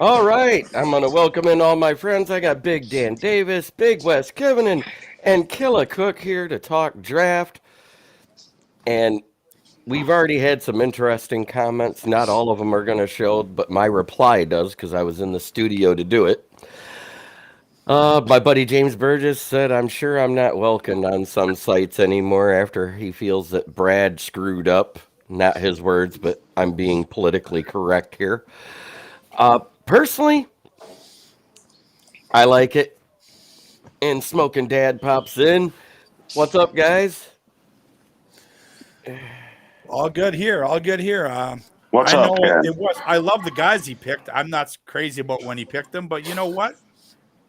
All right, I'm gonna welcome in all my friends. I got Big Dan Davis, Big Wes Kevin, and Killa Cook here to talk draft. And we've already had some interesting comments. Not all of them are gonna show, but my reply does because I was in the studio to do it. My buddy James Burgess said, "I'm sure I'm not welcomed on some sites anymore after he feels that Brad screwed up." Not his words, but I'm being politically correct here. Personally, I like it. And Smoking Dad pops in. What's up, guys? All good here. All good here. What's I up, know Ken? it was. I love the guys he picked. I'm not crazy about when he picked them, but you know what?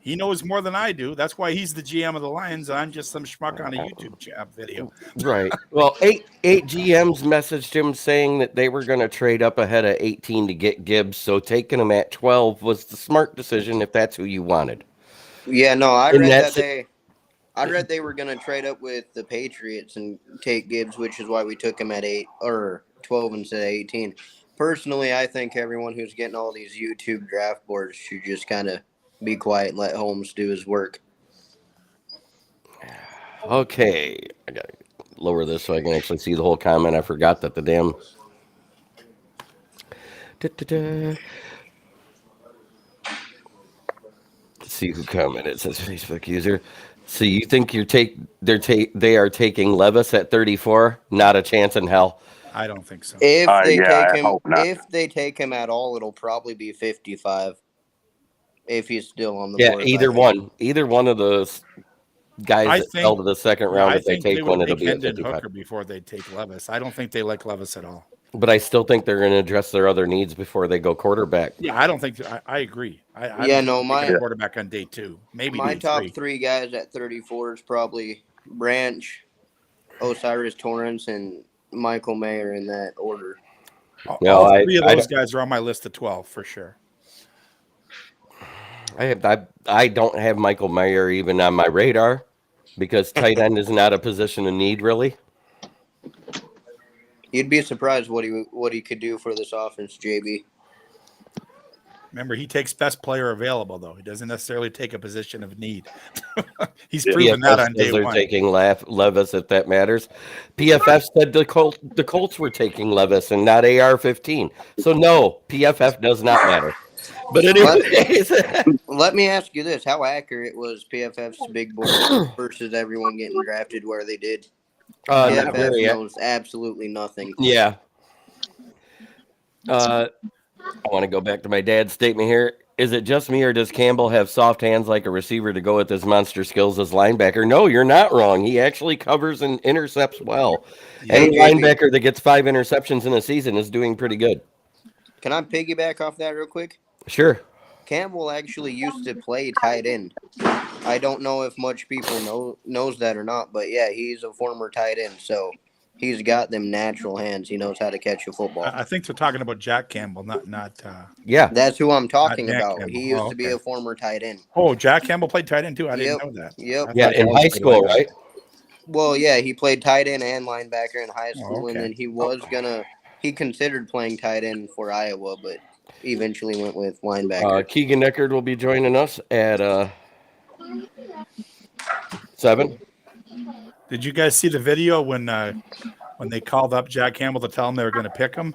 He knows more than I do. That's why he's the GM of the Lions. I'm just some schmuck on a YouTube video. Right. Well, eight GMs messaged him saying that they were going to trade up ahead of 18 to get Gibbs. So taking him at 12 was the smart decision if that's who you wanted. Yeah, no, I And read that that's they were gonna trade up with the Patriots and take Gibbs, which is why we took him at 8 or 12 instead of 18. Personally, I think everyone who's getting all these YouTube draft boards should just kind of be quiet and let Holmes do his work. okay. I got to lower this so I can actually see the whole comment. I forgot that the damn. Da-da-da. Let's see who commented. It says Facebook user. So you think they are taking Levis at 34? Not a chance in hell. I don't think so. Yeah, I hope not. If they take him at all, it'll probably be 55 if he's still on the Yeah, board. either one of those guys I that fell to think. the second Yeah, round. I If they think they take would one, it'll take be at Hendon 55. Hooker before they take Levis. I don't think they like Levis at all. But I still think they're going to address their other needs before they go quarterback. Yeah, I don't think. I agree. I Yeah, don't no, think they my get a quarterback on day 2, maybe my day top 3. three guys at 34 is probably Branch, Osiris Torrance, and Michael Mayer in that order. No, All three of those guys are on my list of 12 for sure. I don't have Michael Mayer even on my radar because tight end is not a position of need really. You'd be surprised what he could do for this offense, JB. Remember, he takes best player available, though. He doesn't necessarily take a position of need. He's proven that on day they're one. taking Levis if that matters. PFF said the Colts were taking Levis and not AR-15. So no, PFF does not matter. But anyways, Let me ask you this: how accurate was PFF's big board versus everyone getting drafted where they did? not PFF very. knows absolutely nothing. Yeah. I want to go back to my dad's statement here. Is it just me, or does Campbell have soft hands like a receiver to go with his monster skills as linebacker? No, you're not wrong. He actually covers and intercepts well. Any linebacker that gets 5 interceptions in a season is doing pretty good. Can I piggyback off that real quick? Sure. Campbell actually used to play tight end. I don't know if much people knows that or not, but yeah, he's a former tight end, so he's got them natural hands. He knows how to catch a football. I think they're talking about Jack Campbell, not. Yeah, That's who I'm talking Dan about. Campbell. He used Oh, to be okay. a former tight end. Oh, Jack Campbell played tight end too. I didn't Yep. know that. Yep. I yeah, thought in that high was school, linebacker. right? Well, yeah, he played tight end and linebacker in high school, Oh, and okay. then he considered playing tight end for Iowa, but eventually went with linebacker. Keegan Eckerd will be joining us at 7. Did you guys see the video when they called up Jack Campbell to tell him they were going to pick him,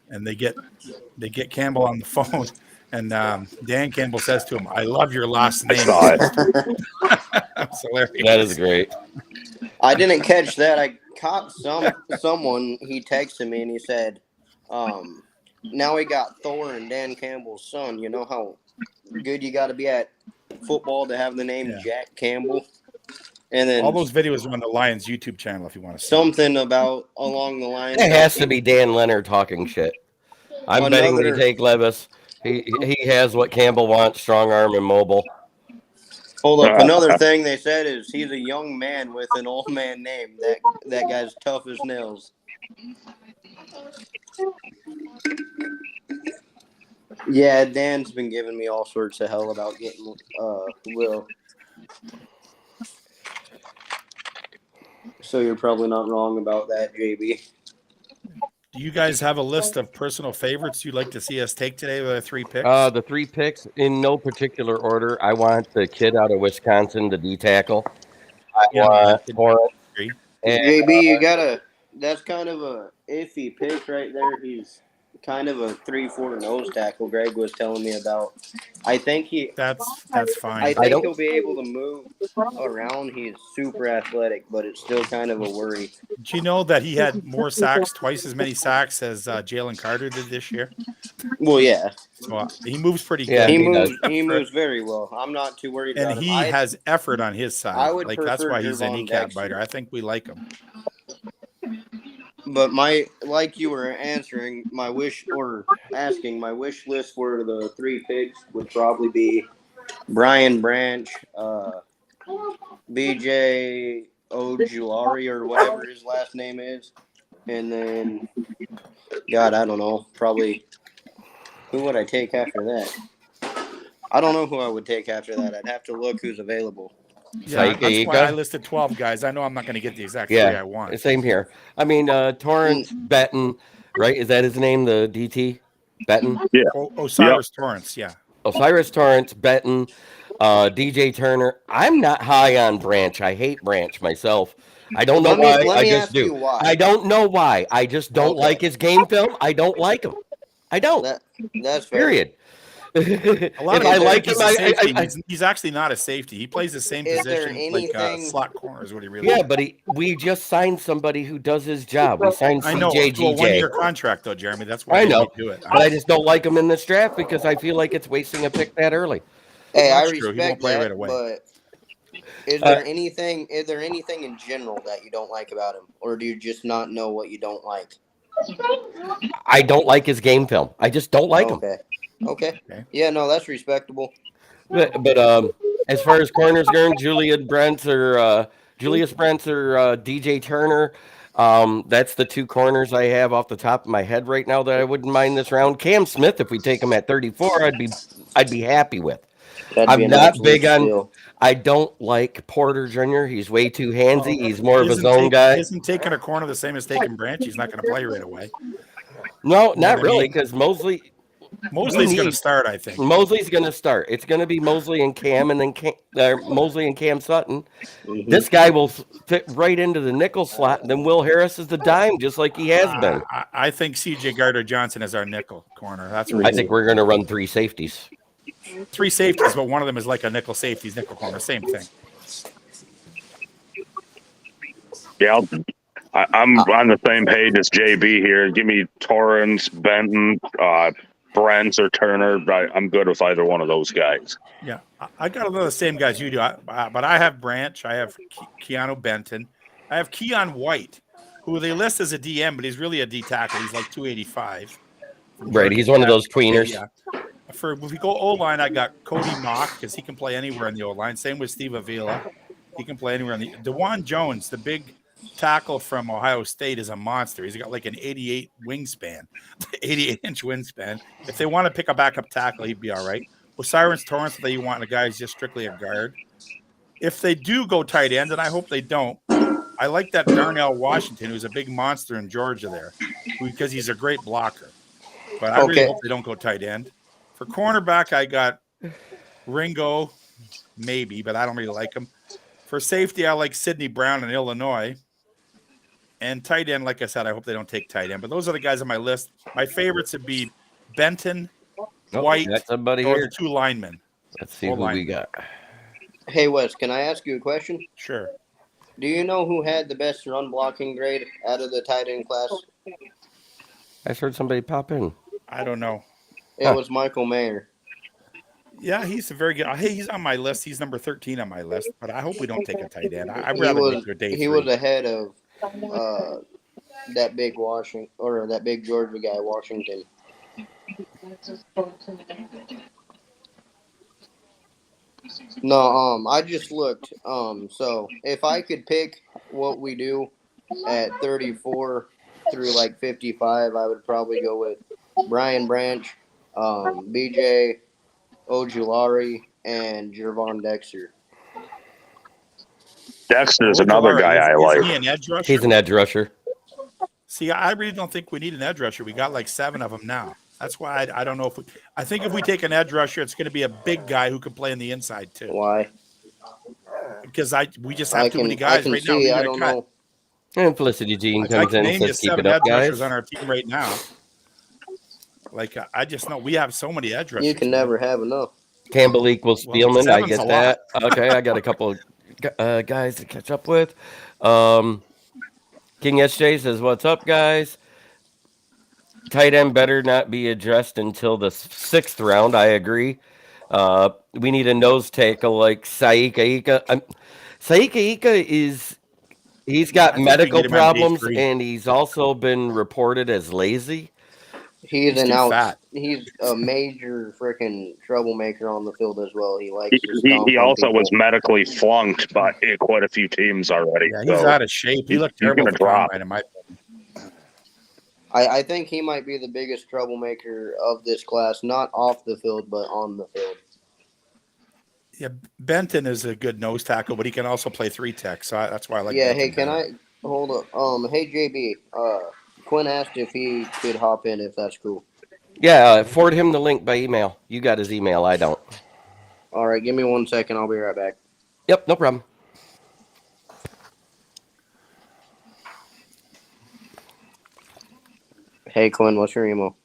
and they get Campbell on the phone, and Dan Campbell says to him, "I love your last I name." saw it. That's hilarious. That is great. I didn't catch that. I caught someone. He texted me and he said, "Now we got Thor and Dan Campbell's son. You know how good you got to be at football to have the name Jack Campbell." And then all those videos are on the Lions YouTube channel if you want to see something about along the lines. It has to be Dan Leonard talking shit. I'm betting they take Levis. He has what Campbell wants: strong arm and mobile. Hold up. Another thing they said is he's a young man with an old man name. That guy's tough as nails. Yeah, Dan's been giving me all sorts of hell about getting Will. So you're probably not wrong about that, JB. Do you guys have a list of personal favorites you'd like to see us take today with our 3 picks? The 3 picks in no particular order. I want the kid out of Wisconsin, the D tackle. I Yeah, want man. Torrance. Agree. And, JB, you gotta. That's kind of a iffy pick right there. He's kind of a 3-4 nose tackle. Greg was telling me about. I think he. That's I fine. think he'll be able to move around. He's super athletic, but it's still kind of a worry. Did you know that he had more sacks, twice as many sacks as Jalen Carter did this year? Well, yeah, So he moves pretty Yeah, good. he he moves. does. He moves very well. I'm not too worried And about him. he has effort on his side. I would Like that's prefer why he's a Gervon kneecap Dexter. biter. I think we like him. But like you were answering my wish or asking, my wish list for the 3 picks would probably be Brian Branch, BJ Ojulari or whatever his last name is, and then God, I don't know, probably who would I take after that? I don't know who I would take after that. I'd have to look who's available. Yeah, Saika that's why I Ika. listed 12 guys. I know I'm not going to get the exact 3 Yeah, I want. same here. I mean, Torrance Benton, right? Is that his name? The DT Benton. Yeah. Osiris Torrance, yeah. Osiris Torrance, Benton, DJ Turner. I'm not high on Branch. I hate Branch myself. I don't know why. Let I me just ask you do. why. I don't know why. I just don't Okay. like his game film. I don't like him. I don't. That's fair. Period. A lot If of I people like think him, he's a safety. He's actually not a safety. He plays the same Is there position, like anything- slot corner is what he really yeah, is. but we just signed somebody who does his job. We signed I know, to a CJGJ. 1-year contract, though, Jeremy. That's why I they know, may do it. but I just don't like him in this draft because I feel like it's wasting a pick that early. Hey, I That's true. He won't respect play that, right away. but is there anything? Is there anything in general that you don't like about him, or do you just not know what you don't like? I don't like his game film. I just don't like him. Okay. Okay. Yeah, no, that's respectable. But as far as corners go, Julius Brents or DJ Turner, that's the 2 corners I have off the top of my head right now that I wouldn't mind this round. Cam Smith, if we take him at 34, I'd be happy with. That'd be I'm an not absolute big on. steal. I don't like Porter Jr. He's way too handsy. He's more of a zone He guy. isn't taking a corner the same as taking Branch. He's not going to play right away. No, what not I really, mean? because Mosley's going to start, I think. Mosley's going to start. It's going to be Mosley and Cam, and then Mosley and Cam Sutton. Mhm. This guy will fit right into the nickel slot. And then Will Harris is the dime, just like he has been. I think C.J. Gardner-Johnson is our nickel corner. That's I think we're going to run 3 safeties. 3 safeties, but one of them is like a nickel safeties, nickel corner. Same thing. Yeah, I'm on the same page as JB here. Give me Torrance, Benton, Brents, or Turner. I'm good with either one of those guys. Yeah, I got a lot of the same guys you do, but I have Branch. I have Keanu Benton. I have Keon White, who they list as a DM, but he's really a D tackle. He's like 285. Right, he's one of those tweeners. Yeah. If we go O-line, I got Cody Mock because he can play anywhere in the O-line. Same with Steve Avila. He can play anywhere in the DeJuan Jones, the big tackle from Ohio State, is a monster. He's got like an 88 wingspan, 88-inch wingspan. If they want to pick a backup tackle, he'd be all right. Osiris Torrance, they want a guy who's just strictly a guard. If they do go tight end, and I hope they don't, I like that Darnell Washington, who's a big monster in Georgia there, because he's a great blocker. But I really hope they don't go tight end. For cornerback, I got Ringo, maybe, but I don't really like him. For safety, I like Sidney Brown in Illinois. And tight end, like I said, I hope they don't take tight end. But those are the guys on my list. My favorites would be Benton, White, somebody or here. the 2 linemen. Let's see who we got. Hey, Wes, can I ask you a question? Sure. Do you know who had the best run blocking grade out of the tight end class? I just heard somebody pop in. I don't know. It was Michael Mayer. Yeah, he's a very good. Hey, he's on my list. He's number 13 on my list. But I hope we don't take a tight end. I'd rather go to a day 3. He was ahead of that big that big Georgia guy, Washington. No, I just looked. So if I could pick what we do at 34 through like 55, I would probably go with Brian Branch, BJ Ojulari, and Gervon Dexter. Dexter is another guy I like. Is he an edge rusher? He's an edge rusher. See, I really don't think we need an edge rusher. We got like 7 of them now. That's why I don't know if we. I think if we take an edge rusher, it's going to be a big guy who can play on the inside too. Why? Because we just have too many I guys can right now. see. We're I going to don't cut. know. And Felicity Jean I comes can in and name you says, "Keep 7 it up, edge rushers guys." on our team right now. Like I just know we have so many edge rushers. You can never have enough. Campbell equals Well, Spielman. I 7's get a that. Okay, I got a couple guys to catch up with. King SJ says, "What's up, guys?" Tight end better not be addressed until the 6th round. I agree. We need a nose tackle like Saika Ika. Saika Ika he's got I think we can medical get him on day problems 3. and he's also been reported as lazy. He's too fat. He's a major freaking troublemaker on the field as well. He likes to stomp He on also people. was medically flunked by quite a few teams already. Yeah, he's so out of shape. He looked he's terrible gonna at the drop. combine, in my opinion. I think he might be the biggest troublemaker of this class, not off the field, but on the field. Yeah, Benton is a good nose tackle, but he can also play 3-tech, so that's why I like. Yeah, Benton hey, can better. I hold up? Hey JB, Quinn asked if he could hop in, if that's cool. Yeah, forward him the link by email. You got his email. I don't. All right, give me 1 second. I'll be right back. Yep, no problem. Hey Quinn, what's your email?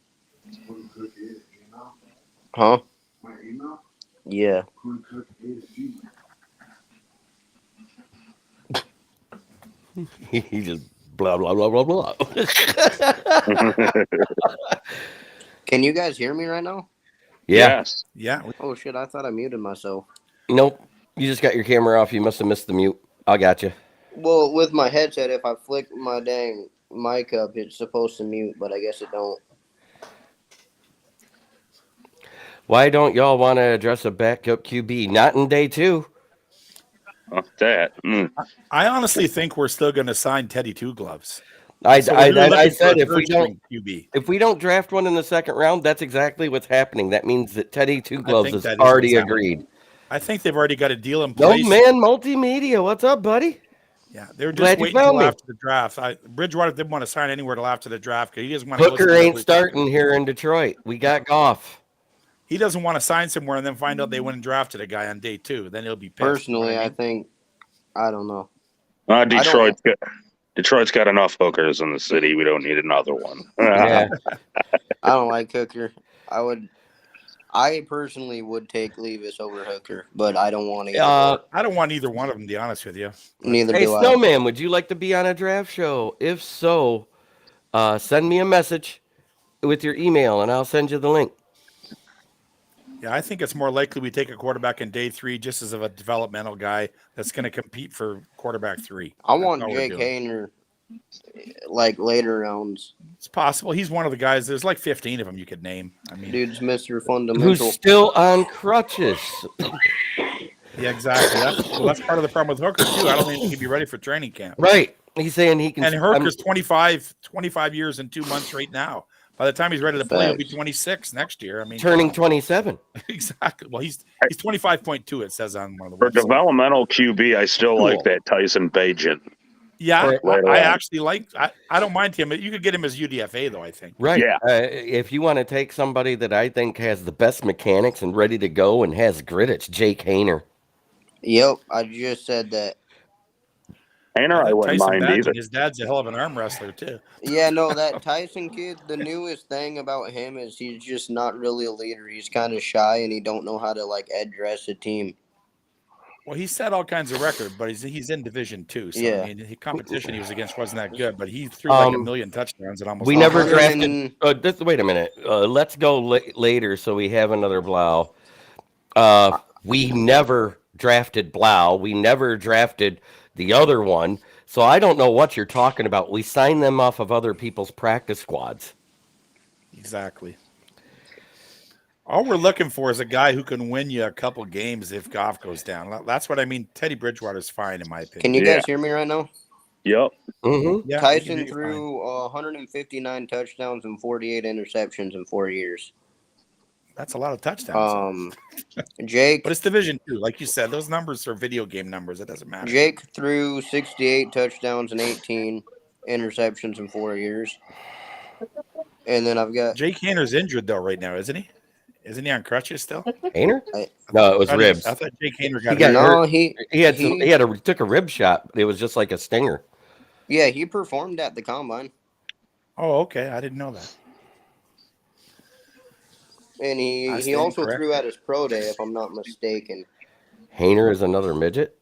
Huh? My email? Yeah. He just blah blah blah blah blah. Can you guys hear me right now? Yeah. Yes. Yeah, Oh shit, I thought I muted myself. Nope. You just got your camera off. You must have missed the mute. I got you. Well, with my headset, if I flick my dang mic up, it's supposed to mute, but I guess it don't. Why don't y'all want to address a backup QB? Not in day 2. That. I honestly think we're still going to sign Teddy Two Gloves. I So we're said looking for a if we third-string don't QB. if we don't draft one in the 2nd round, that's exactly what's happening. That means that Teddy Two Gloves think is that is already what's happening. agreed. I think they've already got a deal in No place. man, multimedia. What's up, buddy? Yeah, they're just Glad you waiting found until me. after the draft. Bridgewater didn't want to sign anywhere till after the draft because he doesn't want to. Hooker ain't starting here in Detroit. We got Goff. He doesn't want to sign somewhere and then find out they went and drafted a guy on day 2. Then he'll be pissed. Personally, You know what I think I don't know. Detroit's got enough hookers in the city. We don't need another one. Yeah. I don't like Hooker. I personally would take Levis over Hooker, but I don't want either. I don't want either one of them, to be honest with you. Neither Hey, do I. Snowman, would you like to be on a draft show? If so, send me a message with your email, and I'll send you the link. Yeah, I think it's more likely we take a quarterback in day 3 just as a developmental guy that's going to compete for quarterback 3. I That's want all we're Jake doing. Hayner, like later rounds. It's possible. He's one of the guys. There's like 15 of them you could name. I mean, Dude's Mr. Who's Fundamental. still on crutches? yeah, exactly. That's part of the problem with Hooker too. I don't think he'd be ready for training camp. Right. He's saying he can. And Hooker's 25 years and 2 months right now. By the time he's ready to play, he'll be Facts. 26 next year. I mean, turning 27. exactly. Well, he's 25.2. It says on one of the For websites. developmental QB, I still Cool. like that Tyson Bagent. Yeah, Right I on. actually like. I don't mind him. You could get him as UDFA though. I think. Right. Yeah. If you want to take somebody that I think has the best mechanics and ready to go and has grit, it's Jake Hayner. Yep, I just said that. Hayner, I wouldn't Tyson mind Bagent, either. his dad's a hell of an arm wrestler too. Yeah, no, that Tyson kid, the newest thing about him is he's just not really a leader. He's kind of shy and he don't know how to like address a team. Well, he set all kinds of records, but he's in Division 2. So Yeah. I mean, the competition he was against wasn't that good, but he threw like a million touchdowns and almost. We never 100 drafted. Wait a minute. Let's go later so we have another Blau. We never drafted Blau. We never drafted the other one. So I don't know what you're talking about. We signed them off of other people's practice squads. Exactly. All we're looking for is a guy who can win you a couple games if Goff goes down. That's what I mean. Teddy Bridgewater's fine in my opinion. Can you Yeah. guys hear me right now? Yep. Mm-hmm. Yeah, Tyson fine. threw 159 touchdowns and 48 interceptions in 4 years. That's a lot of touchdowns. Jake But it's Division 2, like you said. Those numbers are video game numbers. It doesn't matter. Jake threw 68 touchdowns and 18. interceptions in 4 years. And then I've got Jake Hayner's injured though right now, isn't he? Isn't he on crutches still? Hayner? I, No, it was I ribs. thought Jake Hayner He got got hurt. hurt. no, He took a rib shot. It was just like a stinger. yeah, he performed at the combine, Oh, okay. I didn't know that. and I he stand also corrected. threw at his pro day, if I'm not mistaken. Hayner is another midget.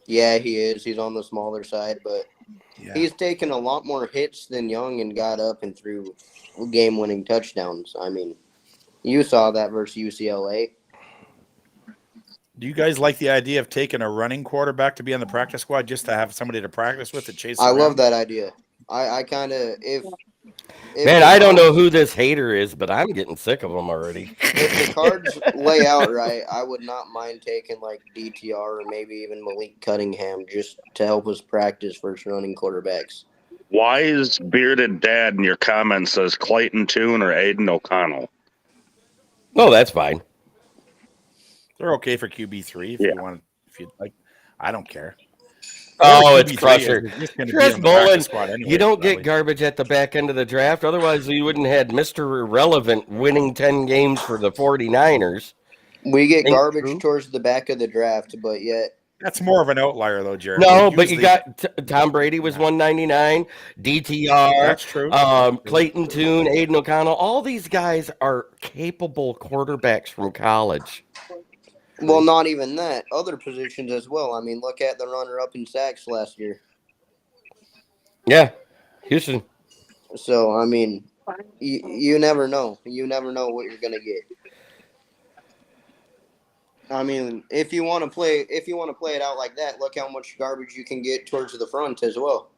Yeah, he is. He's on the smaller side, but Yeah. he's taken a lot more hits than Young and got up and threw game-winning touchdowns. I mean, you saw that versus UCLA. Do you guys like the idea of taking a running quarterback to be on the practice squad just to have somebody to practice with to chase I around? love that idea. I kind of if Man, the I don't Cards- know who this hater is, but I'm getting sick of him already. If the cards lay out right, I would not mind taking like DTR or maybe even Malik Cunningham just to help us practice first running quarterbacks. Why is Bearded Dad in your comments says Clayton Tune or Aiden O'Connell? No, that's fine. They're okay for QB3 if Yeah. you want. If you'd like, I don't care. Oh, Whoever it's QB3 Crusher. is just gonna be Chris on the practice Bolin, squad anyway, you don't probably. get garbage at the back end of the draft. Otherwise, you wouldn't have had Mr. Irrelevant winning 10 games for the 49ers. We get Think garbage true. towards the back of the draft, but yet That's more of an outlier, though, Jared. No, but you Usually- got Tom Brady was 199, DTR, That's true. Clayton Tune, Aiden O'Connell. All these guys are capable quarterbacks from college. well, not even that. Other positions as well. I mean, look at the runner-up in sacks last year. Yeah, Houston. So I mean, you never know. You never know what you're gonna get. I mean, if you want to play it out like that, look how much garbage you can get towards the front as well.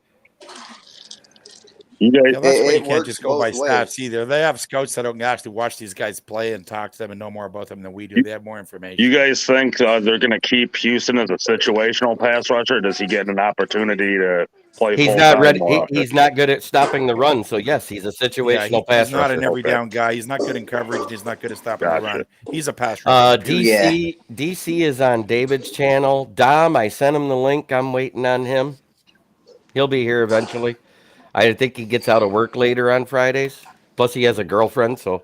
You guys, Yeah, that's why you it can't works just go by both stats ways. either. They have scouts that don't actually watch these guys play and talk to them and know more about them than we do. They have more information. you guys think they're going to keep Houston as a situational pass rusher? Or does he get an opportunity to play He's full not time ready. more often? He's not good at stopping the run. So yes, he's a situational pass he's not rusher. an every Okay. down guy. He's not good in coverage. And he's not good at stopping the Gotcha. run. He's a pass rusher. DC is on David's channel. Dom, I sent him the link. I'm waiting on him. He'll be here eventually. I think he gets out of work later on Fridays. Plus, he has a girlfriend, so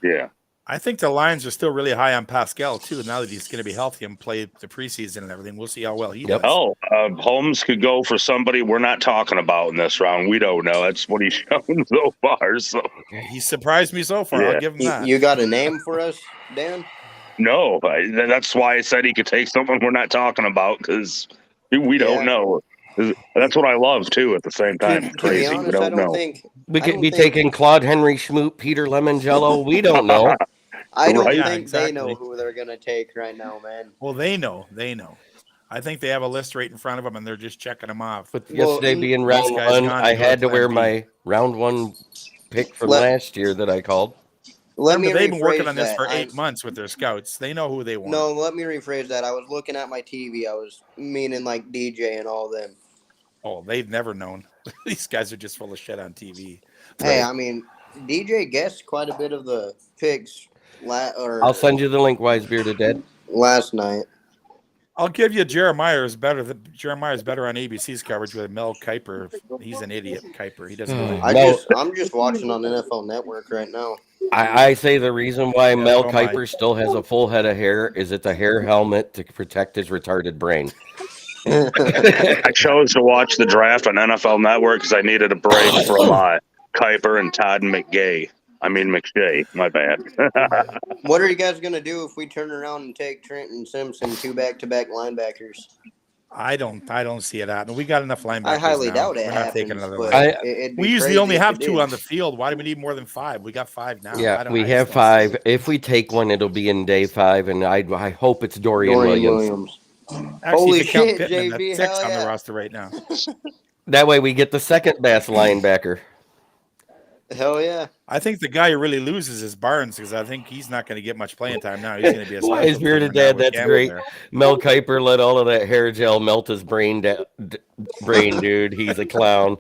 Yeah. I think the Lions are still really high on Pascal too. Now that he's going to be healthy and play the preseason and everything, we'll see how well he Yep. does. Oh, Holmes could go for somebody we're not talking about in this round. We don't know. That's what he's shown so far. So He surprised me so far. Yeah. I'll give him that. You got a name for us, Dan? no, that's why I said he could take someone we're not talking about because we don't Yeah. know. That's what I love too. At the same time, To be crazy. We honest, I don't don't know. think we I could don't be think- taking Claude Henry Schmoop, Peter Lemongello. We don't know. I don't Right. Yeah, think they know exactly. who they're gonna take right now, man. Well, they know. They know. I think they have a list right in front of them, and they're just checking them off. With Well, yesterday being round this guy's one, gone I to go had to plan wear B. my round one pick from Let- last year that I called. Let me Remember, they've been working rephrase on this that. for 8 I'm- months with their scouts. They know who they want. No, let me rephrase that. I was looking at my TV. I was meaning like DJ and all them. Oh, they've never known. These guys are just full of shit on TV. Hey, I mean, DJ guessed quite a bit of the picks I'll send you the link, Wise Bearded Dead. last night. I'll give you Jeremiah's better on ABC's coverage with Mel Kiper. He's an idiot, Kiper. He doesn't know. I'm just watching on NFL Network right now. I say the reason why Mel so am I. Kiper still has a full head of hair is it's a hair helmet to protect his retarded brain. I chose to watch the draft on NFL Network because I needed a break from Kuiper and Todd McGay. I mean McShay. My bad. What are you guys gonna do if we turn around and take Trenton Simpson, 2 back-to-back linebackers? I don't see it happening. We got enough linebackers. I highly now. doubt it We're not taking happens. another But line. it'd be We usually crazy only if have it 2 did. on the field. Why do we need more than 5? We got 5 now. Yeah, I we just have don't 5. see it. If we take one, it'll be in day 5, and I hope it's Dorian Williams. Actually, Holy if you count shit, Pittman, JB, that's 6 hell on the yeah. roster right now. That way we get the second best linebacker. Hell yeah. I think the guy who really loses is Barnes because I think he's not going to get much playing time now. He's going to be a Why special is Bearded teamer now Dad? with That's Campbell great. there. Mel Kiper let all of that hair gel melt his brain, dude. He's a clown.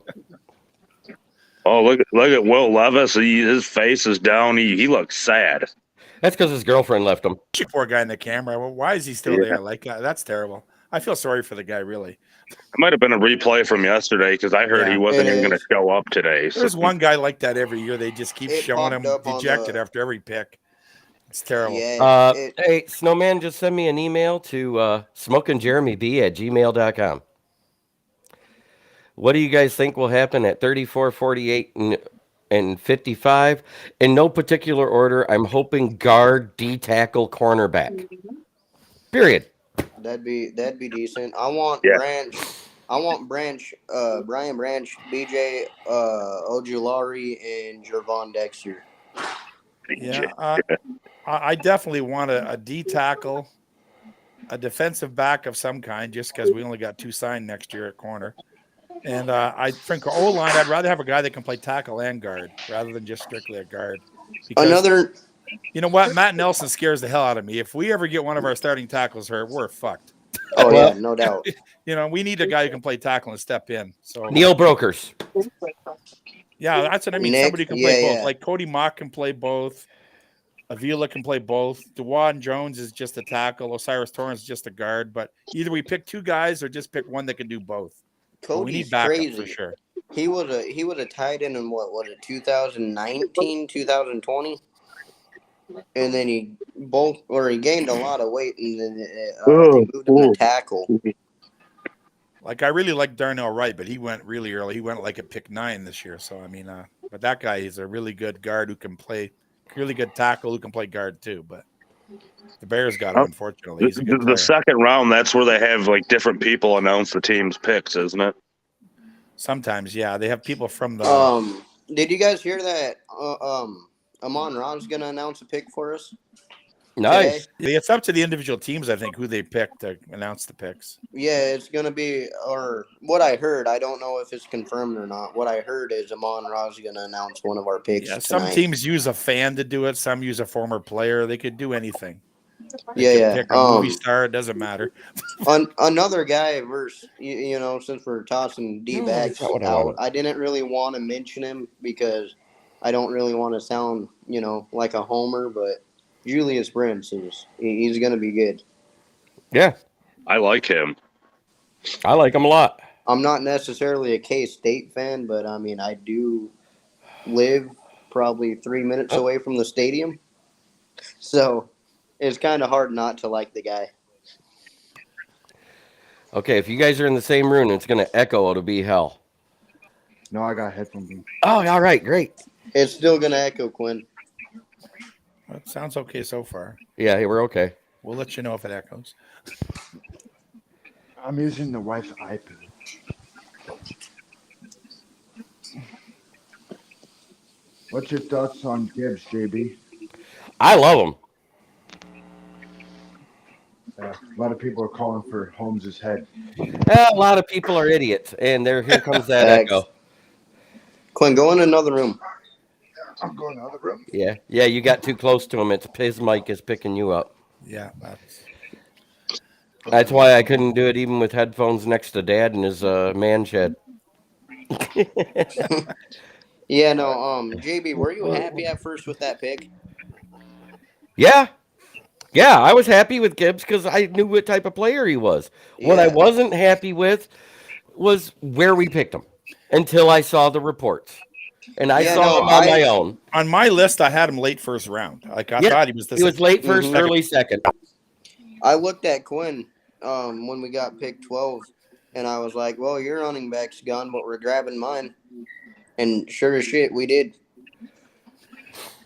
Oh, look at Will Levis. His face is down. He looks sad. That's because his girlfriend left him. Poor guy in the camera. Well, why is he still Yeah. there? Like that's terrible. I feel sorry for the guy, really. It might have been a replay from yesterday because I heard he wasn't even going to show up today. So. There's one guy like that every year. They just keep It showing him popped up on dejected the- after every pick. It's terrible. Yeah. Hey, Snowman, just send me an email to smokinjeremyb@gmail.com. What do you guys think will happen at 34, 48, and 55? In no particular order, I'm hoping guard, D tackle, cornerback. Period. That'd be decent. I want Yeah. Branch. I want Branch, Brian Branch, BJ Ojulari, and Jervon Dexter. Yeah, I definitely want a D tackle, a defensive back of some kind, just because we only got 2 signed next year at corner. And I think O-line, I'd rather have a guy that can play tackle and guard rather than just strictly a guard. Because, you know what? Matt Nelson scares the hell out of me. If we ever get one of our starting tackles hurt, we're fucked. Oh, yeah, no doubt. You know, we need a guy who can play tackle and step in. So Neil Brokers. Yeah, that's what I mean. Nick, Somebody can play both. yeah. Like Cody Mock can play both. Avila can play both. Dewan Jones is just a tackle. Osiris Torrance is just a guard. But either we pick 2 guys or just pick one that can do both. But we need backup crazy. for sure. He was a tight end in what was it, 2019, 2020? And then he gained a lot of weight and then they moved him to tackle. Like I really like Darnell Wright, but he went really early. He went like at pick 9 this year. So I mean, but that guy is a really good guard who can play, really good tackle who can play guard too. But the Bears got him, unfortunately. He's a good player. The second round, that's where they have like different people announce the team's picks, isn't it? Sometimes, yeah, they have people from the. Did you guys hear that? Amon Ra's gonna announce a pick for us. Nice. Today? It's up to the individual teams, I think, who they pick to announce the picks. Yeah, it's gonna be, or what I heard. I don't know if it's confirmed or not. What I heard is Amon Ra's gonna announce one of our picks. Yeah, tonight. some teams use a fan to do it. Some use a former player. They could do anything. Pick a movie star. It doesn't matter. Another guy versus you know, since we're tossing D-backs out, I didn't really want to mention him because I don't really want to sound, you know, like a homer, but Julius Brents he's going to be good. Yeah, I like him. I like him a lot. I'm not necessarily a K-State fan, but I mean, I do live probably 3 minutes away from the stadium, so it's kind of hard not to like the guy. Okay, if you guys are in the same room, it's going to echo. It'll be hell. No, I got headphones in. Oh, all right, great. It's still going to echo, Quinn. That sounds okay so far. Yeah, we're okay. We'll let you know if it echoes. I'm using the wife's iPad. What's your thoughts on Gibbs, JB? I love him. A lot of people are calling for Holmes' head. A lot of people are idiots, and here comes that echo. Quinn, go in another room. I'm going to the other room. Yeah, you got too close to him. His mic is picking you up. Yeah, that's why I couldn't do it even with headphones next to Dad in his man shed. Yeah, no, JB, were you happy at first with that pick? Yeah, I was happy with Gibbs because I knew what type of player he was. Yeah. What I wasn't happy with was where we picked him until I saw the reports. And I saw him on my own. On my list, I had him late first round. Like I thought he was. He was late first, early second. I looked at Quinn when we got pick 12, and I was like, "Well, your running back's gone, but we're grabbing mine." And sure as shit, we did.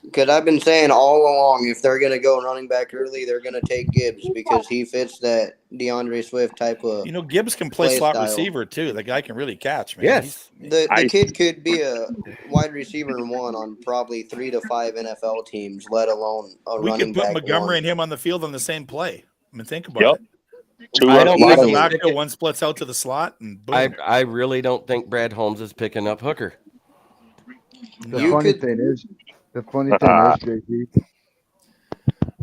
Because I've been saying all along, if they're gonna go running back early, they're gonna take Gibbs because he fits that DeAndre Swift type of. You know, Gibbs can play slot receiver too. The guy can really catch, man. Yes, the kid could be a wide receiver one on probably 3 to 5 NFL teams, let alone a running back. We could put Montgomery and him on the field on the same play. I mean, think about it. I don't think backfield, one splits out to the slot, and boom. I really don't think Brad Holmes is picking up Hooker. The funny thing is, JP,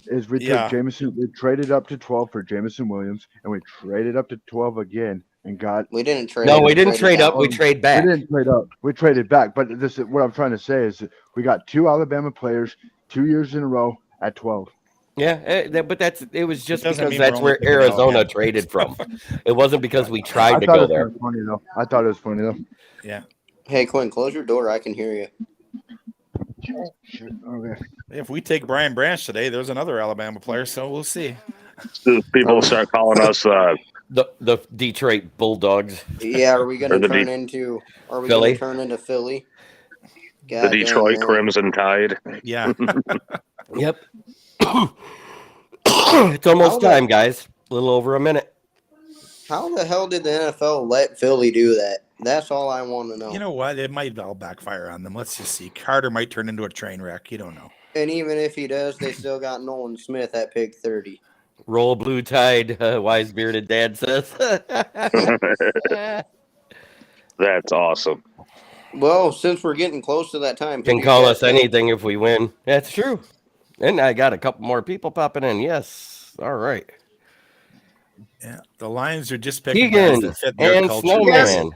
is we took Jameson. We traded up to 12 for Jameson Williams, and we traded up to 12 again and got. We didn't trade. No, we didn't trade up. We trade back. We didn't trade up. We traded back. But what I'm trying to say is that we got 2 Alabama players 2 years in a row at 12. Yeah, but it was just doesn't because mean that's we're only where picking Arizona Alabama. traded from. It wasn't because we I tried to thought go it was there. kind of funny though. I thought it was funny though. Yeah. Hey, Quinn, close your door. I can hear you. Shit. Okay. If we take Brian Branch today, there's another Alabama player, so we'll see. People start calling us The Detroit Bulldogs, Yeah, are we or gonna the turn into? Are we Philly. gonna turn into Philly? the God Detroit damn right. Crimson Tide. Yeah. Yep. It's almost How the- time, guys. A little over a minute. How the hell did the NFL let Philly do that? That's all I want to know. You know what? It might all backfire on them. Let's just see. Carter might turn into a train wreck. You don't know. And even if he does, they still got Nolan Smith at pick 30. Roll Blue Tide, wise bearded dad says. That's awesome. Well, since we're getting close to that time, who Can do you call guys us think? anything if we win. That's true. And I got a couple more people popping in. Yes. All right. Yeah. The Lions are just picking guys Keegan that fit their and culture. Snowman.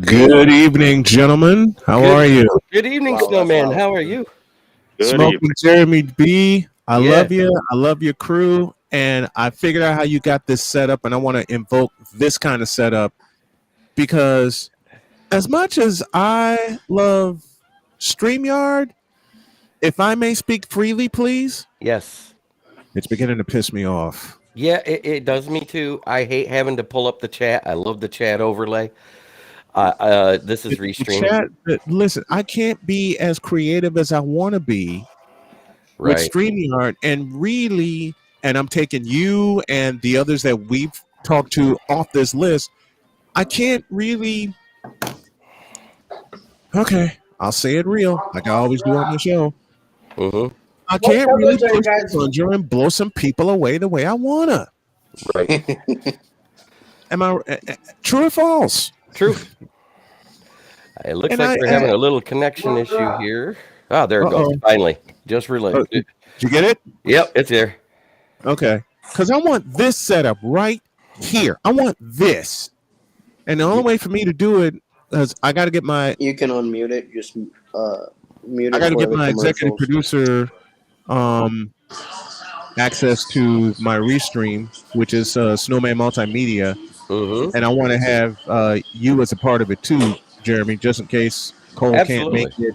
Good evening, gentlemen. How Good- are you? Good evening, Wow, that's Snowman. loud. How are you? Good Smoking Jeremy B. I Yeah. love you. I love your crew. And I figured out how you got this set up, and I want to invoke this kind of setup because as much as I love StreamYard, if I may speak freely, please, Yes. it's beginning to piss me off. Yeah, it does me too. I hate having to pull up the chat. I love the chat overlay. This is The Restream. chat, listen, I can't be as creative as I want to be with Right. StreamYard, and really, and I'm taking you and the others that we've talked to off this list. I can't really. Okay, I'll say it real, like I always do on the show. Mm-hmm. I can't really coverage are you push guys- the plunger and blow some people away the way I wanna. Right. Am I true or false? True. It looks And like we're having a little connection issue here. Ah, there it goes. Uh-oh. Finally. Just relayed. Did you get it? Yep, it's here. Okay, because I want this setup right here. I want this, and the only way for me to do it is I got to get my You can unmute it. Just mute it. I got to for get the my executive commercials. producer access to my Restream, which is Snowman Multimedia, Mm-hmm. and I want to have you as a part of it too, Jeremy, just in case Cole can't make Absolutely. it,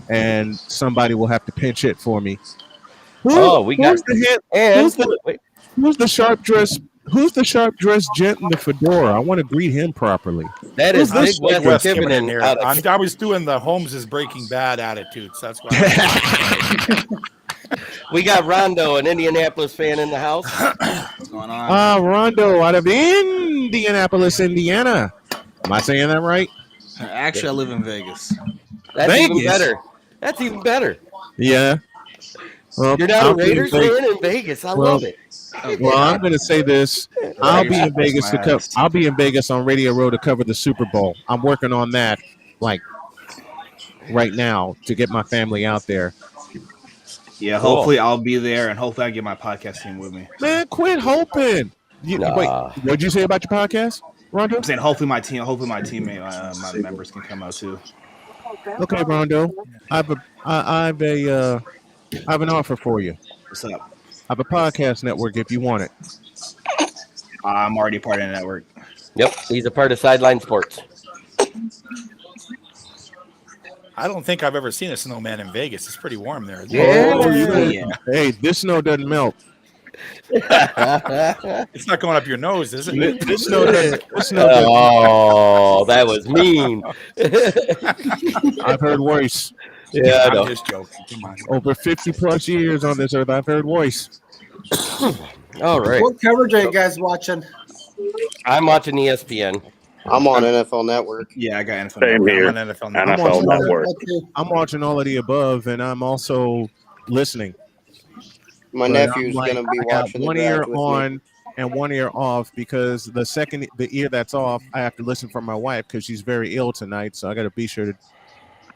and somebody will have to pinch it for me. Oh, we got- who's the hit? And wait, Who's the sharp dress? Who's the sharp dressed gent in the fedora? I want to greet him properly. that is Who's Big this West Wes Kiven in Kivinen here. out of I was doing the Holmes is Breaking Bad attitudes. That's why. We got Rondo, an Indianapolis fan in the house. What's going on? Rondo out of Indianapolis, Indiana. Am I saying that right? Actually, I live in Vegas. That's even Vegas? better. That's even better. Yeah. Well, You're not I'll a be in Raiders Vegas. fan in Vegas. I Well, love it. Well, I'm going to say this. I'll be in Raiders Vegas to my cover. ass. I'll be in Vegas on Radio Row to cover the Super Bowl. I'm working on that, like right now, to get my family out there. Yeah, Cool. hopefully I'll be there, and hopefully I get my podcast team with me. Man, quit hoping. Nah. Wait, what'd you say about your podcast, Rondo? I'm saying hopefully my teammate, my members can come out too. Okay, Rondo. I have an offer for you. What's up? I have a podcast network if you want it. I'm already part of the network. Yep, he's a part of Sideline Sports. I don't think I've ever seen a snowman in Vegas. It's pretty warm there. Yeah. Oh, Yeah. Hey, this snow doesn't melt. It's not going up your nose, is it? This snow doesn't. This snow doesn't. Oh, that was mean. I've heard worse. Yeah, I I'm know. just joking. Come on. Over 50 plus years on this earth, I've heard worse. All right. What coverage are you guys watching? I'm watching ESPN. I'm on NFL Network. Yeah, I got NFL. Same Network. here. I'm on NFL now. NFL watching Network. I'm watching all of the above, and I'm also listening. My But nephew's I'm like, gonna be I got watching the one ear draft with me. on and one ear off because the ear that's off, I have to listen for my wife because she's very ill tonight. So I got to be sure to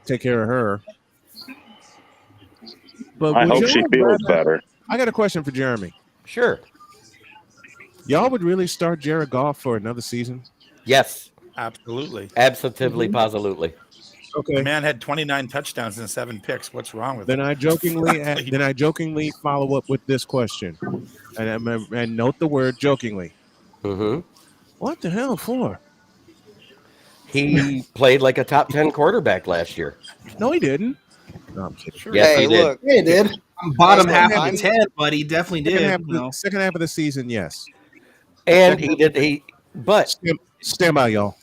take care of her. But I would hope she y'all feels rather- better. I got a question for Jeremy. Sure. Y'all would really start Jared Goff for another season? Yes. Absolutely. Absolutely, positively. Okay. The man had 29 touchdowns and 7 picks. What's wrong with Then him? I jokingly follow up with this question, and note the word jokingly. Mm-hmm. What the hell for? He played like a top 10 quarterback last year. No, he didn't. No, I'm kidding. Sure. Yes, Hey, he did. look. Yeah, he did. Bottom Hey, half look, of I'm- the 10, but he definitely did. Second half of the season, yes. And he did. But Stand by, y'all.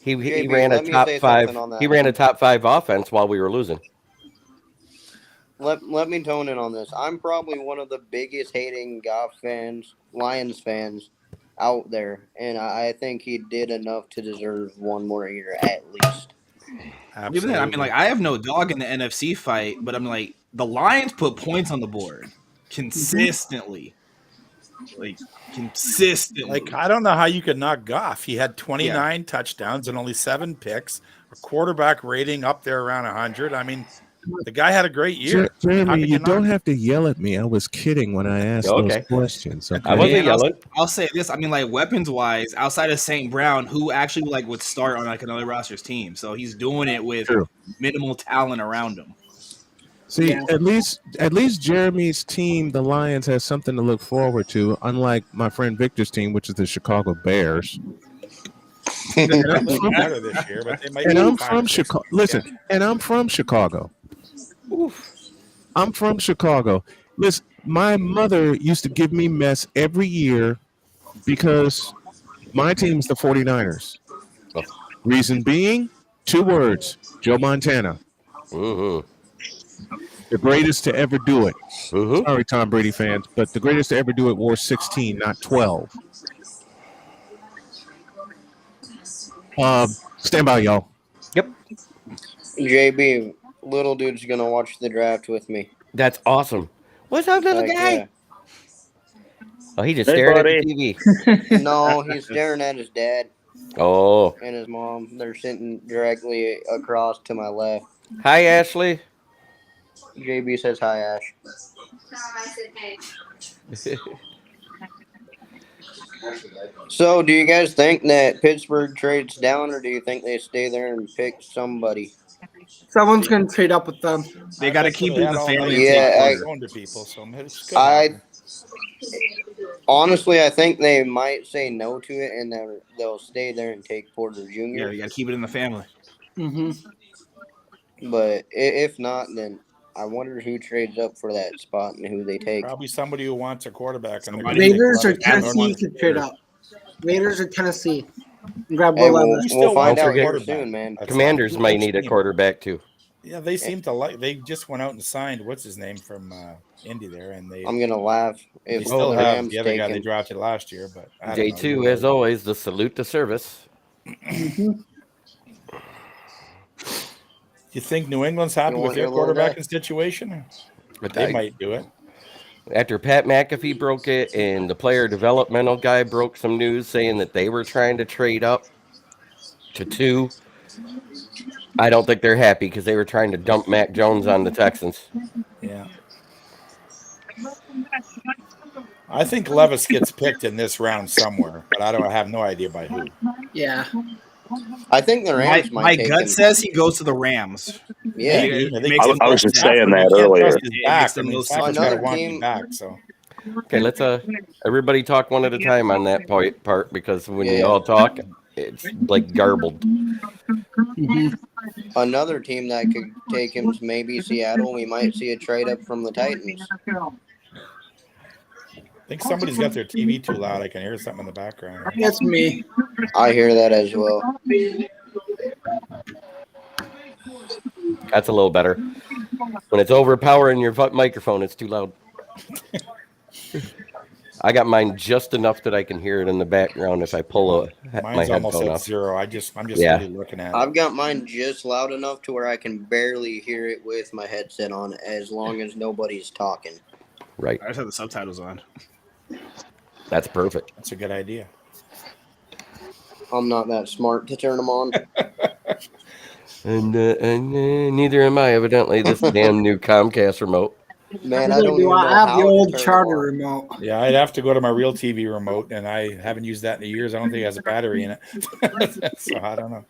he JB, ran a let me top say 5. something on that. He ran a top 5 offense while we were losing. Let me tone in on this. I'm probably one of the biggest hating Goff fans, Lions fans out there, and I think he did enough to deserve one more year at least. Absolutely. Even then, I mean, like, I have no dog in the NFC fight, but I'm like, the Lions put points on the board consistently. Like, consistently. Like, I don't know how you could knock Goff. He had 29 touchdowns and only 7 picks, a quarterback rating up there around 100. I mean, the guy had a great year. Jeremy, you don't have to yell at me. I was kidding when I asked those questions. Okay? I wasn't yelling. I'll say this. I mean, like, weapons-wise, outside of St. Brown, who actually, like, would start on, like, another roster's team. So he's doing it with minimal talent around him. See, at least Jeremy's team, the Lions, has something to look forward to, unlike my friend Victor's team, which is the Chicago Bears. They're a little better this year, but they might. And I'm from Chicago. Listen, and I'm from Chicago. I'm from Chicago. Listen, my mother used to give me mess every year because my team's the 49ers. Reason being, 2 words: Joe Montana. Mm-hmm. The greatest to ever do it. Mm-hmm. Sorry, Tom Brady fans, but the greatest to ever do it wore 16, not 12. Stand by, y'all. Yep. JB, little dude's gonna watch the draft with me. That's awesome. What's up, little Heck guy? yeah. Oh, he just stared at the TV. No, he's staring at his dad Oh. and his mom. They're sitting directly across to my left. Hi, Ashley. JB says hi, Ash. So, do you guys think that Pittsburgh trades down, or do you think they stay there and pick somebody? Someone's going to trade up with them. They got to keep it in the family. Yeah, going to people, so it's good. I honestly, I think they might say no to it, and they'll stay there and take Porter Jr. Yeah, you got to keep it in the family. Mm-hmm. But if not, then I wonder who trades up for that spot and who they take. Probably somebody who wants a quarterback. And Raiders or Tennessee could trade up. Raiders or Tennessee. Grab Hey, one. we'll find out forget here soon, man. Commanders might need a quarterback too. Yeah, they seem to like. They just went out and signed what's his name from Indy there, and I'm gonna laugh they if still the have Rams the other take guy they him. drafted last year. But I don't know. J2, as always, the salute to service. You think New England's happy You with want their your little quarterbacking guy? situation? But They might do it. After Pat McAfee broke it and the player developmental guy broke some news saying that they were trying to trade up to 2, I don't think they're happy because they were trying to dump Mac Jones on the Texans. Yeah. I think Levis gets picked in this round somewhere, but I have no idea by who. Yeah. I think the Rams My might take gut him. says he goes to the Rams. Yeah. Maybe. It makes the I was most just sense. saying that You can't earlier. trust his back. I mean, most Stafford's sense. got to want Another him back. So Okay, let's everybody talk one at a time on that part because when you Yeah. all talk, it's like garbled. Another team that could take him is maybe Seattle. We might see a trade up from the Titans. I think somebody's got their TV too loud. I can hear something in the background. That's me. I hear that as well. That's a little better. When it's overpowering your microphone, it's too loud. I got mine just enough that I can hear it in the background if I pull my Mine's almost headphone at off. 0. I'm just Yeah. really looking at it. I've got mine just loud enough to where I can barely hear it with my headset on, as long as nobody's talking. Right. I just have the subtitles on. That's perfect. That's a good idea. I'm not that smart to turn them on. And neither am I, evidently. This damn new Comcast remote. Man, I don't even know I have the how to old turn Charter them on. remote. Yeah, I'd have to go to my real TV remote, and I haven't used that in years. I don't think it has a battery in it. So I don't know.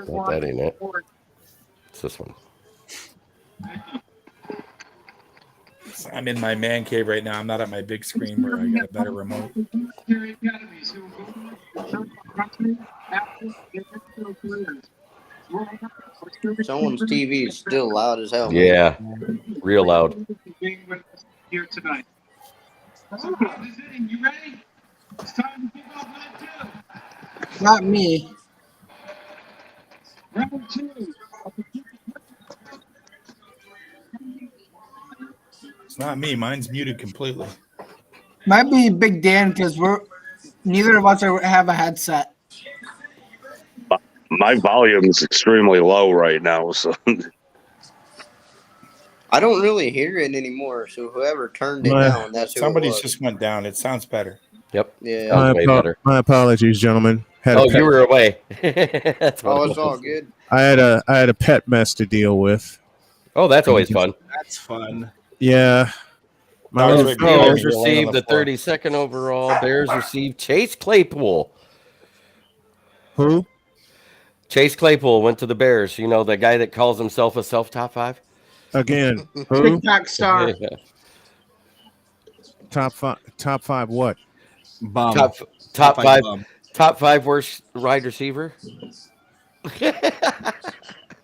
Not that ain't it. It's this one. I'm in my man cave right now. I'm not at my big screen where I got a better remote. Someone's TV is still loud as hell, man. Yeah, real loud. Not me. It's not me. Mine's muted completely. Might be Big Dan because neither of us have a headset. My volume is extremely low right now, so I don't really hear it anymore. So whoever turned it down, that's who it Somebody's was. just went down. It sounds better. Yep. Yeah. Sounds way better. My apologies, gentlemen. Oh, you were away. That's what Oh, it it's all was. good. I had a pet mess to deal with. Oh, that's always fun. That's fun. Yeah. My Dogs little right behind dog- Steelers me. You're laying on received the the floor. 32nd overall. Bears received Chase Claypool. Who? Chase Claypool went to the Bears. You know, the guy that calls himself a self-top five? Again. Who? TikTok star. Yeah. Top five what? Bum. Top five bum. top five worst wide receiver.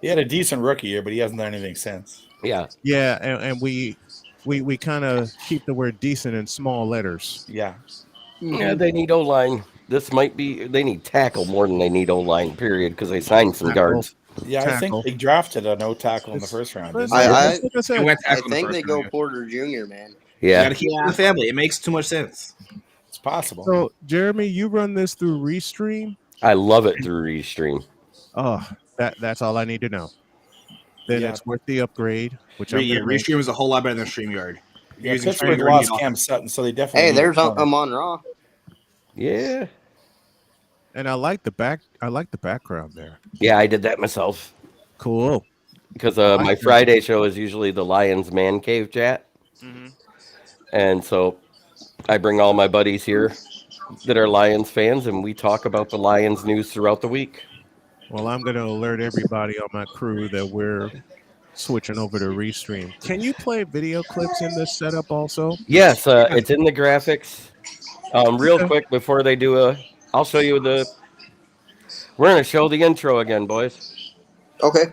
He had a decent rookie year, but he hasn't done anything since. Yeah. Yeah, and we kind of keep the word decent in small letters. Yeah. Yeah, they need O-line. They need tackle more than they need O-line, period, because they signed some guards. Yeah, I Tackle. think they drafted a no tackle in the first round. didn't Listen, they? I- like I said, It went I tackle in the think first they go round. Porter Jr., man. You Yeah. gotta keep it in the family. It makes too much sense. It's possible. so Jeremy, you run this through Restream. I love it through Restream. Oh, that's all I need to know. Then Yeah. it's worth the upgrade, which I'm Yeah, gonna make. Restream is a whole lot better than StreamYard. Yeah, Using Pittsburgh StreamYard, lost you Cam Sutton, so they definitely. Hey, need there's a corner. Amon Ra. Yeah. And I like the background there. Yeah, I did that myself. Cool. Because my Friday show is usually the Lions Man Cave chat. And so I bring all my buddies here that are Lions fans, and we talk about the Lions news throughout the week. Well, I'm going to alert everybody on my crew that we're switching over to Restream. Can you play video clips in this setup also? Yes, it's in the graphics. Real quick before they do I'll show you we're going to show the intro again, boys. Okay.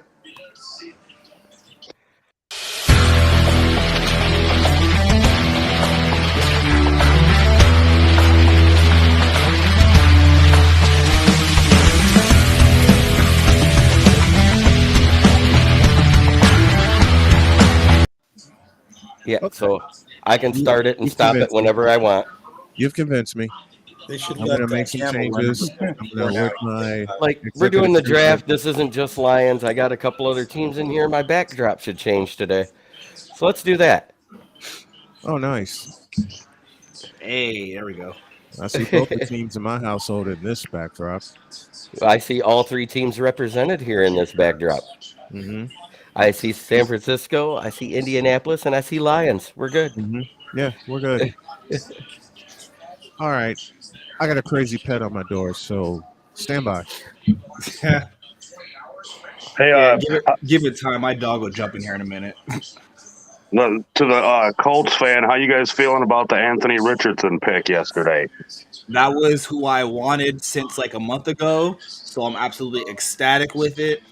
Yeah, Okay. so I can start it and You stop it convinced me. whenever I want. You've convinced me. They should I'm let going to make some Campbell run changes. the- I'm going to work my... Like, we're doing the Executive draft. This isn't just Lions. I got a couple other teams in here. My backdrop should change today. So let's do that. Oh, nice. Hey, there we go. I see both the teams in my household in this backdrop. I see all three teams represented here in this backdrop. Mm-hmm. I see San Francisco, I see Indianapolis, and I see Lions. We're good. Mm-hmm. Yeah, we're good. All right. I got a crazy pet on my door, so stand by. Hey, Give it time. My dog will jump in here in a minute. to the Colts fan, how you guys feeling about the Anthony Richardson pick yesterday? That was who I wanted since like a month ago, so I'm absolutely ecstatic with it.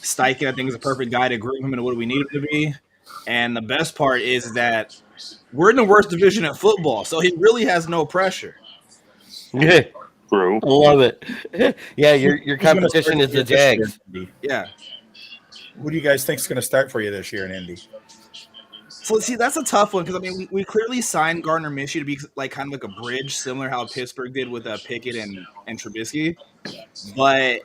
Steichen, I think, is a perfect guy to groom him into what we need him to be. And the best part is that we're in the worst division of football, so he really has no pressure. True. Love it. Yeah, your competition is the Jags. Yeah. Who do you guys think is going to start for you this year in Indy? So, see, that's a tough one because, I mean, we clearly signed Gardner Minshew to be like kind of like a bridge, similar how Pittsburgh did with Pickett and Trubisky. But,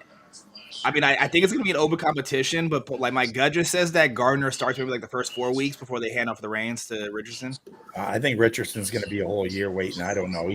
I mean, I think it's going to be an open competition, but like my gut just says that Gardner starts maybe like the first 4 weeks before they hand off the reins to Richardson. I think Richardson's going to be a whole year waiting. I don't know.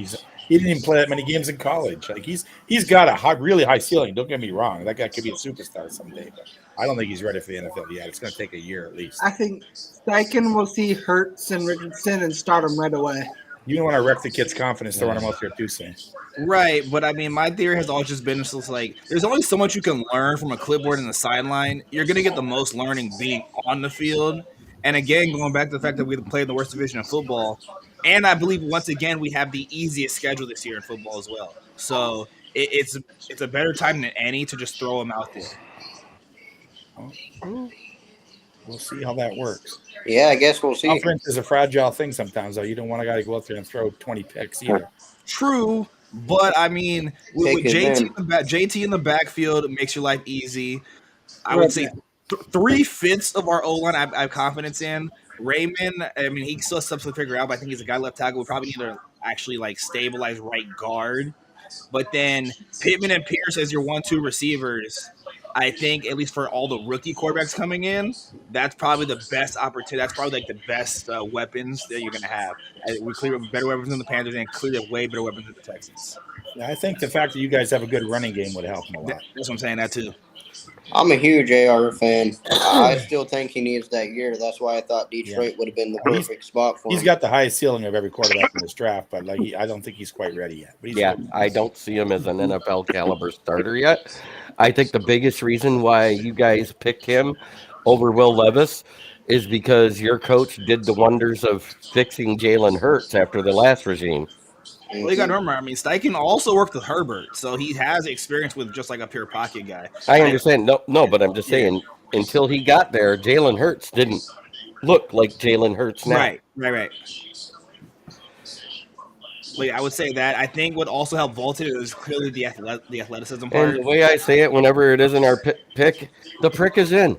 He didn't even play that many games in college. Like he's got a really high ceiling. Don't get me wrong. That guy could be a superstar someday, but I don't think he's ready for the NFL yet. It's going to take a year at least. I think Steichen will see Hurts and Richardson and start him right away. You don't want to wreck the kid's confidence throwing him out there too soon. Right, but I mean, my theory has always just been just like there's only so much you can learn from a clipboard and the sideline. You're going to get the most learning being on the field. And again, going back to the fact that we play in the worst division of football, and I believe once again we have the easiest schedule this year in football as well. So it's a better time than any to just throw him out there. We'll see how that works. Yeah, I guess we'll see. Conference is a fragile thing sometimes, though. You don't want a guy to go out there and throw 20 picks either. True, but I mean, with JT in the backfield, it makes your life easy. I would say 3/5 of our O-line I have confidence in. Raymond, I mean, he still has stuff to figure out, but I think he's a guy left tackle. We probably need to actually like stabilize right guard. But then Pittman and Pierce as your 1-2 receivers, I think at least for all the rookie quarterbacks coming in, that's probably the best opportunity. That's probably like the best weapons that you're going to have. We clearly have better weapons than the Panthers and clearly have way better weapons than the Texans. Yeah, I think the fact that you guys have a good running game would help him a lot. That's what I'm saying, that too. I'm a huge AR fan. I still think he needs that year. That's why I thought Detroit would have been the perfect spot for him. He's got the highest ceiling of every quarterback in this draft, but like I don't think he's quite ready yet. But I don't see him as an NFL caliber starter yet. I think the biggest reason why you guys picked him over Will Levis is because your coach did the wonders of fixing Jalen Hurts after the last regime. Well, you got to remember, I mean, Steichen also worked with Herbert, so he has experience with just like a pure pocket guy. I understand. No, but I'm just saying, until he got there, Jalen Hurts didn't look like Jalen Hurts now. Right. Well, yeah, I would say that. I think what also helped vault it was clearly the athleticism part. And the way I say it, whenever it isn't our pick, the prick is in.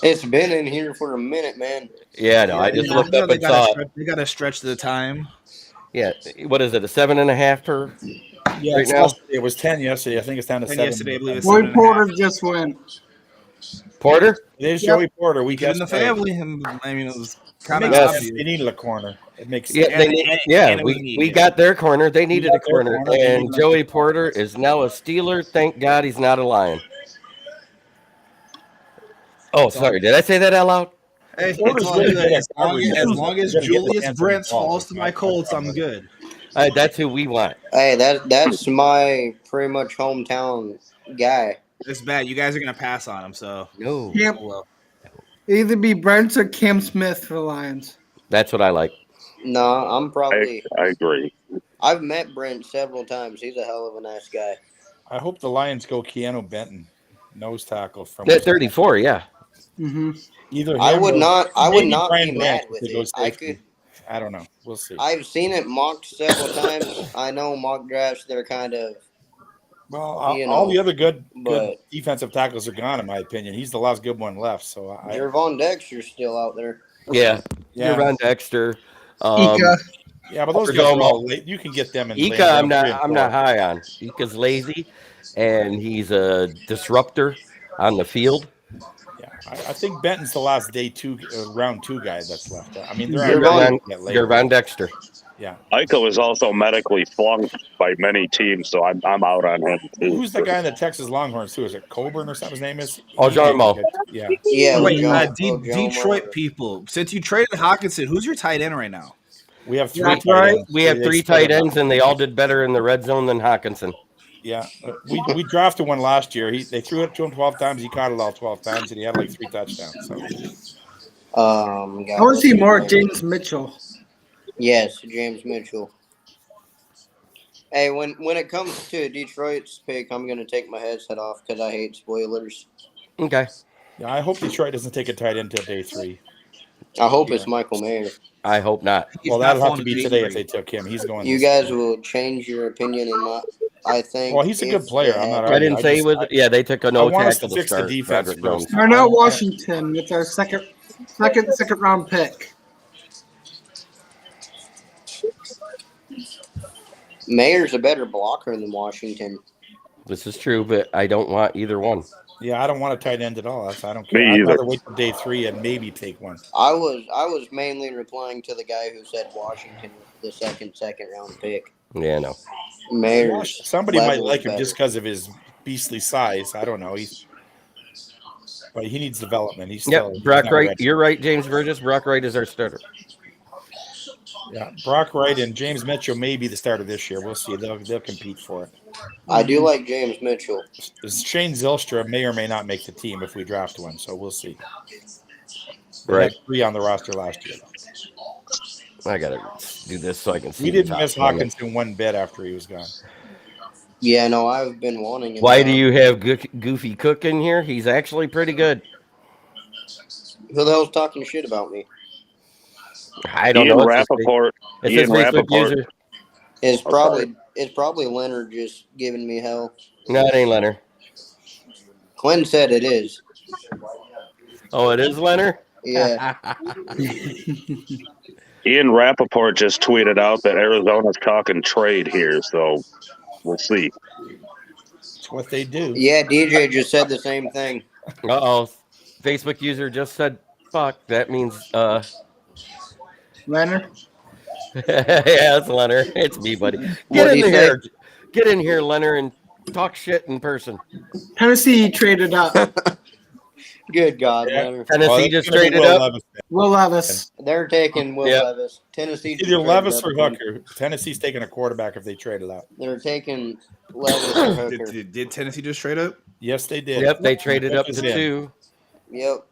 It's been in here for a minute, man. Yeah, no, I just looked up and saw it. They got to stretch the time. Yeah, what is it, a 7.5 per? Yeah, right now? It was 10 yesterday. I think it's down to 7. Yesterday, I believe it's Joey Porter just went. Porter? It is Joey Porter. We get got in the family. I mean, it was kind of obvious. They needed a corner. It makes sense. We got their corner. They needed a corner. And Joey Porter is now a Steeler. Thank God he's not a Lion. Oh, sorry. Did I say that out loud? Hey, as long as Julius Brents falls to my Colts, I'm good. That's who we want. Hey, that's my pretty much hometown guy. It's bad. You guys are gonna pass on him, so no. Well, either be Brents or Cam Smith for the Lions. That's what I like. No, I'm probably. I agree. I've met Brent several times. He's a hell of a nice guy. I hope the Lions go Keanu Benton, nose tackle from. That 34, yeah. Mm-hmm. Either I would not be mad with it. I don't know. We'll see. I've seen it mocked several times. I know mock drafts, they're kind of. Well, all the other good defensive tackles are gone, in my opinion. He's the last good one left. So Gervon Dexter's still out there. Yeah. Gervon Dexter. Ika. Yeah, but those guys are all late. You can get them in. Ika, I'm not high on. Ika's lazy, and he's a disruptor on the field. Yeah, I think Benton's the last round 2 guy that's left. I mean, Gervon Dexter. Yeah, Ika was also medically flunked by many teams, so I'm out on him too. Who's the guy in the Texas Longhorns too? Is it Coburn or something? His name is. Jarmo. Yeah. Wait, Detroit people. Since you traded Hawkinson, who's your tight end right now? We have 3 tight ends. We have 3 tight ends, and they all did better in the red zone than Hawkinson. Yeah, we drafted one last year. They threw it to him 12 times. He caught it all 12 times, and he had like 3 touchdowns. So, I want to see more James Mitchell. Yes, James Mitchell. Hey, when it comes to Detroit's pick, I'm going to take my headset off because I hate spoilers. Okay. Yeah, I hope Detroit doesn't take a tight end until day 3. I hope it's Michael Mayer. I hope not. Well, that'll have to be today if they took him. He's going. You guys will change your opinion in my. I think. Well, he's a good player. I'm not. I didn't say he was. Yeah, they took a no tackle to start. The defense first. We're not Washington. It's our second round pick. Mayer's a better blocker than Washington. This is true, but I don't want either one. Yeah, I don't want a tight end at all. I don't care. Me I'd rather either. wait till day 3 and maybe take one. I was mainly replying to the guy who said Washington the second round pick. Yeah, no. Mayer's Somebody might level like is him better. just because of his beastly size. I don't know. But he needs development. He's still Yep, Brock not Wright. ready. You're right, James Burgess. Brock Wright is our starter. Yeah, Brock Wright and James Mitchell may be the starter this year. We'll see. They'll compete for it. I do like James Mitchell. Shane Zylstra may or may not make the team if we draft one, so we'll see. They Right. had 3 on the roster last year, though. I gotta do this so I can see. We the didn't top miss 20. Hawkinson one bit after he was gone. Yeah, no, I've been wanting him. Why do you have Goofy Cook in here? He's actually pretty good. Who the hell's talking shit about me? I don't Ian know. Rappaport. It's Ian his Facebook Rappaport. user. It's probably Leonard just giving me hell. No, it ain't Leonard. Quinn said it is. Oh, it is Leonard? Yeah. Ian Rappaport just tweeted out that Arizona's talking trade here, so we'll see. It's what they do. Yeah, DJ just said the same thing. Uh-oh. Facebook user just said, fuck. That means, Leonard? yeah, it's Leonard. It's me, buddy. What'd he say? Get in here, Leonard, and talk shit in person. Tennessee traded up. Good God, Yeah. Leonard. Tennessee just traded up. Will Levis. They're taking Will Yep. Levis. Tennessee just Either traded Levis up or again. Hooker. Tennessee's taking a quarterback if they trade it out. They're taking Levis or Hooker. Did Tennessee just trade up? Yes, they did. Yep, they traded up to Hooker's in. 2. Yep.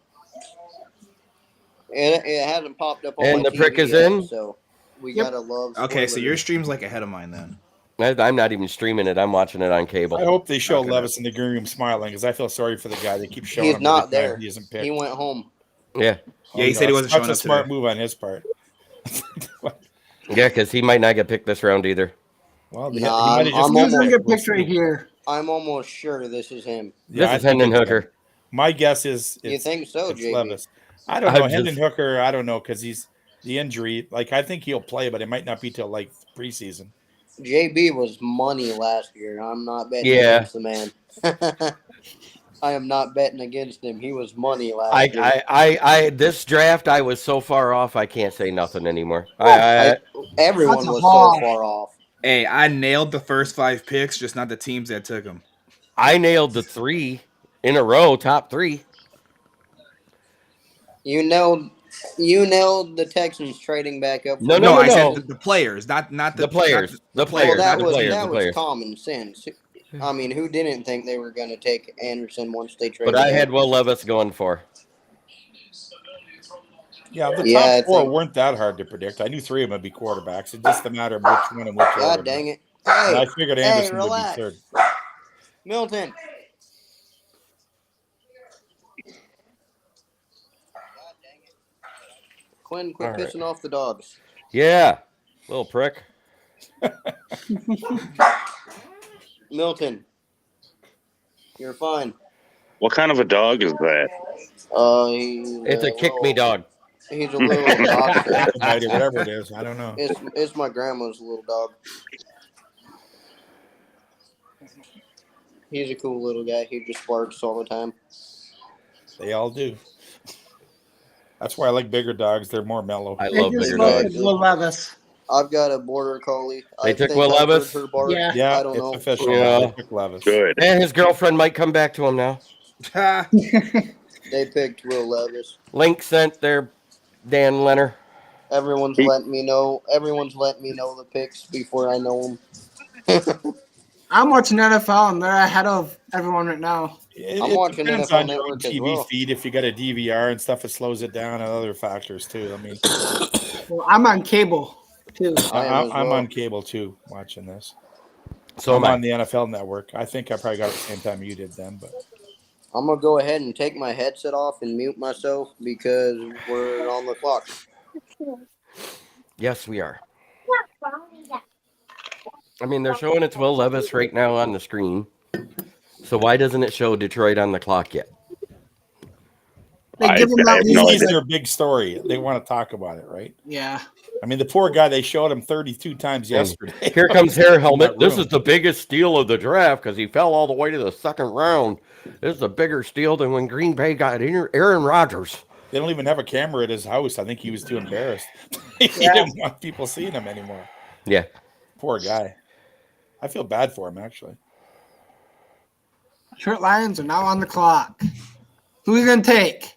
It hasn't popped up on And my the prick TV is yet, in? so we Yep. gotta love. Okay, so spoilers. your stream's like ahead of mine then. I'm not even streaming it. I'm watching it on cable. I hope they show Okay. Levis in the green room smiling because I feel sorry for the guy. They keep showing He's him not every time there. He isn't picked. He went home. Yeah. Yeah, he said he wasn't That's showing a up smart today. move on his part. Yeah, because he might not get picked this round either. Well, he Nah, might have just I'm He's almost- gonna get picked right here. I'm almost sure this is him. This I is think Hendon it's Hooker. him. My guess is You think so, it's JB? Levis. I don't I'm know. just- Hendon Hooker, I don't know because he's the injury. Like I think he'll play, but it might not be till like preseason. JB was money last year. I'm not betting Yeah. against the man. I am not betting against him. He was money last year. I this draft I was so far off I can't say nothing anymore. Everyone That's a was haul. so far off. Hey, I nailed the first 5 picks, just not the teams that took them. I nailed the 3 in a row, top 3. You nailed the Texans trading back up. No, No, I no. said the players, not The players. The Well, players. that The was players. that The was players. common sense. I mean, who didn't think they were going to take Anderson once they traded? But I him? had Will Levis going for. Yeah, the Yeah, I top 4 think- weren't that hard to predict. I knew 3 of them would be quarterbacks. It's just a matter of which one and which order. God dang it! And I Hey, figured hey, Anderson would relax. be third. Milton. Quinn, quit All right. pissing off the dogs. Yeah. Little prick. Milton, you're fine. What kind of a dog is that? It's a kick me dog. He's a little boxer. Mighty, whatever it is. I don't know. It's my grandma's little dog. He's a cool little guy. He just barks all the time. They all do. That's why I like bigger dogs. They're more mellow. I They love just bigger voted dogs. Will Levis. I've got a border collie. They I took think Will I've Levis? heard her bark. Yeah. Yeah, I don't it's know. official. Yeah. They picked Levis. Good. And his girlfriend might come back to him now. They picked Will Levis. Link sent their Dan Leonard. Everyone's letting me know. Everyone's letting me know the picks before I know them. I'm watching NFL and they're ahead of everyone right now. I'm watching depends NFL on your own Network as TV well. feed. If you got a DVR and stuff, it slows it down, and other factors too. I mean, Well, I'm on cable too. I am as I'm well. on cable too, watching this. So I'm am I. on the NFL Network. I think I probably got it the same time you did then, but I'm gonna go ahead and take my headset off and mute myself because we're on the clock. Yes, we are. I mean, they're showing it's Will Levis right now on the screen. So why doesn't it show Detroit on the clock yet? They I give him have that no reason. he's their big story. They want to talk about it, right? Yeah. I mean, the poor guy, they showed him 32 times yesterday. Here comes Hair Helmet. That This room. is the biggest steal of the draft because he fell all the way to the second round. This is a bigger steal than when Green Bay got Aaron Rodgers. They don't even have a camera at his house. I think he was too embarrassed. He didn't want people seeing him anymore. Yeah. Poor guy. I feel bad for him, actually. Short Lions are now on the clock. Who are you going to take?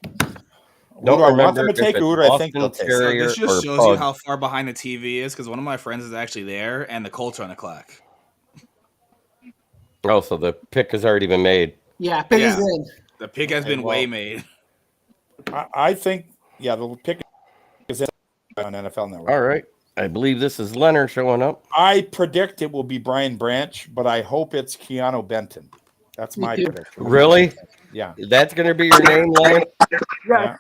What do I want them to take, or who do I think they'll take? So this just shows you how far behind the TV is, because one of my friends is actually there, and the Colts are on the clock. Oh, so the pick has already been made. Yeah, pick is in. The pick has been way made. I think, the pick is in on NFL Network. All right. I believe this is Leonard showing up. I predict it will be Brian Branch, but I hope it's Keanu Benton. That's my prediction. Really? Yeah. That's going to be your name, Leonard? Yeah.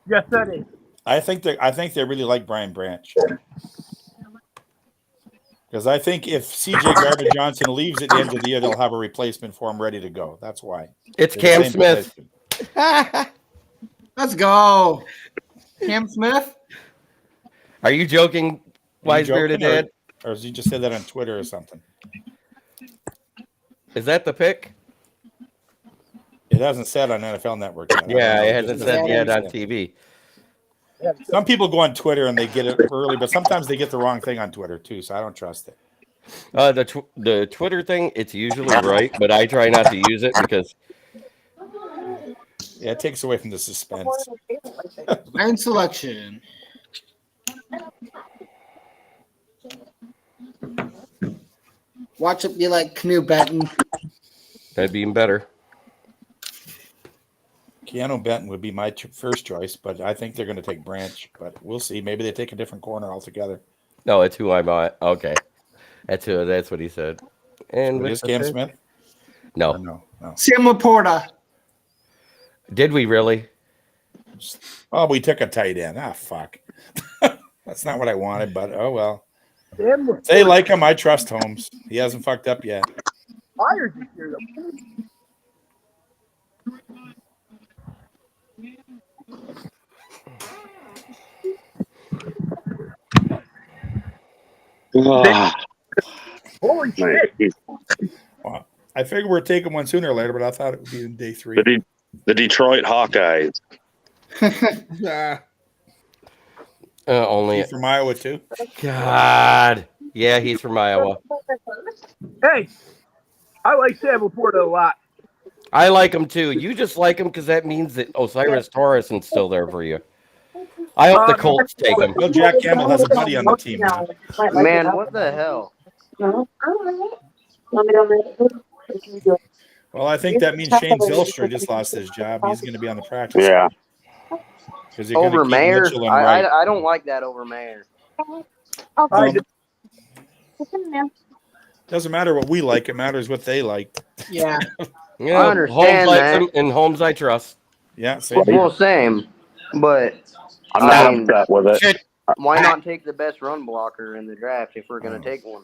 Yes, that is. I think they really like Brian Branch. Because I think if CJ Garbage Johnson leaves at the end of the year, they'll have a replacement for him ready to go. That's why. It's Cam Smith. Let's go. Cam Smith? Are you joking, Wise Bearded Dad? Or has he just said that on Twitter or something? Is that the pick? It hasn't said on NFL Network yet. Yeah, it hasn't said yet on TV. Some people go on Twitter and they get it early, but sometimes they get the wrong thing on Twitter too, so I don't trust it. The Twitter thing, it's usually right, but I try not to use it because it takes away from the suspense. And selection. Watch it be like Canoe Benton. that'd be even better. Keanu Benton would be my first choice, but I think they're going to take Branch. But we'll see. Maybe they take a different corner altogether. No, it's who I bought. Okay, that's what he said. And is Cam Smith? No, no. Sam Laporta. Did we really? Oh, we took a tight end. Ah, fuck. That's not what I wanted, but oh well. If they like him, I trust Holmes. He hasn't fucked up yet. Fires this year, though. Holy shit. Well, I figured we're taking one sooner or later, but I thought it would be in day 3. The Detroit Hawkeyes. Only He's from Iowa too. God, yeah, he's from Iowa. Hey, I like Sam Laporta a lot. I like him too. You just like him because that means that Osiris Torres is still there for you. I hope the Colts take him. Well, Jack Campbell has a buddy on the team now. Man, what the hell? Well, I think that means Shane Zylstra just lost his job. He's going to be on the practice. Yeah. Over Mayer? I don't like that over Mayer. Doesn't matter what we like. It matters what they like. Yeah. Yeah, I understand Holmes likes that. him, and Holmes I trust. Yeah, same. Well, same. But I'm not upset with it. Shit. why not take the best run blocker in the draft if we're going to take one?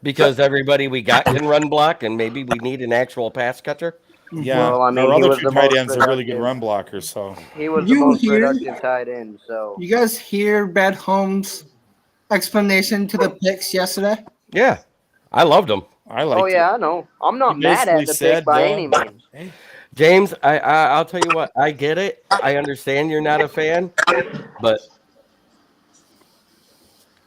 Because everybody we got can run block, and maybe we need an actual pass catcher. Yeah, Well, I mean, our he other was 2 the tight most ends are really good productive. run blockers. So He was the most productive tight end. So You guys hear Bad Holmes' explanation to the picks yesterday? Yeah, I loved him. I like. oh yeah, I know. I'm not He mad at basically the said, pick by any means. James, I'll tell you what, I get it. I understand you're not a fan, but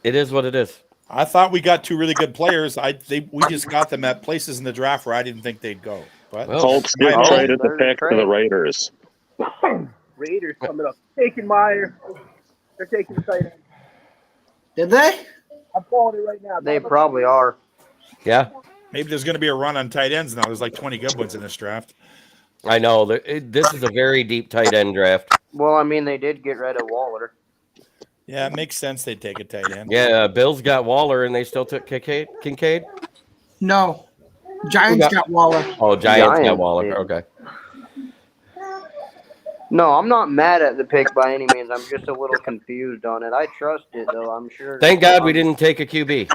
it is what it is. I thought we got 2 really good players. We just got them at places in the draft where I didn't think they'd go. But Well, Colts just Oh, traded the there's pick a to the trade. Raiders. Raiders coming up. Taking Meyer. They're taking the tight end. Did they? I'm calling it right now. They probably are. Yeah, maybe there's going to be a run on tight ends now. There's like 20 good ones in this draft. I know. This is a very deep tight end draft. Well, I mean, they did get rid of Waller. Yeah, it makes sense they'd take a tight end. Yeah, Bills got Waller, and they still took Kincaid. No. Giants got Waller. Oh, Giants got Giants Waller. did. Okay. No, I'm not mad at the pick by any means. I'm just a little confused on it. I trust it, though. I'm sure. Thank God we didn't take a QB.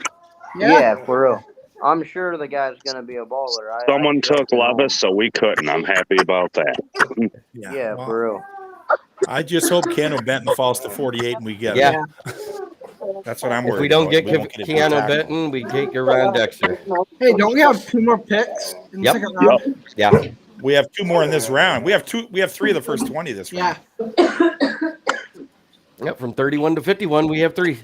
Yeah, for real. I'm sure the guy's going to be a baller. Someone took Levis, so we couldn't. I'm happy about that. Yeah, well, for real. I just hope Keanu Benton falls to 48 and we get Yeah. him. That's what I'm If worried we don't about. get We won't get a big Keanu tackle. Benton, we take your Ron Dexter. Hey, don't we have 2 more picks in the Yep. second round? Yeah. We have 2 more in this round. We have 3 of the first 20 this round. Yep, from 31 to 51, we have 3.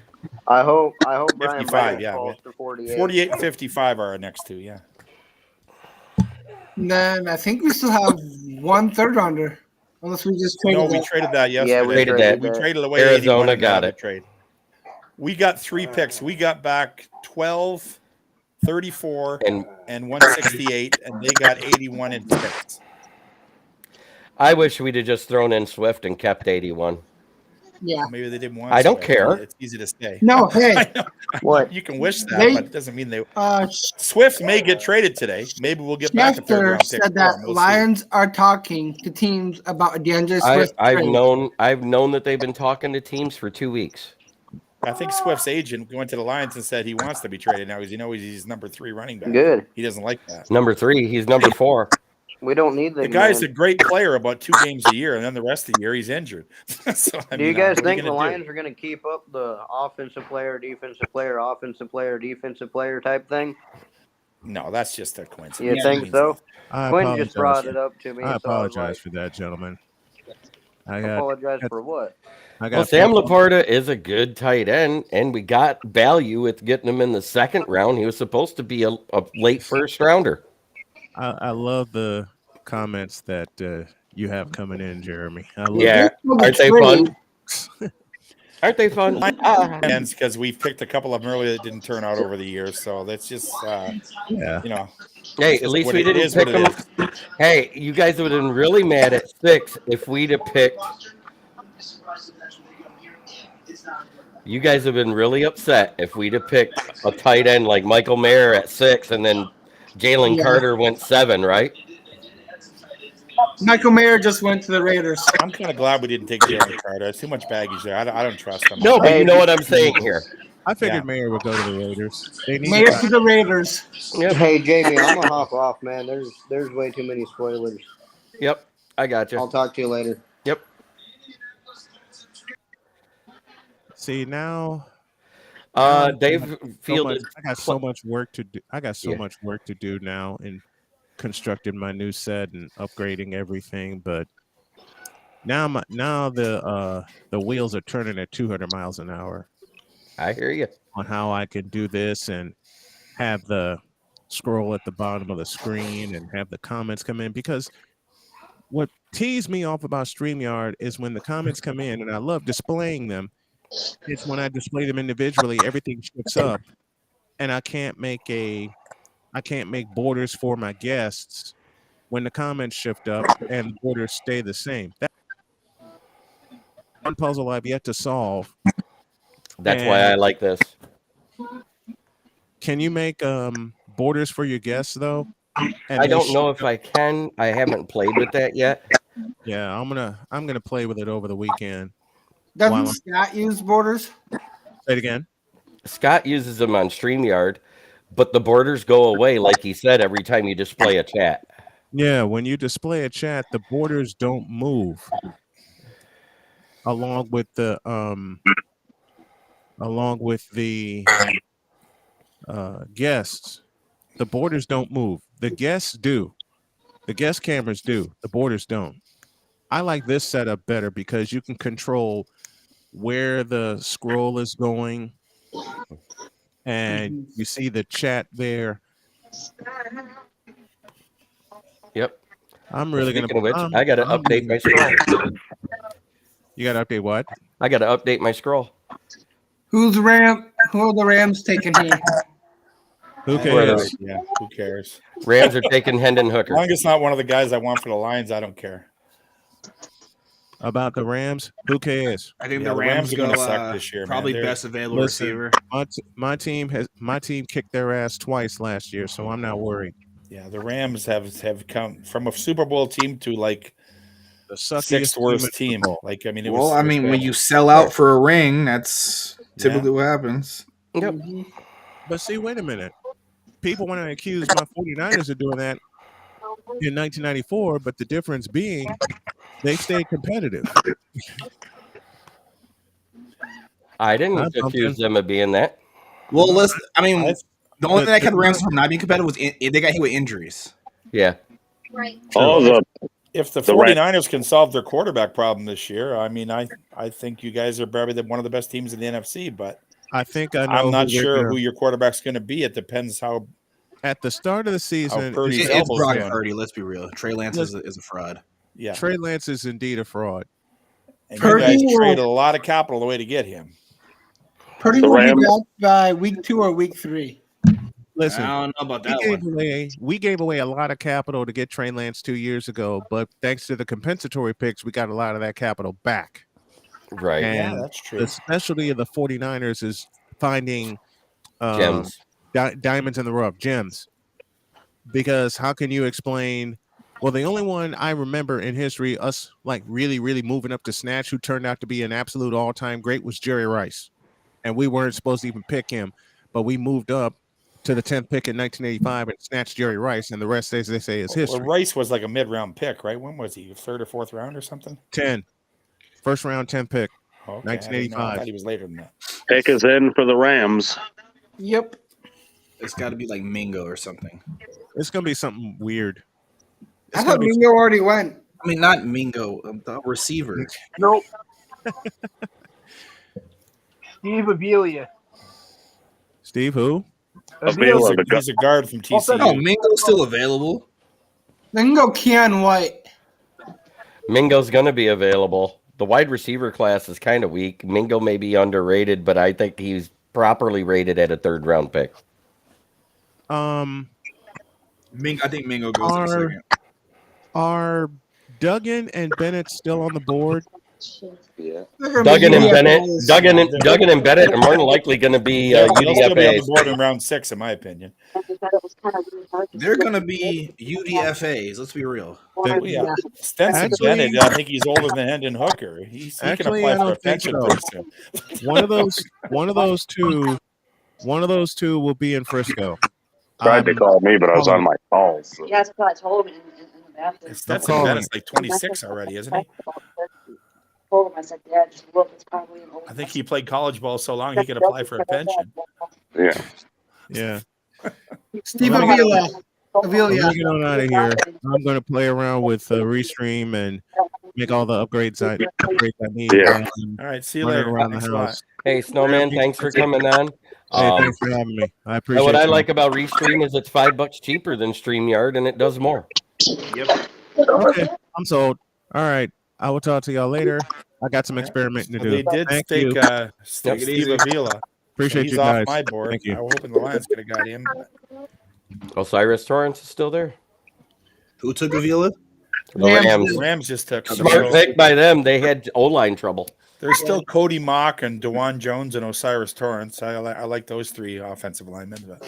I hope Brian 55, Bryant yeah. falls to 48. 48 and 55 are our next 2, yeah. And then I think we still have 1 third rounder, unless we just traded. No, we traded that yesterday. Yeah, we Traded that. We traded away Arizona 81 got in it. the trade. We got 3 picks. We got back 12, 34, and 168, and they got 81 in picks. I wish we'd have just thrown in Swift and kept 81. Yeah. Maybe they didn't want. I don't Swift. care. It's easy to say. No, hey. What? You can wish that, They- but it doesn't mean they. Swift may get traded today. Maybe we'll get back a third Schefter round pick. said that Lions are talking to teams about a DeAndre Swift I've trade. known that they've been talking to teams for 2 weeks. I think Swift's agent went to the Lions and said he wants to be traded now because he's number 3 running back. Good. He doesn't like that. Number 3, he's number 4. We don't need The guy's a great player about 2 games a year, and then the rest of the year he's injured. So, Do you guys think the Lions are going to keep up the offensive player, defensive player, offensive player, defensive player type thing? No, that's just a coincidence. You think so? I Quinn just brought apologize. it up to me. I so apologize was for that, gentlemen. like, apologize for what? Well, Sam Laporta is a good tight end, and we got value with getting him in the 2nd round. He was supposed to be a late first rounder. I love the comments that you have coming in, Jeremy. I love Yeah, aren't they fun? Aren't they fun? Because we've picked a couple of them earlier that didn't turn out over the years, so that's just yeah. you know. Hey, at least we didn't pick them. Hey, you guys would have been really mad at 6 if we'd have picked. You guys have been really upset if we'd have picked a tight end like Michael Mayer at 6 and then Jalen Carter went 7, right? Michael Mayer just went to the Raiders. I'm kind of glad we didn't take Jalen Carter. There's too much baggage there. I don't trust him. No, but you know what I'm saying here. I figured Mayer would go to the Raiders. Mayer to the Raiders. Yep. Hey, Jamie, I'm going to hop off, man. There's way too many spoilers. Yep, I got you. I'll talk to you later. Yep. See now. Dave fielded. I got so much work to do. I got so much work to do now in constructing my new set and upgrading everything. But now the wheels are turning at 200 miles an hour. I hear you on how I can do this and have the scroll at the bottom of the screen and have the comments come in, because what teased me off about StreamYard is when the comments come in, and I love displaying them. It's when I display them individually, everything shifts up, and I can't make borders for my guests when the comments shift up and borders stay the same. That's one puzzle I've yet to solve. That's why I like this. Can you make borders for your guests though? And I don't know if I can. I haven't played with that yet. Yeah, I'm gonna play with it over the weekend. Doesn't Scott use borders? Say it again. Scott uses them on StreamYard, but the borders go away, like he said, every time you display a chat. Yeah, when you display a chat, the borders don't move along with the guests. The borders don't move. The guests do. The guest cameras do. The borders don't. I like this setup better because you can control where the scroll is going, and you see the chat there. Yep. I'm really Speaking gonna. of which, I got to update my scroll. You got to update what? I got to update my scroll. Who are the Rams taking here? Who cares? Yeah, who cares? Rams are taking Hendon Hooker. As long as it's not one of the guys I want for the Lions, I don't care. About the Rams, who cares? I think Yeah, the Rams are go gonna suck this year, probably man. best available Listen, receiver. My team kicked their ass twice last year, so I'm not worried. Yeah, the Rams have come from a Super Bowl team to like The suckiest 6th worst team. in football. Like, I mean, When you sell out for a ring, that's typically what happens. Yep. But see, wait a minute. People want to accuse my 49ers of doing that in 1994, but the difference being they stayed competitive. I didn't accuse them of being that. Well, listen, I mean, the only thing that kept the Rams from not being competitive was they got hit with injuries. Yeah. If the The Rams- 49ers can solve their quarterback problem this year, I mean, I think you guys are probably one of the best teams in the NFC, but I think I know. I'm not who they're sure gonna- who your quarterback's going to be. It depends how At the start of the season, Purdy's It's elbow's Brock doing. Purdy. Let's be real. Trey Lance is a fraud. Yeah, Trey Lance is indeed a fraud. and Purdy you guys will- traded a lot of capital the way to get him. Purdy The will be Rams- back by week 2 or week 3. Listen, I don't know about that we gave away a lot of capital to get Trey Lance 2 years ago, but thanks to the compensatory picks, we got a lot of that capital back. Right. Yeah, And that's true. the specialty of the 49ers is finding Gems. diamonds in the rough, gems. Because how can you explain? Well, the only one I remember in history, us like really, really moving up to snatch, who turned out to be an absolute all-time great, was Jerry Rice. And we weren't supposed to even pick him, but we moved up to the 10th pick in 1985 and snatched Jerry Rice, and the rest, as they say, is history. Well, Rice was like a mid-round pick, right? When was he? 3rd or 4th round or something? 10. First round, 10 pick. Okay, 1985. I thought he was later than that. Pick is in for the Rams. Yep. It's got to be like Mingo or something. It's going to be something weird. I thought Mingo already went. I mean, not Mingo, the receiver. Nope. Steve Avila. Steve, who? Avila, He's a guard from TCU. Oh, Mingo's still available. Mingo Keon White. Mingo's going to be available. The wide receiver class is kind of weak. Mingo may be underrated, but I think he's properly rated at a 3rd round pick. I think Mingo goes in second. Are Duggan and Bennett still on the board? Yeah. Duggan and Bennett are more than likely going to be They'll still be on the UDFAs. board in round 6, in my opinion. They're going to be UDFAs. Let's be real. Oh, yeah. Stenson Actually- Bennett, I think he's older than Hendon Hooker. He can Actually, apply I for a don't think pension so. pretty soon. One of those two will be in Frisco. Tried to call me, but I was on my calls. So. Yeah, that's what I told him in the bathroom. Stetson calling. Bennett's like 26 already, isn't he? Told him, I said, Dad, just look, it's probably an old. I think he played college ball so long he could apply for a pension. Yeah. Yeah. Steve Avila. I'm Avila. getting on out of here. I'm going to play around with Restream and make all the upgrades I need. Yeah. All right, see you Running later. around the Thanks a lot. house. Hey, Snowman, thanks for coming on. Hey, thanks for having me. I appreciate What I you. like about Restream is it's $5 cheaper than StreamYard, and it does more. Okay, I'm sold. All right. I will talk to y'all later. I got some experimenting to do. They did Thank take you. Steve Avila. Appreciate He's you off guys. my board. Thank you. I was hoping the Lions could have got him. Osiris Torrance is still there. Who took Avila? The Rams. The Rams just took Smart pick by them. They had O-line trouble. There's still Cody Mock and DeJuan Jones and Osiris Torrance. I like those 3 offensive linemen. But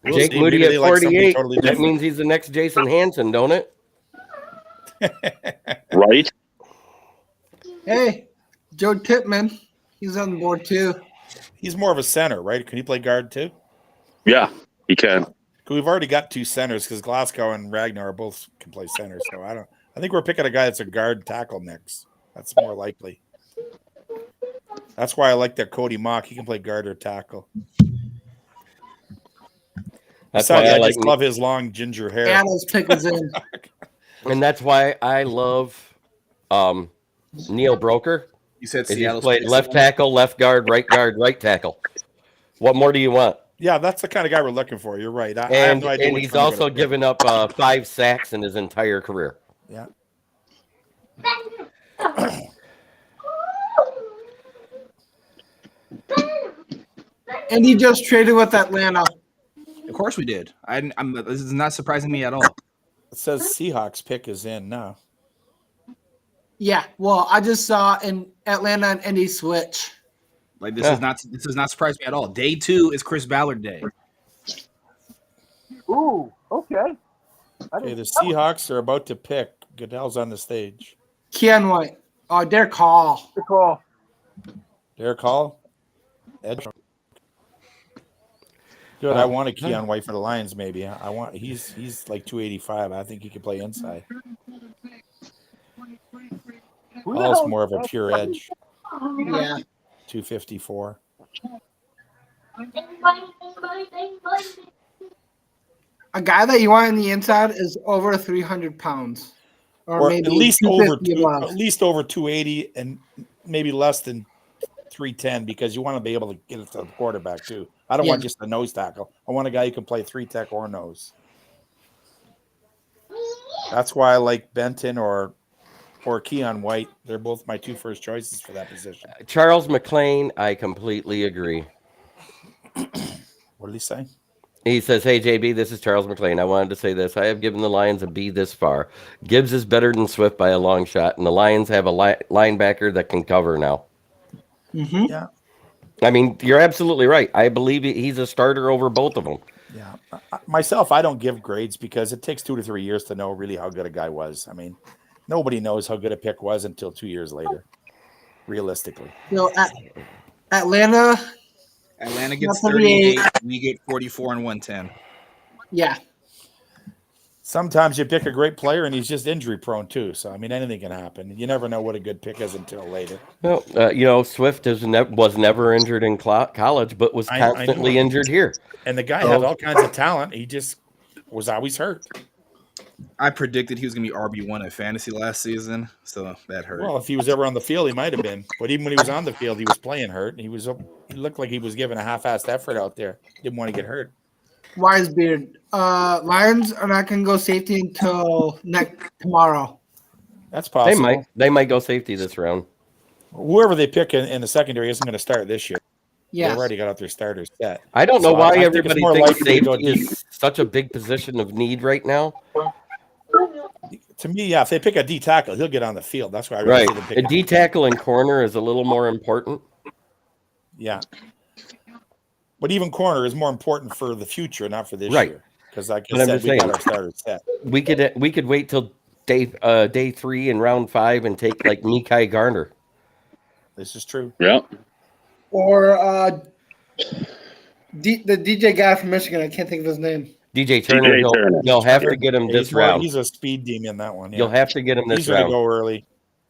we'll Jake see. Moody Maybe at they like something 48. totally That different. means he's the next Jason Hansen, don't it? Right? Hey, Joe Tippmann. He's on the board too. He's more of a center, right? Can he play guard too? Yeah, he can. We've already got 2 centers because Glasgow and Ragnar both can play center. So I think we're picking a guy that's a guard tackle mix. That's more likely. That's why I like that Cody Mock. He can play guard or tackle. That's Besides, why I I just love his long ginger hair. Anna's pick is in. And that's why I love Neil Broker. You said He's Seattle's played left tackle, left guard, right tackle. What more do you want? Yeah, that's the kind of guy we're looking for. You're right. I have And, no idea and which he's one we're also gonna pick. given up 5 sacks in his entire career. Yeah. And he just traded with Atlanta. Of course we did. This is not surprising me at all. It says Seahawks pick is in now. Yeah, well, I just saw in Atlanta and Indy switch. Like this is not surprising me at all. Day 2 is Chris Ballard Day. Ooh, okay. Okay, the Seahawks are about to pick. Goodell's on the stage. Keon White. Oh, Derek Hall. Good call. Derek Hall. Edge. Good. I want a Keon White for the Lions. Maybe I want. He's like 285. I think he could play inside. Hall's more of a pure edge. Yeah. 254. A guy that you want on the inside is over 300 pounds, or maybe at least 250 above. at least over 280, and maybe less than 310, because you want to be able to get it to the quarterback too. I don't want just a nose tackle. I want a guy who can play 3-tech or nose. That's why I like Benton or Keon White. They're both my two first choices for that position. Charles McClain, I completely agree. What did he say? He says, "Hey JB, this is Charles McClain. I wanted to say this. I have given the Lions a B this far. Gibbs is better than Swift by a long shot, and the Lions have a linebacker that can cover now." Mm-hmm. Yeah. I mean, you're absolutely right. I believe he's a starter over both of them. Yeah. Myself, I don't give grades because it takes 2 to 3 years to know really how good a guy was. I mean, nobody knows how good a pick was until 2 years later, realistically. So Atlanta gets 38. We get 44 and 110. Yeah. Sometimes you pick a great player and he's just injury prone too. So I mean, anything can happen. You never know what a good pick is until later. Well, Swift was never injured in college, but was constantly injured here. And the guy had all kinds of talent. He just was always hurt. I predicted he was going to be RB1 in fantasy last season, so that hurt. Well, if he was ever on the field, he might have been. But even when he was on the field, he was playing hurt. He looked like he was giving a half-assed effort out there. Didn't want to get hurt. Wisebeard. Lions are not going to go safety until tomorrow. That's possible. They might go safety this round. Whoever they pick in the secondary isn't going to start this year. Yeah, they've already got out their starters set. I don't know why everybody thinks safety to is such a big position of need right now. To me, yeah, if they pick a D tackle, he'll get on the field. That's why I right. See them pick a D tackle and corner is a little more important. Yeah, but even corner is more important for the future, not for this year. Because like I said, we got our starters set. We could wait till day 3 in round 5 and take like Mekhi Garner. This is true. Yeah. Or the DJ guy from Michigan. I can't think of his name. DJ Turner. You'll have to get him this round. He's a speed demon, that one. Yeah. You'll have to get him this round. He's going to round. go early.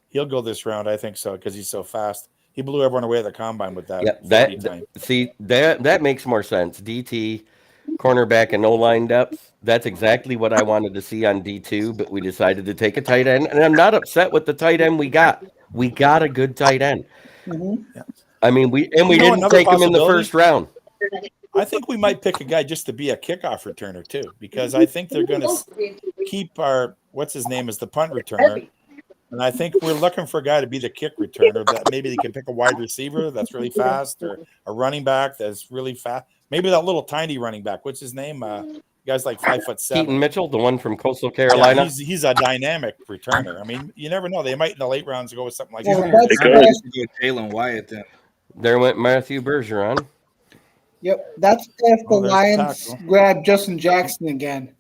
He'll go this round, I think so, because he's so fast. He blew everyone away at the combine with that. Yeah, that makes more sense. DT, cornerback, and O-line depth. That's exactly what I wanted to see on D2, but we decided to take a tight end, and I'm not upset with the tight end we got. We got a good tight end. Mm-hmm. Yeah. I mean, we didn't take him in the first round. I think we might pick a guy just to be a kickoff returner too, because I think they're going to keep our what's his name as the punt returner, and I think we're looking for a guy to be the kick returner. That maybe they can pick a wide receiver that's really fast, or a running back that's really fast. Maybe that little tiny running back. What's his name? Guy's like 5'7". Keaton Mitchell, the one from Coastal Carolina. Yeah, he's a dynamic returner. I mean, you never know. They might in the late rounds go with something like that. Jalen Wyatt then. There went Matthew Bergeron. Yep, that's if the Lions grab Justin Jackson again.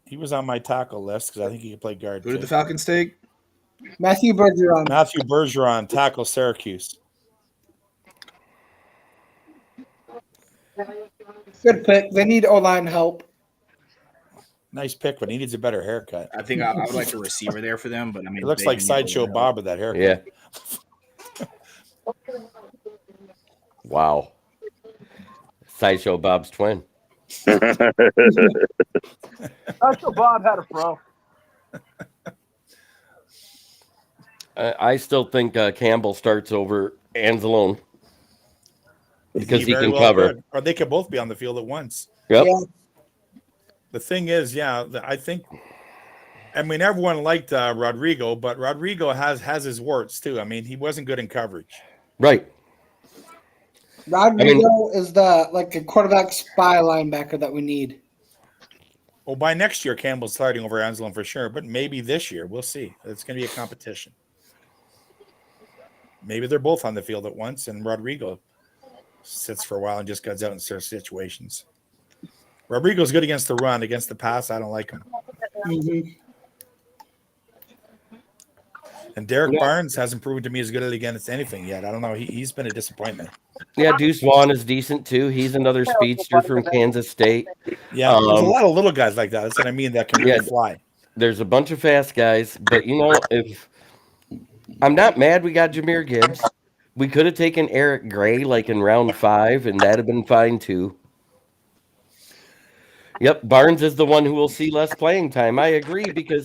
He was on my tackle list because I think he could play guard. Who did the Falcons take? Matthew Bergeron. Matthew Bergeron, tackle Syracuse. Good pick. They need O-line help. Nice pick, but he needs a better haircut. I think I would like a receiver there for them, but I mean, it looks like Sideshow Bob with that haircut. Yeah. Wow. Sideshow Bob's twin. Sideshow Bob had a fro. I still think Campbell starts over Anzalone because he can cover. Could. Or they could both be on the field at once. Yep. Yeah. The thing is, I think. I mean, everyone liked Rodrigo, but Rodrigo has his warts too. I mean, he wasn't good in coverage. Right. Rodrigo is a quarterback spy linebacker that we need. Well, by next year, Campbell's starting over Anzalone for sure, but maybe this year. We'll see. It's going to be a competition. Maybe they're both on the field at once, and Rodrigo sits for a while and just goes out in certain situations. Rodrigo's good against the run. Against the pass, I don't like him. Mm-hmm. And Derek Barnes hasn't proven to me as good against anything yet. I don't know. He's been a disappointment. Yeah, Deuce Vaughn is decent too. He's another speedster from Kansas State. Yeah, there's a lot of little guys like that. That's what I mean. That can really fly. There's a bunch of fast guys, but if I'm not mad, we got Jahmyr Gibbs. We could have taken Eric Gray like in round 5, and that'd have been fine too. Yep, Barnes is the one who will see less playing time. I agree because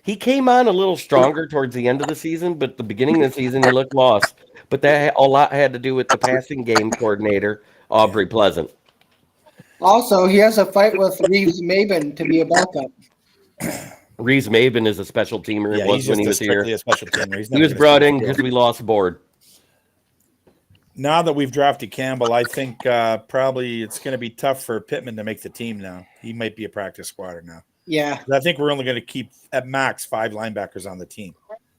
he came on a little stronger towards the end of the season, but the beginning of the season he looked lost. But that a lot had to do with the passing game coordinator, Aubrey Pleasant. Also, he has a fight with Reeves Maben to be a backup. Reeves Maben is a special teamer. Yeah, It was he's when just he was strictly here. a special teamer. He's He never was gonna brought see in the because field. we lost Board. Now that we've drafted Campbell, I think probably it's going to be tough for Pittman to make the team now. He might be a practice squatter now. Yeah. I think we're only going to keep at max 5 linebackers on the team.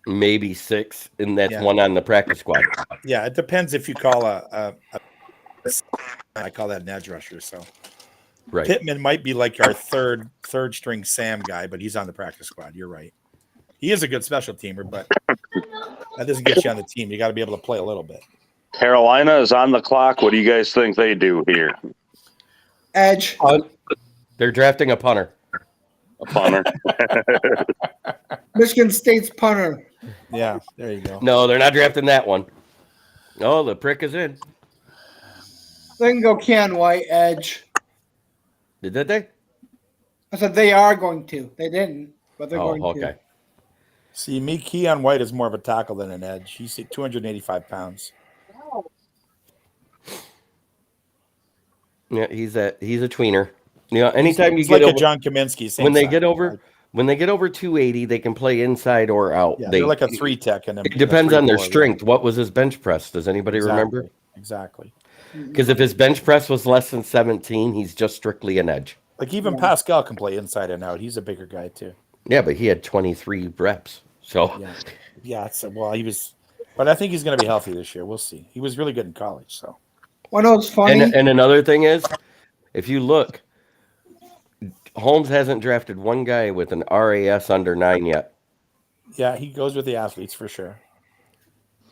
Maybe 6, and that's Yeah. one on the practice squad. Yeah, it depends if you call I call that an edge rusher. So Right. Pittman might be like our third string Sam guy, but he's on the practice squad. You're right. He is a good special teamer, but that doesn't get you on the team. You got to be able to play a little bit. Carolina is on the clock. What do you guys think they do here? Edge. They're drafting a punter. A punter. Michigan State's punter. Yeah, there you go. No, they're not drafting that one. Oh, the prick is in. They can go Keon White, edge. Did they? I said they are going to. They didn't, but they're Oh, going okay. to. See, me, Keon White is more of a tackle than an edge. He's 285 pounds. Yeah, he's a tweener. You know, anytime He's you get like over a John Kaminsky. Same when they size. get over 280, they can play inside or out. Yeah, they're like a 3 tech, and it depends on their strength. What was his bench press? Does anybody remember? Exactly. Because if his bench press was less than 17, he's just strictly an edge. Like even Pascal can play inside and out. He's a bigger guy too. Yeah, but he had 23 reps. So Yeah. Well, he was, but I think he's going to be healthy this year. We'll see. He was really good in college. So. One of those funny. And another thing is, if you look, Holmes hasn't drafted one guy with an RAS under 9 yet. Yeah, he goes with the athletes for sure.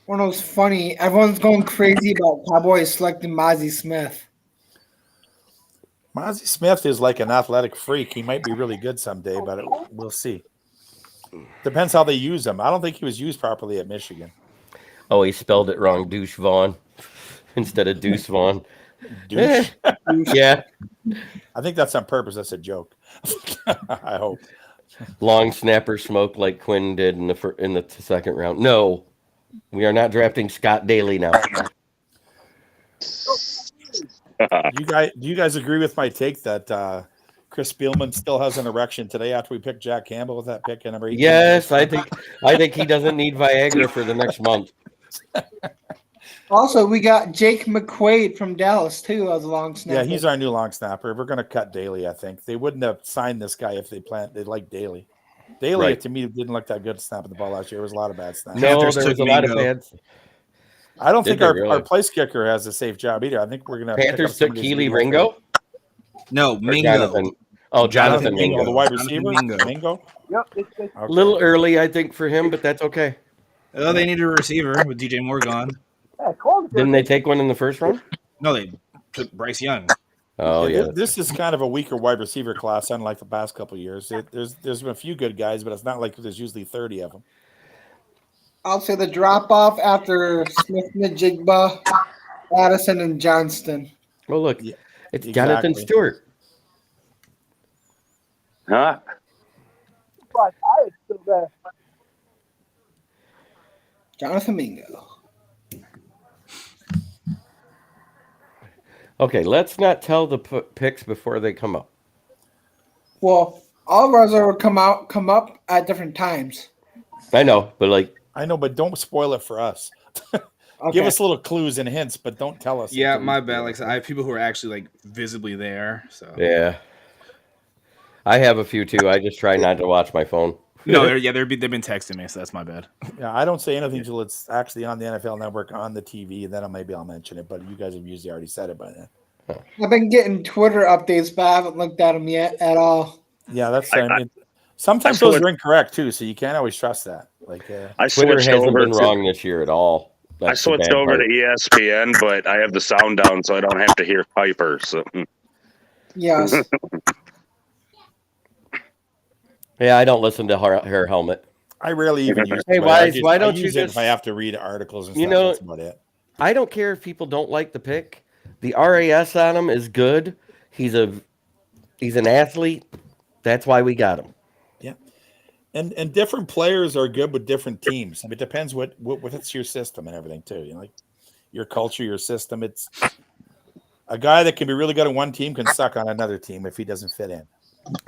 One of those funny. Everyone's going crazy about Cowboys selecting Mozzie Smith. Mozzie Smith is like an athletic freak. He might be really good someday, but we'll see. Depends how they use him. I don't think he was used properly at Michigan. Oh, he spelled it wrong. Douche Vaughn instead of Deuce Vaughn. Douche. Yeah. I think that's on purpose. That's a joke. I hope. Long snapper smoke like Quinn did in the second round. No, we are not drafting Scott Daly now. Do you guys agree with my take that Chris Spielman still has an erection today after we picked Jack Campbell with that pick at number 18? Yes, I think he doesn't need Viagra for the next month. Also, we got Jake McQuaid from Dallas too as a long snapper. Yeah, he's our new long snapper. We're going to cut Daly. I think they wouldn't have signed this guy if they like Daly. Daly Right. to me didn't look that good snapping the ball last year. There was a lot of bad snaps. No, Panthers there was took a lot of Mingo. bad. I don't Did think they our really? place kicker has a safe job either. I think we're going to Panthers took Keely Ringo. No, Or Mingo. Jonathan. Oh, Jonathan Mingo. the wide Jonathan receiver. Mingo. Yep. Okay. A little early, I think, for him, but that's okay. Oh, they needed a receiver with DJ Moore gone. Yeah, Cole's good. Didn't they take one in the first round? No, they took Bryce Young. Oh, yeah. This is kind of a weaker wide receiver class, unlike the past couple of years. There's been a few good guys, but it's not like there's usually 30 of them. I'll say the drop off after Smith, Najigba, Addison, and Johnston. Well, look, Yeah, it's Jonathan exactly. Stewart. Huh? But I is still there. Jonathan Mingo. Okay, let's not tell the picks before they come up. Well, all of ours will come up at different times. I know, but like, I know, but don't spoil it for us. Okay. Give us little clues and hints, but don't tell us. Yeah, until we my do bad. it. Like I said, I have people who are actually like visibly there. So yeah. I have a few too. I just try not to watch my phone. no, they've been texting me, so that's my bad. Yeah, I don't say anything until it's actually on the NFL Network on the TV, and then maybe I'll mention it. But you guys have usually already said it by then. I've been getting Twitter updates, but I haven't looked at them yet at all. Yeah, that's. I- I mean, sometimes I those switched- are incorrect too, so you can't always trust that. Like, I Twitter switched hasn't over been to wrong this year at all. I That's the switched bad over part. to ESPN, but I have the sound down, so I don't have to hear Piper. So Yes. Yeah, I don't listen to her helmet. I rarely even use. Hey, it, but I Wise, why don't I you use it just- if I have to read articles and You stuff? know- That's about it. I don't care if people don't like the pick. The RAS on him is good. He's a He's an athlete. That's why we got him. Yeah. And different players are good with different teams. I mean, it depends what's your system and everything too. You know, like your culture, your system. It's a guy that can be really good on one team can suck on another team if he doesn't fit in.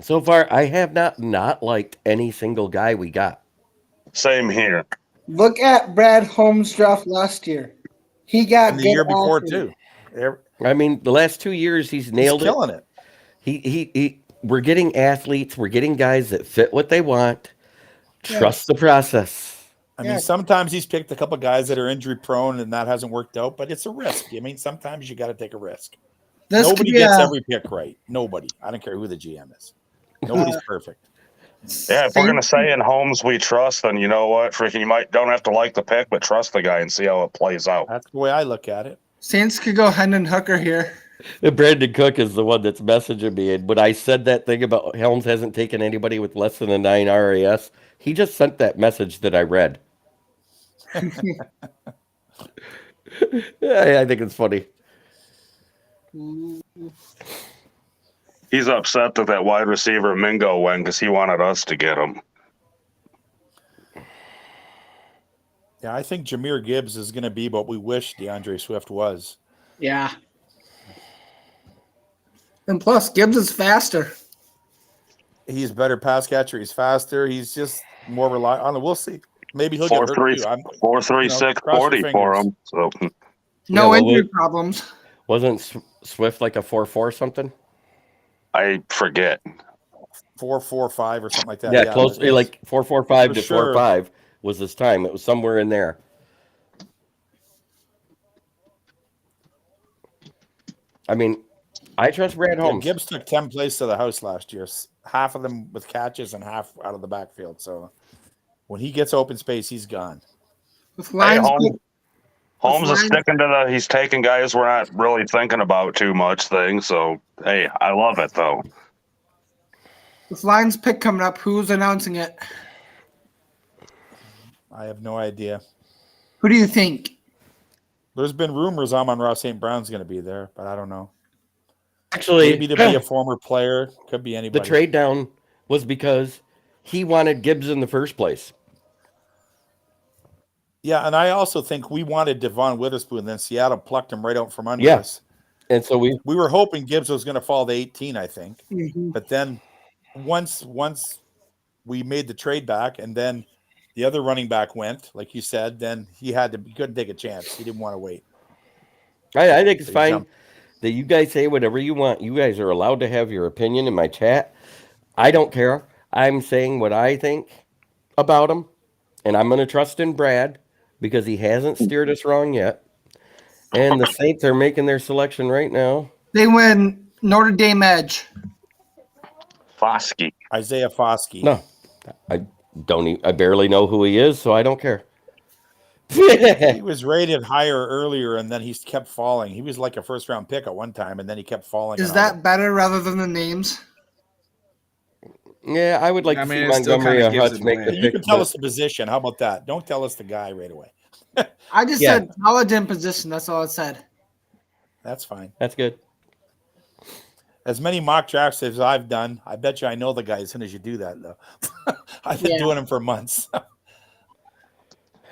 So far, I have not liked any single guy we got. Same here. Look at Brad Holmes' draft last year. He got And the good year before athletes. too. I mean, the last 2 years he's nailed He's killing it. He we're getting athletes, we're getting guys that fit what they want. Trust the process. I mean, sometimes he's picked a couple guys that are injury prone and that hasn't worked out, but it's a risk. I mean, sometimes you got to take a risk. Nobody gets every pick right. Nobody. I don't care who the GM is. Nobody's perfect. Yeah, if we're gonna say in Holmes we trust, then you know what? Freaking, you don't have to like the pick, but trust the guy and see how it plays out. That's the way I look at it. Saints could go Hendon Hooker here. Brandon Cook is the one that's messaging me. And when I said that thing about Helms hasn't taken anybody with less than a 9 RAS, he just sent that message that I read. I think it's funny. He's upset that wide receiver Mingo went because he wanted us to get him. Yeah, I think Jahmyr Gibbs is going to be what we wish DeAndre Swift was. Yeah. And plus, Gibbs is faster. He's a better pass catcher. He's faster. He's just more reliable. We'll see. Maybe he'll get hurt too. 4.36 40 for him. So no injury problems. Wasn't Swift like a 4.4 something? I forget. 4.45 or something like that. Yeah, close. Like 4.45 to sure. 4.5 was his time. It was somewhere in there. I mean, I trust Brad Holmes. Gibbs took 10 plays to the house last year. Half of them with catches and half out of the backfield. So when he gets open space, he's gone. Hey, Holmes is sticking to he's taking guys we're not really thinking about too much things. So, hey, I love it, though. With Lions pick coming up, who's announcing it? I have no idea. Who do you think? There's been rumors Amon-Ra St. Brown's going to be there, but I don't know. Actually, maybe to be a former player, could be anybody. The trade down was because he wanted Gibbs in the first place. Yeah, and I also think we wanted Devon Witherspoon, then Seattle plucked him right out from under us. And so we were hoping Gibbs was going to fall to 18, I think. Mm-hmm. But then once we made the trade back and then the other running back went, like you said, then he couldn't take a chance. He didn't want to wait. I think it's fine that you guys say whatever you want. You guys are allowed to have your opinion in my chat. I don't care. I'm saying what I think about him, and I'm going to trust in Brad because he hasn't steered us wrong yet. And the Saints are making their selection right now. They win Notre Dame edge. Foskey. Isaiah Foskey. No, I barely know who he is, so I don't care. He was rated higher earlier, and then he kept falling. He was like a first-round pick at one time, and then he kept falling. Is that better rather than the names? Yeah, I would like to see Montgomery or Hutch make the pick. You can tell us the position. How about that? Don't tell us the guy right away. I just said paladin position. That's all it said. That's fine. That's good. As many mock drafts as I've done, I bet you I know the guy as soon as you do that, though. I've been doing them for months.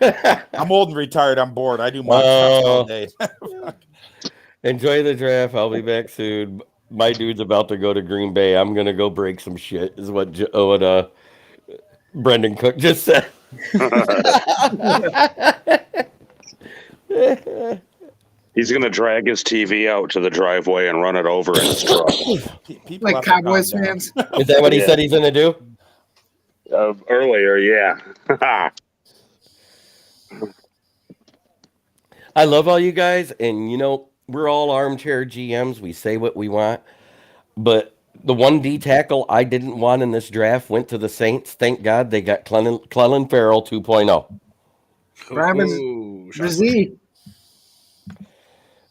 I'm old and retired. I'm bored. I do mock drafts all day. Enjoy the draft. I'll be back soon. My dude's about to go to Green Bay. I'm going to go break some shit, is what Brendan Cook just said. He's going to drag his TV out to the driveway and run it over in his truck. Like Cowboys fans. Is that what he said he's going to do? Earlier, yeah. I love all you guys, and we're all armchair GMs. We say what we want, but the 1D tackle I didn't want in this draft went to the Saints. Thank God they got Clelin Ferrell 2.0.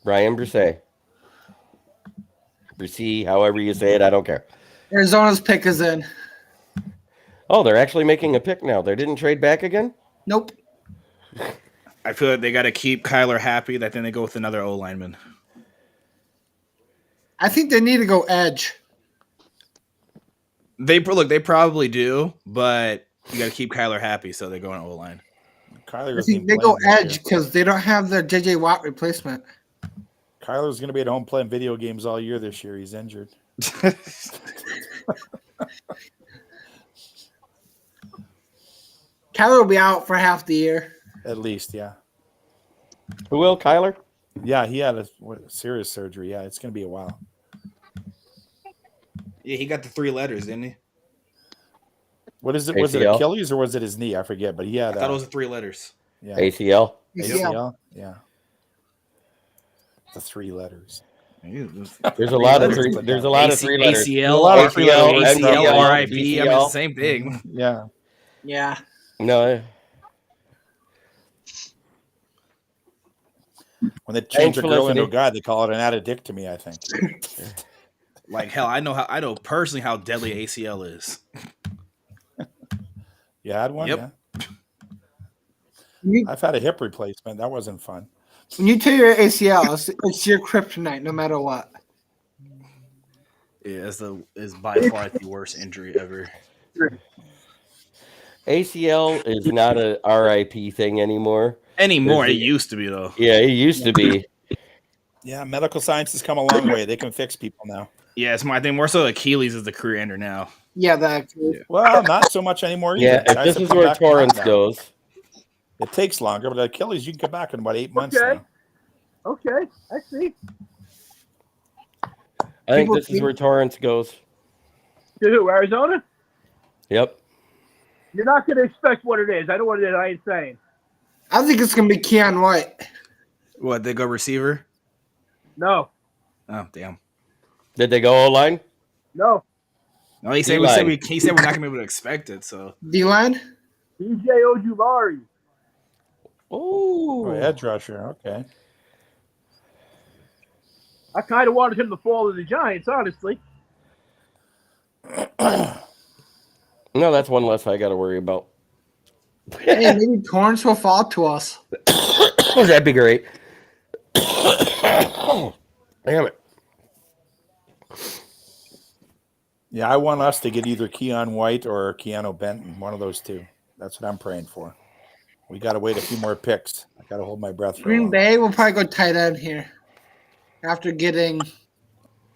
Brian Brisset. Brisset, however you say it, I don't care. Arizona's pick is in. Oh, they're actually making a pick now. They didn't trade back again? Nope. I feel like they got to keep Kyler happy. That then they go with another O lineman. I think they need to go edge. They probably do, but you got to keep Kyler happy, so they're going O-line. Kyler I was think they go edge because they don't have the J.J. Watt replacement. Kyler's going to be at home playing video games all year this year. He's injured. Kyler will be out for half the year. At least, yeah. Who will? Kyler? Yeah, he had a serious surgery. Yeah, it's going to be a while. Yeah, he got the 3 letters, didn't he? What is it? ACL? Was it Achilles or was it his knee? I forget, but he had. I thought it was the 3 letters. Yeah. ACL? ACL? Yeah. The 3 letters. There's a lot of 3. There's a lot of 3 letters. ACL, A lot of 3 letters. ACL, RIP. I mean, it's the TCL. same thing. Yeah. Yeah. No. When they change a for girl into a listening. guy, they call it an addictomy, I think. Like hell, I know personally how deadly ACL is. You had one? Yep. Yeah. I've had a hip replacement. That wasn't fun. When you tear your ACL, it's your kryptonite, no matter what. Yeah, is by far the worst injury ever. ACL is not a RIP thing anymore. It used to be though. Yeah, it used to be. Yeah, medical science has come a long way. They can fix people now. Yeah, it's I think more so Achilles is the career ender now. Yeah, that. Well, not so much anymore either. Yeah, Guys this have is come where back from Torrance that. goes. It takes longer, but Achilles, you can come back in about 8 months Okay. now. Okay, I see. I think this is where Torrance goes. To who? Arizona? Yep. You're not going to expect what it is. I know what it is. I ain't saying. I think it's gonna be Keon White. What, they go receiver? No. Oh, damn. Did they go O-line? No. No, he said we're not gonna be able to expect it, so D-line? DJ Ojulari. Oh, edge rusher. Okay. I kind of wanted him to fall to the Giants, honestly. No, that's one less I got to worry about. Hey, maybe Torrance will fall to us. That'd be great. Damn it. Yeah, I want us to get either Keon White or Keanu Benton, one of those two. That's what I'm praying for. We got to wait a few more picks. I got to hold my breath. Green Bay will probably go tight end here after getting.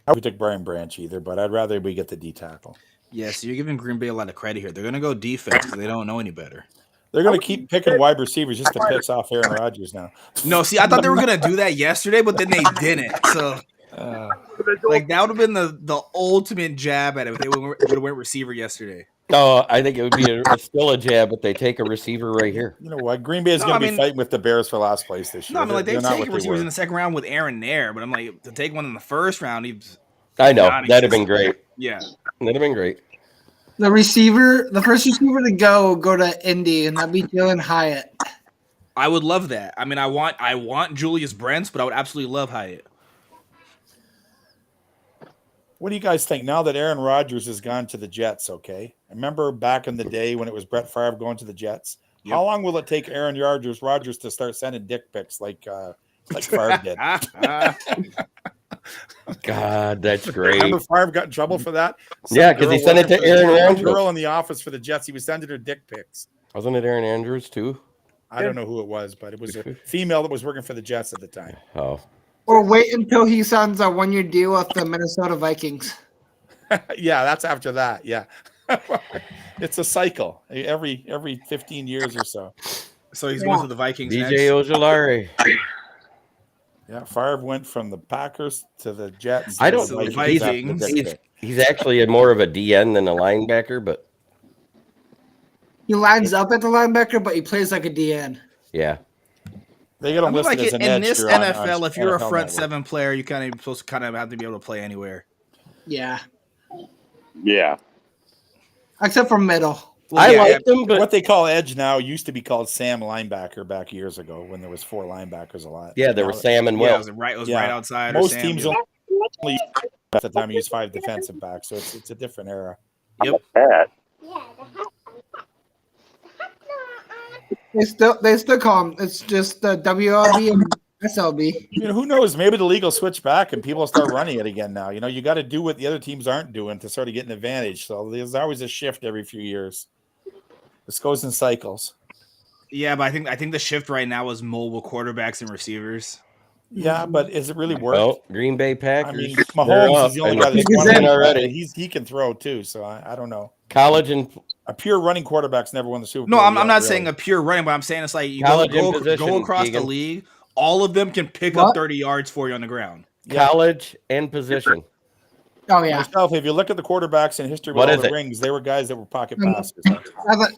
I would take Brian Branch either, but I'd rather we get the D tackle. yeah. So you're giving Green Bay a lot of credit here. They're gonna go defense because they don't know any better. They're going to keep picking wide receivers just to piss off Aaron Rodgers now. No, see, I thought they were gonna do that yesterday, but then they didn't. So like that would have been the ultimate jab at it if they would have went receiver yesterday. Oh, I think it would be still a jab, but they take a receiver right here. You know what? Green Bay is going to be fighting with the Bears for last place this year. No, I mean, like they've They're not taken what they receivers were. in the second round with Aaron there, but I'm like to take one in the first round. I know. That'd have been great. Yeah, that'd have been great. The first receiver to go to Indy, and that'd be Dylan Hyatt. I would love that. I mean, I want Julius Brents, but I would absolutely love Hyatt. What do you guys think now that Aaron Rodgers has gone to the Jets? Okay, remember back in the day when it was Brett Favre going to the Jets? Yep. How long will it take Aaron Rodgers to start sending dick pics like Favre did? God, that's great. Remember Favre got in trouble for that? Yeah, because he sent it to Aaron Andrews. Girl in the office for the Jets, he was sending her dick pics. Wasn't it Aaron Andrews too? I don't know who it was, but it was a female that was working for the Jets at the time. Oh. Or wait until he signs a one-year deal with the Minnesota Vikings. Yeah, that's after that. Yeah. It's a cycle every 15 years or so. So he's going to the Vikings DJ next. Ojulari. Yeah, Favre went from the Packers to the Jets. I don't know. He's actually more of a DN than a linebacker, but he lines up at the linebacker, but he plays like a DN. Yeah. They get him listed as an in edge this here NFL, on if you're a NFL front Network. seven player, you kind of supposed to have to be able to play anywhere. Yeah. Yeah. Except for middle. Well, I like them, but what they call edge now used to be called Sam linebacker back years ago when there was 4 linebackers a lot. Yeah, there was Sam and Will. Yeah, it was right outside. Most Sam, teams only at the time use 5 defensive backs, so it's a different era. Yep. They still call him. It's just the WLB SLB. Who knows? Maybe the league will switch back and people will start running it again now. You got to do what the other teams aren't doing to sort of get an advantage. So there's always a shift every few years. This goes in cycles. Yeah, but I think the shift right now is mobile quarterbacks and receivers. Yeah, but is it really work? Well, Green Bay Packers. I mean, Mahomes is the only guy that's running already. He can throw too, so I don't know. College and a pure running quarterback's never won the Super Bowl. No, I'm not saying a pure running, but I'm saying it's like you go across the league. All of them can pick up 30 yards for you on the ground. College and position. Oh yeah. Myself, if you look at the quarterbacks in history with all the rings, they were guys that were pocket passers.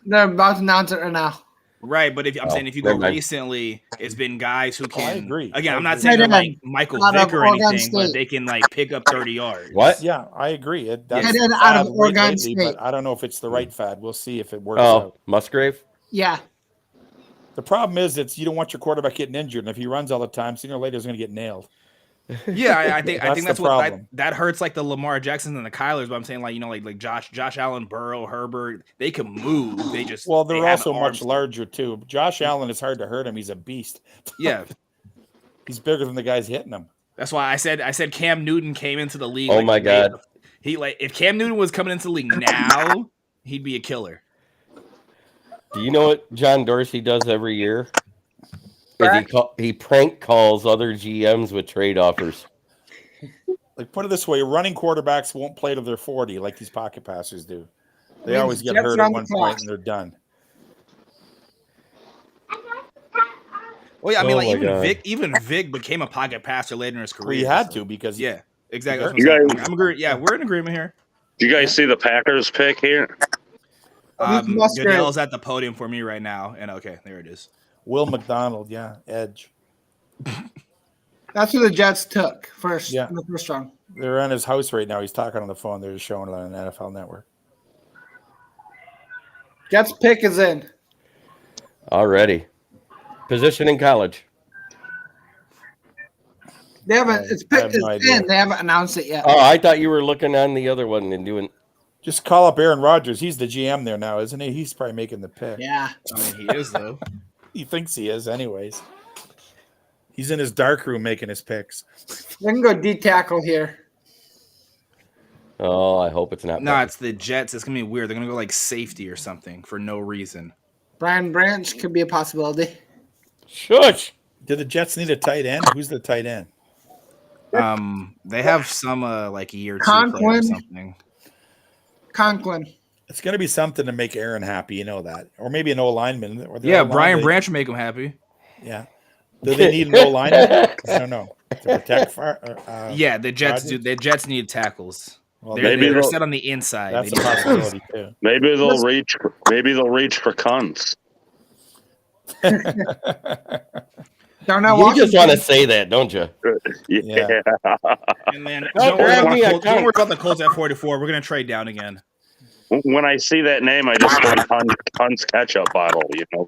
They're about to announce it right now. Right, but I'm saying if you go recently, it's been guys who can. I agree. Again, I'm not saying they're like Michael Vick or anything, but they can like pick up 30 yards. What? Yeah, I agree. That's out of Oregon State. But I don't know if it's the right fad. We'll see if it works out. Musgrave? Yeah. The problem is you don't want your quarterback getting injured, and if he runs all the time, sooner or later he's going to get nailed. Yeah, I think that's what that hurts, like the Lamar Jacksons and the Kylers. But I'm saying like Josh Allen, Burrow, Herbert, they can move. They're also much larger too. Josh Allen, is hard to hurt him. He's a beast. Yeah, he's bigger than the guys hitting him. That's why I said Cam Newton came into the league. Oh my God, if Cam Newton was coming into the league now, he'd be a killer. Do you know what John Dorsey does every year? He prank calls other GMs with trade offers. Like, put it this way, running quarterbacks won't play till they're 40 like these pocket passers do. They always get hurt at one point and they're done. Well, yeah, I mean, even Vic became a pocket passer later in his career. Well, he had to because exactly. I'm agree. Yeah, we're in agreement here. Do you guys see the Packers pick here? Goodell's at the podium for me right now, and okay, there it is. Will McDonald, edge. That's who the Jets took first in the first round. They're in his house right now. He's talking on the phone. They're just showing it on an NFL Network. Jets pick is in. Already. Position in college. They haven't. It's picked in. They haven't announced it yet. Oh, I thought you were looking on the other one and doing. Just call up Aaron Rodgers. He's the GM there now, isn't he? He's probably making the pick. Yeah, I mean he is though. He thinks he is, anyways. He's in his dark room making his picks. They can go D tackle here. Oh, I hope it's not. No, it's the Jets. It's gonna be weird. They're gonna go like safety or something for no reason. Brian Branch could be a possibility. Shush. Do the Jets need a tight end? Who's the tight end? They have some like a year or two Conklin. Or something. Conklin. It's going to be something to make Aaron happy, you know that, or maybe an O-lineman. Brian Branch will make him happy. Yeah. Do they need an O-lineman? I don't know. To protect the Jets do. The Jets need tackles. Well, they're set on the inside. That's a possibility too. Maybe they'll reach. Maybe they'll reach for cunts. Don't know. You just want to say that, don't you? Yeah. And then don't worry about the Colts at 44. We're gonna trade down again. When I see that name, I just think Kuntz ketchup bottle. You know.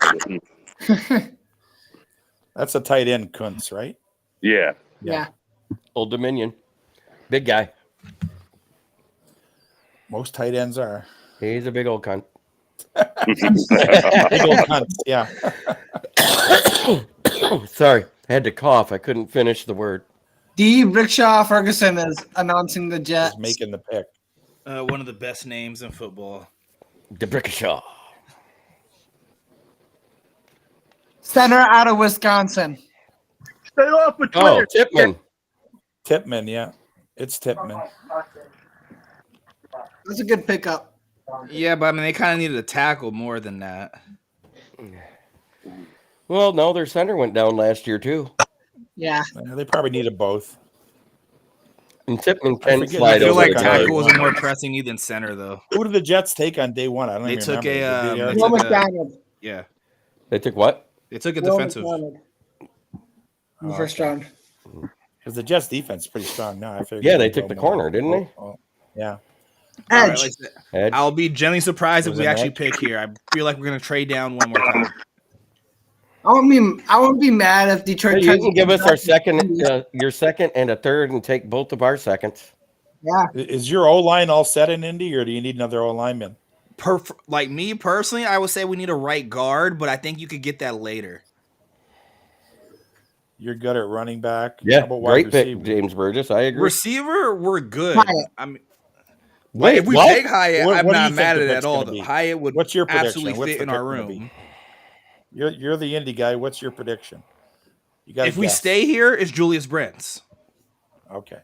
That's a tight end, Kuntz, right? Yeah. Old Dominion, big guy. Most tight ends are. He's a big old cunt. Big old cunt. Yeah. Sorry, I had to cough. I couldn't finish the word. D. Rickshaw Ferguson is announcing the Jets. He's making the pick. One of the best names in football. DeBrickashaw. Center out of Wisconsin. Stay off with Twitter. Oh, Tipman. Tipman, yeah. It's Tipman. That's a good pickup. Yeah, but I mean, they kind of needed a tackle more than that. Well, no, their center went down last year, too. Yeah. They probably needed both. And Tipman can slide over. I feel like tackle was a more pressing need than center, though. Who did the Jets take on day one? I don't even remember. Yeah. They took what? They took a defensive. In the first round. Because the Jets defense is pretty strong now. They took the corner, didn't they? Yeah. Edge. Right, I'll be genuinely surprised if we actually pick here. I feel like we're going to trade down one more time. I won't be mad if Detroit. You can give us our second, your second and a third, and take both of our seconds. Yeah. Is your O-line all set in Indy, or do you need another O-lineman? Like me personally, I would say we need a right guard, but I think you could get that later. You're good at running back. Yeah, How about wide great pick, receiver? James Burgess. I agree. Receiver, we're good. Hyatt. I mean, Wait, if we what? pick Hyatt, What I'm do you not think mad the at it pick's at all. gonna Though be? Hyatt would What's your prediction? absolutely What's fit the in our pick gonna be? room. You're the indie guy. What's your prediction? You got to If we guess. stay here, it's Julius Brents. Okay.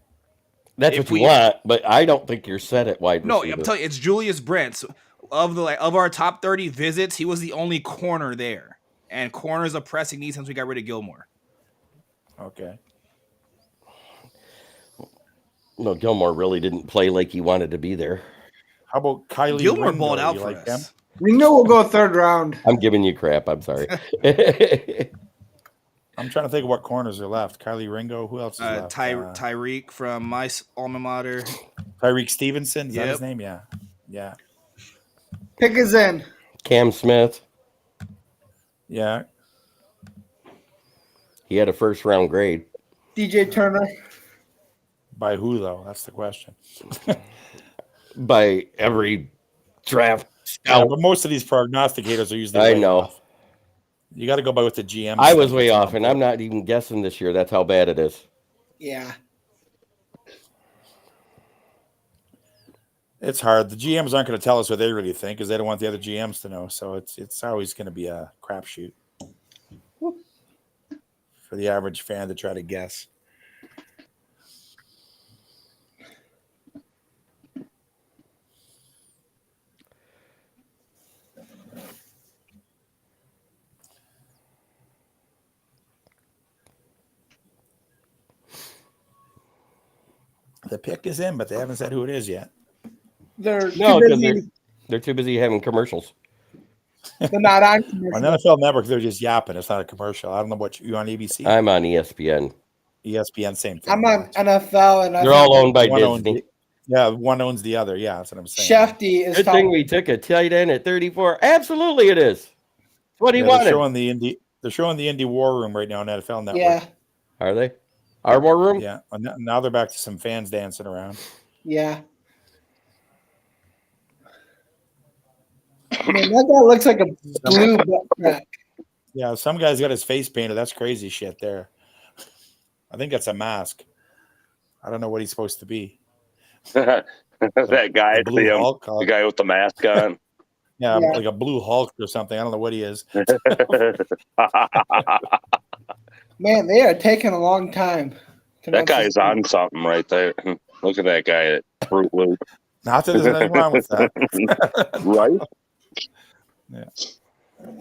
That's if what you we- want, but I don't think you're set at wide No, receiver. I'm telling you, it's Julius Brents. Of our top 30 visits, he was the only corner there, and corner is a pressing need since we got rid of Gilmore. Okay. No, Gilmore really didn't play like he wanted to be there. How about Kylie Gilmore Ringo? balled out You for like us. him? Ringo will go third round. I'm giving you crap. I'm sorry. I'm trying to think of what corners are left. Kylie Ringo. Who else is left? Tyreek from my alma mater. Tyreek Stevenson. Is that his Yep. name? Yeah. Yeah. Pick is in. Cam Smith. Yeah. He had a first round grade. DJ Turner. By who though? That's the question. By every draft Yeah, scout. but most of these prognosticators are usually I way know. off. You got to go by what the GM. I was way off, and I'm not even guessing this year. That's how bad it is. Yeah. It's hard. The GMs aren't going to tell us what they really think because they don't want the other GMs to know. So it's always going to be a crapshoot for the average fan to try to guess. The pick is in, but they haven't said who it is yet. They're No, too because busy. they're too busy having commercials. They're not on On commercial. NFL Network, they're just yapping. It's not a commercial. I don't know what you on ABC, I'm on ESPN. ESPN, same thing. I'm on NFL, and I They're all owned by One owns Disney. one owns the other. Yeah, that's what I'm saying. Shefty is Good thing we took a tight end at 34. Absolutely, it is. It's what he Yeah, wanted. they're showing the Indie War Room right now on NFL Network. Yeah. Are they? Our war room? Yeah. And now they're back to some fans dancing around. Yeah. I mean, that guy looks like a blue butt crack. Yeah, some guy's got his face painted. That's crazy shit there. I think that's a mask. I don't know what he's supposed to be. That guy, The blue Hulk. the guy with the mask on. Yeah, Yeah. like a blue Hulk or something. I don't know what he is. Man, they are taking a long time. That guy's on something right there. Look at that guy at Fruit Loop. Not that there's anything wrong with that. Right? Yeah.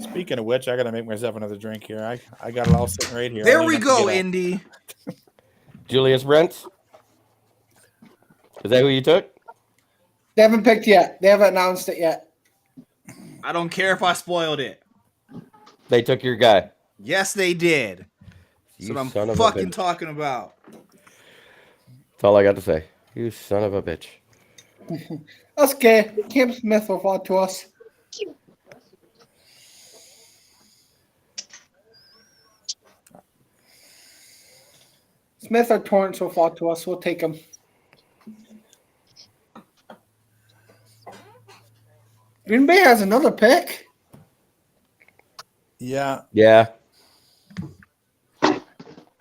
Speaking of which, I got to make myself another drink here. I got it all sitting right here. I There don't we even have to go, get up. Indy. Julius Brents? Is that who you took? They haven't picked yet. They haven't announced it yet. I don't care if I spoiled it. They took your guy. Yes, they did. That's You what son I'm of a fucking bitch. talking about. That's all I got to say. You son of a bitch. That's okay. Cam Smith will fall to us. Smith or Torrance will fall to us. We'll take him. Green Bay has another pick. Yeah. Yeah.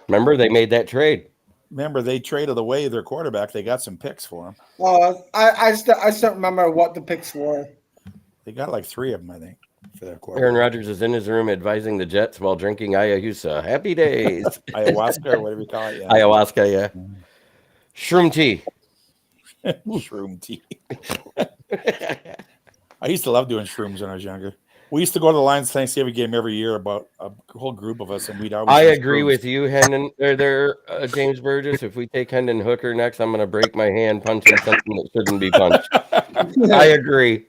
Remember, they made that trade. Remember, they traded away their quarterback. They got some picks for him. I still don't remember what the picks were. They got like 3 of them, I think, for their Aaron quarterback. Rodgers is in his room advising the Jets while drinking ayahuasca. Happy days. Ayahuasca or whatever you call it. Yeah. Ayahuasca, yeah. Shroom tea. Shroom tea. I used to love doing shrooms when I was younger. We used to go to the Lions Thanksgiving game every year, about a whole group of us, and we'd always. I do agree shrooms. with you, Hendon. James Burgess. If we take Hendon Hooker next, I'm going to break my hand punching something that shouldn't be punched. I agree.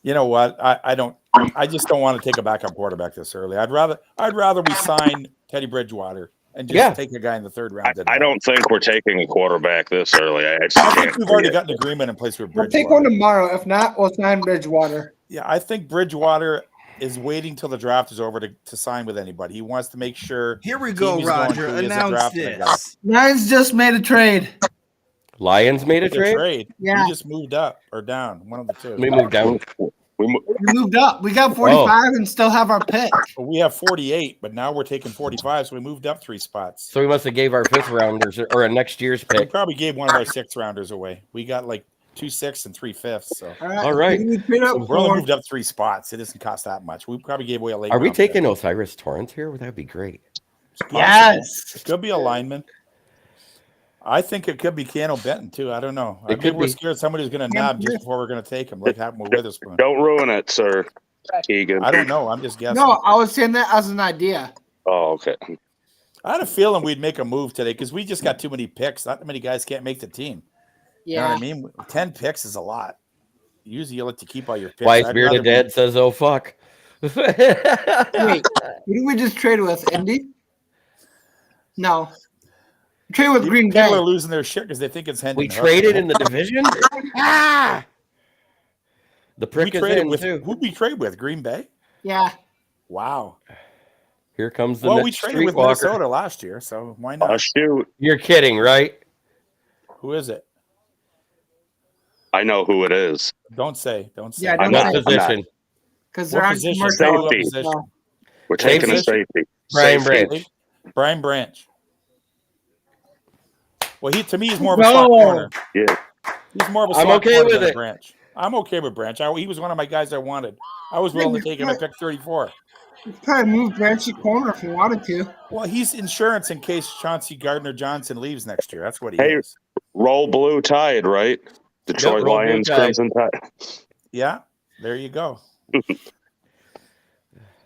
You know what? I don't. I just don't want to take a backup quarterback this early. I'd rather we sign Teddy Bridgewater and just take a guy in the 3rd round. I don't think we're taking a quarterback this early. I just I can't think we've see already it. got an agreement in place with We'll Bridgewater. take one tomorrow. If not, we'll sign Bridgewater. Yeah, I think Bridgewater is waiting till the draft is over to sign with anybody. He wants to make sure. Here we the go, team he's going Roger. to is a Announce drafted guy. this. Lions just made a trade. Lions made a The trade? We Yeah. just moved up or down. One of the two. We moved down. We moved up. We got 45 and still have our pick. Well, we have 48, but now we're taking 45, so we moved up 3 spots. So we must have gave our 5th rounders or a next year's We pick. probably gave one of our 6th rounders away. We got like 2 6ths and 3 5ths. So all right. So we're only moved up 3 spots. It doesn't cost that much. We probably gave away a late. Are we round taking pick. Osiris Torrance here? That'd be great. Yes. It could be a lineman. I think it could be Keanu Benton too. I don't know. It could we're be. scared somebody's going to nab just before we're going to take him, like happened with Witherspoon. don't ruin it, sir. Keegan. I don't know. I'm just guessing. No, I was saying that as an idea. Oh, okay. I had a feeling we'd make a move today because we just got too many picks. Not that many guys can't make the team. You know what I mean? 10 picks is a lot. Usually you like to keep all your picks. Wise Bearded Dad says, "Oh fuck." Wait, who did we just trade with? Indy? No. Trade with Green Bay. People are losing their shit because they think it's Hendon. We traded in the division. The prick is in with too. who'd we trade with? Green Bay? Yeah. Wow. Here comes the Well, next we traded with streetwalker. Minnesota last year, so why not? Oh, shoot. You're kidding, right? Who is it? I know who it is. Don't say. Don't say. Yeah, I'm don't not- say. Position. Because What they're on position? commercial. Safety. So. We're taking a Safety? safety. Brian Safety. Branch. Brian Branch. Well, to me, he's more of a No. slot corner. Yeah. He's more of a I'm slot okay corner with than a it. Branch. I'm okay with Branch. He was one of my guys I wanted. I was willing to take him at pick 34. You could probably move Branchy corner if you wanted to. Well, he's insurance in case Chauncey Gardner-Johnson leaves next year. That's what he Hey, is. roll blue tide, right? Detroit roll blue Lions, tide. Crimson Tide. Yeah, there you go.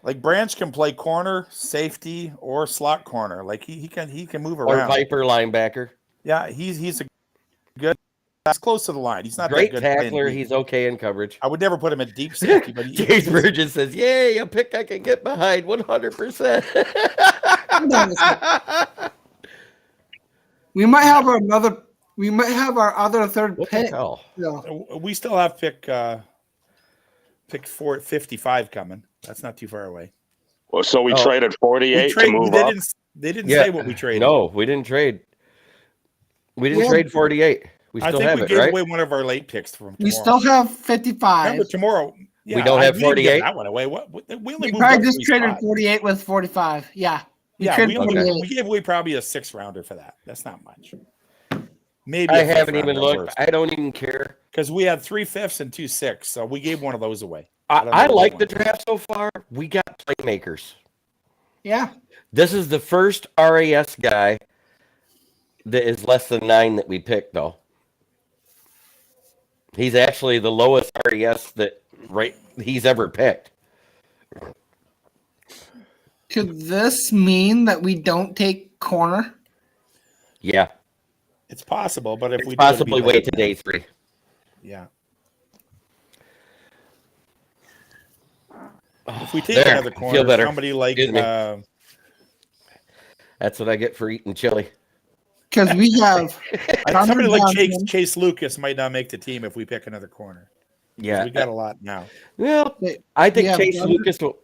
Like Branch can play corner, safety, or slot corner. Like he can move Or around. Viper linebacker. Yeah, he's a good. That's close to the line. He's not Great that good. tackler. He's okay in coverage. I would never put him at deep safety, but James Burgess says, "Yay, a pick I can get behind 100%." We might have another. We might have our other third What the pick. hell? So, we still have pick 55 coming. That's not too far away. Well, so we Oh. traded 48 to move they up. didn't Yeah. say what we traded. No, we didn't trade. We didn't Yeah. trade 48. We I still think have we it, gave right? away one of our late picks from tomorrow. we still have 55. Remember tomorrow. Yeah, We don't have we didn't give 48? that one away. What? We only We moved probably up just 3 traded spots. 48 with 45. Yeah. Yeah, traded we 48. gave away probably a 6th rounder for that. That's not much. Maybe I a 5th haven't even rounder looked. worst. I don't even care. Because we had 3 5ths and 2 6ths, so we gave one of those away. don't know I which like one. the draft so far. We got playmakers. Yeah. This is the first RAS guy that is less than 9 that we picked, though. He's actually the lowest RAS that he's ever picked. Could this mean that we don't take corner? Yeah, It's possible, but if we do, it'll be possibly late. wait to day 3. Yeah. If we take There, another I feel corner, better. somebody like Excuse me. That's what I get for eating chili. Because we have somebody like Johnson. Chase Lucas might not make the team if we pick another corner. Yeah, We got a lot now. well, Wait, I think we have Chase Gunner. Lucas will.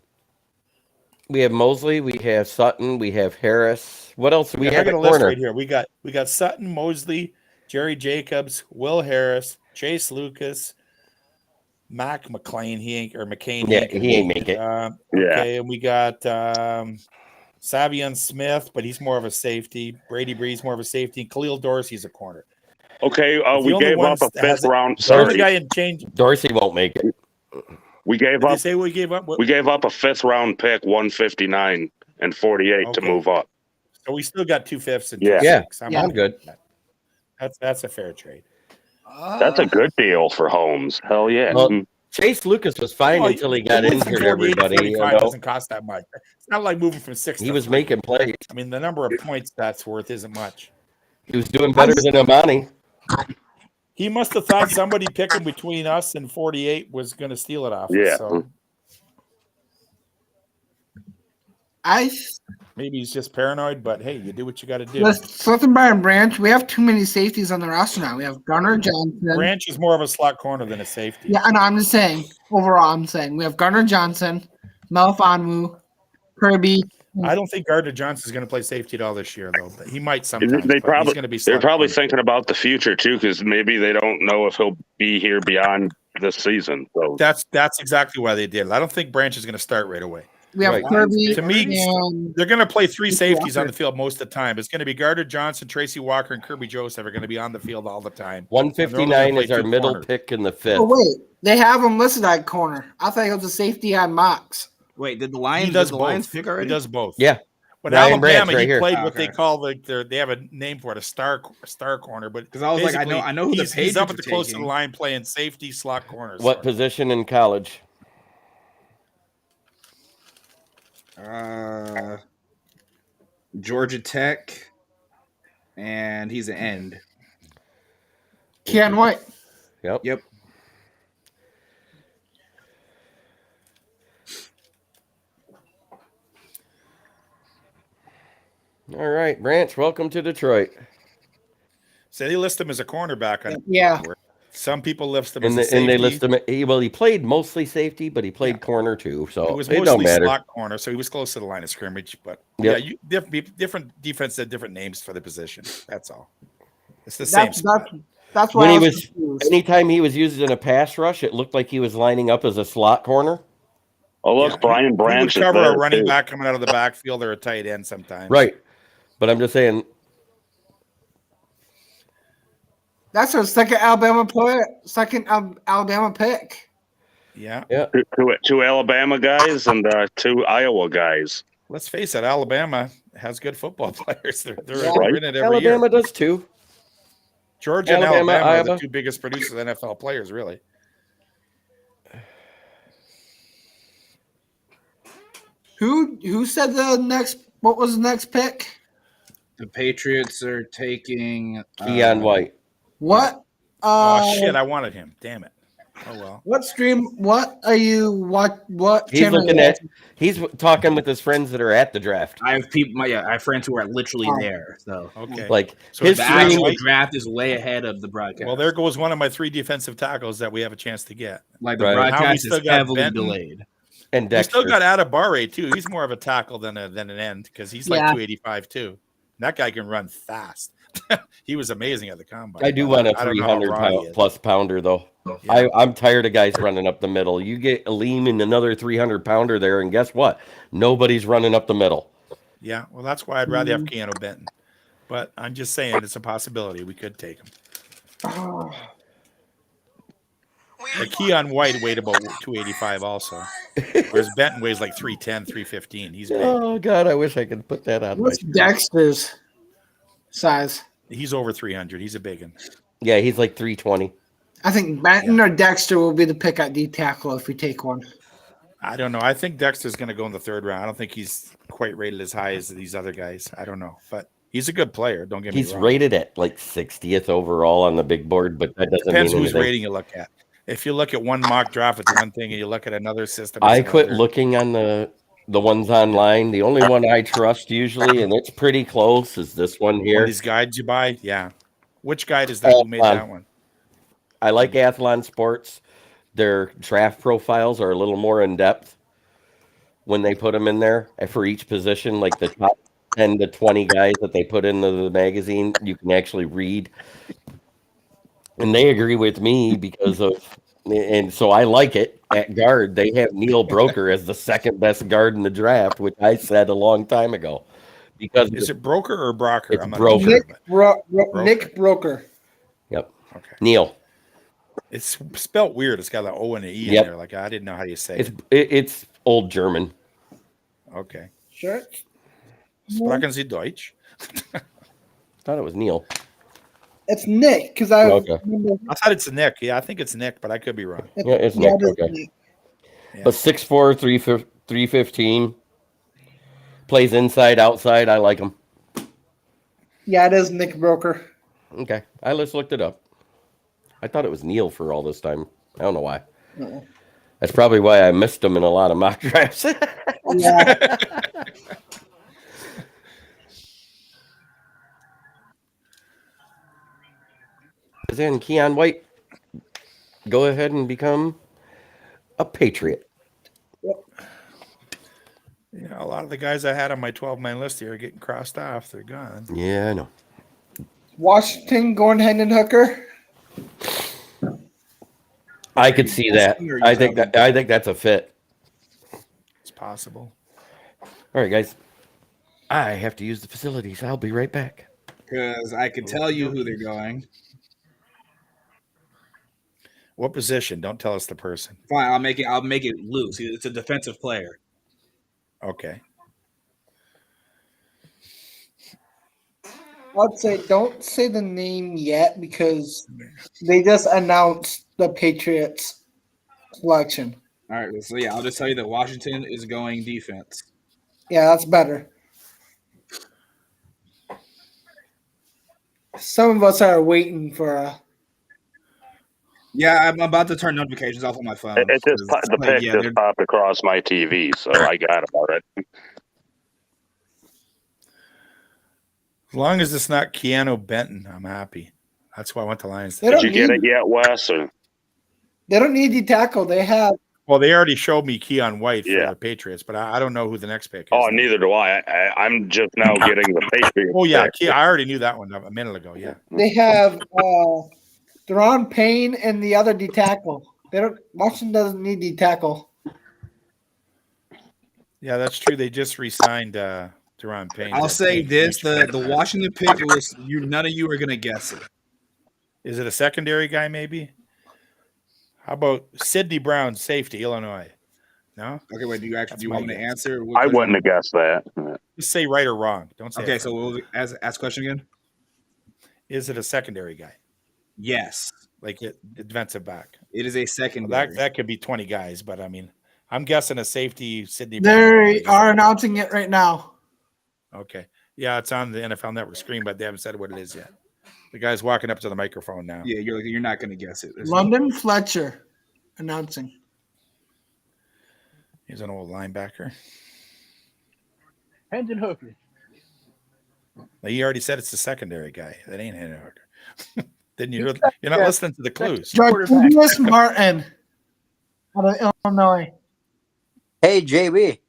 We have Mosley, we have Sutton, we have Harris. What else do we I have got at a list corner? right here. We got Sutton, Mosley, Jerry Jacobs, Will Harris, Chase Lucas, Mac McLean. He ain't or McCain. Yeah, he ain't make it. Okay, and we got Savion Smith, but he's more of a safety. Brady Breeze more of a safety. Khalil Dorsey's a corner. Okay, The we only gave up ones a that has 5th round. The only Sorry, guy in change. Dorsey won't make it. we gave Did they up. say we gave up? We gave up a 5th round pick, 159 and 48 to Okay. move up. So we still got 2 5ths and 2 Yeah. 6. I'm good. That's a fair trade. That's a good deal for Holmes. Hell yeah. Well, Chase Lucas was fine Well, until he got moving from injured. 48 to Everybody, 45 doesn't cost that much. It's not like moving from 6 he to was 3. making plays. I mean, the number of points that's worth isn't much. He was doing better than Amani. He must have thought somebody picking between us and 48 was going to steal it off us. Yeah. So maybe he's just paranoid, but hey, you do what you got to do. With Sutton and Branch, we have too many safeties on the roster now. We have Garner Johnson. Branch is more of a slot corner than a safety. Yeah, and I'm just saying, overall, I'm saying we have Garner Johnson, Melifonwu, Kirby. I don't think Gardner Johnson is going to play safety at all this year, though. But he might sometimes. They but probably he's going to be they're slot probably corner. thinking about the future too, because maybe they don't know if he'll be here beyond this season. So That's exactly why they did it. I don't think Branch is going to start right away. We have Right. Kirby. To me, and they're going to play three safeties Walker. on the field most of the time. It's going to be Gardner Johnson, Tracy Walker, and Kirby Joseph are going to be on the field all the time. 159 play is our two middle corners. pick in the fifth. Oh wait, they have him listed at corner. I thought it was a safety on Mox. Wait, did the He Lions? does Did the both. Lions pick already? He does both. Yeah. But Ryan Alabama, Branch right he here. played Oh, what they okay. call they have a name for it, a star corner. But Because I was like, I know who the he's Patriots up are at the close to the taking. line playing safety slot corners. What position in college? Georgia Tech, and he's an end. Keon White. Yep. Yep. All right, Branch, welcome to Detroit. So they list him as a cornerback. Yeah. Some people list him as And, a safety. they list him. He played mostly safety, but he played corner too. It So was it don't mostly matter. slot corner, so he was close to the line of scrimmage. But Yep. different defense had different names for the position. That's all. It's the same. That's why When I he was was, confused. anytime he was used in a pass rush, it looked like he was lining up as a slot corner. oh look, Yeah, Brian He Branch would is cover there a running too. back coming out of the backfield or a tight end sometimes. Right. But I'm just saying, That's our second Alabama player, Alabama pick. Yeah. yeah. Two Alabama guys and two Iowa guys. Let's face it, Alabama has good football players. They're Right. in it every Alabama year. does too. Georgia and Alabama, Alabama are Iowa. the two biggest producers of NFL players, really. Who said the next? What was the next pick? The Patriots are taking Keon White. What? Oh shit, I wanted him. Damn it. Oh well. What stream? What are you? What He's channel? looking are you at. He's talking with his friends that are at the draft. I have people. I have friends who are literally there. So Okay. Like So his the Keon stream. actual draft is way ahead of the broadcast. Well, there goes one of my three defensive tackles that we have a chance to get. like the Right. How we broadcast still is got heavily Benton? delayed. And We Dexter. still got Adebawore too. He's more of a tackle than an end because he's like Yeah. 285 too. And that guy can run fast. He was amazing at the combine. I do but want a I don't know how 300 raw he pound is. plus pounder though. Yeah. I'm tired of guys running up the middle. You get Aleem and another 300 pounder there, and guess what? Nobody's running up the middle. Yeah, well, that's why I'd rather have Keanu Benton. But I'm just saying it's a possibility. We could take him. But Keon White weighed about 285 also. Whereas Benton weighs like 310, 315. He's big. Oh God, I wish I could put that on. What's Dexter's size? He's over 300. He's a big one. Yeah, he's like 320. I think Benton or Dexter will be the pick at D tackle if we take one. I don't know. I think Dexter's going to go in the third round. I don't think he's quite rated as high as these other guys. I don't know. But he's a good player. Don't get me He's wrong. rated at like 60th overall on the big board, but that doesn't Depends mean whose anything. rating you look at. If you look at one mock draft, it's one thing, and you look at another system. I it's quit another. looking on the ones online. The only one I trust usually, and it's pretty close, is this one One here. of these guides you buy, yeah. Which guide is that? Who made that one? I like Athlon Sports. Their draft profiles are a little more in depth when they put them in there for each position. Like the top 10 to 20 guys that they put into the magazine, you can actually read. And they agree with me because of, and so I like it. At guard, they have Neil Broker as the second best guard in the draft, which I said a long time ago. Because Is it Broker or Brocker? It's I'm not Broker. sure. Nick Broker. Yep. Okay. Neil. It's spelt weird. It's got an O and an E Yep. in there. Like I didn't know how you say It's it. it's old German. Okay. Sure. Sprachen Sie Deutsch? Thought it was Neil. It's Nick because I Okay. remember. I thought it's Nick. Yeah, I think it's Nick, but I could be wrong. Yeah, it's Yeah, Nick. it is Okay. Nick. Yeah. But 6'4", 315. Plays inside, outside. I like him. Yeah, it is Nick Broker. Okay. I just looked it up. I thought it was Neil for all this time. I don't know why. No. That's probably why I missed him in a lot of mock drafts. Yeah. Then Keon White, go ahead and become a Patriot. Yeah, a lot of the guys I had on my 12-man list here are getting crossed off. They're gone. Yeah, I know. Washington going Hendon Hooker. I could see that. I think that's a fit. It's possible. All right, guys. I have to use the facilities. I'll be right back. Because I can tell you who they're going. What position? Don't tell us the person. Fine, I'll make it loose. It's a defensive player. Okay. I'd say don't say the name yet because they just announced the Patriots selection. All right, so yeah, I'll just tell you that Washington is going defense. Yeah, that's better. Some of us are waiting for a. Yeah, I'm about to turn notifications off on my phone. It just the pick just popped across my TV, so I got about it. As long as it's not Keanu Benton, I'm happy. That's why I went to Lions. Did you get it yet, Wes? Or? They don't need the tackle. They have. Well, they already showed me Keon White for the Patriots, but I don't know who the next pick is. Oh, neither do I. I'm just now getting the Patriots. Oh, yeah. I already knew that one a minute ago. Yeah. They have Deron Payne and the other D tackle. Washington doesn't need D tackle. Yeah, that's true. They just re-signed Deron Payne. I'll say this: the Washington pick was none of you are gonna guess it. Is it a secondary guy? Maybe. How about Sidney Brown, safety, Illinois? No. Okay, wait. Do you want me to answer? I wouldn't have guessed that. Just say right or wrong. Don't say. Okay, so we'll ask question again. Is it a secondary guy? Yes. Like defensive back. It is a secondary. Well, that could be 20 guys, but I mean, I'm guessing a safety, Sidney. They are announcing it right now. Okay. Yeah, it's on the NFL Network screen, but they haven't said what it is yet. The guy's walking up to the microphone now. Yeah, you're not going to guess it. London Fletcher announcing. He's an old linebacker. Hendon Hooker. He already said it's the secondary guy. That ain't Hendon Hooker. Didn't you? You're not listening to the clues. Jarvis Martin out of Illinois. Hey, JB.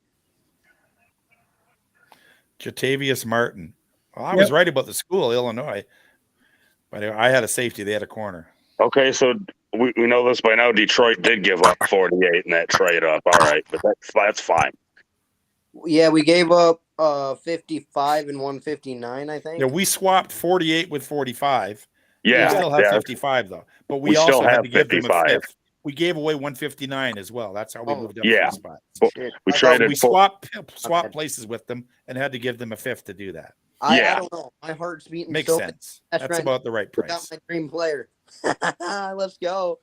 Jatavius Martin. Well, I was right about the school, Illinois. But I had a safety. They had a corner. Okay, so we know this by now. Detroit did give up 48 in that trade up. All right, but that's fine. Yeah, we gave up 55 and 159, I think. Yeah, we swapped 48 with 45. Yeah. We still have 55, though. But we also still had have to give them a 55. fifth. We gave away 159 as well. That's how we moved up yeah. to the spot. We traded. We swapped places with them and had to give them a fifth to do that. I don't know. My heart's beating. Makes so sense. That's about the right price. Got my dream player. Let's go.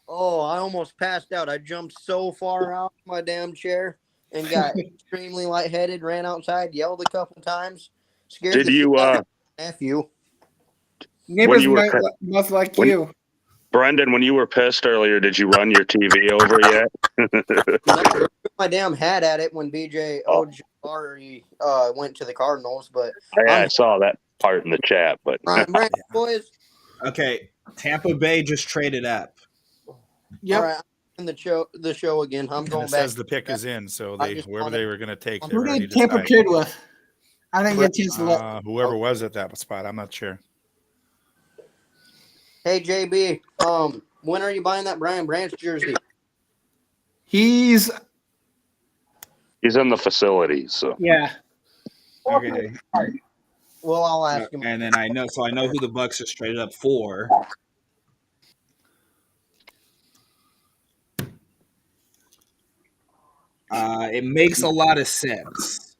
Oh, I almost passed out. I jumped so far out of my damn chair and got extremely lightheaded. Ran outside, yelled a couple times. Scared. Did you, nephew? Neighbors must like you. Brendan, when you were pissed earlier, did you run your TV over yet? No, my damn hat at it when BJ Ojari went to the Cardinals, but I saw that part in the chat. But boys, okay, Tampa Bay just traded up. Yeah, all right, in the show again. I'm going it back. Says the pick is in, so whoever they were going to take. Who did Tampa trade with? I didn't get a chance to look. Whoever was at that spot, I'm not sure. Hey JB, when are you buying that Brian Branch jersey? He's in the facilities. So yeah. Okay. Well, I'll ask him. And then I know who the Bucks just traded up for. It makes a lot of sense.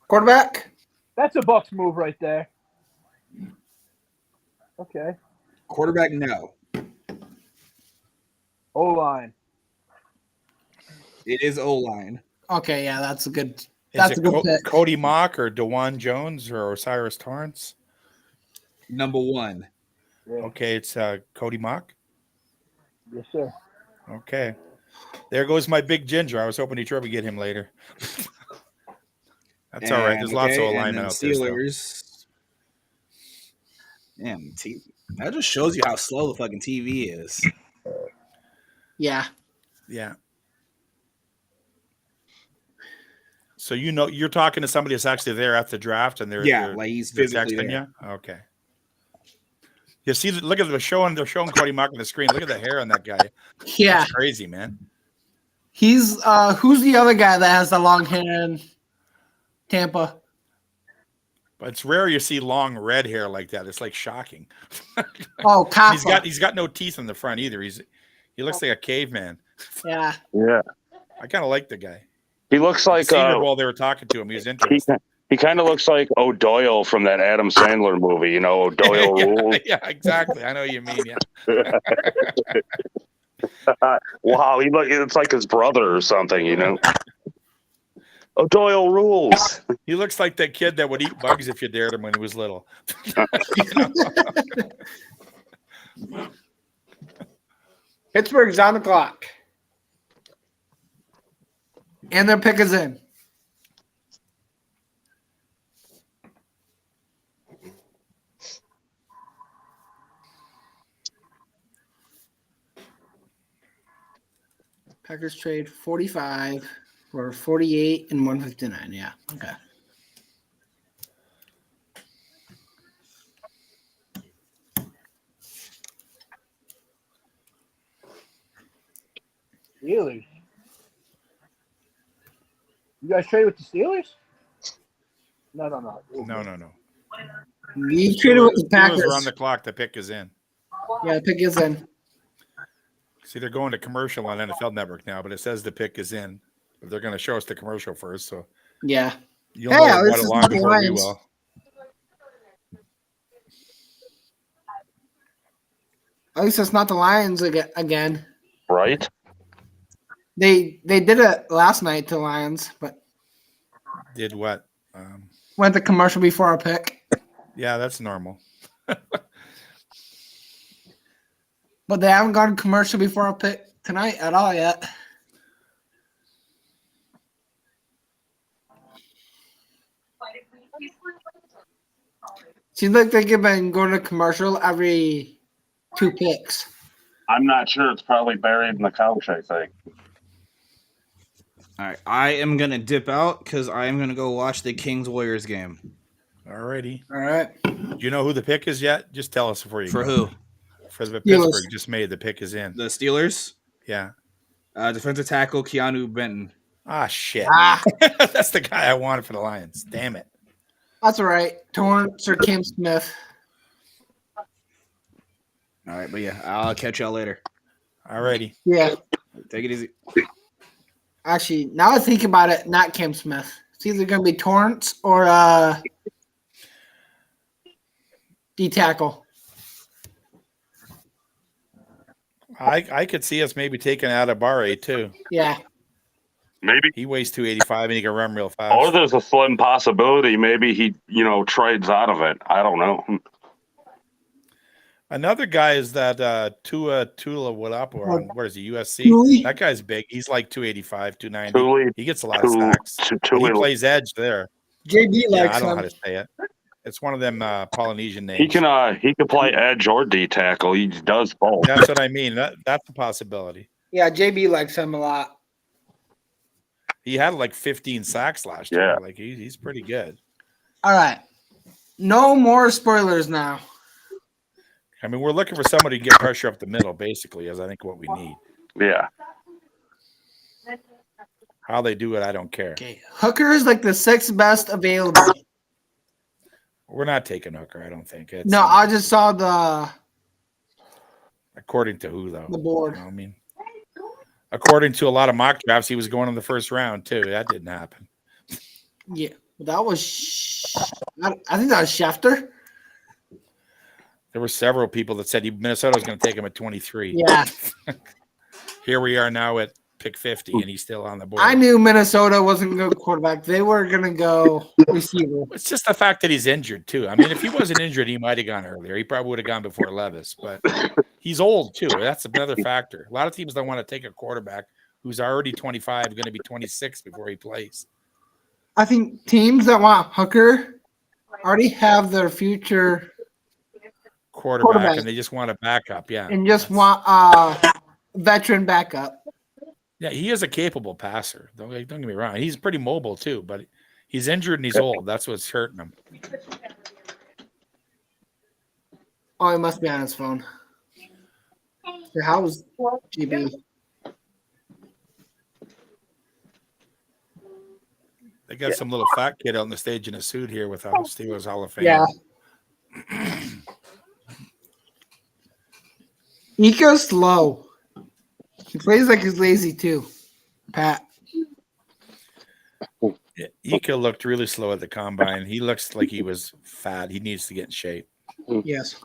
Quarterback? That's a Bucks move right there. Okay. Quarterback, no. O-line. It is O-line. Okay, yeah, that's a good. Is That's a it good pick. Cody Mock or DeJuan Jones or Osiris Torrance? Number one. Yeah. Okay, it's Cody Mock. Yes, sir. Okay. There goes my big ginger. I was hoping Detroit would get him later. That's all right. There's lots of alignment out there. Steelers. Damn, that just shows you how slow the fucking TV is. Yeah. Yeah. So you're talking to somebody that's actually there at the draft, and they're like he's physically texting there. you. Okay. You see, look at they're showing Cody Mauch on the screen. Look at the hair on that guy. Yeah. That's crazy, man. He's who's the other guy that has the long hair in Tampa? But it's rare you see long red hair like that. It's like shocking. Oh, Kafka. He's got no teeth in the front either. He looks like a caveman. Yeah. Yeah. I kind of like the guy. He looks like Senior Bowl, they were talking to him. He was interesting. He kind of looks like O'Doyle from that Adam Sandler movie, you know, O'Doyle Rules. Yeah, exactly. I know what you mean. Yeah. Wow, it's like his brother or something, you know. O'Doyle Rules. He looks like that kid that would eat bugs if you dared him when he was little. Pittsburgh's on the clock. And their pick is in. Packers trade 45 for 48 and 159. Yeah. Okay. Steelers. You guys trade with the Steelers? No. No. You traded with the Packers. Steelers are on the clock. The pick is in. Yeah, the pick is in. See, they're going to commercial on NFL Network now, but it says the pick is in. But they're going to show us the commercial first, so yeah, you'll know this what is along not the before we Lions. will. At least it's not the Lions again. Right? They did it last night to Lions, but Did what? went to commercial before our pick. Yeah, that's normal. But they haven't gone commercial before our pick tonight at all yet. Seems like they've been going to commercial every 2 picks. I'm not sure. It's probably buried in the couch, I think. All right, I am gonna dip out because I am gonna go watch the Kings Warriors game. Alrighty. All right. Do you know who the pick is yet? Just tell us before you For go. who? For the Steelers. Pittsburgh just made the pick is in. The Steelers. Yeah. Defensive tackle Keanu Benton. Ah, shit. Ah, That's the guy I wanted for the Lions. Damn it. that's all right. Torrance or Kim Smith. All right, but yeah, I'll catch y'all later. Alrighty. Yeah. Take it easy. Actually, now I think about it, not Kim Smith. It's either going to be Torrance or D tackle. I could see us maybe taking Adibare too. Yeah. Maybe. He weighs 285 and he can run real fast. Or there's a slim possibility maybe he, trades out of it. I don't know. Another guy is that Tua Tuilawopa on what is he, USC? Tuli? That guy's big. He's like 285, 290. Tuli- He gets a lot of sacks. And he plays edge there. JB Yeah, likes I don't know him. how to say it. It's one of them Polynesian names. He can play edge or D tackle. He does both. That's what I mean. That's a possibility. Yeah, JB likes him a lot. He had like 15 sacks last year. Yeah. Like he's pretty good. All right. No more spoilers now. I mean, we're looking for somebody to get pressure up the middle, basically, is I think what we need. Yeah. How they do it, I don't care. Okay. Hooker is like the 6th best available. We're not taking Hooker, I don't think. It's, No, I just saw the according to who, though? the board. You know what I mean, according to a lot of mock drafts, he was going in the first round, too. That didn't happen. Yeah. That was I think that was Schefter. There were several people that said Minnesota was going to take him at 23. Yeah. Here we are now at pick 50, and he's still on the board. I knew Minnesota wasn't going to go quarterback. They were going to go receiver. It's just the fact that he's injured, too. I mean, if he wasn't injured, he might have gone earlier. He probably would have gone before Levis, but he's old, too. That's another factor. A lot of teams don't want to take a quarterback who's already 25, going to be 26 before he plays. I think teams that want Hooker already have their future Quarterback, and they just want a backup, yeah. and just want veteran backup. Yeah, he is a capable passer. Don't get me wrong. He's pretty mobile, too, but he's injured and he's old. That's what's hurting him. Oh, he must be on his phone. So how's GB? They got some little fat kid on the stage in a suit here with a Steelers Hall of Fame. Yeah. Nico's slow. He plays like he's lazy too. Pat. Yeah, Ika looked really slow at the combine. He looks like he was fat. He needs to get in shape. Yes.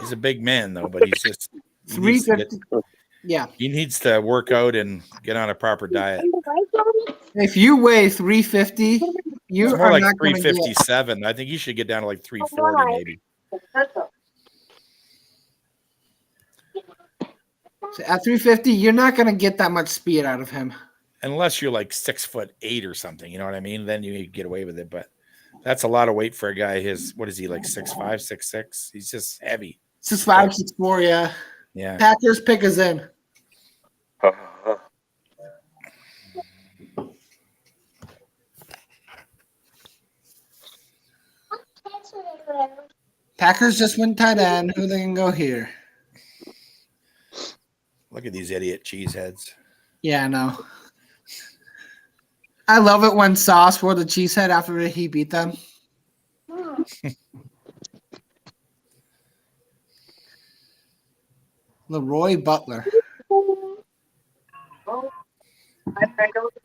He's a big man though, but he's just 350. Yeah. He needs to work out and get on a proper diet. If you weigh 350, you It's are more like not going to get. 357. I think he should get down to like 340 maybe. So at 350, you're not going to get that much speed out of him. Unless you're like 6'8" or something, you know what I mean? Then you get away with it. But that's a lot of weight for a guy. What is he, like 6'5", 6'6"? He's just heavy. 6'5", 6'4", yeah. Yeah. Packers pick is in. Packers just went tight end. Who they can go here? Look at these idiot cheeseheads. Yeah, I know. I love it when Sauce wore the cheesehead after he beat them. Leroy Butler. I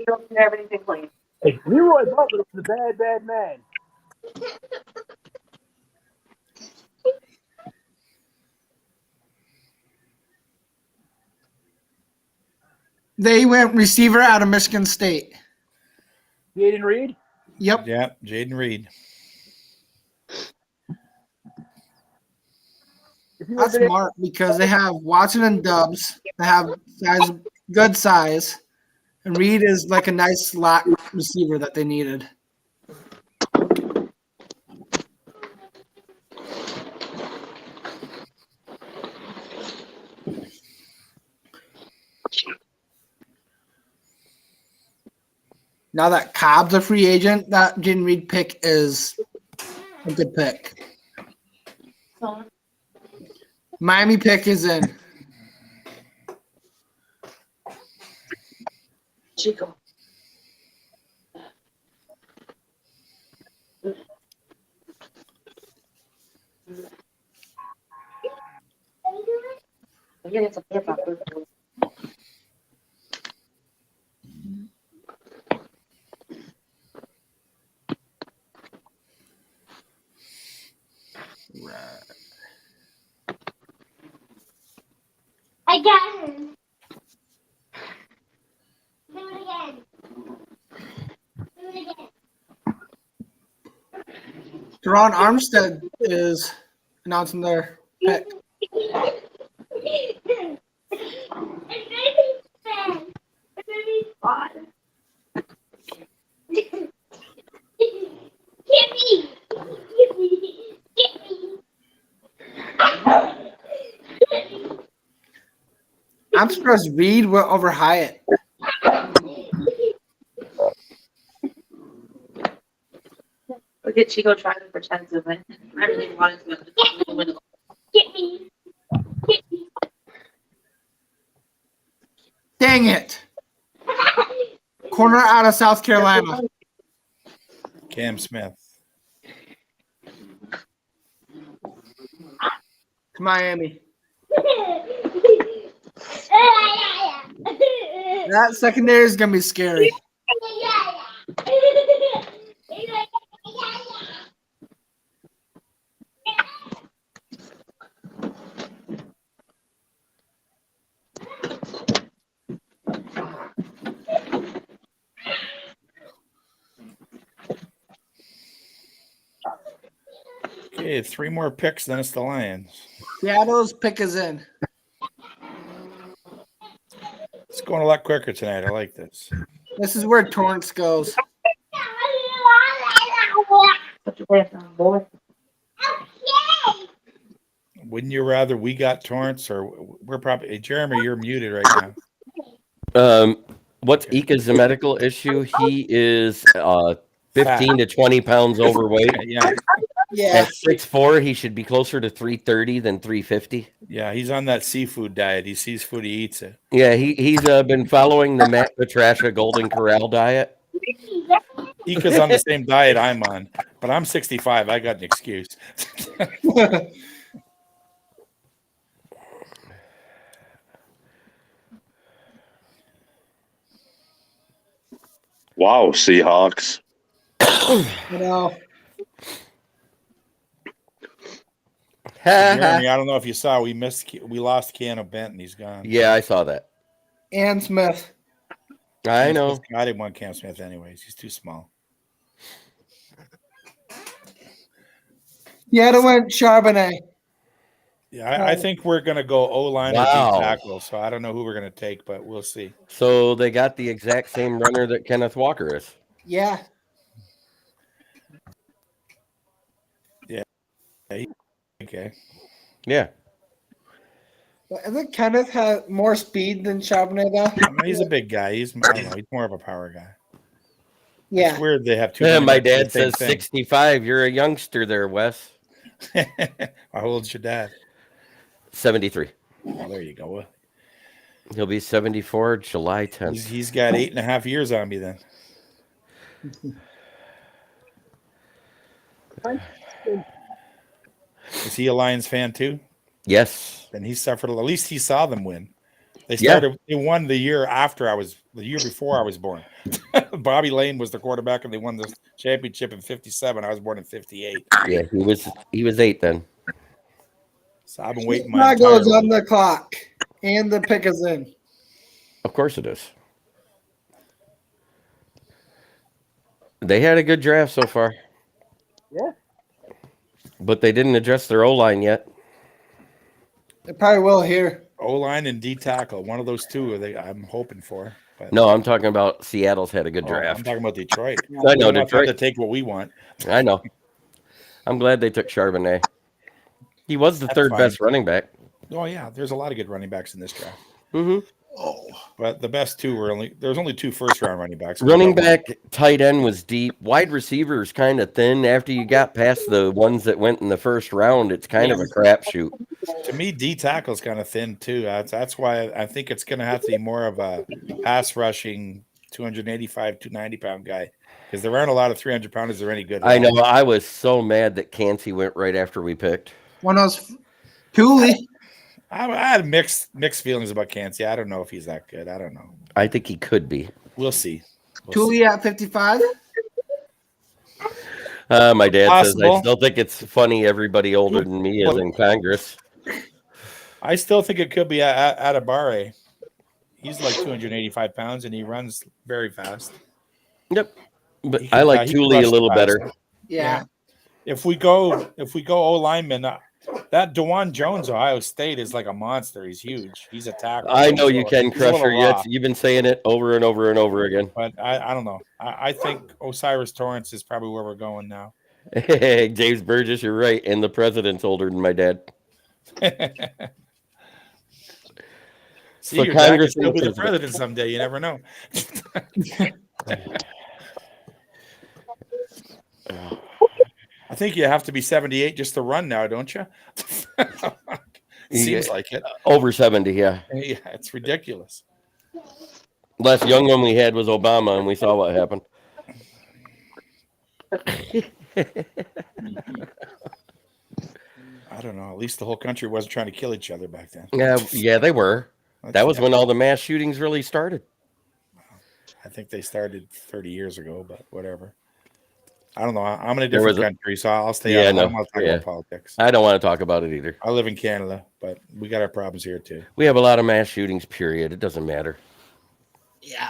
don't have anything clean. Hey, Leroy Butler is the bad man. They went receiver out of Michigan State. Jaden Reed? Yep. Yeah, Jaden Reed. That's smart because they have Watson and Dubs. They have good size. And Reed is like a nice slot receiver that they needed. Now that Cobb's a free agent, that Jaden Reed pick is a good pick. Miami pick is in. Chico. I'm getting some hip hop. I got him. Do it again. Do it again. Teron Armstead is announcing their pick. Get me. Get me. Get me. I'm surprised Reed went over Hyatt. Look at Chico trying to pretend to win. I really wanted to win. Get me. Get me. Dang it. Corner out of South Carolina. Cam Smith. To Miami. That secondary is going to be scary. Okay, 3 more picks, then it's the Lions. Seattle's pick is in. It's going a lot quicker tonight. I like this. This is where Torrance goes. Wouldn't you rather we got Torrance or we're probably Jeremy? You're muted right now. What's Ika's medical issue? He is 15 to 20 pounds overweight. Yeah. Yeah. At 6'4", he should be closer to 330 than 350. Yeah, he's on that seafood diet. He sees food, he eats it. Yeah, he's been following the Matt Patricia Golden Corral diet. Ika's on the same diet I'm on, but I'm 65. I got an excuse. Wow, Seahawks. You know. Jeremy, I don't know if you saw, we lost Keanu Benton. He's gone. Yeah, I saw that. And Smith. I know. I didn't want Cam Smith anyways. He's too small. Yeah, it went Charbonnet. Yeah, I think we're going to go O-line or D tackle, so I don't know who we're going to take, but we'll see. So they got the exact same runner that Kenneth Walker is. Yeah. Yeah. Okay. Yeah. I think Kenneth had more speed than Charbonnet, though. He's a big guy. He's more of a power guy. Yeah. It's weird they have two. Yeah, my dad says 65. You're a youngster there, Wes. How old's your dad? 73. Oh, there you go. He'll be 74 July 10th. He's got 8.5 years on me then. Is he a Lions fan too? Yes. Then he suffered. At least he saw them win. They won the year before I was born. Bobby Lane was the quarterback, and they won the championship in '57. I was born in '58. Yeah, he was 8 then. So I've been waiting my entire entire goes on the clock, and the pick is in. Of course it is. They had a good draft so far. Yeah. But they didn't address their O-line yet. They probably will here. O-line and D tackle. One of those two I'm hoping for. But No, I'm talking about Seattle's had a good draft. I'm talking about Detroit. I know We want them Detroit to take what we want. I know. I'm glad they took Charbonnet. He was the third best running back. Oh yeah, there's a lot of good running backs in this draft. Mm-hmm. But the best two there's only 2 first-round running backs. Running back, tight end was deep. Wide receiver is kind of thin. After you got past the ones that went in the first round, it's kind of a crapshoot. To me, D tackle is kind of thin too. That's why I think it's going to have to be more of a pass rushing 285, 290 pound guy, because there aren't a lot of 300 pounders that are any good. I know. I was so mad that Cansey went right after we picked. One of those Cooley. I had mixed feelings about Cansey. I don't know if he's that good. I don't know. I think he could be. We'll see. Cooley at 55. My dad Possible. says I still think it's funny everybody older than me is in Congress. I still think it could be Atabare. He's like 285 pounds and he runs very fast. Yep. But I like Thule a little better. Yeah. If we go O lineman, that DeJuan Jones, Ohio State, is like a monster. He's huge. He's a tackle. I know you can, He's a Crusher. little Yet raw. you've been saying it over and over and over again. But I don't know. I think Osiris Torrance is probably where we're going now. Hey, James Burgess, you're right. And the president's older than my dad. See, So your dad could Congress still be the is- president someday. You never know. I think you have to be 78 just to run now, don't you? Seems Yeah. like it. Over 70, yeah. Yeah, it's ridiculous. Last young one we had was Obama, and we saw what happened. I don't know. At least the whole country wasn't trying to kill each other back then. Yeah, they were. That was when all the mass shootings really started. I think they started 30 years ago, but whatever. I don't know. I'm in a There was different country, so I'll stay Yeah, out. no, I don't want to talk yeah. about politics. I don't want to talk about it either. I live in Canada, but we got our problems here too. We have a lot of mass shootings, period. It doesn't matter. Yeah.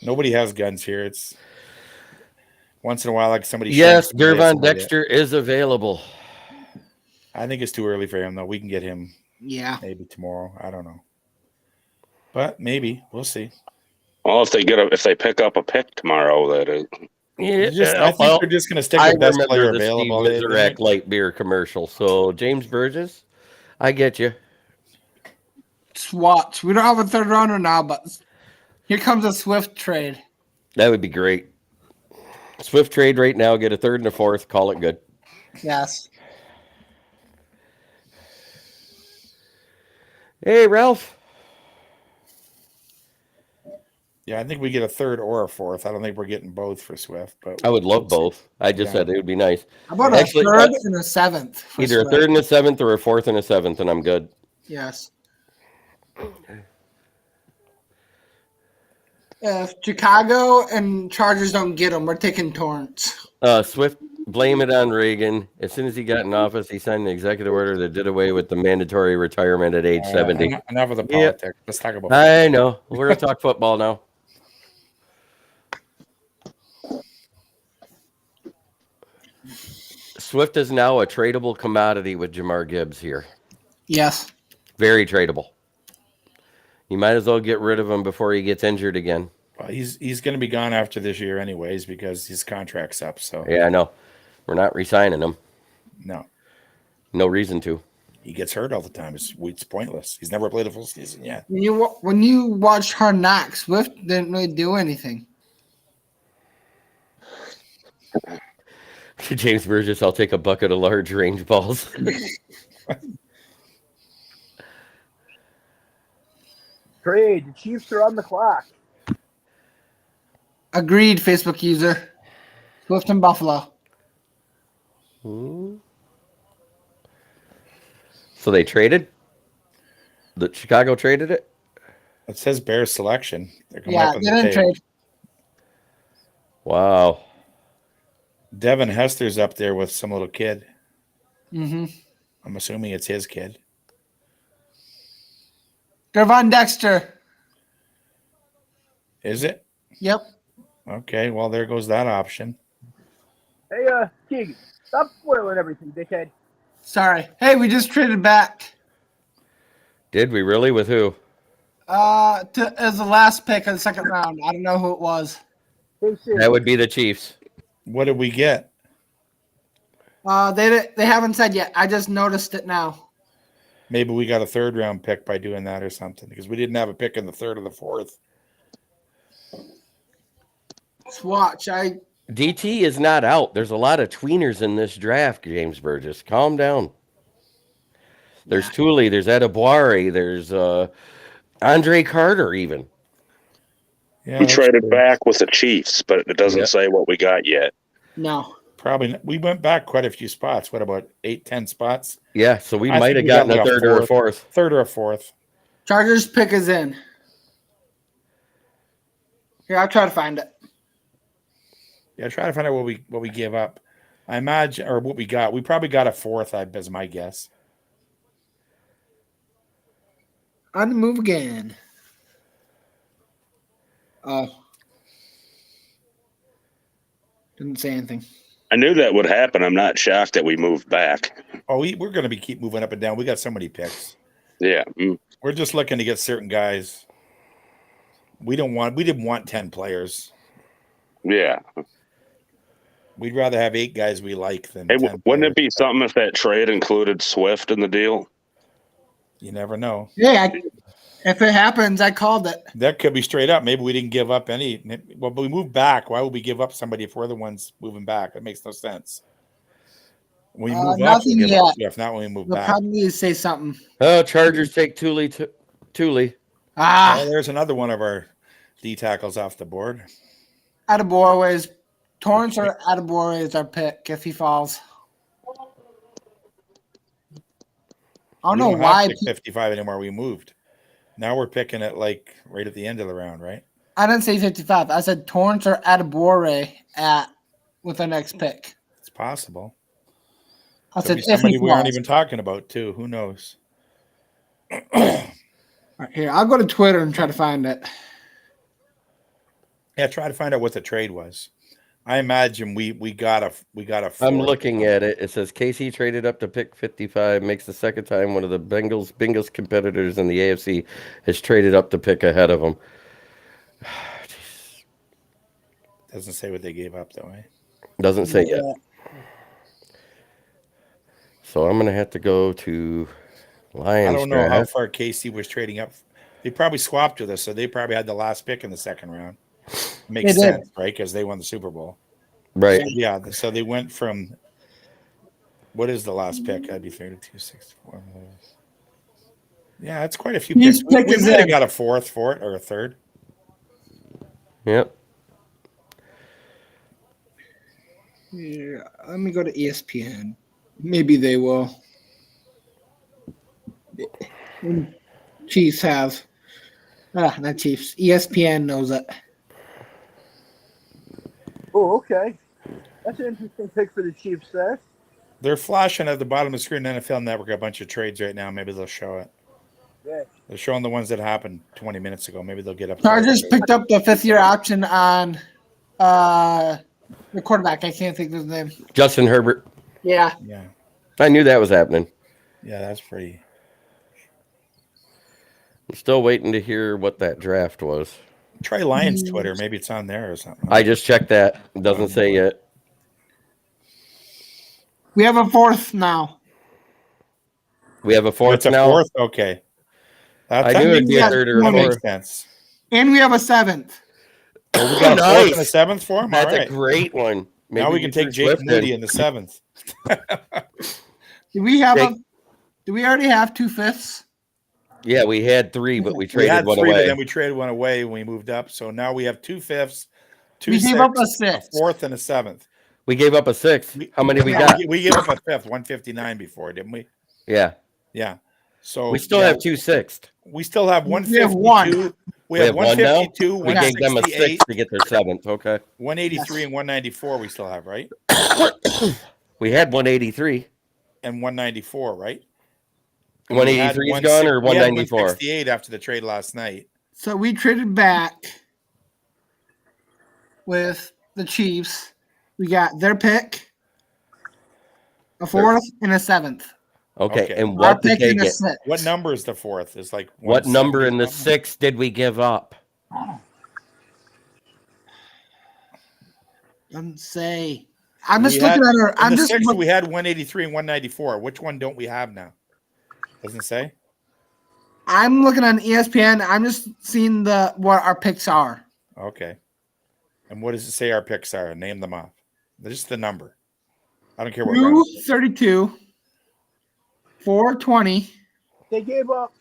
Nobody has guns here. It's once in a while, like somebody. Yes, shoots somebody, Gervon somebody- Dexter is available. I think it's too early for him, though. We can get him Yeah. maybe tomorrow. I don't know, but maybe we'll see. Well, if they pick up a pick tomorrow, I think they're just going to stick with best player the available. Steve Mizrak light beer commercial. So James Burgess, I get you. Swats. We don't have a third runner now, but here comes a Swift trade. That would be great. Swift trade right now. Get a third and a fourth. Call it good. Yes. Hey, Ralph. Yeah, I think we get a third or a fourth. I don't think we're getting both for Swift, but I would love both. I just said it would be nice. How about Actually, a third and a seventh? For either a Swift? third and a seventh or a fourth and a seventh, and I'm good. Yes. If Chicago and Chargers don't get him, we're taking Torrance. Swift, blame it on Reagan. As soon as he got in office, he signed an executive order that did away with the mandatory retirement at age 70. Enough of the Yeah. politics. Let's talk about I know. We're going to talk football now. Swift is now a tradable commodity with Jamar Gibbs here. Yes. Very tradable. You might as well get rid of him before he gets injured again. Well, he's going to be gone after this year anyways because his contract's up. So yeah, I know. We're not re-signing him. No. No reason to. He gets hurt all the time. It's pointless. He's never played a full season yet. When you watched Hard Knocks, Swift didn't really do anything. James Burgess, I'll take a bucket of large range balls. Trade. The Chiefs are on the clock. Agreed, Facebook user. Swift and Buffalo. So they traded? The Chicago traded it? It says Bears selection. They're coming Yeah, up on they the didn't tape. trade. Wow. Devin Hester's up there with some little kid. Mm-hmm. I'm assuming it's his kid. Gervon Dexter. Is it? Yep. Okay, well, there goes that option. Hey, Keegan, stop spoiling everything, dickhead. Sorry. Hey, we just traded back. Did we really? With who? As the last pick of the second round. I don't know who it was. That would be the Chiefs. What did we get? They haven't said yet. I just noticed it now. Maybe we got a third round pick by doing that or something because we didn't have a pick in the third or the fourth. Swatch. DT is not out. There's a lot of tweeners in this draft, James Burgess. Calm down. There's Thule, there's Adeboire, there's Andre Carter even. Yeah, we traded back with the Chiefs, but it doesn't say what we got yet. No. Probably. We went back quite a few spots. What, about 8-10 spots? Yeah, so we I might think have we gotten got a like third or a fourth. Third or a fourth. Chargers pick is in. Here, I'll try to find it. Yeah, try to find out what we gave up. I imagine, or what we got. We probably got a fourth, as my guess. On the move again. Oh. Didn't say anything. I knew that would happen. I'm not shocked that we moved back. Oh, we're going to keep moving up and down. We got so many picks. Yeah. We're just looking to get certain guys. We didn't want 10 players. Yeah. We'd rather have 8 guys we like than Hey, 10 wouldn't it players. be something if that trade included Swift in the deal? You never know. Yeah, if it happens, I called it. That could be straight up. Maybe we didn't give up any. Well, but we moved back. Why would we give up somebody if we're the ones moving back? That makes no sense. When we move up, nothing we give yet. up stuff, not when we move They'll back. probably say something. Oh, Chargers take Thule. Ah. Oh, there's another one of our D tackles off the board. Adeboire Torrance or Adeboire is our pick if he falls. I don't know We why. have pick 55 anymore. We moved. Now we're picking it like right at the end of the round, right? I didn't say 55. I said Torrance or Adeboire with the next pick. It's possible. I Could said be if somebody he we aren't falls. even talking about too. Who knows? All right, here, I'll go to Twitter and try to find it. Yeah, try to find out what the trade was. I imagine we got a I'm fourth. looking at it. It says KC traded up to pick 55, makes the second time one of the Bengals competitors in the AFC has traded up to pick ahead of them. Doesn't say what they gave up though, eh? Doesn't say yet. So I'm going to have to go to Lions. I don't know how draft. far KC was trading up. They probably swapped with us, so they probably had the last pick in the second round. Makes They did. sense, right? Because they won the Super Bowl. Right. So, yeah, so they went from What is the last pick? I'd be 32, 64. Yeah, that's quite a few Chiefs picks. pick We is might have in. got a fourth for it or a third. Yep. Yeah, let me go to ESPN. Maybe they will. Chiefs have. Not Chiefs. ESPN knows it. Oh, okay. That's an interesting pick for the Chiefs there. They're flashing at the bottom of the screen. NFL Network a bunch of trades right now. Maybe they'll show it. Yeah. They're showing the ones that happened 20 minutes ago. Maybe they'll get up. Chargers picked up the 5th-year option on the quarterback. I can't think of his name. Justin Herbert. Yeah. Yeah. I knew that was happening. Yeah, that's pretty. I'm still waiting to hear what that draft was. Try Lions Twitter. Maybe it's on there or something. I just checked that. It doesn't say yet. We have a 4th now. We have a 4th It's a now. 4th? Okay. I knew it'd be a 3rd or a that 4th. makes sense. And we have a 7th. Oh, we got a 4th and a 7th for him? That's All right. a great one. Maybe now we can take Jake Moody in the 7th. Do we have do we already have 2 5ths? Yeah, we had 3, but we We traded had one 3, away. but then we traded one away when we moved up. So now we have 2 5ths, 2 We gave up a 6ths, 6th. 4th, and a 7th. We gave up a 6th. How many we got? We gave up a 5th, 159 before, didn't we? Yeah. Yeah. So We still have 2 6ths. We still have We 152. have one. We have one now? 152, We gave them a 6 168, to get their 7th. Okay. 183, and 194 we still have, right? We had 183. And 194, right? And we had 183 is gone or we had 194? 168 after the trade last night. So we traded back with the Chiefs. We got their pick, a 4th, and a 7th. Okay. And Our what did pick they and a get? 6th. What number is the 4th? It's like What number in the 170 something? 6 did we give up? Doesn't say. I'm just We looking had- at her. in I'm the just. 6th, we had 183 and 194. Which one don't we have now? Doesn't say. I'm looking on ESPN. I'm just seeing what our picks are. Okay. And what does it say our picks are? Name them off. Just the number. I don't care what round. 232, 420. They gave up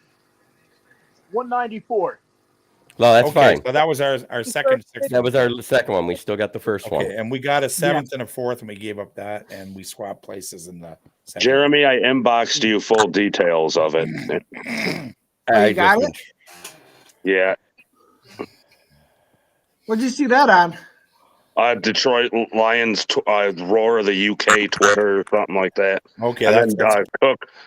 194. No, that's Okay, fine. so that was our second 6th. That was our second one. We still got the first one. Okay, and we got a 7th and a 4th, and we gave up that, and we swapped places in the second. Jeremy, I inboxed you full details of it. Oh, you got it? Yeah. What'd you see that on? Detroit Lions roar of the UK Twitter or something like that. Okay, and that's then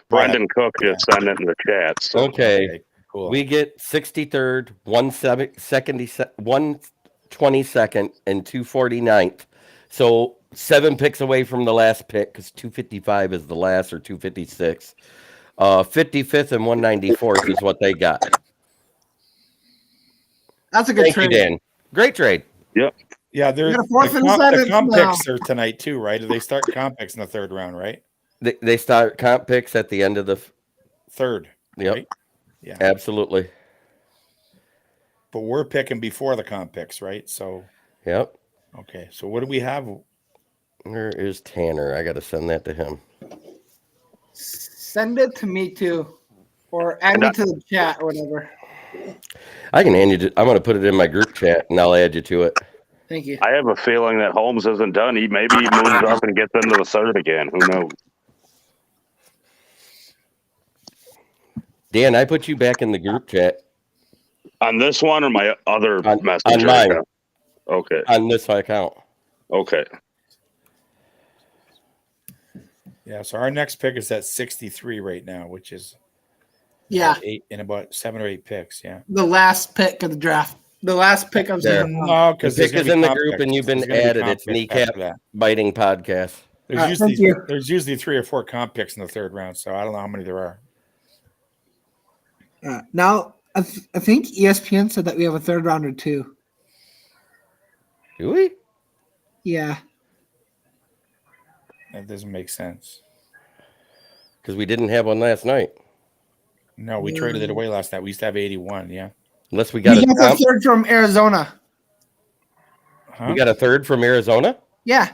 Brendan Cook just sent it in the chat. So. Okay. Cool. We get 63rd, 122nd, and 249th. So 7 picks away from the last pick because 255 is the last, or 256. 55th and 194th is what they got. That's a good Thank trade. you, Dan. Great trade. Yep. Yeah, We got a 4th and a 7th the comp now. picks are tonight too, right? They start comp picks in the 3rd round, right? They start comp picks at the end of the 3rd. Yep. Right? Yeah. Absolutely. But we're picking before the comp picks, right? So. Yep. Okay. So what do we have? Where is Tanner? I got to send that to him. Send it to me too, or add me to the chat or whatever. I can hand you. I'm going to put it in my group chat, and I'll add you to it. Thank you. I have a feeling that Holmes isn't done. Maybe he moves up and gets into the 3rd again. Who knows? Dan, I put you back in the group chat. On this one or my other messenger? On mine. account? Okay. On this account. Okay. Yeah. So our next pick is at 63 right now, which is about 7 or 8 picks. Yeah. The last pick of the draft. The last pick of There. the No, The because pick is in the group, and you've been added. It's kneecap biting podcast. There's thank you. usually 3 or 4 comp picks in the 3rd round, so I don't know how many there are. Now, I think ESPN said that we have a 3rd rounder too. Do we? Yeah. That doesn't make sense. Because we didn't have one last night. No, we traded it away last night. We used to have 81. Yeah. Unless we got We a got the 3rd from Arizona. Huh? We got a 3rd from Arizona. Yeah.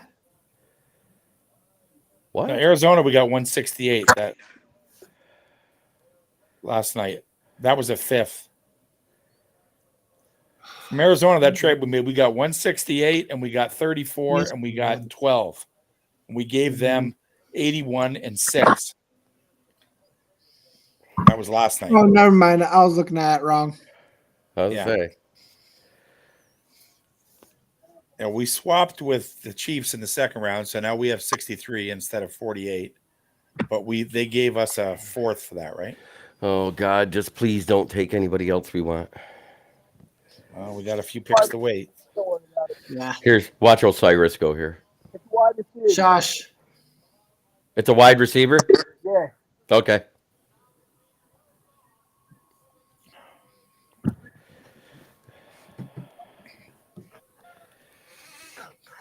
What? No, Arizona, we got 168 that last night. That was a fifth. From Arizona, that trade we made, we got 168 and we got 34 and we got 12. And we gave them 81 and 6. That was last night. Oh, never mind. I was looking at it wrong. I was say. And we swapped with the Chiefs in the second round, so now we have 63 instead of 48. But they gave us a fourth for that, right? Oh God, just please don't take anybody else we want. Well, we got a few picks to wait. Yeah. Watch Osiris go here. It's wide receiver. Josh. It's a wide receiver? Yeah. Okay.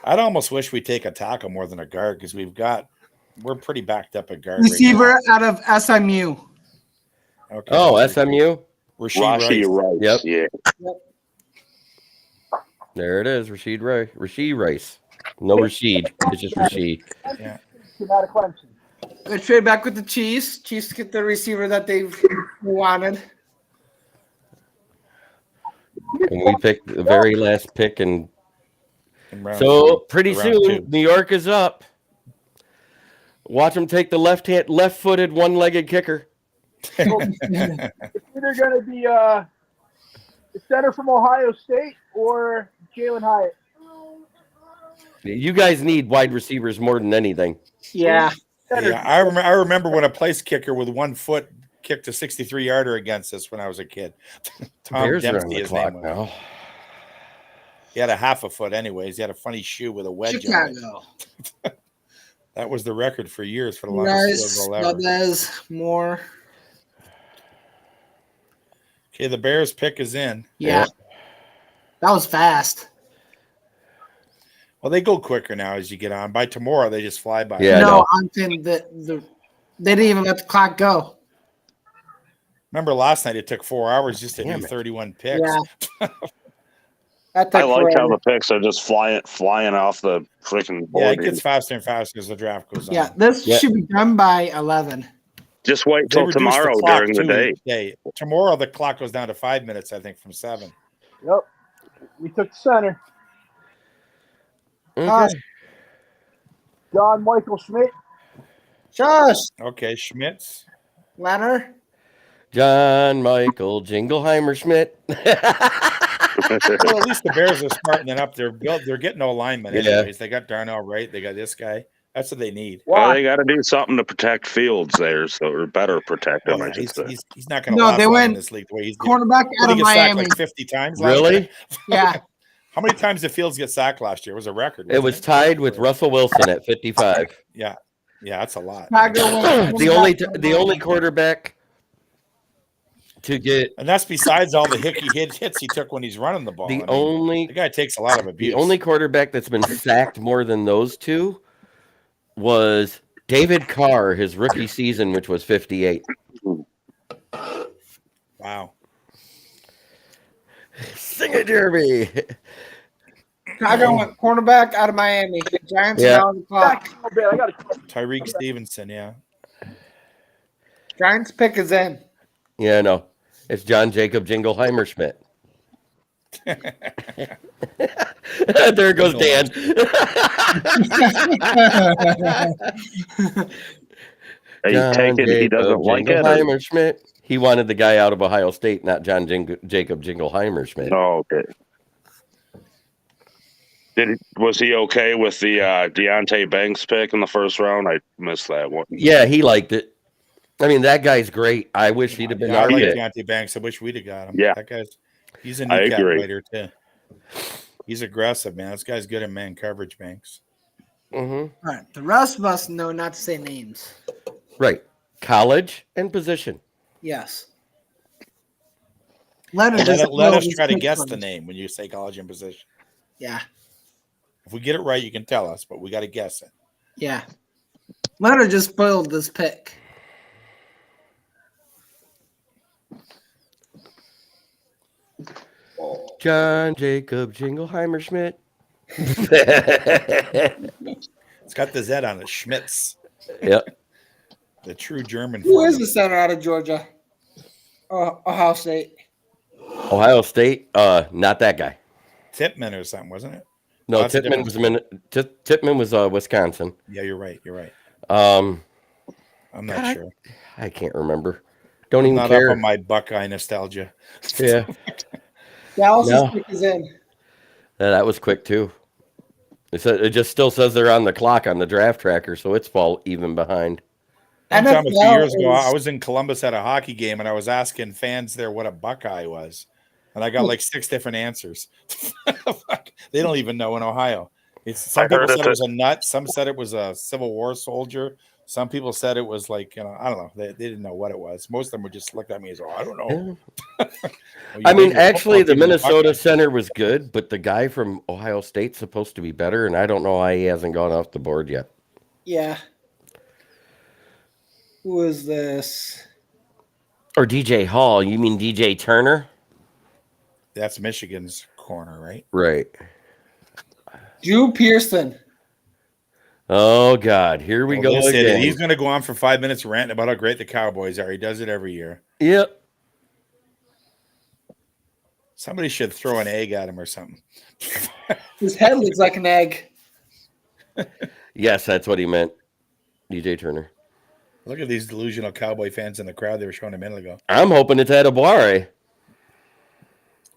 I'd almost wish we'd take a tackle more than a guard because we're pretty backed up at guard. Receiver right out of SMU. Okay. Oh, SMU? Rashi Rice. Yep. Yeah. There it is, Rasheed Rice. Rasheed Rice. No Rasheed. It's just Rasheed. Yeah. Out of Clemson. They trade back with the Chiefs. Chiefs get the receiver that they wanted. And we picked the very last pick, and In round so two. pretty Round soon two. New York is up. Watch them take the left-footed, one-legged kicker. It's either going to be the center from Ohio State or Jalen Hyatt. You guys need wide receivers more than anything. Yeah. Yeah, I remember when a place kicker with 1 foot kicked a 63-yarder against us when I was a kid. Tom Bears are on Dempsey, the his clock name was. now. He had a half a foot anyways. He had a funny shoe with a wedge on it. Chicago. That was the record for years for the longest field Rice, goal ever. Valdez, Moore. Okay, the Bears pick is in. Yeah. That was fast. Well, they go quicker now as you get on. By tomorrow, they just fly by. Yeah, I no, know. I'm saying they didn't even let the clock go. Remember last night it took 4 hours just to Damn do it. 31 picks. Yeah. That I took like how forever. the picks are just flying off the freaking board. Yeah, it gets faster and faster as the draft goes on. Yeah, this should be done by 11. Just wait They till reduced tomorrow the clock during the too day. each day. Tomorrow the clock goes down to 5 minutes, I think, from 7. Yep. We took the center. Okay. John Michael Schmidt. Josh. Okay, Schmitz. Leonard. John Michael Jingleheimer Schmidt. Well, at least the Bears are smartening up. They're getting no alignment Yeah. anyways. They got Darnell Wright. They got this guy. That's what they need. Well, they got to do something to protect Fields there, or better protect him. Well, I should say. he's not going to No, last they long in went this league. The way he's cornerback out he of get sacked Miami. like 50 times. last Really? year? Yeah. How many times did Fields get sacked last year? It was a record. It was tied with Russell Wilson at 55. Yeah, that's a lot. The only quarterback to get And that's besides all the hits he took when he's running the ball. the guy takes a lot of abuse. The only quarterback that's been sacked more than those two was David Carr, his rookie season, which was 58. Wow. Sing it, Jeremy. Chicago went cornerback out of Miami. The Giants Yeah. are on the clock. Tyreek Stevenson, yeah. Giants pick is in. Yeah, no. It's John Jacob Jingleheimer Schmidt. There goes Dan. Hey, take it. He doesn't like it. Jingleheimer Schmidt. He wanted the guy out of Ohio State, not John Jacob Jingleheimer Schmidt. Oh, okay. Was he okay with the Deontay Banks pick in the first round? I missed that one. Yeah, he liked it. I mean, that guy's great. I wish he'd have been I our like pick. Deontay Banks. I wish we'd have got him. Yeah. That guy's he's a I kneecap agree. fighter too. He's aggressive, man. This guy's good at man coverage, Banks. Mm-hmm. All right. The rest of us know not to say names. Right. College and position. Yes. Leonard Let us try to guess the name when you say college and position. Yeah. If we get it right, you can tell us, but we got to guess it. Yeah. Leonard just spoiled this pick. John Jacob Jingleheimer Schmidt. It's got the Z on it. Schmitz. Yep. The true German. Who is the center out of Georgia? Ohio State. Ohio State, not that guy. Tippmann or something, wasn't it? No, Oh, that's a Tippmann different was Tippmann was Wisconsin. Yeah, you're right. You're right. Um, I'm not sure. I can't remember. Don't I'm even not care. up on my Buckeye nostalgia. Yeah. Dallas' No. pick is in. Yeah, that was quick too. It just still says they're on the clock on the draft tracker, so it's fall even behind. One time a few NFL years ago, is- I was in Columbus at a hockey game, and I was asking fans there what a Buckeye was, and I got like 6 different answers. They don't even know in Ohio. Some people said it was a nut. Some said it was a Civil War soldier. Some people said it was like, I don't know. They didn't know what it was. Most of them would just look at me as, I don't know. Yeah. Well, I mean, named your actually, football the team Minnesota Buckeye. center was good, but the guy from Ohio State's supposed to be better, and I don't know why he hasn't gone off the board yet. Yeah. Who is this? Or DJ Hall. You mean DJ Turner? That's Michigan's corner, right? Right. Drew Pearson. Oh, God. Here we go again. He's going to go on for 5 minutes ranting about how great the Cowboys are. He does it every year. Yep. Somebody should throw an egg at him or something. His head looks like an egg. Yes, that's what he meant. DJ Turner. Look at these delusional Cowboy fans in the crowd they were showing a minute ago. I'm hoping it's Adebawore.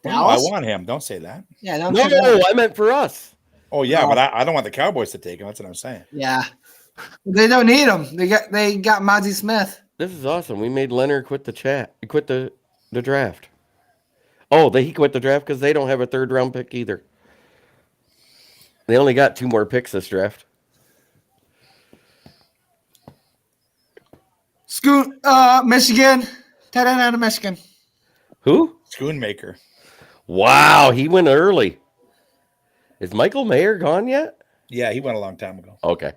Oh, I want him. Don't say that. Yeah, don't No, say that. I meant for us. Oh, yeah, No. but I don't want the Cowboys to take him. That's what I'm saying. Yeah. They don't need him. They got Mozzie Smith. This is awesome. We made Leonard quit the chat. He quit the draft. Oh, he quit the draft because they don't have a 3rd round pick either. They only got 2 more picks this draft. Scoot, Michigan. Tight end out of Michigan. Who? Schoonmaker. Wow, he went early. Is Michael Mayer gone yet? Yeah, he went a long time ago. Okay.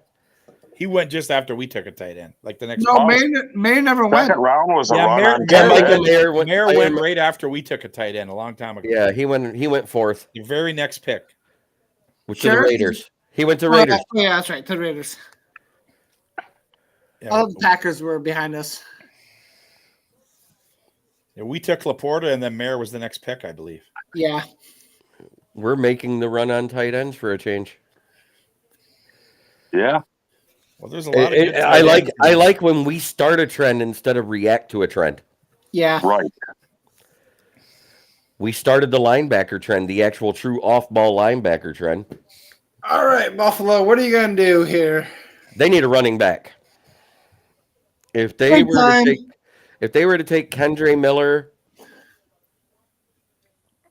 He went just after we took a tight end. Like the next No, Mayer never went. Second round was a Yeah, run Mayer, on Yeah, Mayer, Michael Mayer went- Mayer I went am- right after we took a tight end a long time ago. Yeah, he went 4th The very next pick. with Sure. the Raiders. He went to Oh, Raiders. yeah, that's right. The Raiders. Yeah, All the Packers were behind us. yeah, we took Laporta, and then Mayer was the next pick, I believe. Yeah. We're making the run on tight ends for a change. Yeah. Well, there's a lot of good I tight like ends. I like when we start a trend instead of react to a trend. Yeah. Right. We started the linebacker trend, the actual true off-ball linebacker trend. All right, Buffalo. What are you going to do here? They need a running back. If they Big were time. to take Kendre Miller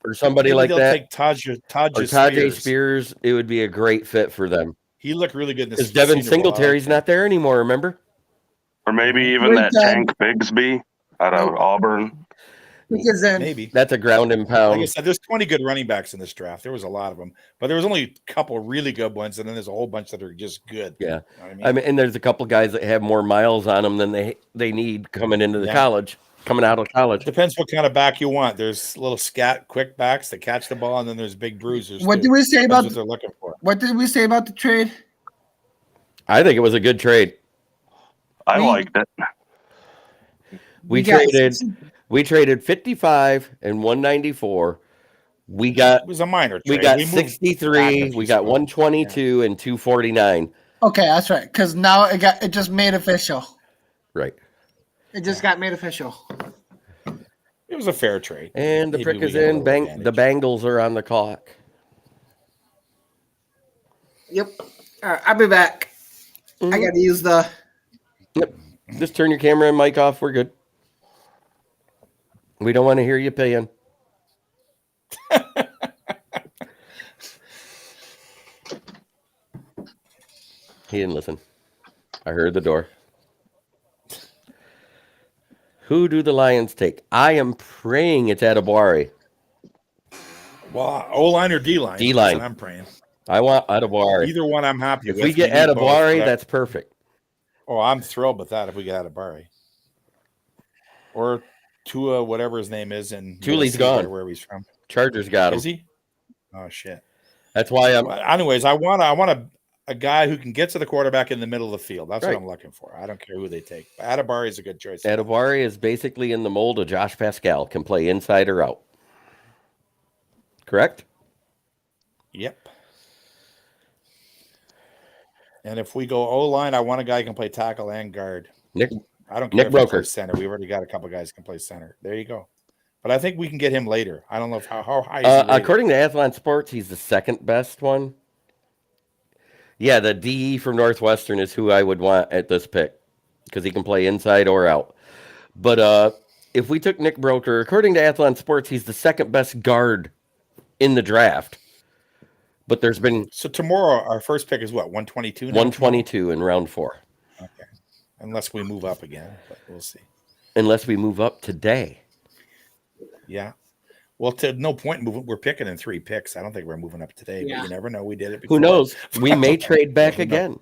or somebody Maybe like they'll that, take Tajay or Tajay Spears, it would be a great fit for them. He looked really good in this. Because Devin Senior Bowl. Singletary's not there anymore, remember? Or maybe even Big that time. Tank Bigsby out of Auburn. Because then Maybe. That's a ground and Like I pound. said, there's 20 good running backs in this draft. There was a lot of them, but there was only a couple really good ones, and then there's a whole bunch that are just good. Yeah. You know what I mean? I mean, and there's a couple guys that have more miles on them than they need coming into the Yeah. coming out of college. Depends what kind of back you want. There's little scat, quick backs that catch the ball, and then there's big bruisers. what too. did we say That's about what they're looking for. what did we say about the trade? I think it was a good trade. I We- liked it. We got traded 55 and 194. We got It was a minor we trade. got moved 63, back a we few got spots. 122 and 249. Okay, that's right. Because now it just made official. Right. It just got made official. It was a fair trade. And the Maybe prick we is got a in. little The advantage. Bengals are on the clock. Yep. All right, I'll be back. I got to use the. Yep. Just turn your camera and mic off. We're good. We don't want to hear you paying. He didn't listen. I heard the door. Who do the Lions take? I am praying it's Adebawore. Well, O line or D line? D-line. I'm praying. I want Adebawore. Either one, I'm happy If with. we get need both, Adebawore, but- that's perfect. Oh, I'm thrilled with that. If we get Adebawore, or Tua, whatever his name is, and Tule's gone. Where he's from? Chargers got him. Is he? Oh shit. That's why I'm. Well, anyways, I want a guy who can get to the quarterback in the middle of the field. That's Right. what I'm looking for. I don't care who they take. Adibari is a good choice. Adibari is basically in the mold of Josh Pascal, can play inside or out. Correct? Yep. And if we go O-line, I want a guy who can play tackle and guard. I don't care Nick if he Broker. plays center. We've already got a couple guys who can play center. There you go. But I think we can get him later. I don't know how high is he rated? According to Athlon Sports, he's the second best one. Yeah, the DE from Northwestern is who I would want at this pick because he can play inside or out. But if we took Nick Broker, according to Athlon Sports, he's the second best guard in the draft. But there's been... So tomorrow, our first pick is what, 122 now? 122 in round 4. Okay. Unless we move up again, but we'll see. Unless we move up today. Yeah. Well, to no point moving. We're picking in 3 picks. I don't think we're moving up today, but you never know. We did it before. Who knows? We may trade back again.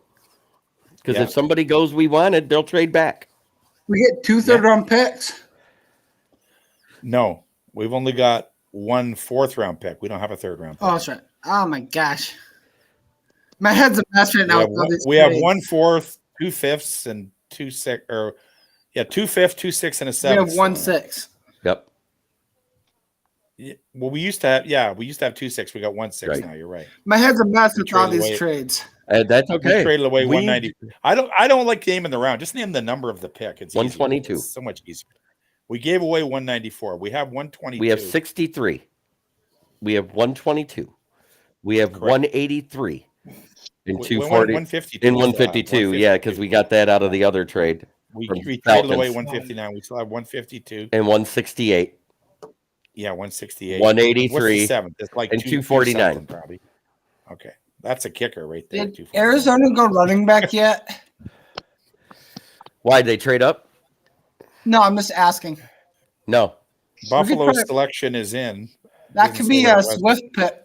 Because if somebody goes we wanted, they'll trade back. We get 2 third-round picks? No. We've only got 1 4th-round pick. We don't have a 3rd-round pick. Oh, that's right. Oh, my gosh. My head's a mess right now. We have 1 4th, 2 5ths, and 2 6, or 2 5th, 2 6, and a 7th. We have 1 6. Yep. Yeah, well, we used to have 2 6. We got 1 6 now. You're right. My head's a mess with all these trades. That's okay. We traded away 190. I don't like naming the round. Just name the number of the pick. It's 122. It's so much easier. We gave away 194. We have 122. We have 63. We have 122. We have 183 and 240 152. in 152. Yeah, because we got that out of the other trade. We traded away 159. We still have 152 and 168. Yeah, 168. 183. It's like and 249. Probably. Okay, that's a kicker right there. Did Arizona go running back yet? Why did they trade up? No, I'm just asking. No. Buffalo's selection is in. That could be a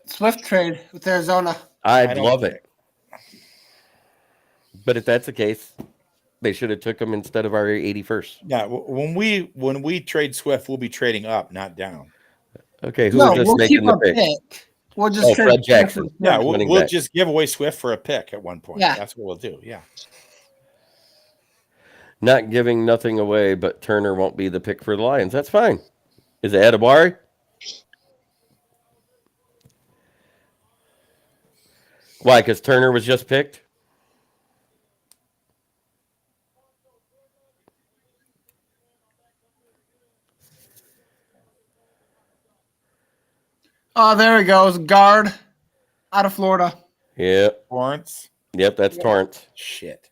Swift trade with Arizona. I'd love it. But if that's the case, they should have took him instead of our 81st. Yeah, when we trade Swift, we'll be trading up, not down. Okay, who's just making the pick? We'll just trade Fred Jackson. Yeah, we'll just give away Swift for a pick at one point. Yeah. That's what we'll do. Yeah. Not giving nothing away, but Turner won't be the pick for the Lions. That's fine. Is it Adibari? Why? Because Turner was just picked? Oh, there he goes. Guard out of Florida. Yep. Torrance. Yep, that's Torrance. Shit.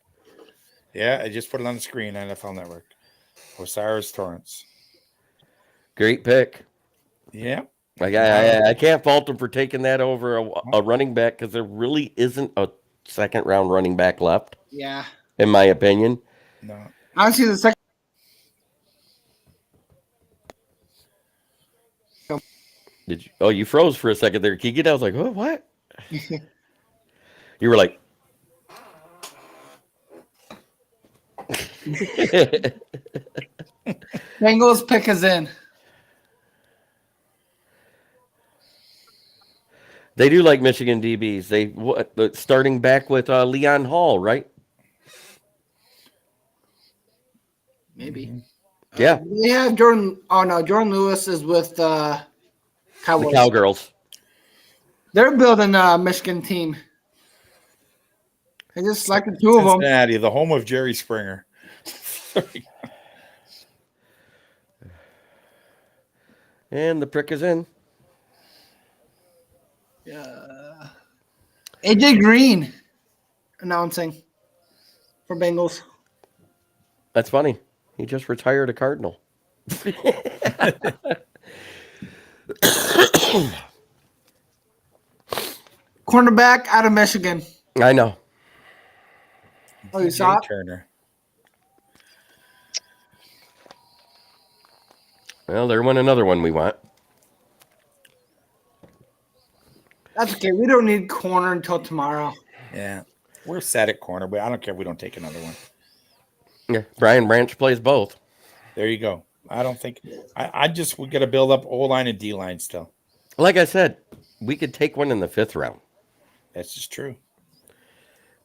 Yeah, I just put it on the screen, NFL Network. Osiris Torrance. Great pick. Yeah. I can't fault him for taking that over a running back because there really isn't a second-round running back left. Yeah. In my opinion. No. Honestly, the second. Did you? Oh, you froze for a second there, Keegan. I was like, oh, what? You were like. Bengals pick is in. They do like Michigan DBs. They starting back with Leon Hall, right? Maybe. Yeah. They have Jordan. Oh no, Jordan Lewis is with Cowboys. The Cowgirls. They're building a Michigan team. They just selected 2 of them. Cincinnati, the home of Jerry Springer. And the prick is in. AJ Green announcing for Bengals. That's funny. He just retired a Cardinal. Cornerback out of Michigan. I know. Oh, you saw it? Turner. Well, there went another one we want. That's okay. We don't need corner until tomorrow. Yeah. We're set at corner, but I don't care if we don't take another one. Yeah, Brian Branch plays both. There you go. I don't think we got to build up O-line and D-line still. Like I said, we could take one in the 5th round. That's just true.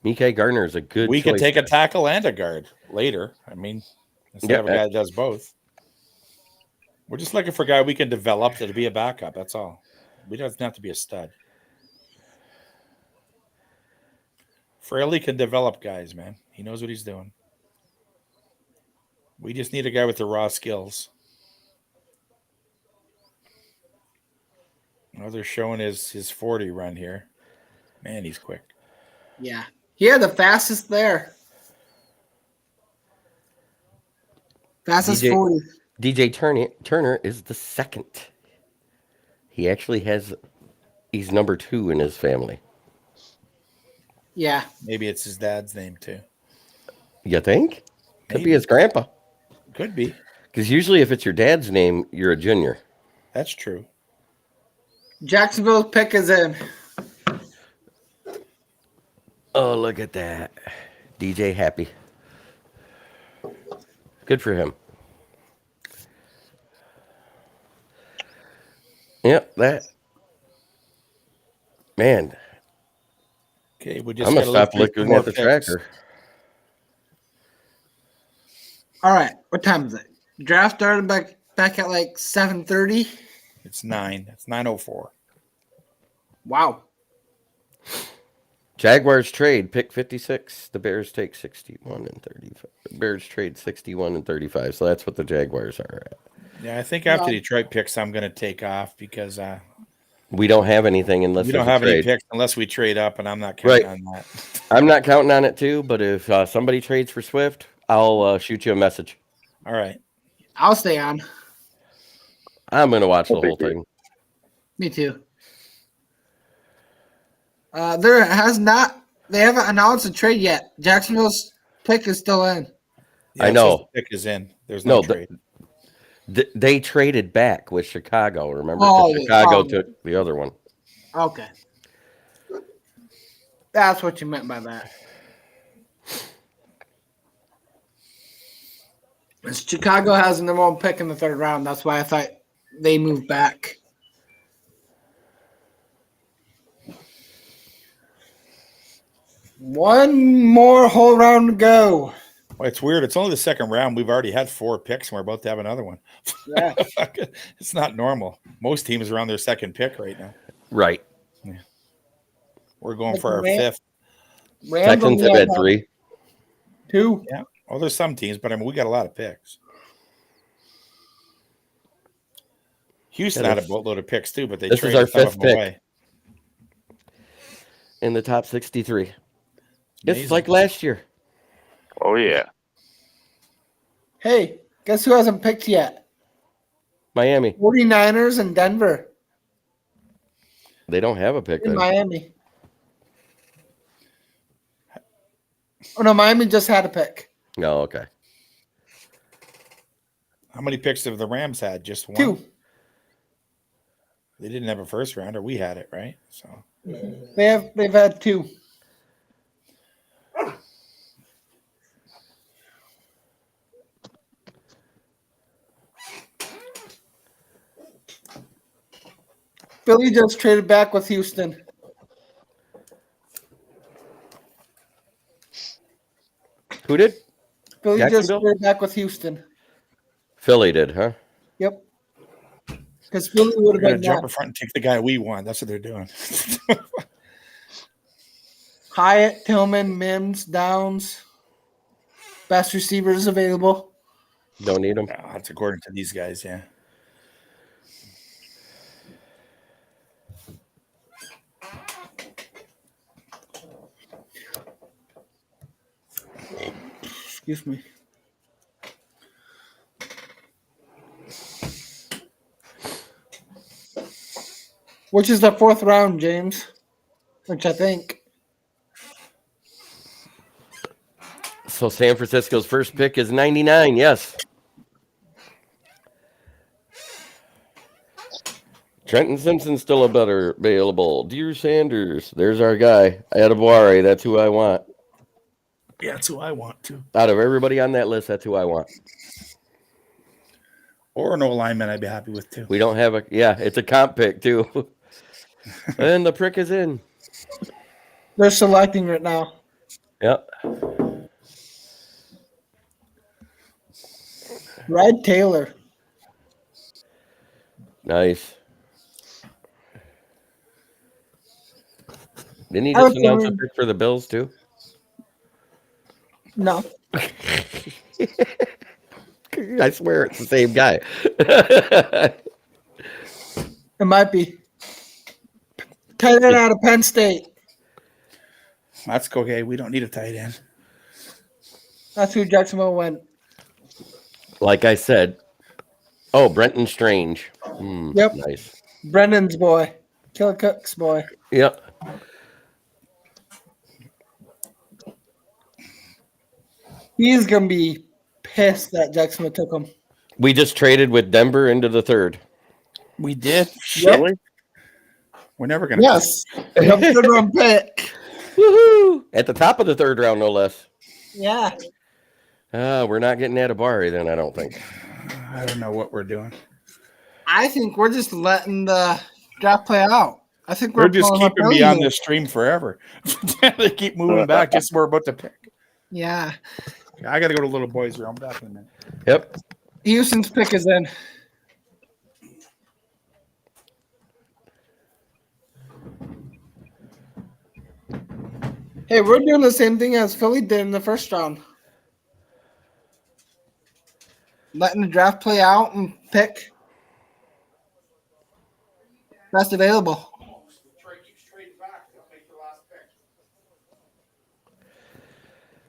Mikael Gardner is a good We choice. could take a tackle and a guard later. I mean, instead of a guy that does both. We're just looking for a guy we can develop to be a backup. That's all. We doesn't have to be a stud. Fraley can develop guys, man. He knows what he's doing. We just need a guy with the raw skills. Well, they're showing his 40 run here. Man, he's quick. Yeah. Yeah, the fastest there. Fastest 40. DJ Turner is the second. He actually he's number 2 in his family. Yeah. Maybe it's his dad's name too. You think? Could Maybe. be his grandpa. Could be. Because usually if it's your dad's name, you're a junior. That's true. Jacksonville's pick is in. Oh, look at that. DJ happy. Good for him. Yep, that. Man. Okay, we just I'm going to stop looking at the tracker. All right. What time is it? Draft started back at like 7:30. It's 9. It's 9:04. Wow. Jaguars trade pick 56. The Bears take 61 and 35. The Bears trade 61 and 35. So that's what the Jaguars are at. Yeah, I think after Detroit picks, I'm going to take off because we don't have anything unless we don't have any picks unless we trade up, and I'm not counting on that. I'm not counting on it too, but if somebody trades for Swift, I'll shoot you a message. All right. I'll stay on. I'm going to watch the whole thing. Me too. They haven't announced a trade yet. Jacksonville's pick is still in. Yeah, I know. The pick is in. There's no trade. They traded back with Chicago, remember? Chicago took the other one. Okay. That's what you meant by that. Chicago has the number 1 pick in the 3rd round. That's why I thought they moved back. One more whole round to go. Well, it's weird. It's only the 2nd round. We've already had 4 picks, and we're about to have another one. Yeah. It's not normal. Most teams are on their 2nd pick right now. Right. Yeah. We're going for our 5th. Texans have had 3. 2. Yeah. Well, there's some teams, but I mean, we got a lot of picks. Houston had a boatload of picks too, but they traded our 5th pick away. In the top 63. It's like last year. Oh, yeah. Hey, guess who hasn't picked yet? Miami. 49ers and Denver. They don't have a pick. In Miami. Oh, no, Miami just had a pick. No, okay. How many picks have the Rams had? Just 1? 2. They didn't have a 1st rounder. We had it, right? So they've had 2. Philly just traded back with Houston. Who did? Philly just traded back with Houston. Philly did, huh? Yep. Because Philly would have been jump in front and take the guy we want. That's what they're doing. Hyatt, Tillman, Mims, Downs. Best receivers available. Don't need them. That's according to these guys, yeah. Excuse me. Which is the 4th round, James? Which I think. So San Francisco's first pick is 99, yes. Trenton Simpson's still a better available. Dear Sanders, there's our guy. Adebaware, that's who I want. Yeah, that's who I want too. Out of everybody on that list, that's who I want. Or an O-lineman I'd be happy with too. We don't have it's a comp pick too. And the prick is in. They're selecting right now. Yep. Red Taylor. Nice. Didn't he just announce a pick for the Bills too? No. I swear it's the same guy. It might be. Tight end out of Penn State. That's okay. We don't need a tight end. That's who Jacksonville went. Like I said. Oh, Brenton Strange. Yep. Nice. Brendan's boy. Killer Cook's boy. Yep. He's going to be pissed that Jacksonville took him. We just traded with Denver into the third. We did? Yep. Really? We're never going to. Yes. Third round pick. Woohoo! At the top of the third round, no less. Yeah. We're not getting Atabari then, I don't think. I don't know what we're doing. I think we're just letting the draft play out. I think They're just pulling up keeping me on early. this stream forever. They keep moving back just we're about to pick. Yeah. I got to go to little boys' room. Back in a minute. Yep. Houston's pick is in. Hey, we're doing the same thing as Philly did in the first round. Letting the draft play out and pick best available.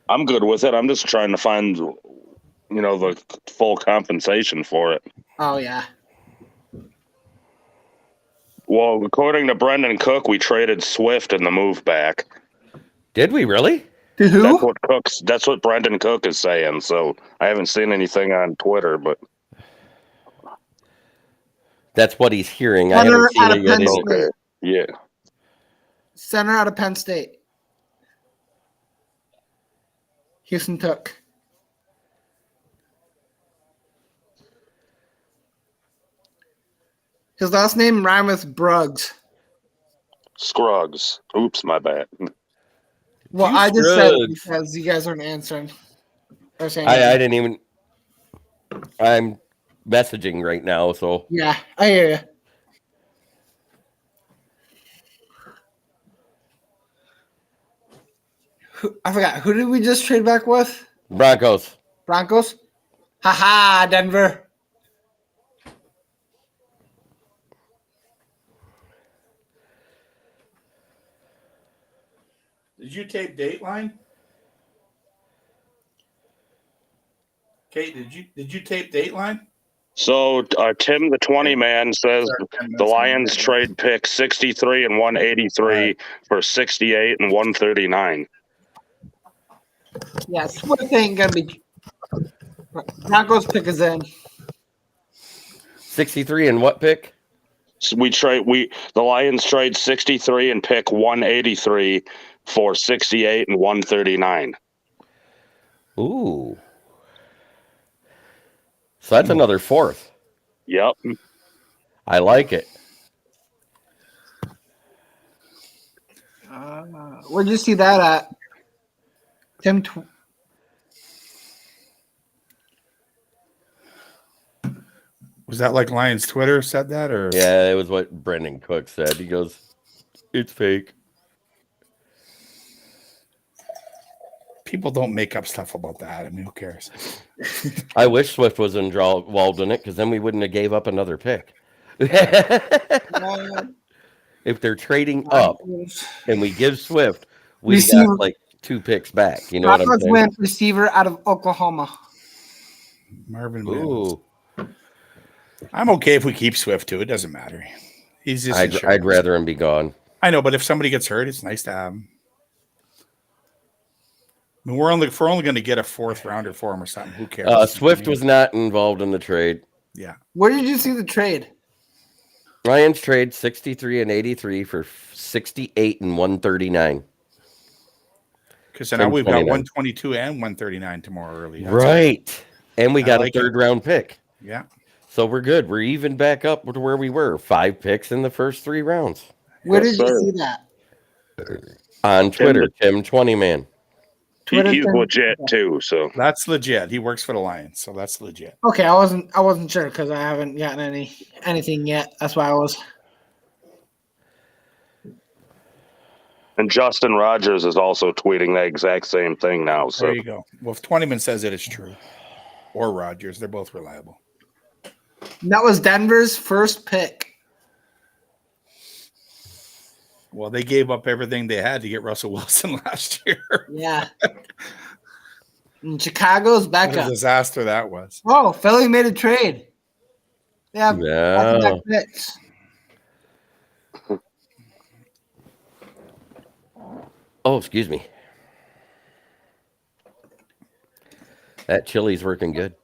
I'm good with it. I'm just trying to find, the full compensation for it. Oh, yeah. Well, according to Brendan Cook, we traded Swift in the move back. Did we really? To who? That's what Brendan Cook is saying. So I haven't seen anything on Twitter, but that's what he's hearing. I Center haven't seen out it of yet. Penn Either. State. Yeah. Center out of Penn State. Houston took. His last name rhymes with Bruggs. Scruggs. Oops, my bad. Well, I just said it because you guys aren't answering. Or saying I didn't even. I'm messaging right now, so. Yeah, I hear you. I forgot. Who did we just trade back with? Broncos. Broncos? Ha, Denver. Did you tape Dateline? Kate, did you tape Dateline? So Tim the 20 man says the Lions trade pick 63 and 183 for 68 and 139. Yeah, Swift ain't gonna be. Broncos pick is in. 63 and what pick? So the Lions trade 63 and pick 183 for 68 and 139. Ooh. So that's another fourth. Yep. I like it. Where'd you see that at? Tim. Was that like Lions Twitter said that, or? Yeah, it was what Brendan Cook said. He goes, "It's fake." People don't make up stuff about that. I mean, who cares? I wish Swift was involved in it because then we wouldn't have gave up another pick. If they're trading up and we give Swift, we got like 2 picks back. You know what I'm saying? Went receiver out of Oklahoma. Marvin Ooh. I'm okay if we keep Swift too. It doesn't matter. He's just. I'd rather him be gone. I know, but if somebody gets hurt, it's nice to have him. I mean, we're only going to get a 4th rounder for him or something. Who cares? Swift was not involved in the trade. Yeah. Where did you see the trade? Lions trade 63 and 83 for 68 and 139. Because now we've got 122 and 139 tomorrow early. That's right. And we got a 3rd round pick. Yeah. So we're good. We're even back up to where we were. 5 picks in the first 3 rounds. Where did you see that? On Twitter, Tim 20 man. He's legit too. So that's legit. He works for the Lions, so that's legit. Okay, I wasn't sure because I haven't gotten anything yet. That's why I was. And Justin Rogers is also tweeting that exact same thing now. So There you go. Well, if 20man says it is true, or Rogers, they're both reliable. And that was Denver's first pick. Well, they gave up everything they had to get Russell Wilson last year. Yeah. And Chicago's back What a up. disaster that was. Oh, Philly made a trade. They have back-to-back picks. Oh, excuse me. That chili's working good.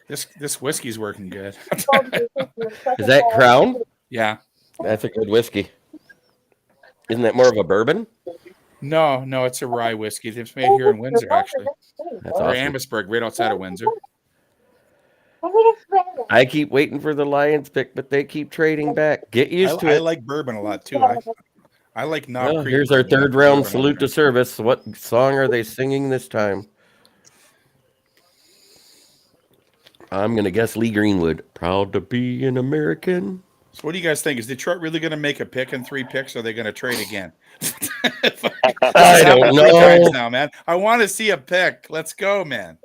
This whiskey's working good. Is that Crown? Yeah. That's a good whiskey. Isn't that more of a bourbon? No, it's a rye whiskey. It's made here in Windsor, actually. That's or awesome. Amherstburg, right outside of Windsor. I keep waiting for the Lions pick, but they keep trading back. Get used to it. I like bourbon a lot, too. I like Knob Well, Creek. here's our third round Bourbon. salute to service. What song are they singing this time? I'm going to guess Lee Greenwood. Proud to be an American. So what do you guys think? Is Detroit really going to make a pick in 3 picks, or are they going to trade again? I don't know. Now, man. I want to see a pick. Let's go, man.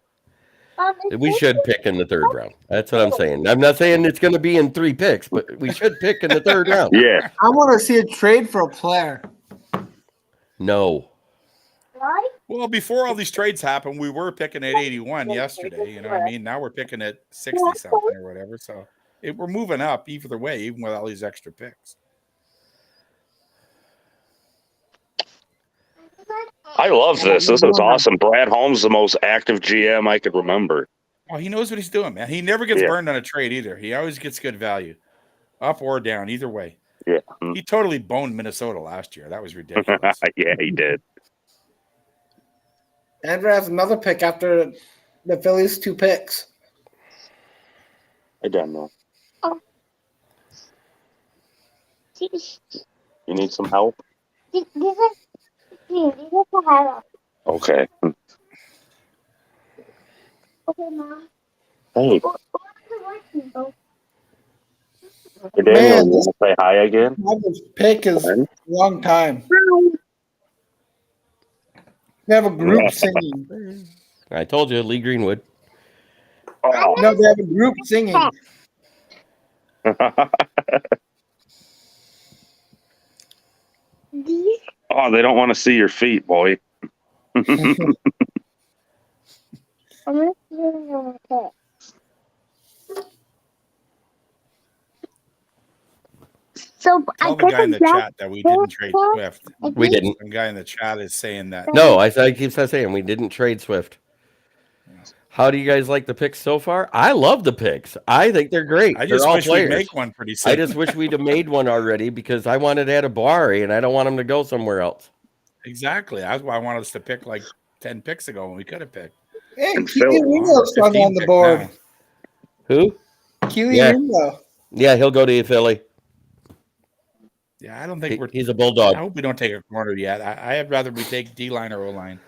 We should pick in the third round. That's what I'm saying. I'm not saying it's going to be in 3 picks, but we should pick in the third round. yeah. I want to see a trade for a player. No. Well, before all these trades happened, we were picking at 81 yesterday. You know what I mean? Now we're picking at 60-something or whatever. So we're moving up either way, even with all these extra picks. I love this. This is awesome. Brad Holmes, the most active GM I could remember. Oh, he knows what he's doing, man. He never gets burned on a trade either. He always gets good value, up or down, either way. Yeah. He totally boned Minnesota last year. That was ridiculous. Yeah, he did. Denver has another pick after the Phillies' 2 picks. I don't know. You need some help? Okay. Okay, Mom. Hey. Hey, Daniel, Man, you want to say hi again? This pick is a long time. They have a group singing. I told you, Lee Greenwood. Oh. No, they have a group singing. Oh, they don't want to see your feet, boy. So Tell the guy in the chat that we didn't trade Swift. We didn't. Some guy in the chat is saying that. No, I keep saying we didn't trade Swift. How do you guys like the picks so far? I love the picks. I think they're great. I just they're all wish players. we'd make one pretty soon. I just wish we'd have made one already because I wanted Adebari and I don't want him to go somewhere else. Exactly. That's why I wanted us to pick like 10 picks ago when we could have picked. Hey, And Keely Phil, Ringo's on 15 the pick board. now. Who? Keely Yeah. Ringo. Yeah, he'll go to Philly. Yeah, I don't think we're. He's a bulldog. I hope we don't take a corner yet. I'd rather we take D line or O line.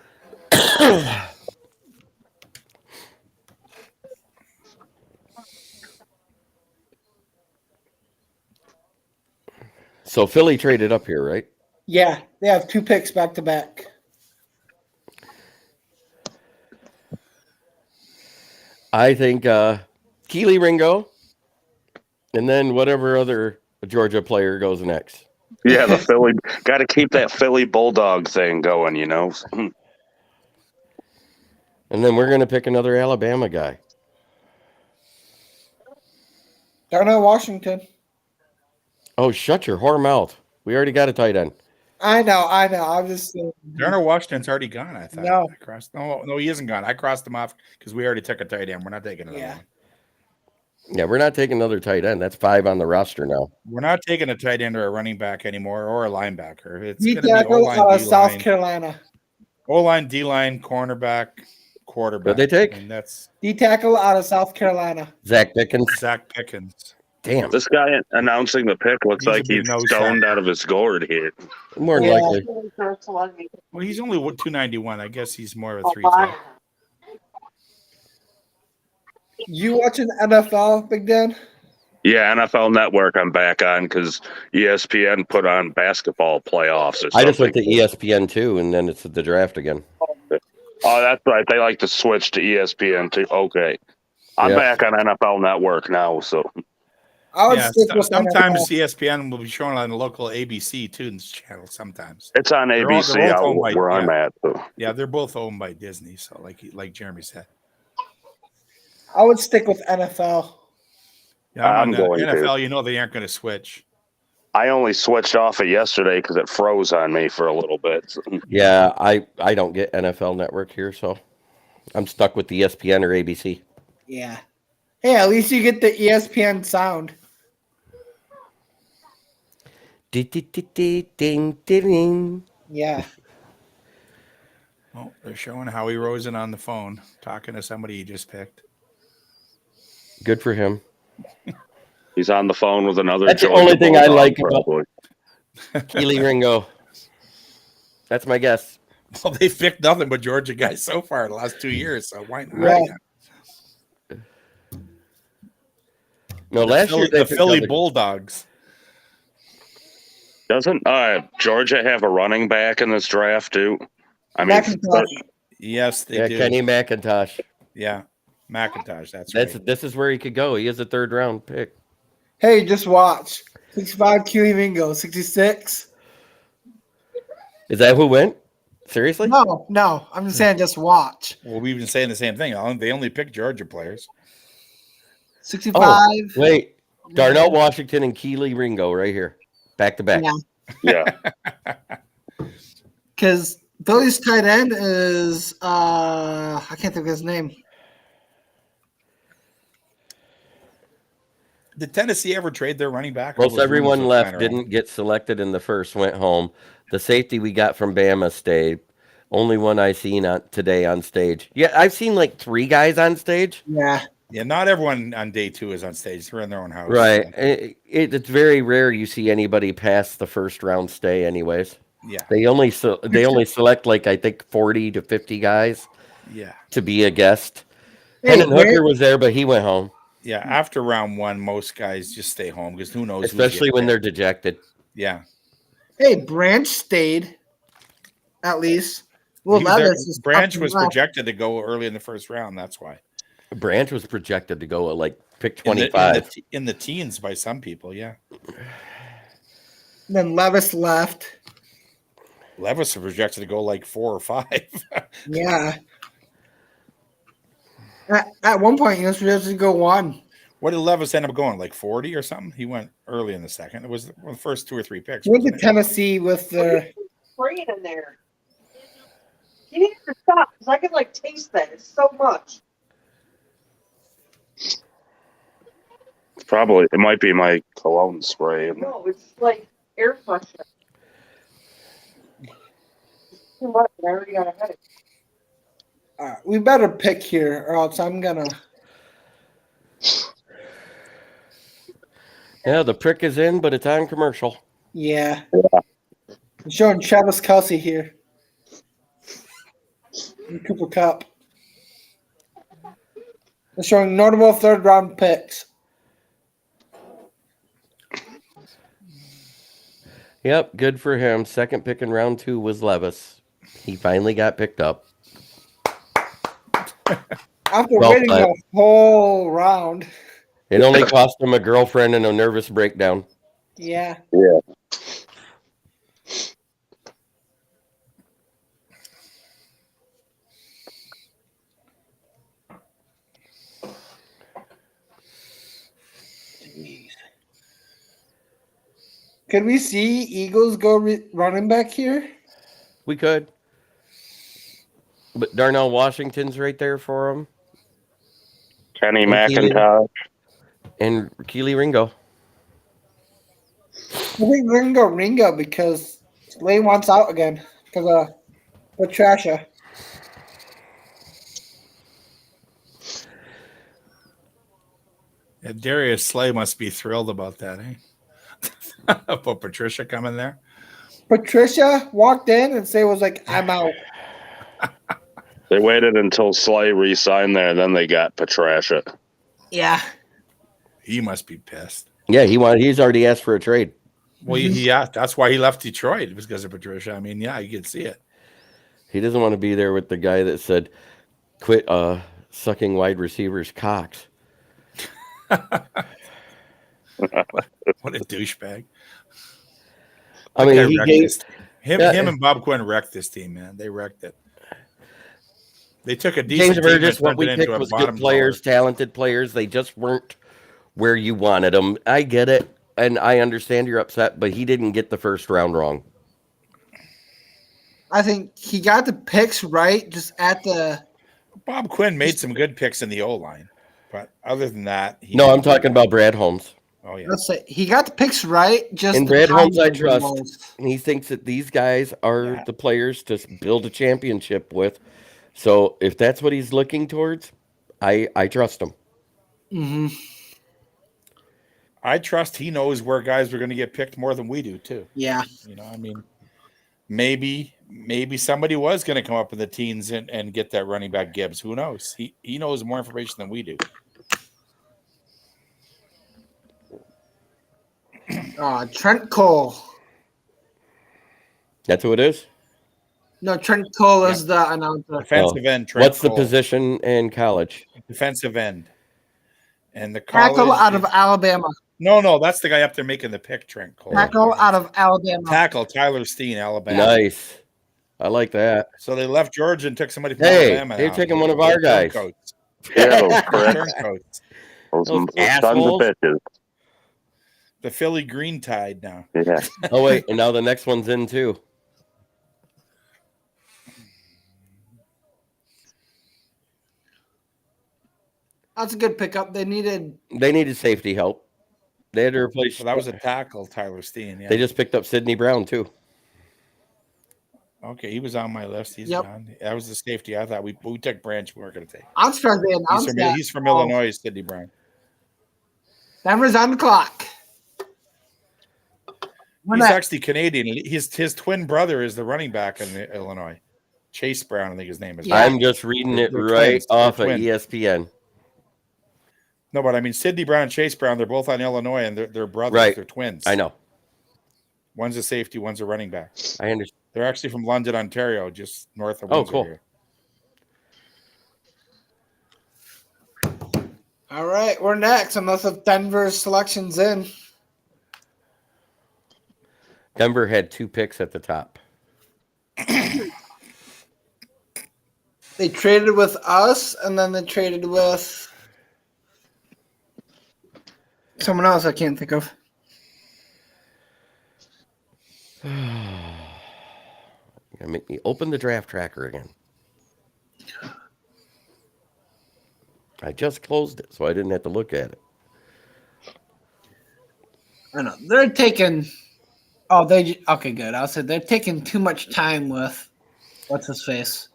So Philly traded up here, right? Yeah, they have 2 picks back to back. I think Keely Ringo, and then whatever other Georgia player goes next. Yeah, the Philly. Got to keep that Philly Bulldog thing going, you know. And then we're going to pick another Alabama guy. Darnell Washington. Oh, shut your whore mouth. We already got a tight end. I know. I'm just saying. Darnell Washington's already gone, I thought. No. No, he isn't gone. I crossed him off because we already took a tight end. We're not taking another one. Yeah, we're not taking another tight end. That's 5 on the roster now. We're not taking a tight end or a running back anymore or a linebacker. It's D going to be tackle O-line, out of South D-line, Carolina. O-line, D-line, cornerback, quarterback. What'd they take? And that's D tackle out of South Carolina. Zach Pickens. Zach Pickens. Damn. This guy announcing the pick looks He's a like big he's nose stoned tackle. out of his gourd here. More than Yeah. likely. Well, he's only 291. I guess he's more of a 3-2. You watching NFL, Big Dan? Yeah, NFL Network I'm back on because ESPN put on basketball playoffs or something. I just went to ESPN too, and then it's the draft again. Oh, that's right. They like to switch to ESPN too. Okay. I'm Yep. back on NFL Network now, so I would Yeah, stick with sometimes NFL. ESPN will be shown on the local ABC too channel. Sometimes it's on They're all- ABC they're both out owned by- where I'm yeah. at. So. Yeah, they're both owned by Disney. So, like Jeremy said, I would stick with NFL. yeah, I'm on the going to. NFL. You know they aren't going to switch. I only switched off it yesterday because it froze on me for a little bit. So. Yeah, I don't get NFL Network here, so I'm stuck with the ESPN or ABC. Yeah. Hey, at least you get the ESPN sound. Ding, ding. Yeah. Oh, they're showing Howie Rosen on the phone talking to somebody he just picked. Good for him. He's on the phone with another. That's the Georgia only thing I Bulldog, like probably. about Keely Ringo. That's my guess. Well, they've picked nothing but Georgia guys so far the last 2 years. So why not? Right. No, last year they the picked Philly other- Bulldogs. Doesn't Georgia have a running back in this draft too? I mean, McIntosh. Yes, they Yeah, do. Kenny McIntosh. Yeah, McIntosh. That's right. This is where he could go. He is a 3rd round pick. Hey, just watch. 65 Keely Mingo, 66. Is that who went? Seriously? No. I'm just saying just watch. Well, we've been saying the same thing. They only pick Georgia players. 65. Oh, wait. Darnell Washington and Keely Ringo right here. Back to back. Yeah. yeah. Because Philly's tight end is I can't think of his name. Did Tennessee ever trade their running back? Most everyone left, Kind of didn't get selected in the first, went home. The safety we got from Bama stayed. Only one I seen today on stage. Yeah, I've seen like 3 guys on stage. Yeah. Yeah, not everyone on day 2 is on stage. They're in their own house. Right. It's very rare you see anybody past the first round stay anyways. Yeah. They only select like I think 40 to 50 guys Yeah. to be a guest. Hey, Hendon Hooker was there, but he went home. Yeah. After round 1, most guys just stay home because who knows? Especially when they're dejected. Yeah. Hey, Branch stayed. At least. Well, He was there- Levis is Branch up was and left. projected to go early in the first round. That's why. Branch was projected to go at like pick In the- 25. in the teens by some people. Yeah. Then Levis left. Levis was projected to go like 4 or 5. Yeah. At one point, he was projected to go 1. What did Levis end up going? Like 40 or something? He went early in the second. It was the first 2 or 3 picks. He went to wasn't it? Tennessee with the. Spraying in there. You need to stop because I can like taste that. It's so much. Probably it might be my cologne spray. No, it's like air freshener. Too much. I already got a headache. We better pick here, or else I'm gonna. Yeah, the prick is in, but it's on commercial. Yeah. I'm showing Travis Kelsey here. And Cooper Cup. I'm showing notable 3rd round picks. Yep, good for him. Second pick in round 2 was Levis. He finally got picked up. After Well waiting played. a whole round. It only cost him a girlfriend and a nervous breakdown. Yeah. Yeah. Jeez. Could we see Eagles go running back here? We could. But Darnell Washington's right there for him. Kenny And Keely- McIntosh. And Keely Ringo. I think we're gonna go Ringo because Lane wants out again because of Patricia. Yeah, Darius Slay must be thrilled about that, eh? About Patricia coming there. Patricia walked in and Say was like, "I'm out." They waited until Slay re-signed there, and then they got Patricia. Yeah. He must be pissed. Yeah, he's already asked for a trade. Well, he asked. That's why he left Detroit. It was because of Patricia. I mean, yeah, you could see it. He doesn't want to be there with the guy that said, "Quit sucking wide receivers' cocks." What a douchebag. I mean, he gave him and Bob Quinn wrecked this team, man. They wrecked it. They took a decent James team Burgess. and What turned we it picked into a was bottom good players, dweller. talented players. They just weren't where you wanted them. I get it, and I understand you're upset, but he didn't get the first round wrong. I think he got the picks right, just at the. Bob Quinn made some good picks in the O line, but other than that, No, I'm talking about Brad Holmes. Oh yeah, Let's say he got the picks right. Just And the Brad Holmes, I timing trust. was- And he thinks that these guys are the players to build a championship with. So if that's what he's looking towards, I trust him. Mhm. I trust he knows where guys are going to get picked more than we do too. Yeah. You know, I mean, maybe somebody was going to come up in the teens and get that running back Gibbs. Who knows? He knows more information than we do. Trent Cole. That's who it is? No, Trent Cole is the announcer. Defensive end. Trent What's Cole. the position in college? Defensive end. And the college Tackle out of Alabama. No, that's the guy up there making the pick, Trent Cole. Tackle out of Alabama. Tackle Tyler Steen, Alabama. Nice. I like that. So they left Georgia and took somebody from Hey, Alabama. they're now. taking one of our guys. Turncoats. Yeah, those pricks. Turncoats. Those sons of assholes. bitches. The Philly Green Tide now. Yeah. Oh, wait. And now the next one's in, too. That's a good pickup. They needed safety help. They had to replace. So that was a tackle, Tyler Steen. Yeah. They just picked up Sidney Brown, too. Okay, he was on my list. He's Yep. on. That was the safety I thought we took Branch. We weren't going to take. I'm surprised they announced that. He's from Illinois, Sidney Brown. Denver's on the clock. He's actually Canadian. His twin brother is the running back in Illinois. Chase Brown, I think his name is. Yeah. I'm just reading it They're right twins. off They're of twins. ESPN. No, but I mean Sidney Brown and Chase Brown, they're both on Illinois and they're brothers. Right. They're twins. I know. One's a safety, one's a running back. I understand. They're actually from London, Ontario, just north of Oh, Windsor cool. here. All right, we're next, unless if Denver's selection's in. Denver had 2 picks at the top. They traded with us, and then they traded with someone else I can't think of. You're gonna make me open the draft tracker again. I just closed it, so I didn't have to look at it. I know they're taking. Oh, okay, good. I said they're taking too much time with what's his face,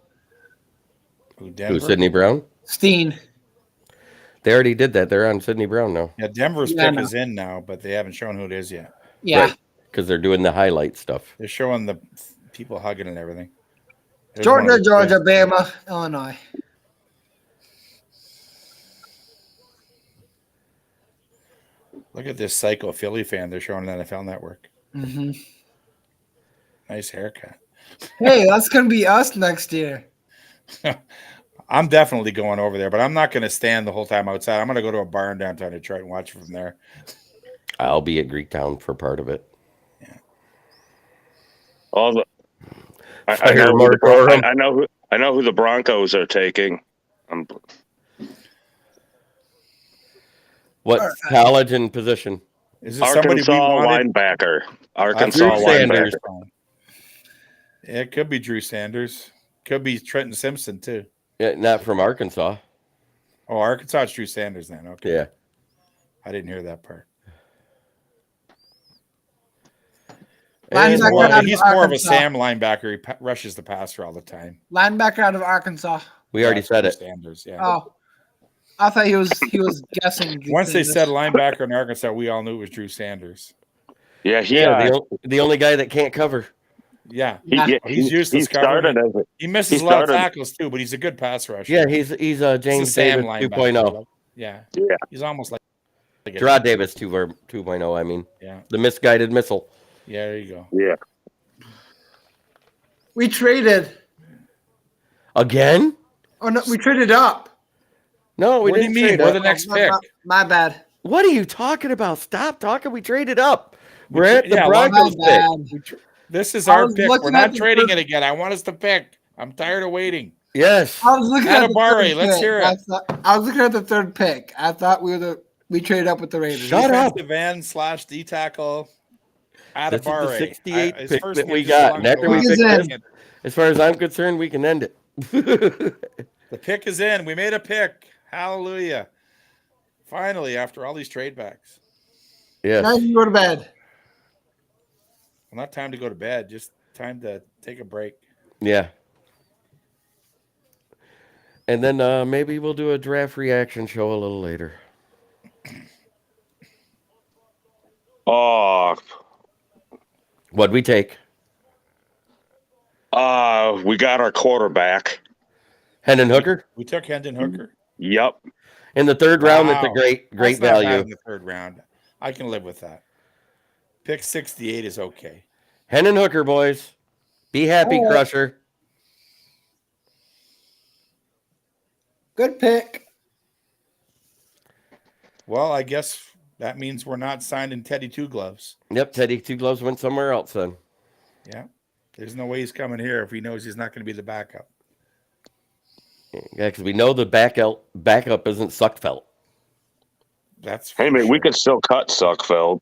Who, Sidney Brown? Steen. They already did that. They're on Sidney Brown now. Yeah, Denver's Yeah, I pick know. is in now, but they haven't shown who it is yet. Yeah, Because they're doing the highlight stuff. They're showing the people hugging and everything. There's Georgia, one of the Georgia, twins. Bama, Illinois. Look at this psycho Philly fan they're showing on NFL Network. Mm-hmm. Nice haircut. Hey, that's gonna be us next year. I'm definitely going over there, but I'm not going to stand the whole time outside. I'm going to go to a bar in downtown Detroit and watch it from there. I'll be at Greektown for part of it. All I Fire know who Mark the, Orem. I know who the Broncos are taking. What college and position? Is this somebody we Arkansas wanted? linebacker. Arkansas Drew linebacker. Sanders. Yeah, it could be Drew Sanders. Could be Trenton Simpson, too. Yeah, not from Arkansas. Oh, Arkansas is Drew Sanders then. Okay. Yeah. I didn't hear that part. Linebacker out of He's more of a Arkansas. Sam linebacker. He rushes the passer all the time. Linebacker out of Arkansas. We already That's said Drew it. Sanders, yeah. Oh, I thought he was guessing. Once they between said this. linebacker in Arkansas, we all knew it was Drew Sanders. Yeah, the only guy that can't cover. Yeah, Yeah. he's useless started covering. as a, He misses a lot of tackles too, but he's a good pass rusher. Yeah, he's James Sam Davis linebacker. 2.0. Yeah, Yeah. he's almost like Gerard Davis 2.0. I mean, Yeah, the misguided missile. yeah. There you go. Yeah. We traded. Again? Oh no, we traded up. No, we What do didn't you mean? trade We're up. the next my, pick. my bad. What are you talking about? Stop talking. We traded up. We're at the yeah, Broncos my pick. bad. This is I our was pick. looking We're at not the trading third- it again. I want us to pick. I'm tired of waiting. Yes. I was looking at the Atabare, third let's pick. hear it. I was looking at the third pick. I thought we traded up with the Raiders. Shut up. Defensive end / D tackle. This is the Atabare. 68 His pick first that name we just got. belongs And after to we He's pick in. this, as far as I'm concerned, we can end it. The pick is in. We made a pick. Hallelujah. Finally, after all these trade backs. Yes. Now you go to bed. Well, not time to go to bed, just time to take a break. Yeah. And then maybe we'll do a draft reaction show a little later. Oh, What'd we take? we got our quarterback. Hendon Hooker? We took Hendon Hooker. Yep. In the third round, that's a Wow. great That's not bad value. in the third round. I can live with that. Pick 68 is okay. Hendon Hooker, boys. Be happy, All right. Crusher. Good pick. Well, I guess that means we're not signing Teddy Two Gloves. Yep, Teddy Two Gloves went somewhere else then. Yeah. There's no way he's coming here if he knows he's not going to be the backup. Yeah, because we know the backup isn't Suckfelt. That's Hey, for man, we sure. could still cut Suckfeld.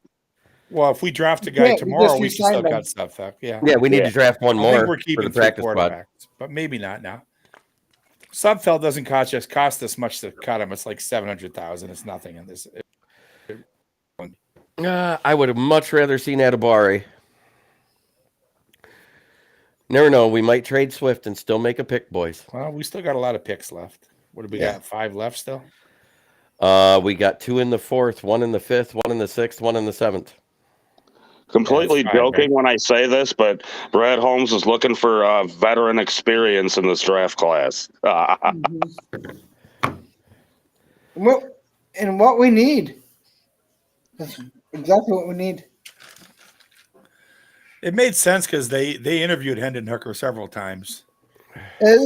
Well, if we draft a guy Yeah, we tomorrow, just we can still re-signed him. cut stuff up. Yeah. Yeah, we need Yeah. to draft one I more think we're for keeping the 3 practice squad. quarterbacks, but maybe not now. Subfeld doesn't cost us much to cut him. It's like $700,000. It's nothing in this. I would have much rather seen Atabari. Never know. We might trade Swift and still make a pick, boys. Well, we still got a lot of picks left. What do we Yeah. got? 5 left still? We got 2 in the 4th, 1 in the 5th, 1 in the 6th, 1 in the 7th. Completely That's fine, joking right? when I say this, but Brad Holmes is looking for veteran experience in this draft class. What we need. That's exactly what we need. It made sense because they interviewed Hendon Hooker several times. They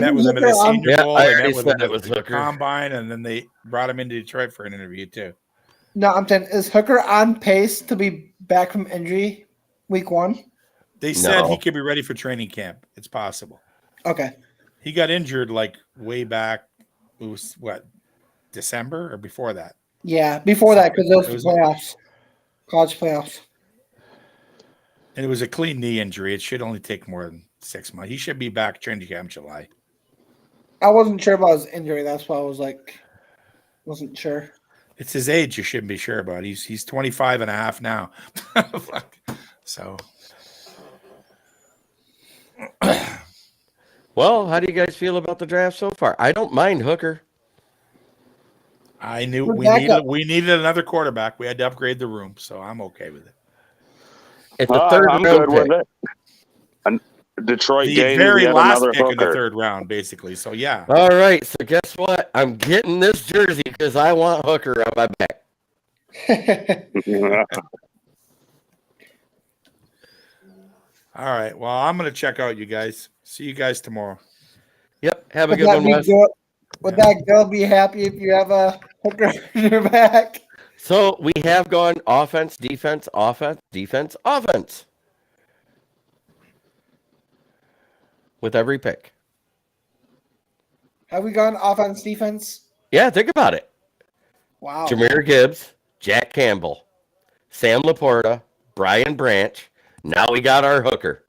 met with him at the Senior Yeah, Bowl. I They already met with him said it at was the Hooker. Combine, and then they brought him into Detroit for an interview too. No, I'm saying, is Hooker on pace to be back from injury week 1? They said No. he could be ready for training camp. It's possible. Okay. He got injured like way back. It was what, December or before that? Yeah, before that, because those It was- playoffs, college playoffs. And it was a clean knee injury. It should only take more than 6 months. He should be back training camp July. I wasn't sure about his injury. That's why I was like, wasn't sure. It's his age you shouldn't be sure about. He's 25 and a half now. So Well, how do you guys feel about the draft so far? I don't mind Hooker. I knew We're we back needed up. another quarterback. We had to upgrade the room, so I'm okay with it. It's a third I'm round good pick. with it. And Detroit The gained very yet last another pick in the hooker. third round, basically. So yeah. All right, so guess what? I'm getting this jersey because I want Hooker on my back. All right. Well, I'm gonna check out you guys. See you guys tomorrow. Yep, have a Would good that one, be Wes. good? Would that girl be happy if you have a Hooker in your back? So we have gone offense, defense, offense, defense, offense with every pick. Have we gone offense, defense? Yeah, think about it. Wow. Jameer Gibbs, Jack Campbell, Sam Laporta, Brian Branch. Now we got our Hooker.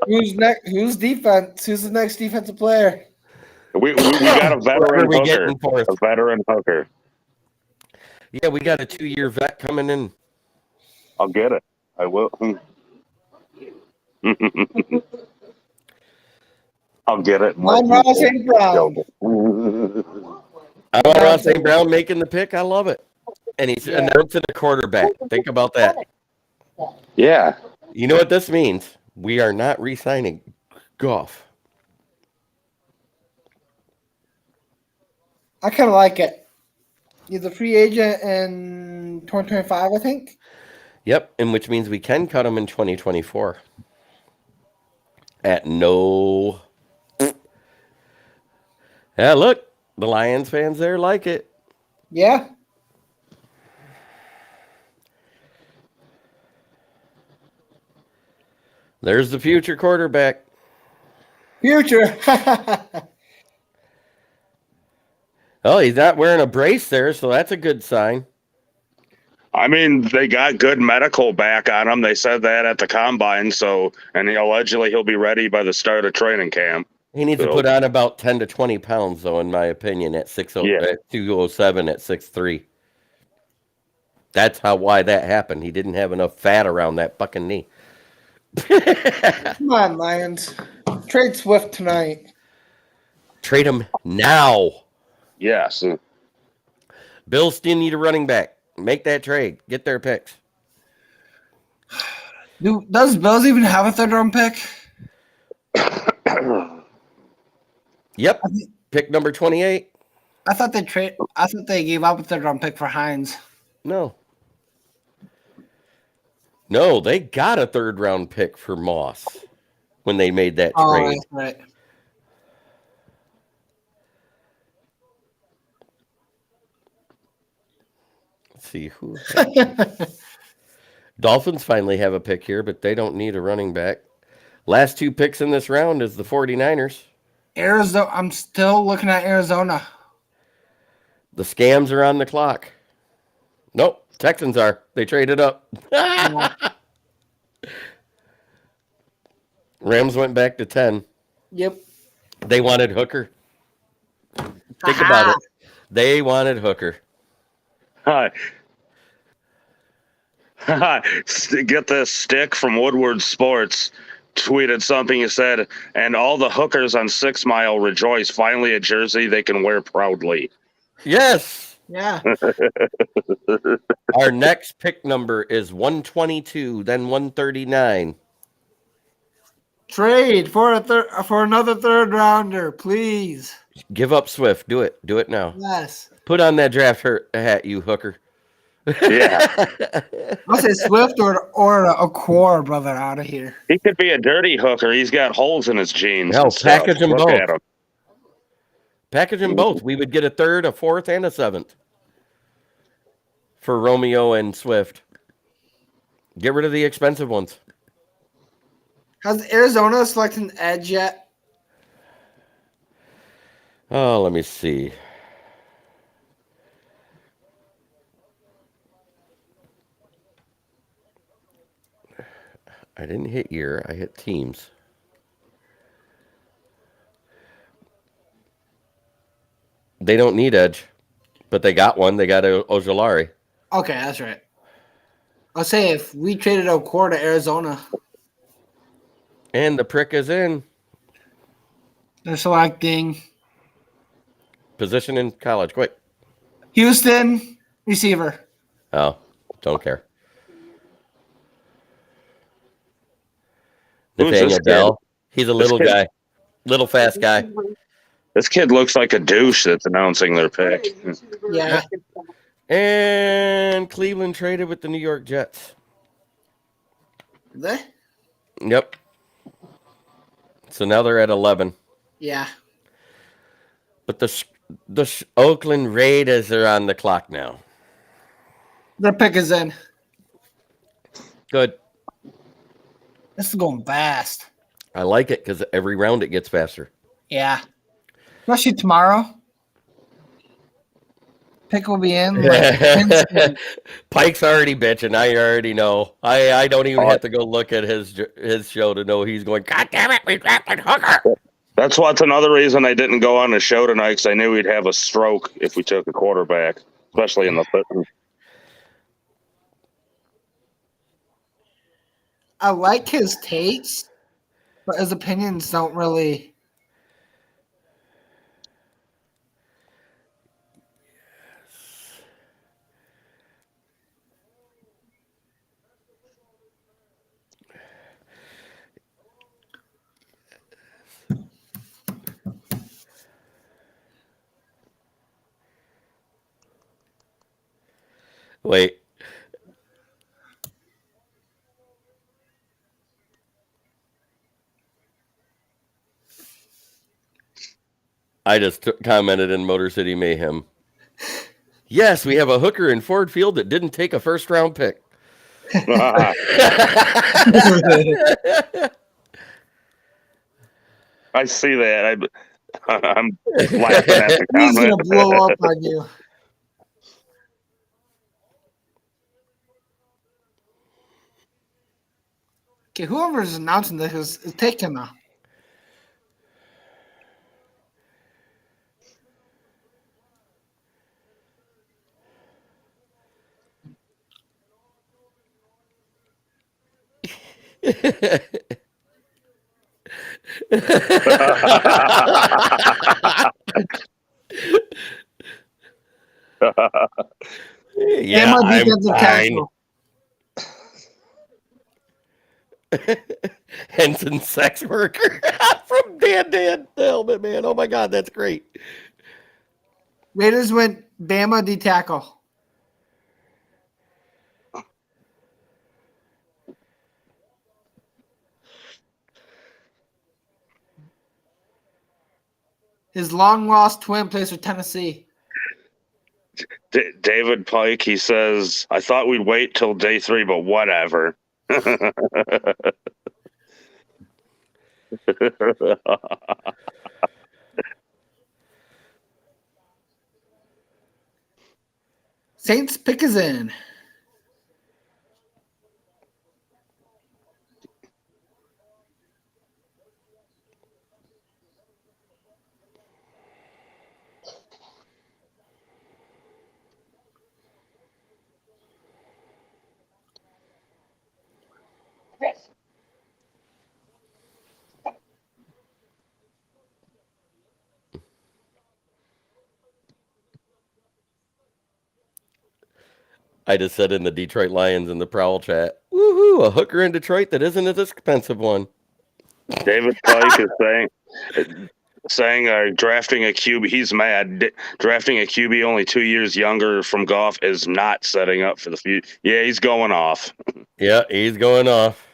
Who's next? Who's defense? Who's the next defensive player? we got a Whoever veteran we get hooker. in fourth. A veteran hooker. Yeah, we got a 2-year vet coming in. I'll get it. I will. I'll get it. I'm Ross St. Brown. I want Ross St. Brown making the pick. I love it. And he's announcing a quarterback. Think about that. Yeah. You know what this means? We are not re-signing Goff. I kind of like it. He's a free agent in 2025, I think. Yep, and which means we can cut him in 2024. At no... Yeah, look. The Lions fans there like it. Yeah. There's the future quarterback. Future. Oh, he's not wearing a brace there, so that's a good sign. I mean, they got good medical back on him. They said that at the combine. So, and allegedly he'll be ready by the start of training camp. He needs to put on about 10 to 20 pounds, though, in my opinion, at 207 at 6'3". That's why that happened. He didn't have enough fat around that fucking knee. Come on, Lions. Trade Swift tonight. Trade him now. Yes. Bills still need a running back. Make that trade. Get their picks. Does Bills even have a third-round pick? Yep. Pick number 28. I thought they gave up a third-round pick for Hines. No, they got a third-round pick for Moss when they made that trade. That's right. Let's see who. Dolphins finally have a pick here, but they don't need a running back. Last two picks in this round is the 49ers. Arizona. I'm still looking at Arizona. The scams are on the clock. Nope, Texans are. They traded up. Rams went back to 10. Yep. They wanted Hooker. Think about it. They wanted Hooker. Hi. Get this. Stick from Woodward Sports tweeted something. He said, and all the hookers on 6 Mile rejoice. Finally a jersey they can wear proudly. Yes. Yeah. Our next pick number is 122, then 139. Trade for another third rounder, please. Give up Swift. Do it. Do it now. Yes. Put on that draft hat, you hooker. Yeah. I'll say Swift or a core brother out of here. He could be a dirty hooker. He's got holes in his jeans. Hell, and stuff. package them Look both. at him. Package them both. We would get a third, a fourth, and a seventh for Romeo and Swift. Get rid of the expensive ones. Has Arizona selected an edge yet? Oh, let me see. I didn't hit year. I hit teams. They don't need edge, but they got one. They got Ojolari. Okay, that's right. I'll say if we traded O'Core to Arizona. And the prick is in. They're selecting Position in college. Quick. Houston receiver. Oh, don't care. Who's this Nathaniel kid? Bell. He's a little guy. Little fast guy. This kid looks like a douche that's announcing their pick. Yeah. And Cleveland traded with the New York Jets. They? Yep. So now they're at 11. Yeah. But the Oakland Raiders are on the clock now. Their pick is in. Good. This is going fast. I like it because every round it gets faster. Yeah. Especially tomorrow. Pick will be in. Pike's already bitching. I already know. I don't even have to go look at his show to know he's going, God damn it, we drafted Hooker. That's what's another reason I didn't go on the show tonight, because I knew we'd have a stroke if we took a quarterback, especially in the fifth. I like his takes, but his opinions don't really Wait. I just commented in Motor City Mayhem. Yes, we have a hooker in Ford Field that didn't take a first-round pick. I see that. I'm laughing at the He's gonna comment. blow up on you. Okay, whoever's announcing this is taking now. Yeah, I'm defensive fine. tackle. Henson sex worker from Dan the Helmet Man. Oh my God, that's great. Raiders went Bama D tackle. His long lost twin plays for Tennessee. David Pike, he says, I thought we'd wait till day 3, but whatever. Saints pick is in. I just said in the Detroit Lions in the Prowl chat, woohoo, a hooker in Detroit that isn't an expensive one. David Pike is saying drafting a QB, he's mad. Drafting a QB only 2 years younger from Goff is not setting up for the future. Yeah, he's going off. Yeah, he's going off.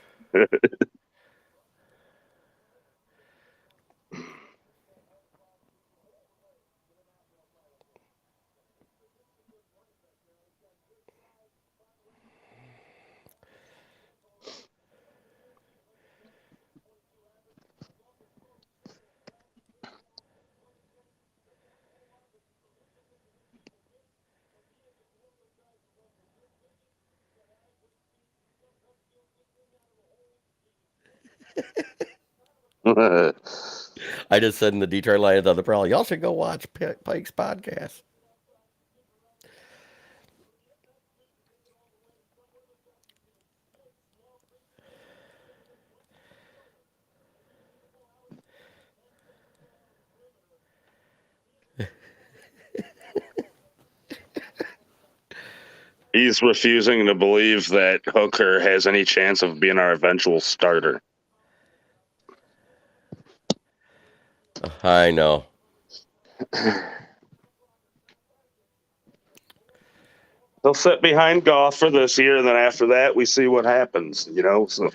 I just said in the Detroit Lions on the Prowl, y'all should go watch Pike's podcast. He's refusing to believe that Hooker has any chance of being our eventual starter. I know. They'll sit behind Goff for this year, and then after that, we see what happens, you know? So.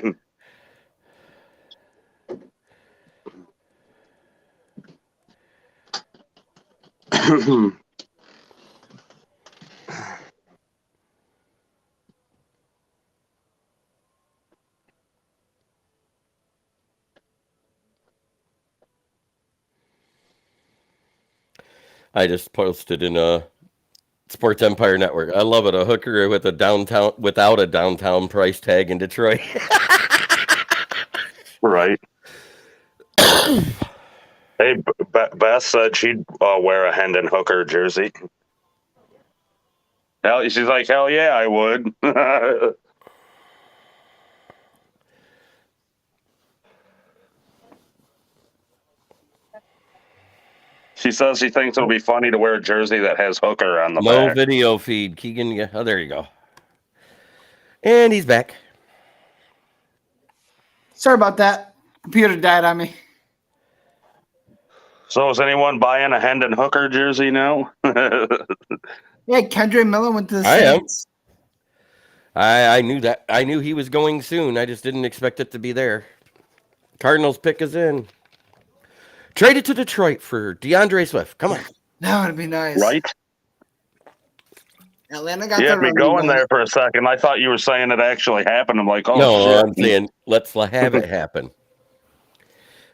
I just posted in a Sports Empire Network. I love it. A hooker with a downtown without a downtown price tag in Detroit. Right. Hey, Beth said she'd wear a Hendon Hooker jersey. She's like, hell yeah, I would. She says she thinks it'll be funny to wear a jersey that has Hooker on the No back. video feed. Keegan, yeah. Oh, there you go. And he's back. Sorry about that. Computer died on me. So is anyone buying a Hendon Hooker jersey now? Yeah, Kendra Miller went to the I am. Saints. I knew that. I knew he was going soon. I just didn't expect it to be there. Cardinals pick is in. Trade it to Detroit for DeAndre Swift. Come on. That would be nice. Right? Atlanta got You the had me running going back. there for a second. I thought you were saying it actually happened. I'm like, oh, No, shit. I'm saying let's have it happen.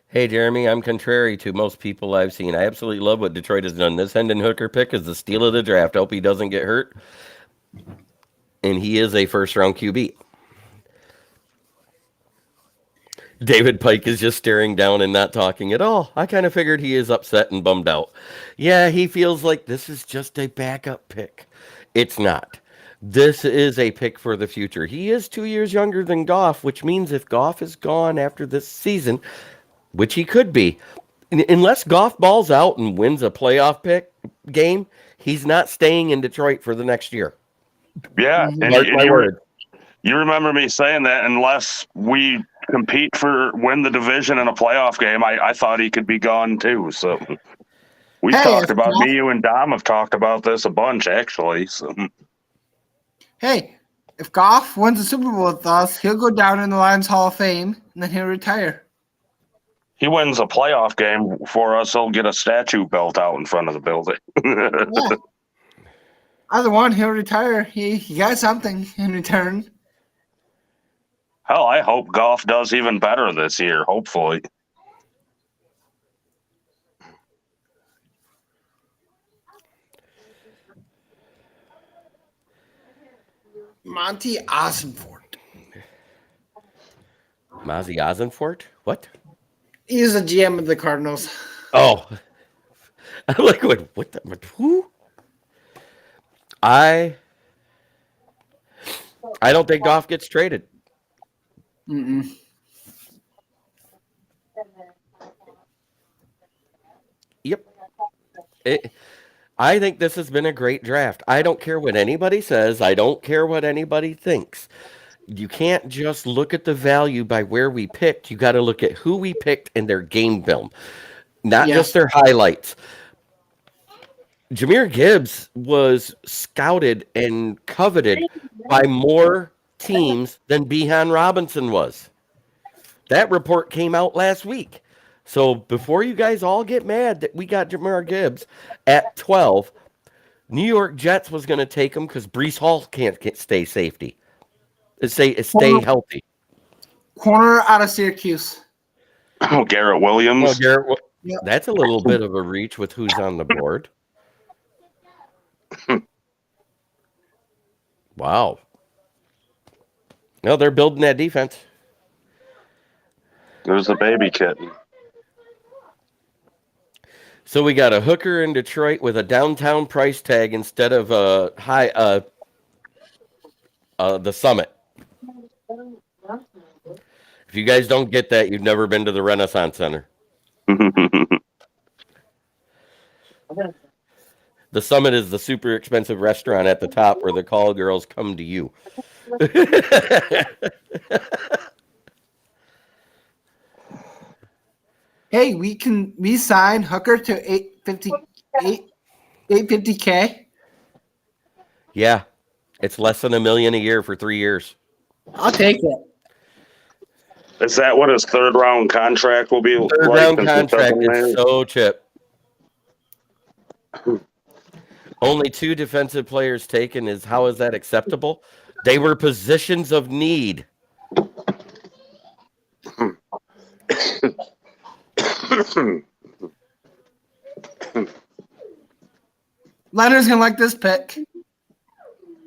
Hey, Jeremy, I'm contrary to most people I've seen. I absolutely love what Detroit has done. This Hendon Hooker pick is the steal of the draft. Hope he doesn't get hurt. And he is a first-round QB. David Pike is just staring down and not talking at all. I kind of figured he is upset and bummed out. Yeah, he feels like this is just a backup pick. It's not. This is a pick for the future. He is 2 years younger than Goff, which means if Goff is gone after this season, which he could be, unless Goff balls out and wins a playoff game, he's not staying in Detroit for the next year. Yeah. And, Mark my word. You remember me saying that unless we compete for win the division in a playoff game, I thought he could be gone too. So we talked about me, you, and Dom have talked about this a bunch actually. So hey, if Goff wins the Super Bowl with us, he'll go down in the Lions Hall of Fame and then he'll retire. he wins a playoff game for us, he'll get a statue built out in front of the building. Yeah. Either one, he'll retire. He got something in return. Hell, I hope Goff does even better this year, hopefully. Monty Ossenfort. Mozzie Ossenfort? What? He's the GM of the Cardinals. Oh. I'm like, what the, who? I don't think Goff gets traded. Mm-mm. Yep. I think this has been a great draft. I don't care what anybody says. I don't care what anybody thinks. You can't just look at the value by where we picked. You got to look at who we picked and their game film, not just their highlights. Jahmyr Gibbs was scouted and coveted by more teams than Bijan Robinson was. That report came out last week. So before you guys all get mad that we got Jahmyr Gibbs at 12, New York Jets was going to take him because Breece Hall can't stay safety. Stay healthy. Corner out of Syracuse. Oh, Garrett Williams. That's a little bit of a reach with who's on the board. Wow. No, they're building that defense. There's the baby kitten. So we got a hooker in Detroit with a downtown price tag instead of the Summit. If you guys don't get that, you've never been to the Renaissance Center. The Summit is the super expensive restaurant at the top where the call girls come to you. Hey, we sign Hooker to 850K. Yeah, it's less than $1 million a year for 3 years. I'll take it. Is that what his third round contract will be? Third round contract is so cheap. Only 2 defensive players taken. How is that acceptable? They were positions of need. Leonard's gonna like this pick.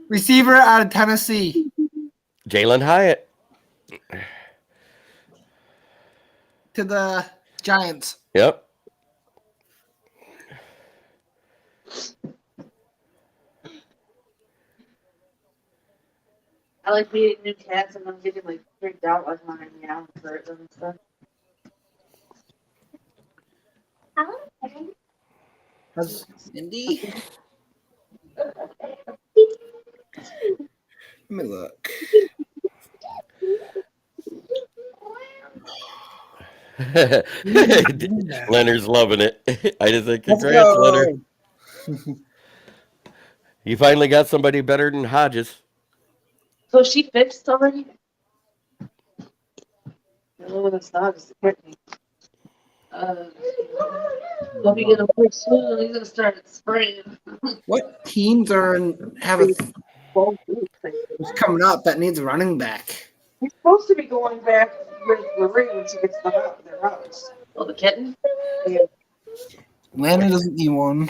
Receiver out of Tennessee. Jalen Hyatt. To the Giants. Yep. I like meeting new cats and I'm getting like freaked out like when I'm meowing for them and stuff. That's Cindy. Let me look. Leonard's loving it. I just think, congrats, Leonard. You finally got somebody better than Hodges. So she fixed already? No, that's not. It's the kidney. Hope you get him quick soon. He's gonna start spraying. What teams have what's coming up that needs a running back? He's supposed to be going back with Marie when she gets their house. Oh, the kitten? Yeah. Atlanta doesn't need one.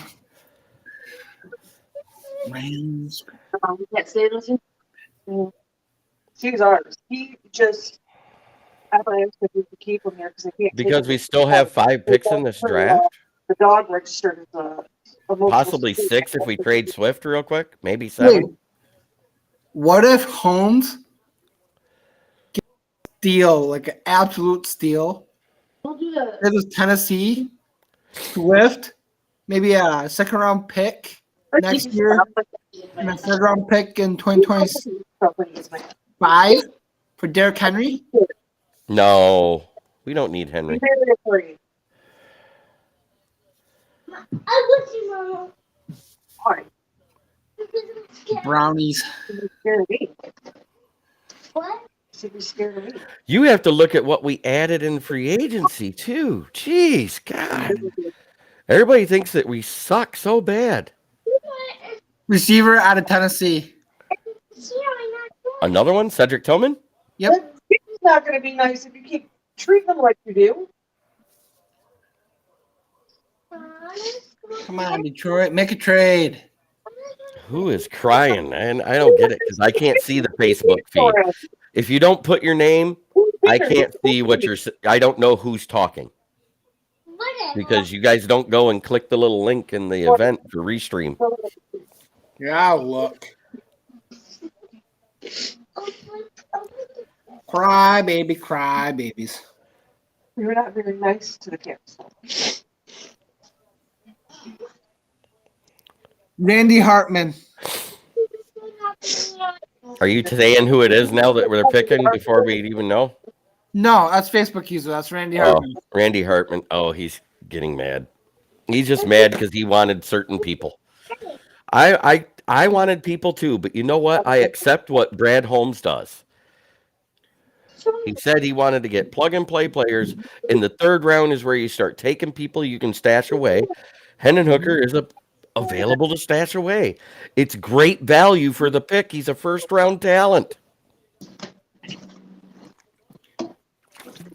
Rams. You can't stay with him? She's ours. He just, I thought I was going to keep him here because I can't. Because we still have 5 picks in this draft. The dog registered as a Possibly 6 if we trade Swift real quick. Maybe 7. Wait, what if Holmes gets a steal, like an absolute steal? Don't do that. It was Tennessee, Swift, maybe a second round pick next year, and a third round pick in 2025 for Derrick Henry. No, we don't need Henry. Brownies. What? Should be scared of me. You have to look at what we added in free agency too. Jeez, God. Everybody thinks that we suck so bad. Receiver out of Tennessee. Another one, Cedric Tillman? Yep. It's not going to be nice if you keep treating them like you do. Come on, Detroit, make a trade. Who is crying? And I don't get it because I can't see the Facebook feed. If you don't put your name, I can't see what you're. I don't know who's talking because you guys don't go and click the little link in the event for restream. Yeah, look. Cry, baby, cry, babies. You're not very nice to the kids. Randy Hartman. Are you saying who it is now that they're picking before we even know? No, that's Facebook user. That's Randy Hartman. Randy Hartman. Oh, he's getting mad. He's just mad because he wanted certain people. I wanted people too, but you know what? I accept what Brad Holmes does. He said he wanted to get plug-and-play players. In the 3rd round is where you start taking people you can stash away. Hendon Hooker is available to stash away. It's great value for the pick. He's a first-round talent.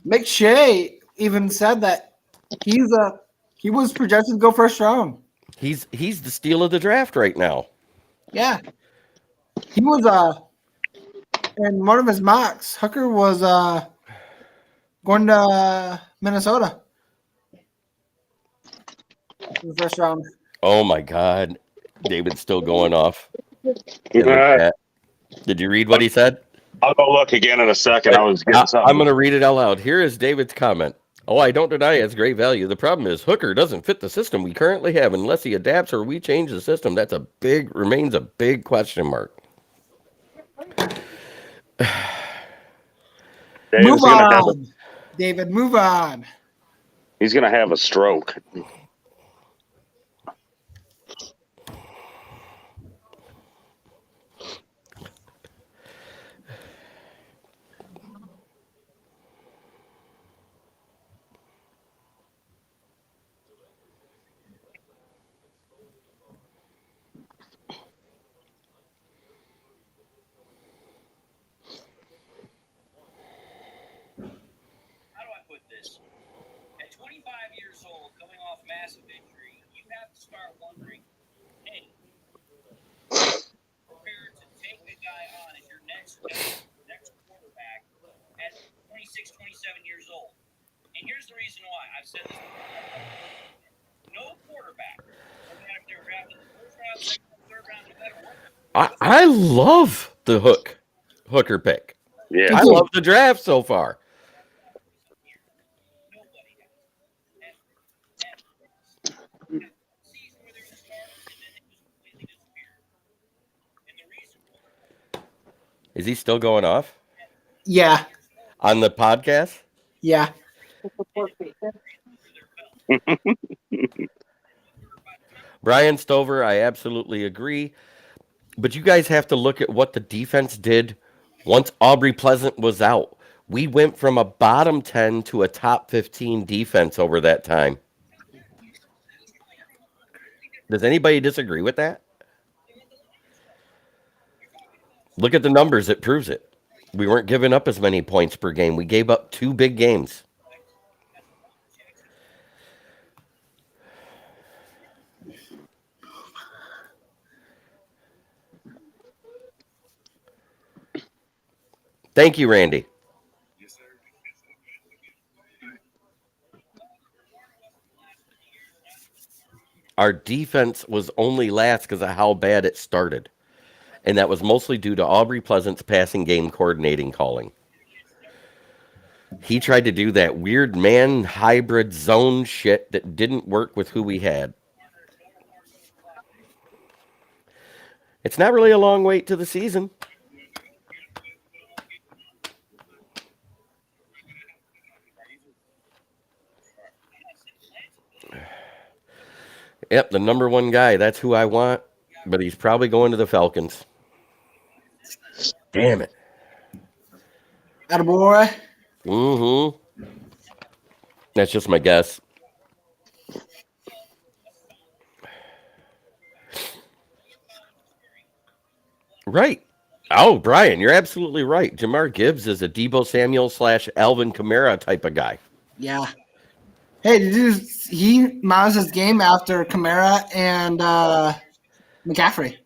McShay even said that he was projected to go first round. He's the steal of the draft right now. Yeah. He was in one of his mocks, Hooker was going to Minnesota in the first round. Oh my God. David's still going off. Did you read what he said? I'll go look again in a second. I was getting something. I'm going to read it out loud. Here is David's comment. Oh, I don't deny it's great value. The problem is Hooker doesn't fit the system we currently have unless he adapts or we change the system. That's remains a big question mark. Move on, David. Move on. He's going to have a stroke. Next quarterback at 26, 27 years old. And here's the reason why. I've said this before. No quarterback, no matter if they're drafted in the 1st round, 2nd round, 3rd round, no matter what. I love the Hooker pick. Yeah, I love the draft so far. Is he still going off? Yeah. On the podcast? Yeah. Brian Stover, I absolutely agree. But you guys have to look at what the defense did Once Aubrey Pleasant was out, we went from a bottom 10 to a top 15 defense over that time. Does anybody disagree with that? Look at the numbers. It proves it. We weren't giving up as many points per game. We gave up 2 big games. Thank you, Randy. Our defense was only last because of how bad it started. And that was mostly due to Aubrey Pleasant's passing game coordinating calling. He tried to do that weird man hybrid zone shit that didn't work with who we had. It's not really a long wait to the season. Yep, the number 1 guy. That's who I want. But he's probably going to the Falcons. Damn it. Attaboy. Mm-hmm. That's just my guess. Right. Oh, Brian, you're absolutely right. Jamar Gibbs is a Debo Samuel / Alvin Kamara type of guy. Yeah. Hey, he mounts his game after Kamara and McCaffrey.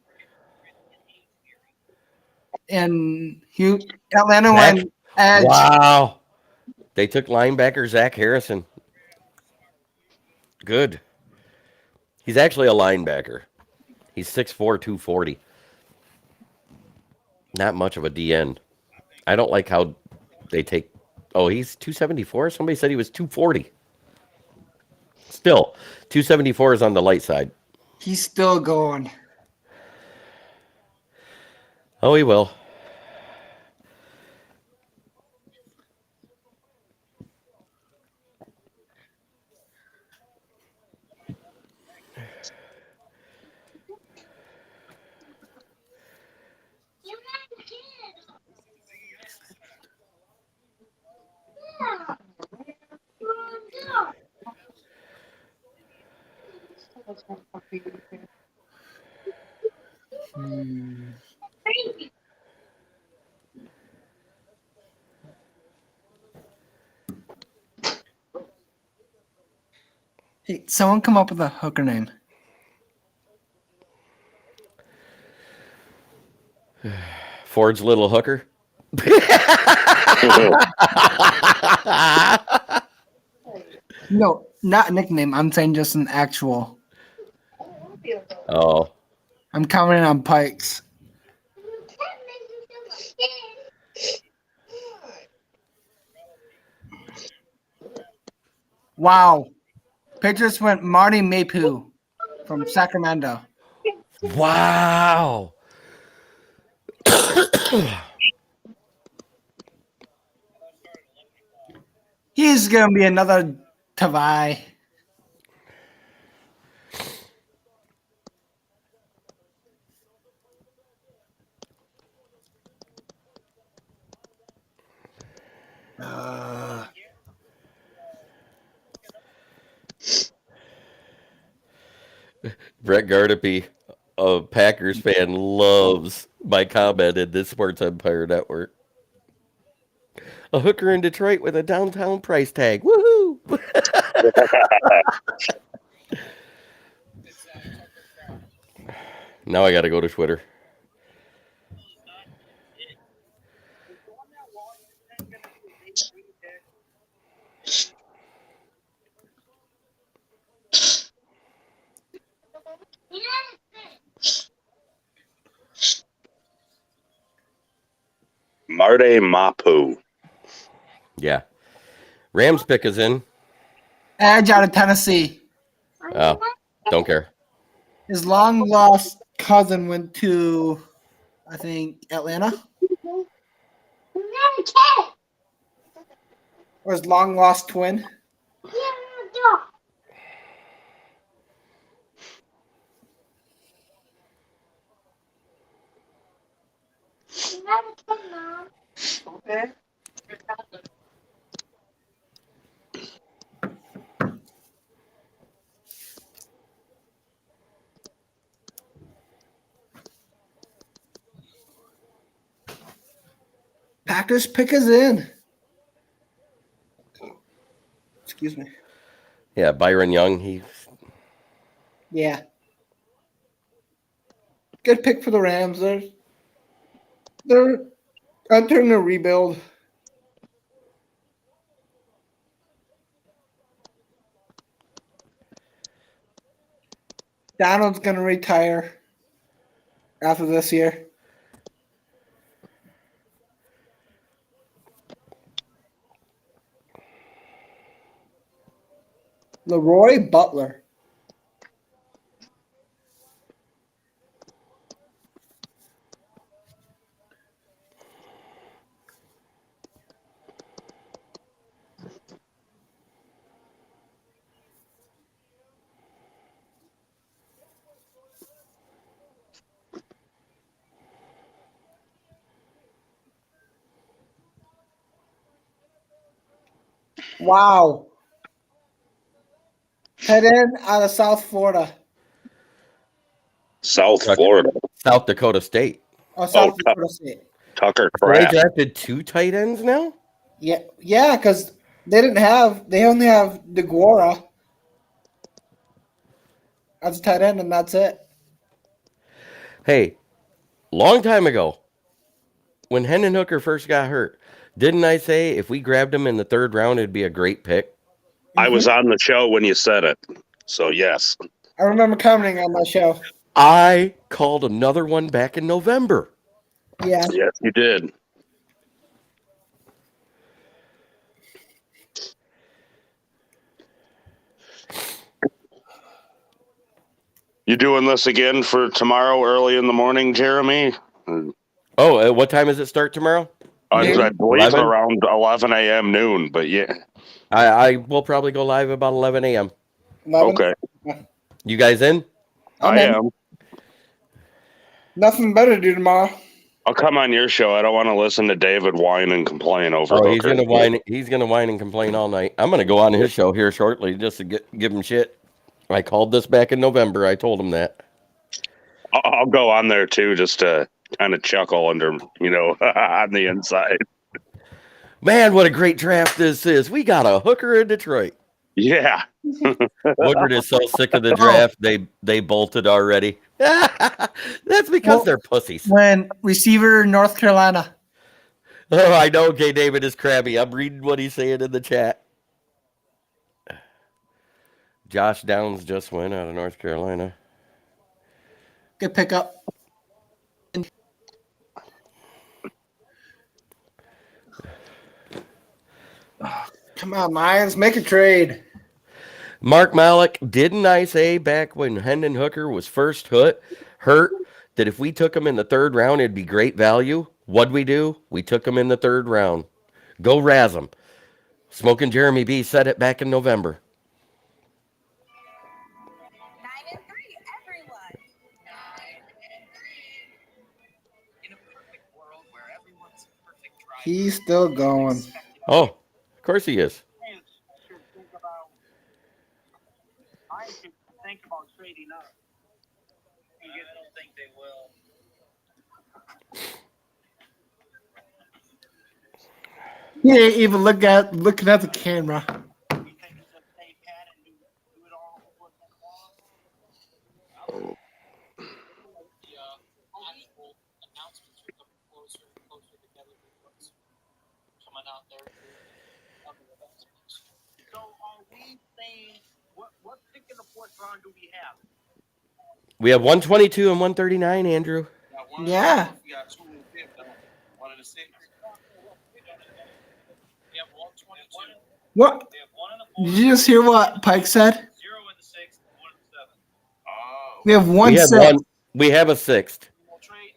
And Atlanta went edge. Wow. They took linebacker Zach Harrison. Good. He's actually a linebacker. He's 6'4", 240. Not much of a DN. I don't like how they take... Oh, he's 274? Somebody said he was 240. Still, 274 is on the light side. He's still going. Oh, he will. Hey, someone come up with a hooker name. Ford's little hooker. No, not a nickname. I'm saying just an actual. Oh. I'm commenting on Pikes. Wow. Patriots went Marty Mayhew from Sacramento. Wow. He's going to be another Tavai. Brett Gardepy, a Packers fan, loves my comment in this Sports Empire Network. A hooker in Detroit with a downtown price tag. Woohoo! Now I got to go to Twitter. Marty Mapu. Yeah. Rams pick is in. Edge out of Tennessee. Oh, don't care. His long lost cousin went to, I think, Atlanta. Or his long lost twin. Packers pick us in. Excuse me. Yeah, Byron Young. Yeah. Good pick for the Rams. They're entering a rebuild. Donald's going to retire after this year. Leroy Butler. Wow. Head in out of South Florida. South Florida. South Dakota State. Oh, South Dakota State. Tucker So they Kraft. drafted 2 tight ends now? Yeah, because they only have DeGuara as a tight end, and that's it. Hey, long time ago, when Hendon Hooker first got hurt, didn't I say if we grabbed him in the 3rd round, it'd be a great pick? I was on the show when you said it. So, yes. I remember commenting on my show. I called another one back in November. Yeah. Yes, you did. You doing this again for tomorrow early in the morning, Jeremy? Oh, what time does it start tomorrow? I believe 11? around 11 a.m. noon, but yeah. I will probably go live about 11 a.m. 11? Okay. You guys in? I am. Nothing better to do tomorrow. I'll come on your show. I don't want to listen to David whine and complain over Oh, Hooker. he's gonna whine. He's gonna whine and complain all night. I'm gonna go on his show here shortly just to give him shit. I called this back in November. I told him that. I'll go on there too, just to kind of chuckle under, on the inside. Man, what a great draft this is. We got a hooker in Detroit. Yeah. Woodward is so sick of the draft, they bolted already. That's because they're pussies. When receiver North Carolina. Oh, I know K. David is crabby. I'm reading what he's saying in the chat. Josh Downs just went out of North Carolina. Good pickup. Come on, Myers, make a trade. Mark Malik, didn't I say back when Hendon Hooker was first hurt that if we took him in the 3rd round, it'd be great value? What'd we do? We took him in the 3rd round. Go razz him. Smokin' Jeremy B said it back in November. 9-3, everyone. He's still going. Oh, of course he is. I should think about trading up. I don't think they will. He ain't even looking at the camera. So are we saying what pick in the 4th round do we have? We have 122 and 139, Andrew. Yeah. We got 2 in the 5th, one in the 6th. We have 122. What? Did you just hear what Pike said? 0 in the 6th, 1 in the 7th. Oh. We have one We have six. we have a 6th. Okay,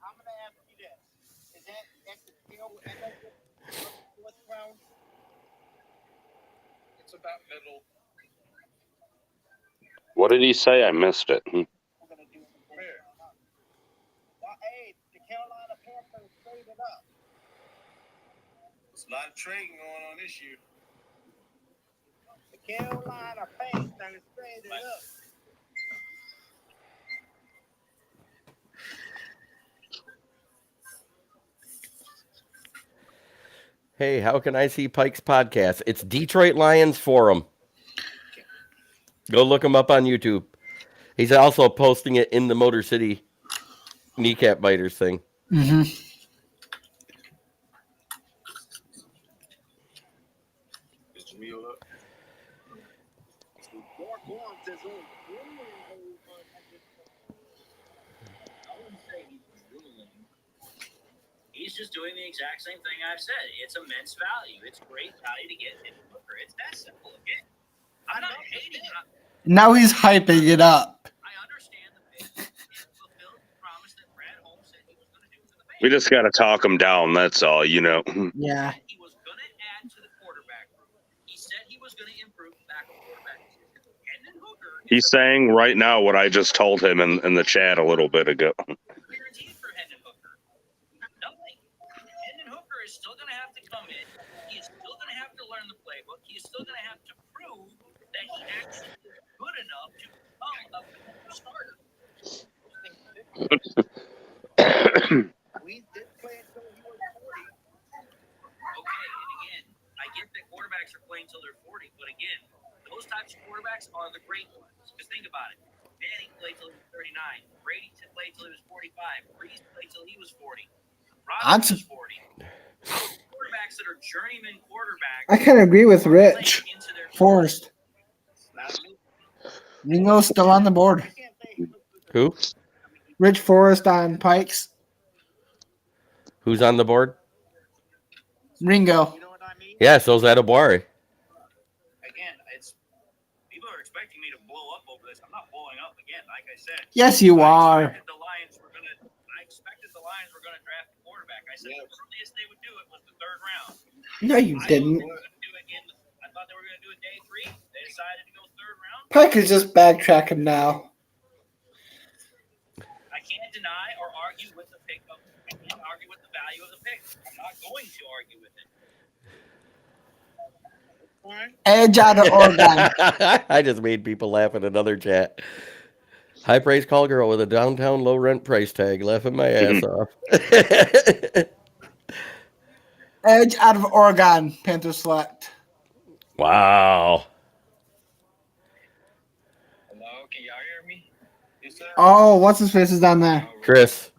I'm gonna ask you this: is that at the tail end of the 4th round? It's about middle. What did he say? I missed it. Hey, the Carolina Panthers traded up. There's a lot of trading going on this year. The Carolina Panthers traded up. Hey, how can I see Pike's podcast? It's Detroit Lions Forum. Go look him up on YouTube. He's also posting it in the Motor City Kneecap Biters thing. Mm-hmm. He's just doing the exact same thing I've said. It's immense value. It's great value to get Hendon Hooker. It's that simple. Again, I'm not hating it. Now he's hyping it up. I understand the big fulfilled promise that Brad Holmes said he was going to do for the Bears. We just got to talk him down. That's all, you know. Yeah. He was going to add to the quarterback room. He said he was going to improve the backup quarterback. Hendon Hooker. He's saying right now what I just told him in the chat a little bit ago. Guaranteed for Hendon Hooker. Nothing. Hendon Hooker is still going to have to come in. He is still going to have to learn the playbook. He is still going to have to prove that he actually is good enough to become a starter. We did play until he was 40. Okay, and again, I get that quarterbacks are playing until they're 40, but again, those types of quarterbacks are the great ones. Because think about it. Manning played till he was 39. Brady played till he was 45. Breeze played till he was 40. Rodgers was 40. Quarterbacks that are journeyman quarterbacks. I kind of agree with Rich Forrest. Ringo's still on the board. Who? Rich Forrest on Pikes. Who's on the board? Ringo. Yeah, so's Adebawari. Again, it's people are expecting me to blow up over this. I'm not blowing up again. Like I said. Yes, you are. I expected the Lions were gonna draft a quarterback. I said the earliest they would do it was the 3rd round. No, you didn't. I thought they were gonna do it day 3. They decided to go 3rd round. Pike is just backtracking now. I can't deny or argue with the pick. I can't argue with the value of the pick. I'm not going to argue with it. Edge out of Oregon. I just made people laugh in another chat. High praise call girl with a downtown low rent price tag, laughing my ass off. Edge out of Oregon. Panther select. Wow. Hello, can y'all hear me? Yes, sir. Oh, what's his face is down there? Chris.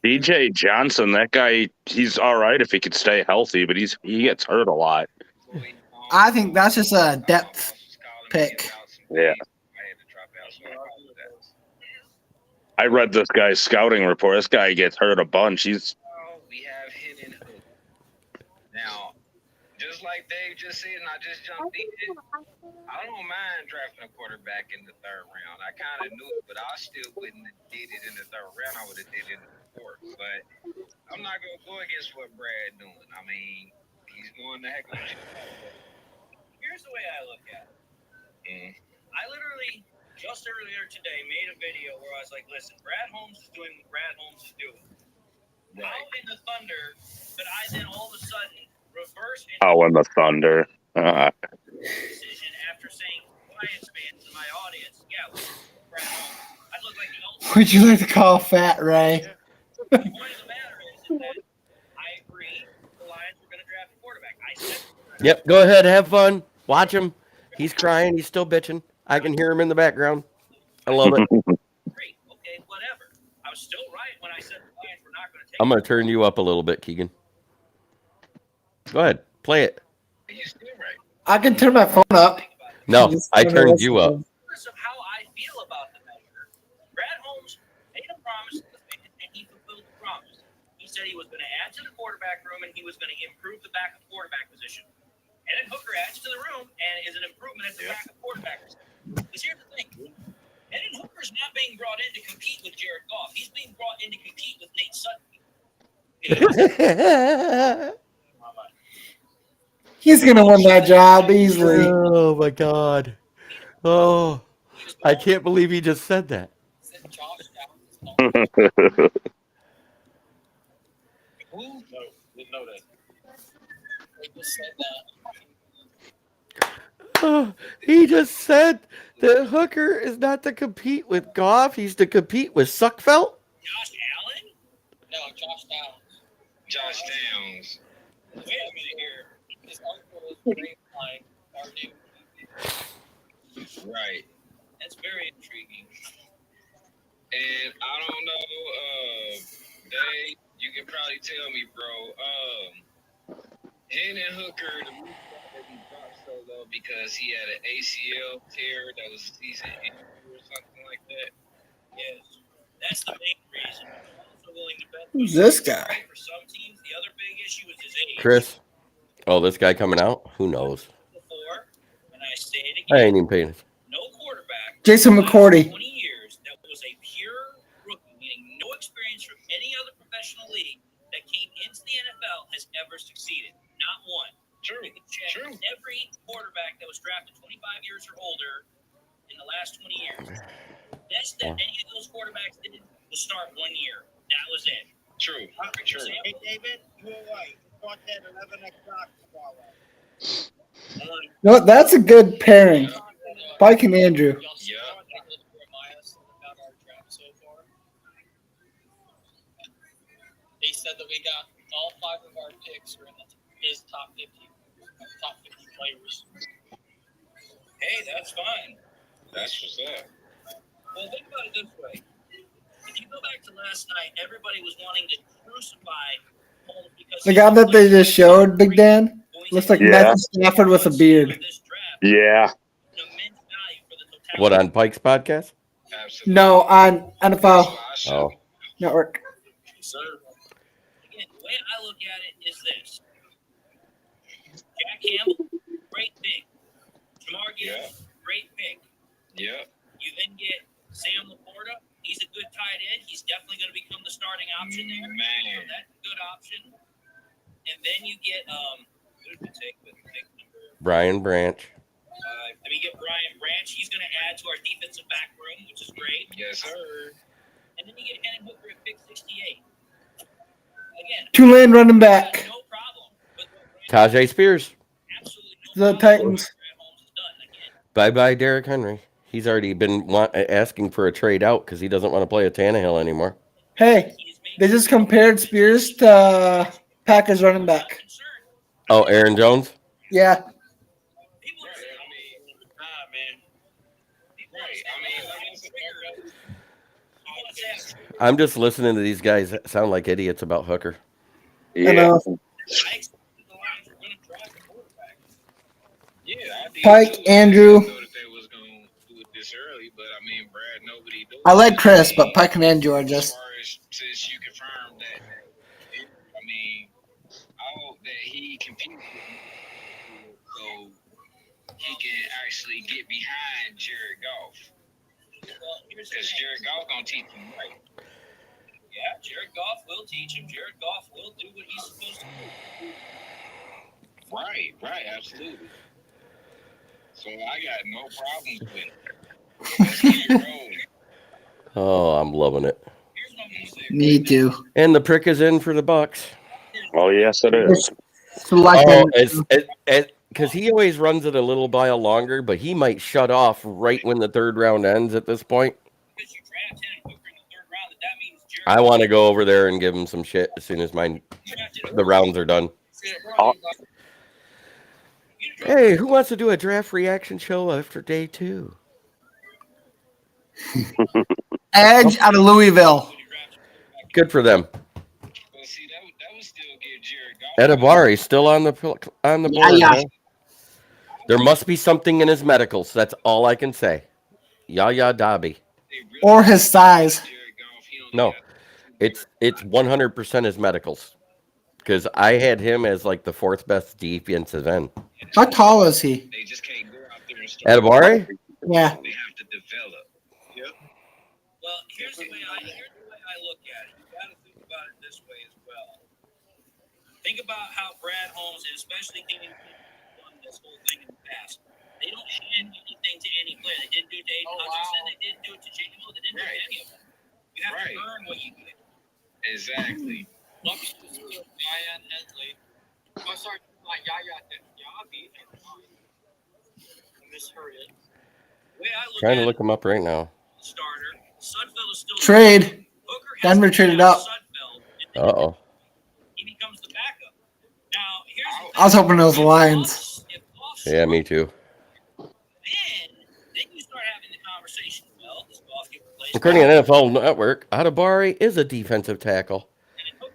DJ Johnson, that guy, he's all right if he could stay healthy, but he gets hurt a lot. I think that's just a depth pick. Yeah. I read this guy's scouting report. This guy gets hurt a bunch. We have Hendon Hooker. Now, just like Dave just said, and I just jumped in, I don't mind drafting a quarterback in the 3rd round. I kind of knew it, but I still wouldn't have did it in the 3rd round. I would have did it in the 4th. But I'm not going to go against what Brad doing. I mean, he's going the heck of a Here's the way I look at it. I literally, just earlier today, made a video where I was like, listen, Brad Holmes is doing what Brad Holmes is doing. Right. How in the Thunder could I then all of a sudden reverse in the Thunder. decision after saying Lions fans in my audience, yeah, Brad Holmes. I'd look like the ultimate. Would you like to call Fat Ray? The point of the matter is that I agree the Lions were going to draft a quarterback. I said. Yep, go ahead, have fun. Watch him. He's crying. He's still bitching. I can hear him in the background. I love it. Great. Okay, whatever. I was still right when I said the Lions were not going to take. I'm going to turn you up a little bit, Keegan. Go ahead. Play it. I can turn my phone up. No, I turned you up. Of how I feel about the measure, Brad Holmes made a promise to the fans, and he fulfilled the promise. He said he was going to add to the quarterback room, and he was going to improve the backup quarterback position. And then Hooker adds to the room and is an improvement at the backup quarterback position. Because here's the thing. Hendon Hooker's not being brought in to compete with Jared Goff. He's being brought in to compete with Nate Sutton. He's going to win that job easily. Oh, my God. Oh, I can't believe he just said that. No, didn't know that. They just said that. He just said that Hooker is not to compete with Goff. He's to compete with Suckfelt. Josh Allen? No, Josh Downs. Josh Downs. Wait a minute here. His uncle is Greenline, our new. Right. That's very intriguing. And I don't know, Dave, you can probably tell me, bro. Hendon Hooker, the reason that he dropped so low because he had an ACL tear that was a season injury or something like that. Yes, that's the main reason. I'm also willing to bet. Who's this guy? For some teams, the other big issue is his age. Chris. Oh, this guy coming out? Who knows? Before, and I say it I again. ain't even paying attention. No quarterback. Jason McCourty. 20 years that was a pure rookie, meaning no experience from any other professional league that came into the NFL has ever succeeded. Not one. True. You can check every quarterback that was drafted 25 years or older in the last 20 years. Best that any of those quarterbacks did was start 1 year. That was it. True. True. Hey, David, you were right. You bought that 11 o'clock tomorrow. No, that's a good pairing. Pike and Andrew. Yeah. They said that we got all 5 of our picks are in his top 50 players. Hey, that's fine. That's what's up. Well, think about it this way. If you go back to last night, everybody was wanting to crucify Holmes because The guy that they just showed, Big Dan, looks like Matthew Stafford with a beard. Yeah. What, on Pike's podcast? Absolutely. No, on NFL Oh. Network. Sir. Again, the way I look at it is this. Jack Campbell, great pick. Jamar Gibbs, great pick. Yeah. You then get Sam Laporta. He's a good tight end. He's definitely going to become the starting option there. Man. So that's a good option. And then you get who did we take with pick number Brian Branch. 5? Then we get Brian Branch. He's going to add to our defensive back room, which is great. Yes, sir. And then you get Hendon Hooker at pick 68. Again, Tulane running back. no problem. But Tajay Spears. absolutely The no Titans. Bye-bye, Derrick Henry. He's already been asking for a trade out because he doesn't want to play at Tannehill anymore. Hey, they just compared Spears to Packers running back. Oh, Aaron Jones? Yeah. I'm just listening to these guys sound like idiots about Hooker. Yeah. Yeah, I did Pike, too. Andrew. I didn't know that they was going to do it this early, but I mean, Brad, nobody do it. I like Chris, but Pike and Andrew are just. As far as since you confirmed that, I mean, I hope that he competes so he can actually get behind Jared Goff. Because Jared Goff gonna teach him right. Yeah, Jared Goff will teach him. Jared Goff will do what he's supposed to do. Right, absolutely. So I got no problems with it. Let's keep it rolling. Oh, I'm loving it. Me too. And the prick is in for the Bucks. Oh, yes, it is. Oh, it's because he always runs it a little while longer, but he might shut off right when the third round ends at this point. I want to go over there and give him some shit as soon as the rounds are done. Hey, who wants to do a draft reaction show after day 2? Edge out of Louisville. Good for them. Edabari still on the board. Yeah. Huh? There must be something in his medicals. That's all I can say. Yaya Dobby. Or his size. No, it's 100% his medicals. Because I had him as like the 4th best defensive end. How tall is he? Edabari? Yeah. They have to develop. Yep. Well, here's the way I look at it. You got to think about it this way as well. Think about how Brad Holmes, and especially Dean, done this whole thing in the past. They don't hand anything to any player. They didn't do Dave Hutchinson. They didn't do it to J.Mo. They didn't do any of them. You have to earn what you get. Exactly. Bucks was Diane Headley. Oh, sorry, not Yaya Yabi. I misheard it. The way I look Trying to at look him up right now. starter, Sudfeld is still Trade. Hooker has Denver to traded have up. Sudfeld, and Uh oh. he becomes the backup. Now, here's the thing. I was hoping it was the Lions. If Goff Yeah, me too. then you start having the conversation. Well, does Goff get replaced? According to NFL Network, Adebari is a defensive tackle.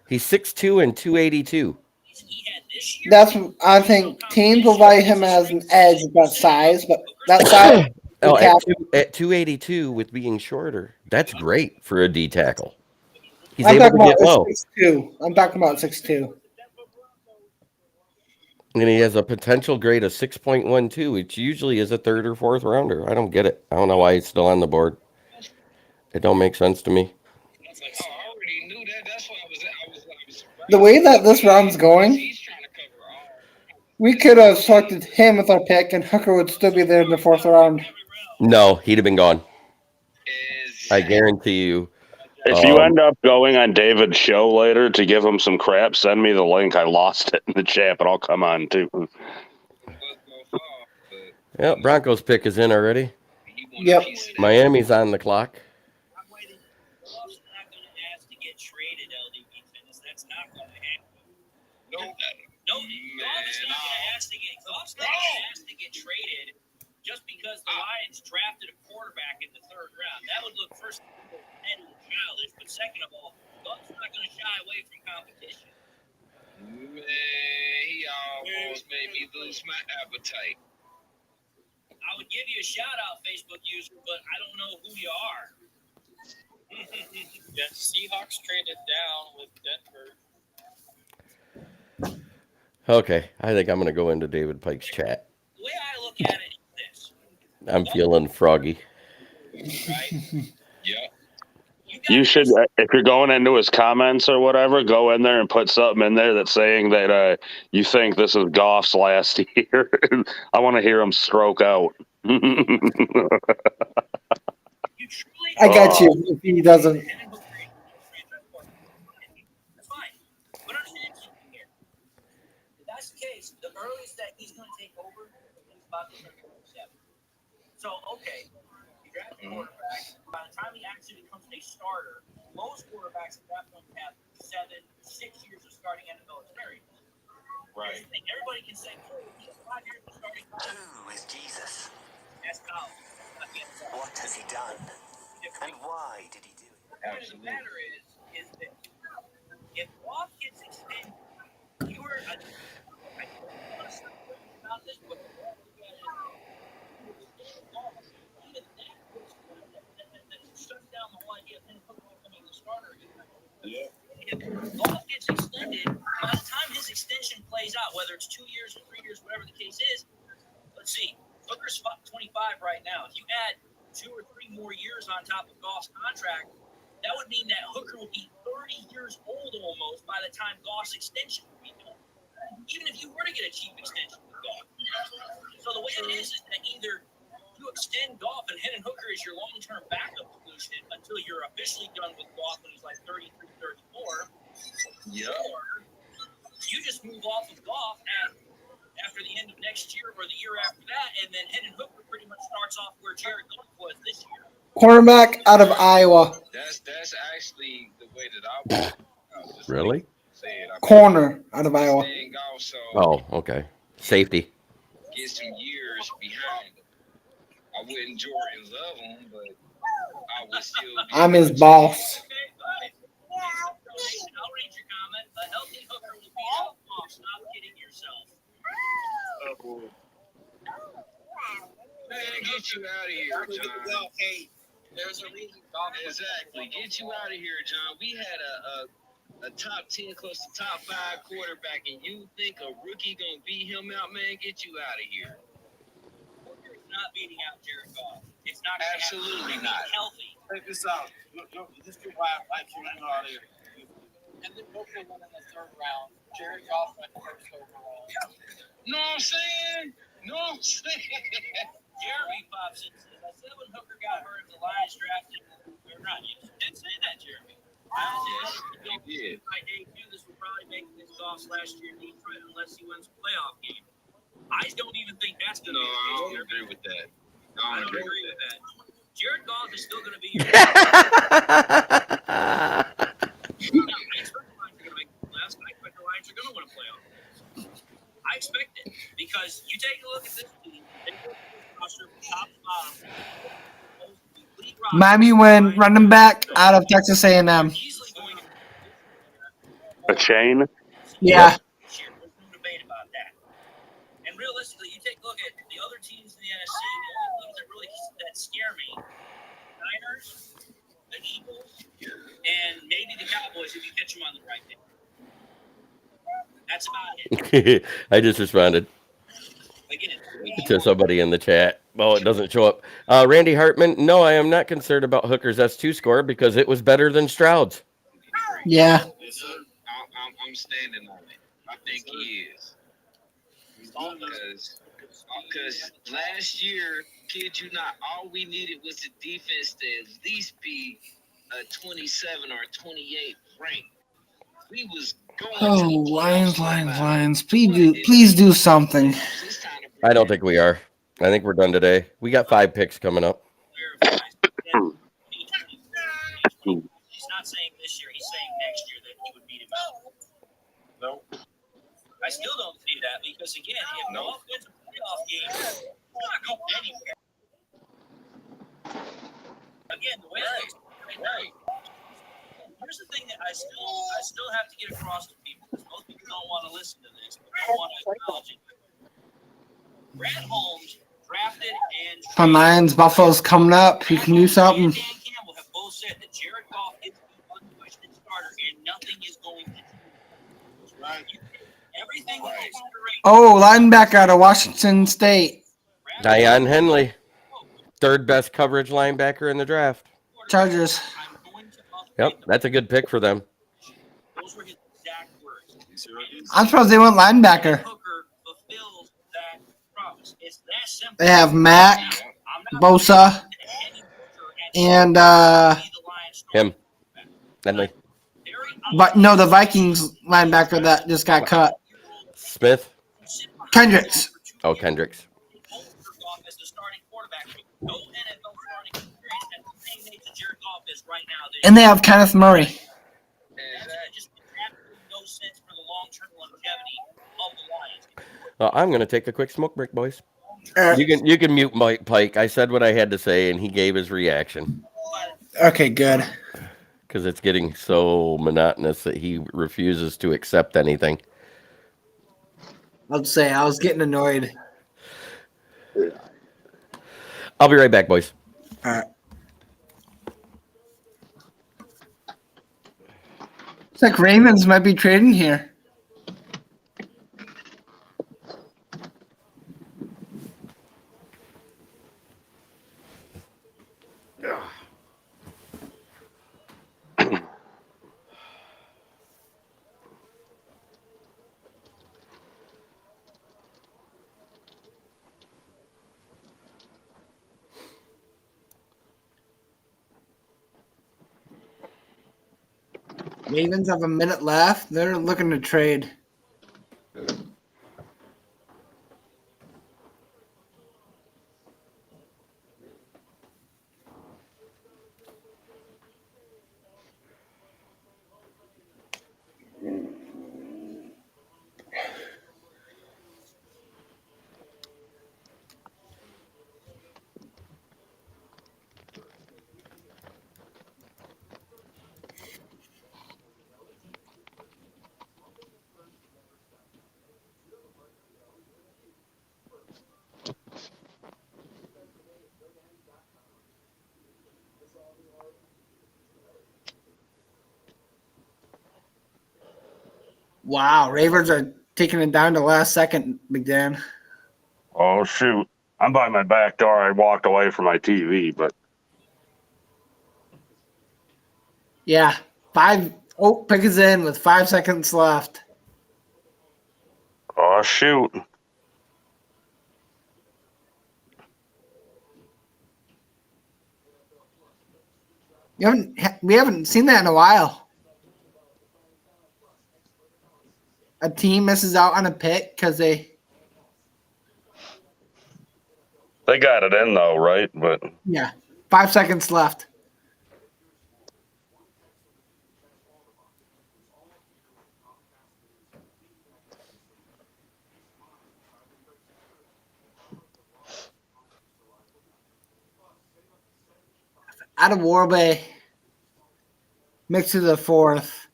He's 6'2" and 282. That's I think teams will value him as an edge with that size, but that size. Oh, at 282 with being shorter, that's great for a D tackle. He's I'm able talking to about get low. 6'2". I'm talking about 6'2". And he has a potential grade of 6.12, which usually is a third or fourth rounder. I don't get it. I don't know why he's still on the board. It don't make sense to me. I already knew that. That's why I was surprised. The way that this round's going, we could have selected him with our pick, and Hooker would still be there in the fourth round. No, he'd have been gone. I guarantee you. If you end up going on David's show later to give him some crap, send me the link. I lost it in the chat, but I'll come on too. Yeah, Broncos pick is in already. Yep. Miami's on the clock. Goff's not going to ask to get traded just because the Lions drafted a quarterback in the third round. That would look first and childish, but second of all, Goff's not going to shy away from competition. Man, he almost made me lose my appetite. I would give you a shout out, Facebook user, but I don't know who you are. Yeah, Seahawks traded down with Denver. Okay, I think I'm going to go into David Pike's chat. The way I look at it is this. I'm feeling froggy. Right? Yeah. You should, if you're going into his comments or whatever, go in there and put something in there that's saying that you think this is Goff's last year. I want to hear him stroke out. I got you if he doesn't. That's fine. But understand something here. If that's the case, the earliest that he's going to take over is about the 37. So, okay, you draft a quarterback. By the time he actually becomes a starter, most quarterbacks at that point have 6 years of starting NFL experience. Right. Everybody can say, oh, he's 5 years of starting. Who is Jesus? That's college. What has he done? And why did he do it? The matter is that if Goff gets extended, you were I don't want to say about this, but even that shuts down the whole idea of him becoming the starter again. Yeah. If Goff gets extended, by the time his extension plays out, whether it's 2 years or 3 years, whatever the case is, let's see, Hooker's 25 right now. If you add 2 or 3 more years on top of Goff's contract, that would mean that Hooker would be 30 years old almost by the time Goff's extension would be done. Even if you were to get a cheap extension with Goff. So the way it is that either you extend Goff and Hendon Hooker is your long-term backup solution until you're officially done with Goff when he's like 33, 34. Yeah. Or you just move off of Goff after the end of next year or the year after that, and then Hendon Hooker pretty much starts off where Jared Goff was this year. Cornerback out of Iowa. That's actually the way that I would Really? say it. Corner out of Iowa. Also Oh, okay. Safety. get some years behind him. I wouldn't Jordan love him, but I would still be. I'm his boss. I'll read your comment. A healthy Hooker will be out off. Stop kidding yourself. Man, get you out of here, John. Hey, there's a reason. Exactly. Get you out of here, John. We had a top 10, close to top 5 quarterback, and you think a rookie gonna beat him out, man? Get you out of here. Hooker's not beating out Jared Goff. It's not Absolutely not. Healthy. Check this out. This is why I can't get out of here. And then Hooker went in the third round. Jared Goff went first overall. Know what I'm saying? Jeremy pops in and says, I said when Hooker got hurt, the Lions drafted him in the third round. You did say that, Jeremy. Yes, He did. by day 2, this will probably make his Goff's last year in Detroit unless he wins a playoff game. I don't even think that's going to No, be I the don't case. agree with that. I don't agree with that. Jared Goff is still going to be your. I expect the Lions are going to make the playoffs. I expect the Lions are going to win a playoff. I expect it because you take a look at this team. Take a look at this roster from top to bottom. Miami went running back out of Texas A&M. Easily going to A chain. Yeah. this year. There's no debate about that. And realistically, you take a look at the other teams in the NFC. The only teams that really that scare me: Niners, the Eagles, and maybe the Cowboys if you catch them on the right day. That's about it. I just responded to somebody in the chat. Oh, it doesn't show up. Randy Hartman, no, I am not concerned about Hooker's S2 score because it was better than Stroud's. Yeah. I'm standing on it. I think he is. Because last year, kid you not, all we needed was the defense to at least be a 27 or 28 rank. We was going Oh, Lions. Please do something. I don't think we are. I think we're done today. We got 5 picks coming up. He's not saying this year. He's saying next year that he would beat him out. No. I still don't see that because again, if Goff wins a playoff game, he's not going anywhere. Again, the way it looks right. Here's the thing that I still have to get across to people because most people don't want to listen to this, but don't want to acknowledge it. Brad Holmes drafted and Fun Lions, Buffalo's coming up. He can do something. Dan Campbell have both said that Jared Goff is the unquestioned starter and nothing is going to change. Right. Everything right. Oh, linebacker out of Washington State. Dion Henley, 3rd best coverage linebacker in the draft. Chargers. Yep, that's a good pick for them. Those were his exact words. I'm surprised they went linebacker. They have Mac, Bosa, and him. Henley. but no, the Vikings linebacker that just got cut. Smith. Kendricks. Oh, Kendricks. And they have Kenneth Murray. I'm going to take a quick smoke break, boys. You can mute Mike Pike. I said what I had to say, and he gave his reaction. Okay, good. Because it's getting so monotonous that he refuses to accept anything. I'll say I was getting annoyed. I'll be right back, boys. All right. It's like Ravens might be trading here. Ravens have a minute left. They're looking to trade. Wow, Ravens are taking it down to last second, Big Dan. Oh shoot! I'm by my back door. I walked away from my TV, but Yeah, pick is in with 5 seconds left. oh shoot! We haven't seen that in a while. A team misses out on a pick because they got it in though, right? But 5 seconds left. Out of Warbay. Mix to the fourth.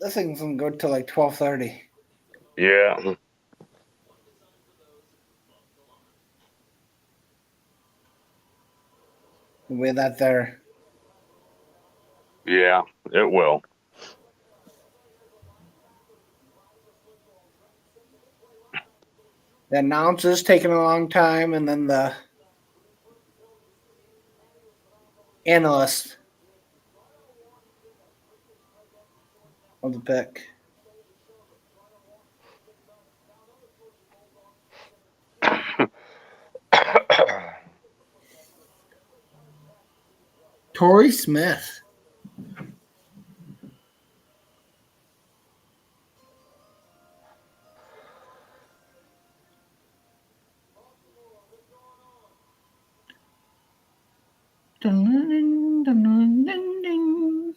This thing's gonna go till like 12:30. yeah, With that there. yeah, it will. The announcer's taking a long time, and then the analyst of the pick. Torrey Smith. Dun, dun, dun, dun, dun.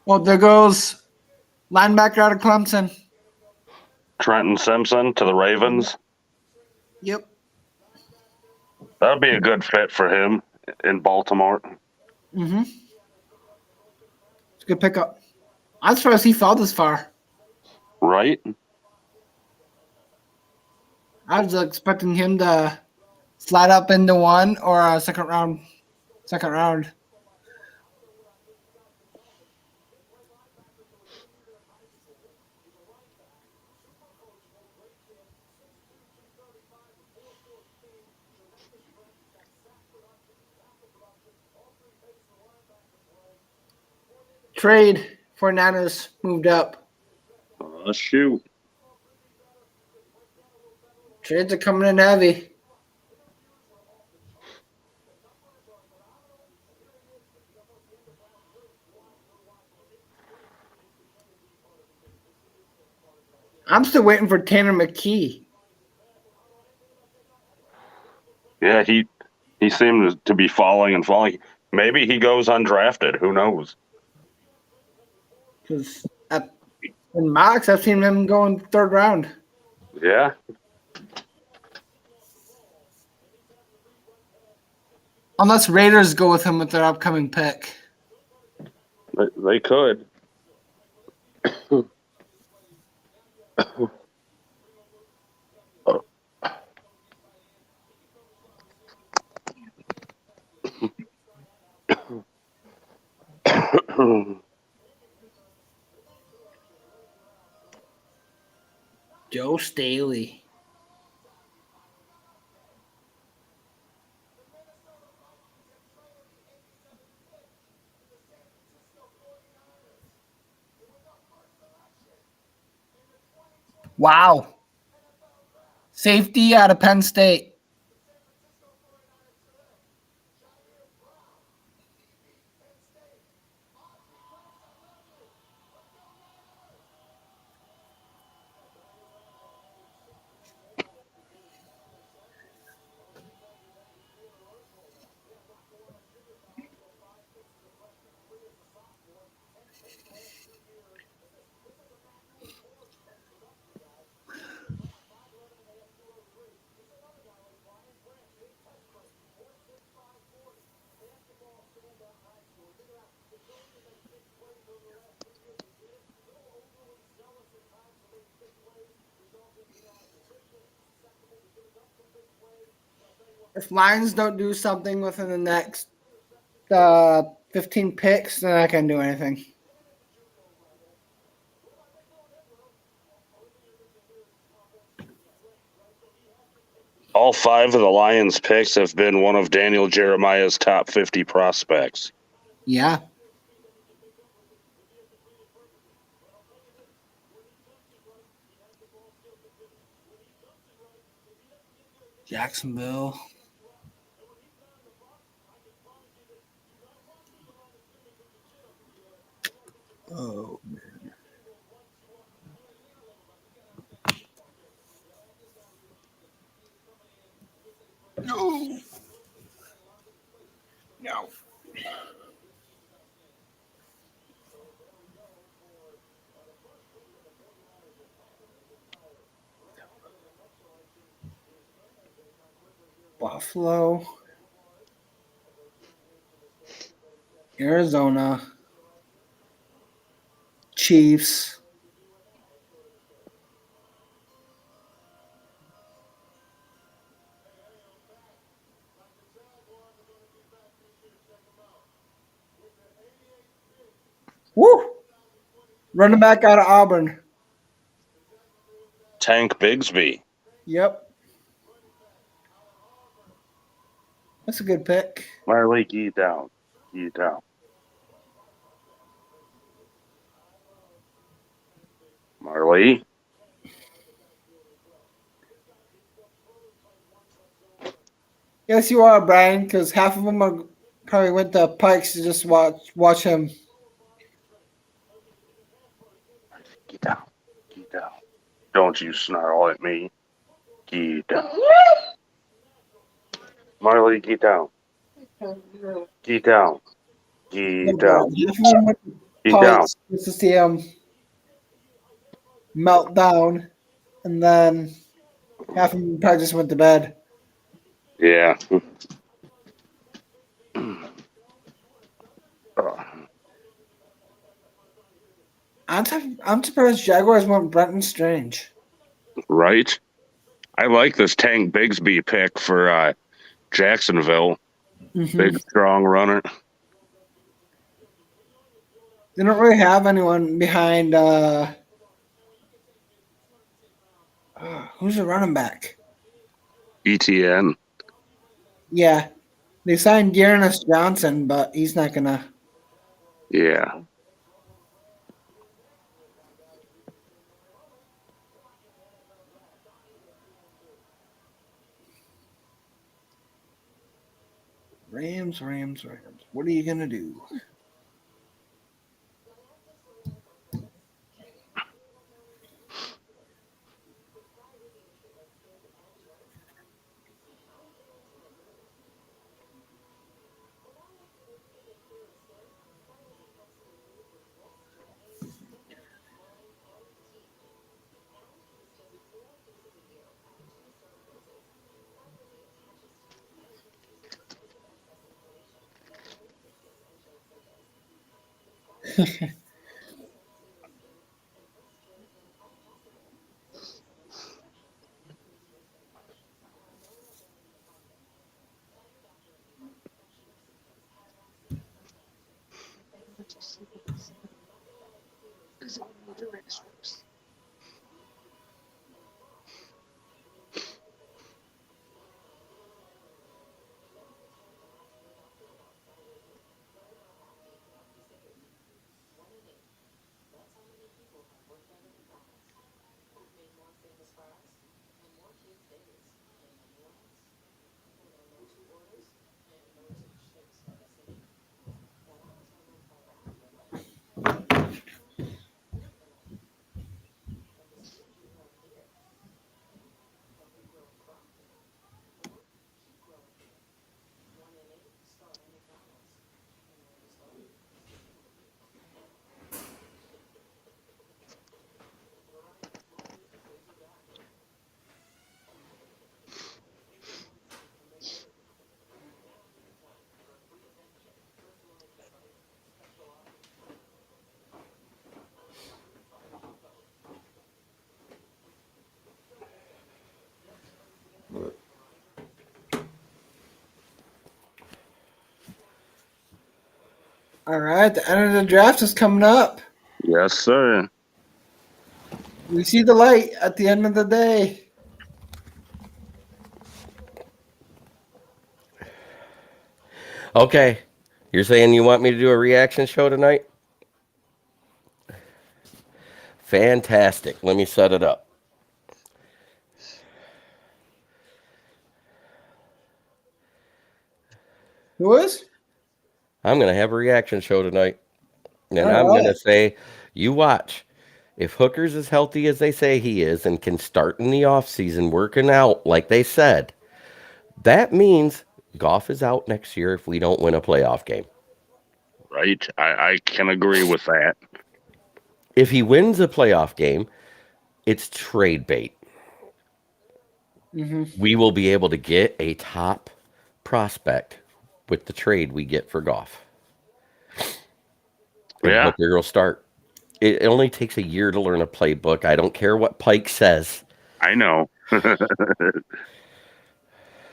Well, there goes linebacker out of Clemson. Trenton Simpson to the Ravens. Yep. That'd be a good fit for him in Baltimore. Mm-hmm. It's a good pickup. I'm surprised he fell this far. Right? I was expecting him to slide up into one or a second round. Trade for Niners moved up. Shoot. Trades are coming in heavy. I'm still waiting for Tanner McKee. Yeah, he seemed to be falling and falling. Maybe he goes undrafted. Who knows? Because in mocks, I've seen him going third round. Yeah. Unless Raiders go with him with their upcoming pick. They could. Joe Staley. Wow. Safety out of Penn State. If Lions don't do something within the next 15 picks, then I can't do anything. All 5 of the Lions picks have been one of Daniel Jeremiah's top 50 prospects. Yeah. Jacksonville. Oh, man. No. No. Buffalo. Arizona. Chiefs. Woo! Running back out of Auburn. Tank Bigsby. Yep. That's a good pick. Marley, get down. Get down. Marley. Yes, you are, Brian, because half of them are probably went to Pikes to just watch him. Get down. Get down. Don't you snarl at me. Get down. Marley, get down. Get down. Get down. Half of them went to Get down. Pikes just to see him melt down, and then half of them probably just went to bed. Yeah. I'm surprised Jaguars went Brenton Strange. Right? I like this Tank Bigsby pick for Jacksonville. Mm-hmm. Big, strong runner. They don't really have anyone behind. Who's the running back? ETN. Yeah, they signed Dearness Johnson, but he's not gonna. Yeah. Rams. What are you gonna do? All right, the end of the draft is coming up. Yes, sir. We see the light at the end of the day. Okay. You're saying you want me to do a reaction show tonight? Fantastic. Let me set it up. Who is? I'm going to have a reaction show tonight. And All I'm going right. to say, you watch. If Hooker's as healthy as they say he is and can start in the offseason working out like they said, that means Goff is out next year if we don't win a playoff game. Right. I can agree with that. If he wins a playoff game, it's trade bait. Mm-hmm. We will be able to get a top prospect with the trade we get for Goff. And Yeah. Hooker will start. It only takes a year to learn a playbook. I don't care what Pike says. I know.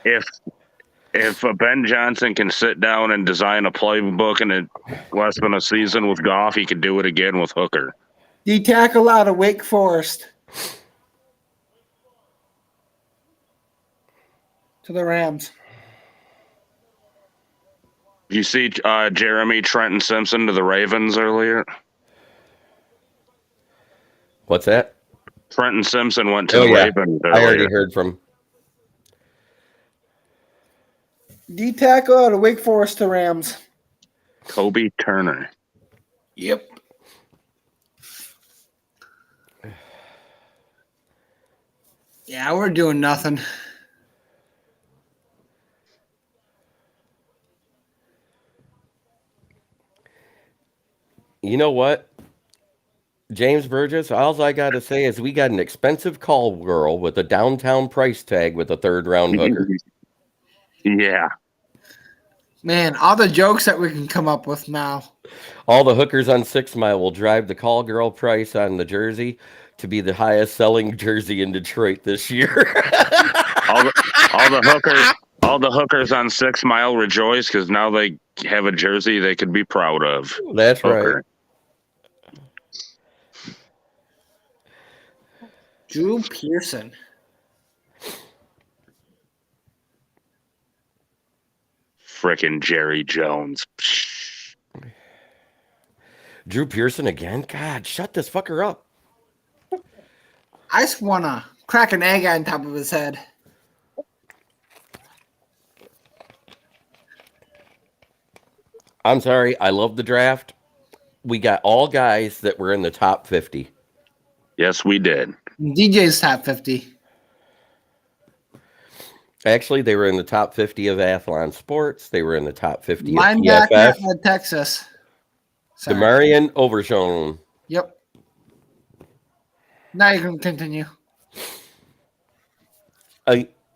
If Ben Johnson can sit down and design a playbook in less than a season with Goff, he could do it again with Hooker. D tackle out of Wake Forest to the Rams. Did you see Jeremy Trenton Simpson to the Ravens earlier? What's that? Trenton Simpson went to the yeah. Ravens earlier. I already heard from. D tackle out of Wake Forest to Rams. Kobe Turner. Yep. Yeah, we're doing nothing. You know what? James Burgess, all I got to say is we got an expensive call girl with a downtown price tag with a third-round hooker. Yeah. Man, all the jokes that we can come up with now. All the hookers on 6 Mile will drive the call girl price on the jersey to be the highest selling jersey in Detroit this year. all the hookers on 6 Mile rejoice because now they have a jersey they could be proud of. That's Hooker. right. Drew Pearson. Frickin' Jerry Jones. Drew Pearson again? God, shut this fucker up. I just want to crack an egg on top of his head. I'm sorry. I love the draft. We got all guys that were in the top 50. Yes, we did. DJ's top 50. Actually, they were in the top 50 of Athlon Sports. They were in the top 50 of Linebacker PFF. at Texas. Sorry. Demarion Overshown. Yep. Now you can continue.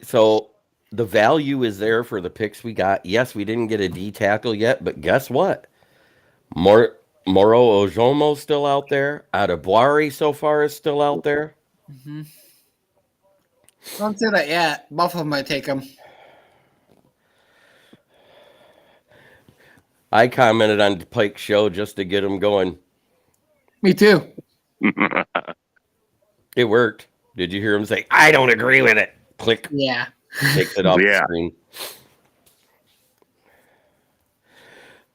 So the value is there for the picks we got. Yes, we didn't get a D tackle yet, but guess what? Moro Ojomo's still out there. Adebawari so far is still out there. Mm-hmm. Don't say that yet. Buffalo might take him. I commented on Pike's show just to get him going. Me too. It worked. Did you hear him say, I don't agree with it? Click. Yeah. Takes it off the Yeah. screen.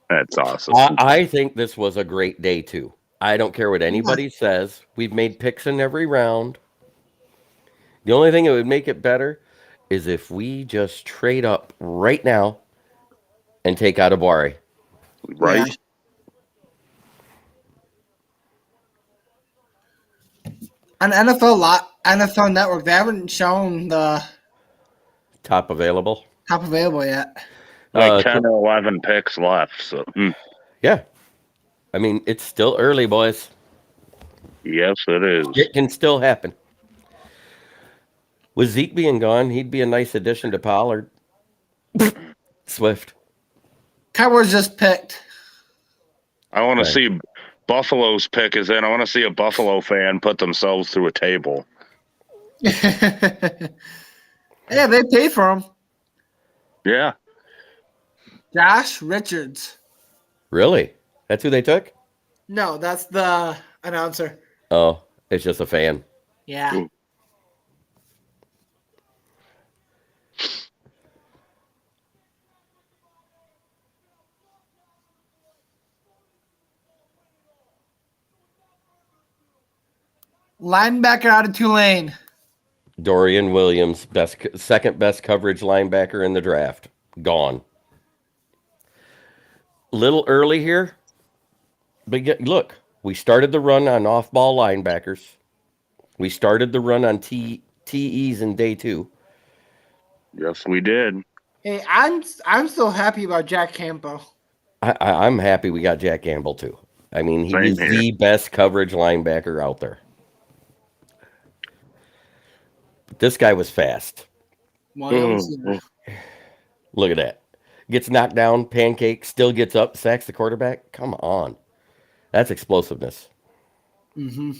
That's awesome. I think this was a great day, too. I don't care what anybody says. We've made picks in every round. The only thing that would make it better is if we just trade up right now and take out Adebawari. Right? Yeah. On NFL Network, they haven't shown the Top available. top available yet. Like 10 or 11 picks left. So Yeah. I mean, it's still early, boys. yes, it is. It can still happen. With Zeke being gone, he'd be a nice addition to Pollard. Swift. Cowboys just picked. I want Right. to see Buffalo's pick is in. I want to see a Buffalo fan put themselves through a table. Yeah, they paid for him. Yeah. Josh Richards. Really? That's who they took? No, that's the announcer. Oh, it's just a fan. Yeah. Linebacker out of Tulane. Dorian Williams, second best coverage linebacker in the draft. Gone. Little early here, but look, we started the run on off-ball linebackers. We started the run on TEs in day 2. Yes, we did. Hey, I'm still happy about Jack Campbell. I'm happy we got Jack Campbell too. I mean, he Same was here. the best coverage linebacker out there. But this guy was fast. Williams. Look at that. Gets knocked down, pancake, still gets up, sacks the quarterback. Come on. That's explosiveness. Mm-hmm.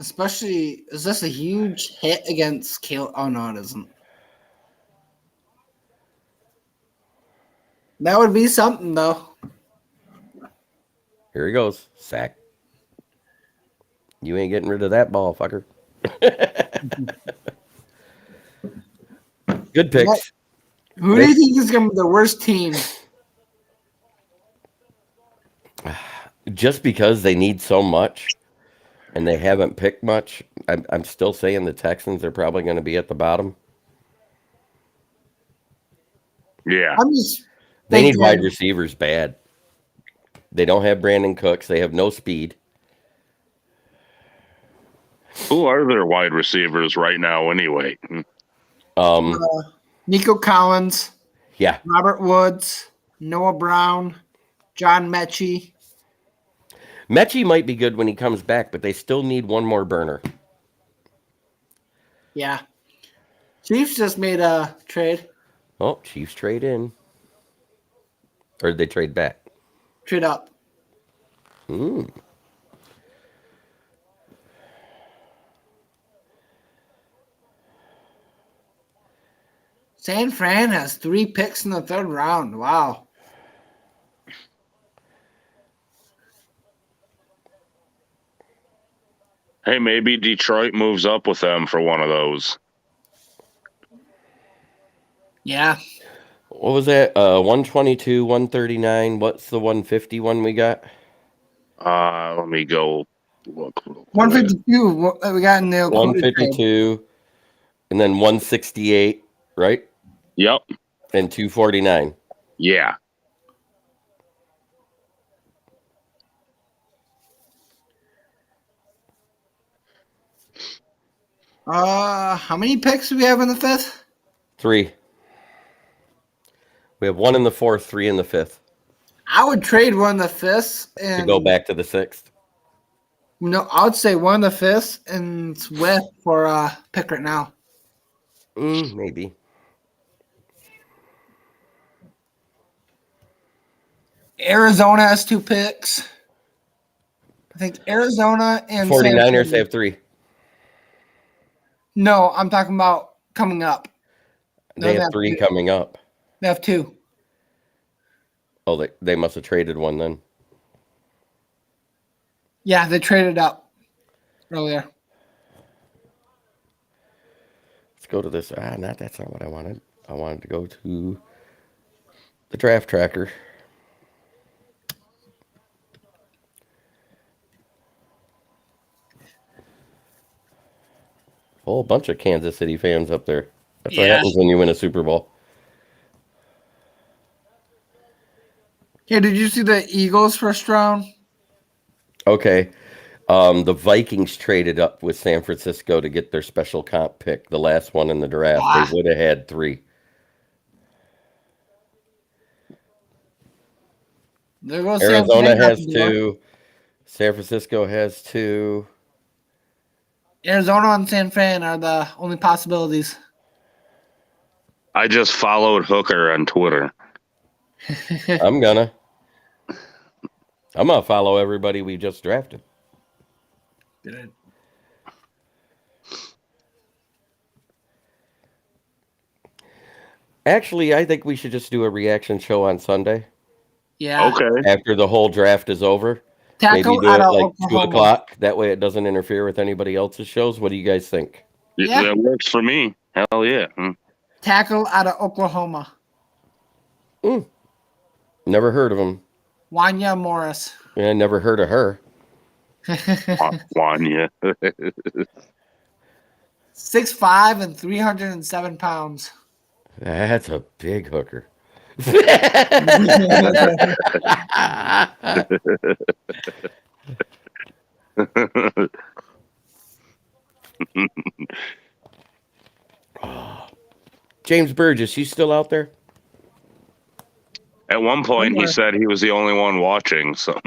Especially, is this a huge hit against Caleb? Oh, no, it isn't. That would be something, though. Here he goes. Sack. You ain't getting rid of that ball, fucker. Good picks. Who do you think is going to be the worst team? Just because they need so much and they haven't picked much, I'm still saying the Texans are probably going to be at the bottom. Yeah. They need wide receivers bad. They don't have Brandon Cooks. They have no speed. Who are their wide receivers right now anyway? Nico Collins. Yeah. Robert Woods. Noah Brown. John Mechie. Mechie might be good when he comes back, but they still need one more burner. Yeah. Chiefs just made a trade. Oh, Chiefs trade in. Or did they trade back? Trade up. San Fran has 3 picks in the 3rd round. Wow. Hey, maybe Detroit moves up with them for one of those. Yeah. What was that? 122, 139. What's the 150 one we got? Let me go look. 152 we got in the 152, and then 168, right? Yep. And 249. Yeah. How many picks do we have in the 5th? 3. We have 1 in the 4th, 3 in the 5th. I would trade 1 in the 5th and To go back to the 6th. No, I would say 1 in the 5th and Swift for a pick right now. Maybe. Arizona has 2 picks. I think Arizona and 49ers have 3. No, I'm talking about coming up. They have 3 coming up. They have 2. Oh, they must have traded 1 then. Yeah, they traded up earlier. Let's go to this. That's not what I wanted. I wanted to go to the draft tracker. Whole bunch of Kansas City fans up there. That's what happens when you win a Super Bowl. Hey, did you see the Eagles 1st round? Okay. The Vikings traded up with San Francisco to get their special comp pick, the last one in the draft. They would have had 3. There goes Arizona has 2. San Francisco has 2. Arizona and San Fran are the only possibilities. I just followed Hooker on Twitter. I'm gonna follow everybody we just drafted. Good. Actually, I think we should just do a reaction show on Sunday. Yeah. Okay. After the whole draft is over. Maybe Tackle do out it of like Oklahoma. 2:00. That way it doesn't interfere with anybody else's shows. What do you guys think? Yeah. That works for me. Hell yeah. Tackle out of Oklahoma. Never heard of him. Wanya Morris. Yeah, never heard of her. Wanya. 6'5" and 307 pounds. That's a big hooker. James Burgess, you still out there? At one point, he said he was the only one watching. So,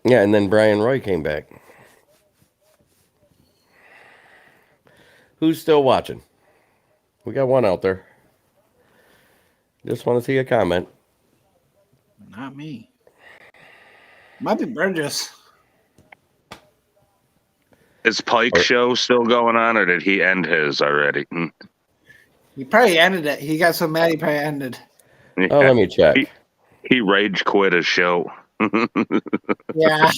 Yeah, and then Brian Roy came back. Who's still watching? We got one out there. Just want to see a comment. Not me. Might be Burgess. is Pike's show still going on, or did he end his already? He probably ended it. He got so mad he probably ended. Yeah. Oh, let me check. He rage quit his show. Yeah.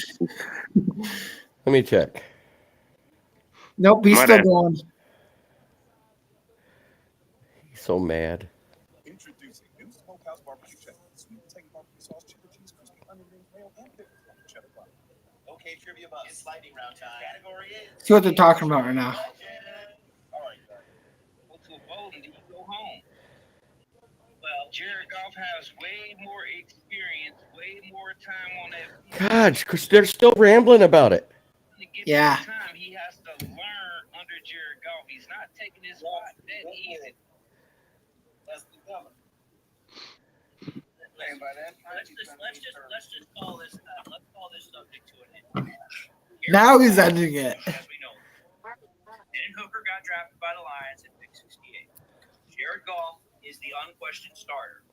Let me check. Nope, he's still going. He's so mad. Introducing new Smokehouse barbecue cheddar. Sweet and tangy barbecue sauce, cheddar cheese, crispy onion rings, mayo, and pickles on the cheddar pie. Okay, trivia buff. It's lightning round time. Category is. See what they're talking about right now. All right, guys. Well, to voting, do you go home? Well, Jared Goff has way more experience, way more time on that. God, because they're still rambling about it. Yeah. Time he has to learn under Jared Goff. He's not taking his spot that easy. That's the governor. Let's just call this subject to an end. Now he's ending it. As we know, Hendon Hooker got drafted by the Lions at pick 68. Jared Goff is the unquestioned starter.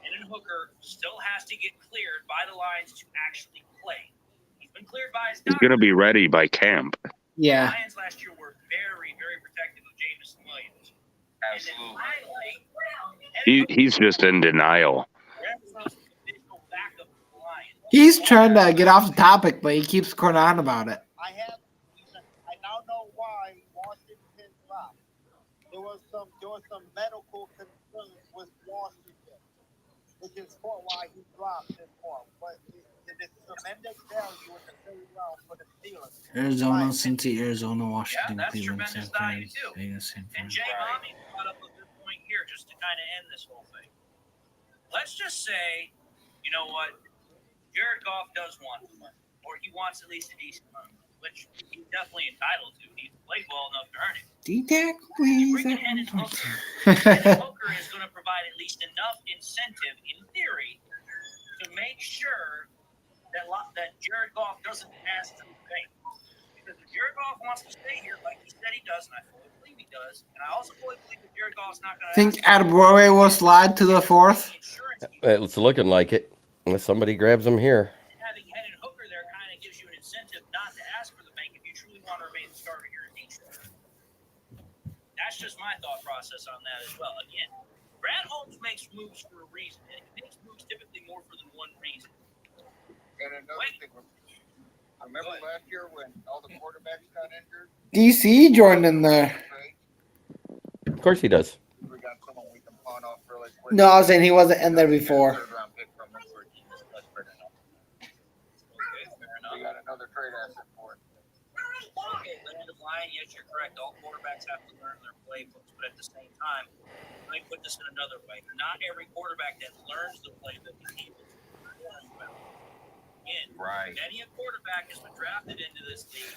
Hendon Hooker still has to get cleared by the Lions to actually play. He's been cleared by his He's doctor. going to be ready by camp. Yeah. The Lions last year were very, very protective of Jameson Williams. Absolutely. He's just in denial. He's trying to get off the topic, but he keeps going on about it. I now know why Washington dropped. There was some medical concerns with Washington, which is for why he dropped him more. But it is tremendous value in the third round for the Steelers. Arizona, Cincy, Arizona, Washington, Yeah, that's Cleveland, tremendous San value Fran, too. Vegas, San Fran. And Jay Mommy brought up a good point here just to kind of end this whole thing. Let's just say, you know what, Jared Goff does want one, or he wants at least a decent amount, which he's definitely entitled to. He's played well enough to earn it. D-Tac, please. Hendon Hooker is going to provide at least enough incentive, in theory, to make sure that Jared Goff doesn't pass through the bank. Because if Jared Goff wants to stay here, like he said he does, and I fully believe he does, and I also fully believe that Jared Goff's not going to. Think Adebroye will slide to the fourth? It's looking like it. Unless somebody grabs him here. Having Hendon Hooker there kind of gives you an incentive not to ask for the bank if you truly want to remain the starter here in Detroit. That's just my thought process on that as well. Again, Brad Holmes makes moves for a reason, and he makes moves typically more for than one reason. And another thing, remember last year when all the quarterbacks got injured? DC joined in there. Of course he does. We got someone we can pawn off really quick. No, I was saying he wasn't in there before. We got another trade asset for it. Okay, land of line, yes, you're correct. All quarterbacks have to learn their playbooks, but at the same time, let me put this in another way. Not every quarterback that learns the playbook is able to perform well. Again, many a quarterback has been drafted into this league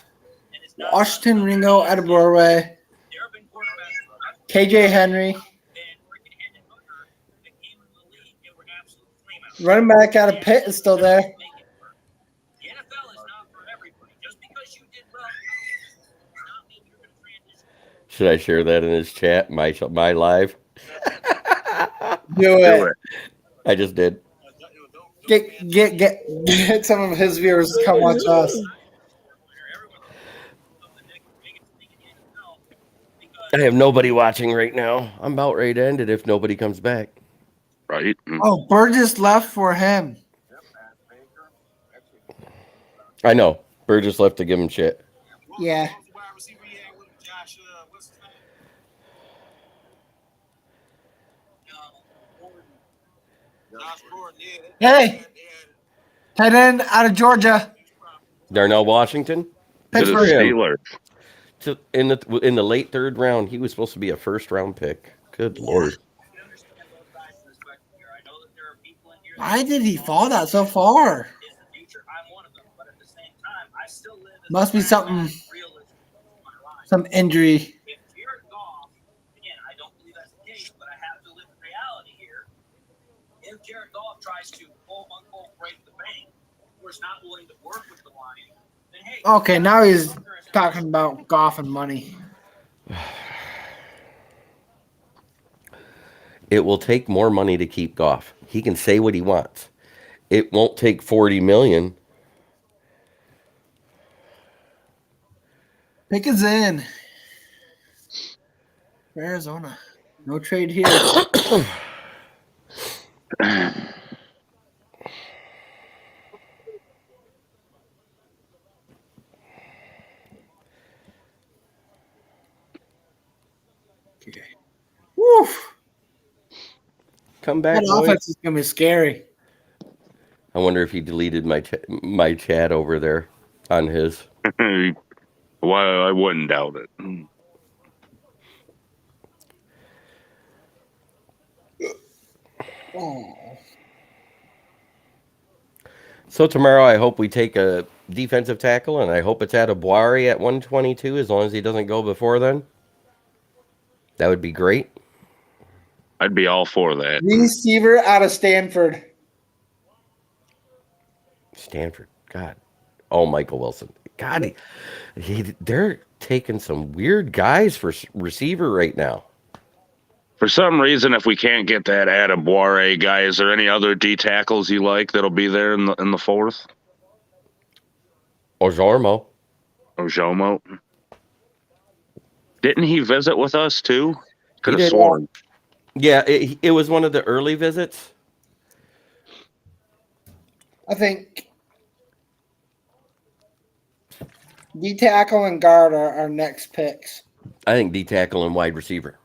and is not. Washington, Ringo, Adebroye, There have been quarterbacks KJ Henry, and freaking Hendon Hooker that came into the league and were absolute flameouts. running back out of Pitt is still there. The NFL is not for everybody. Just because you did well, does not mean you're going to transition. Should I share that in his chat? My live? Do it. I just did. Get some of his viewers to come watch us. I have nobody watching right now. I'm about ready to end it if nobody comes back. Right? Oh, Burgess left for him. I know. Burgess left to give him shit. Yeah. Hey, tight end out of Georgia, Darnell Washington. To the Good for him. Steelers. In the late third round, he was supposed to be a first round pick. Good lord. Why did he fall that so far? Must be something, some injury. If Jared Goff tries to quote unquote break the bank, or is not willing to work with the Lions, then hey. Okay, now he's talking about Goff and money. It will take more money to keep Goff. He can say what he wants. It won't take $40 million. Pickens in for Arizona. No trade here. Okay. Woof. Come back, That boys. offense is gonna be scary. I wonder if he deleted my chat over there on his. Well, I wouldn't doubt it. Oh. So tomorrow, I hope we take a defensive tackle, and I hope it's Adebawari at 122, as long as he doesn't go before then. That would be great. I'd be all for that. Receiver out of Stanford. Stanford. God. Oh, Michael Wilson. God, they're taking some weird guys for receiver right now. For some reason, if we can't get that Adebawari guy, is there any other D tackles you like that'll be there in the fourth? Ojomo. Didn't he visit with us too? Could He have did. sworn. Yeah, it was one of the early visits. I think D tackle and guard are our next picks. I think D tackle and wide receiver.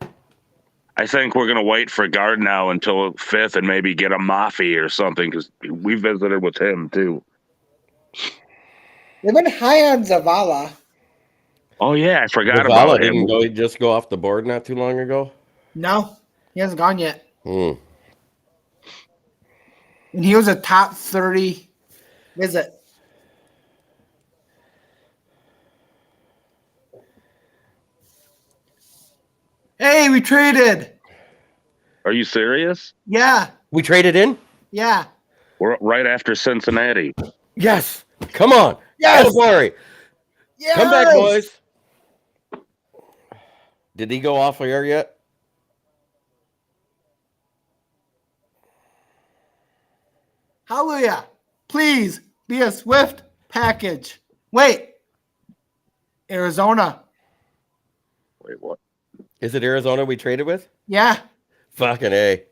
I think we're gonna wait for guard now until 5th and maybe get a Mafi or something because we visited with him too. They've been high on Zavala. Oh yeah, I forgot Zavala about him. didn't just go off the board not too long ago. No, he hasn't gone yet. Hmm. And he was a top 30 visit. Hey, we traded. Are you serious? Yeah. We traded in? Yeah. We're right after Cincinnati. Yes. Come on. Yes. Adebawari. Yes. Come back, boys. Did he go off air yet? Hallelujah. Please be a swift package. Wait. Arizona. Wait, what? Is it Arizona we traded with? Yeah. Fucking A.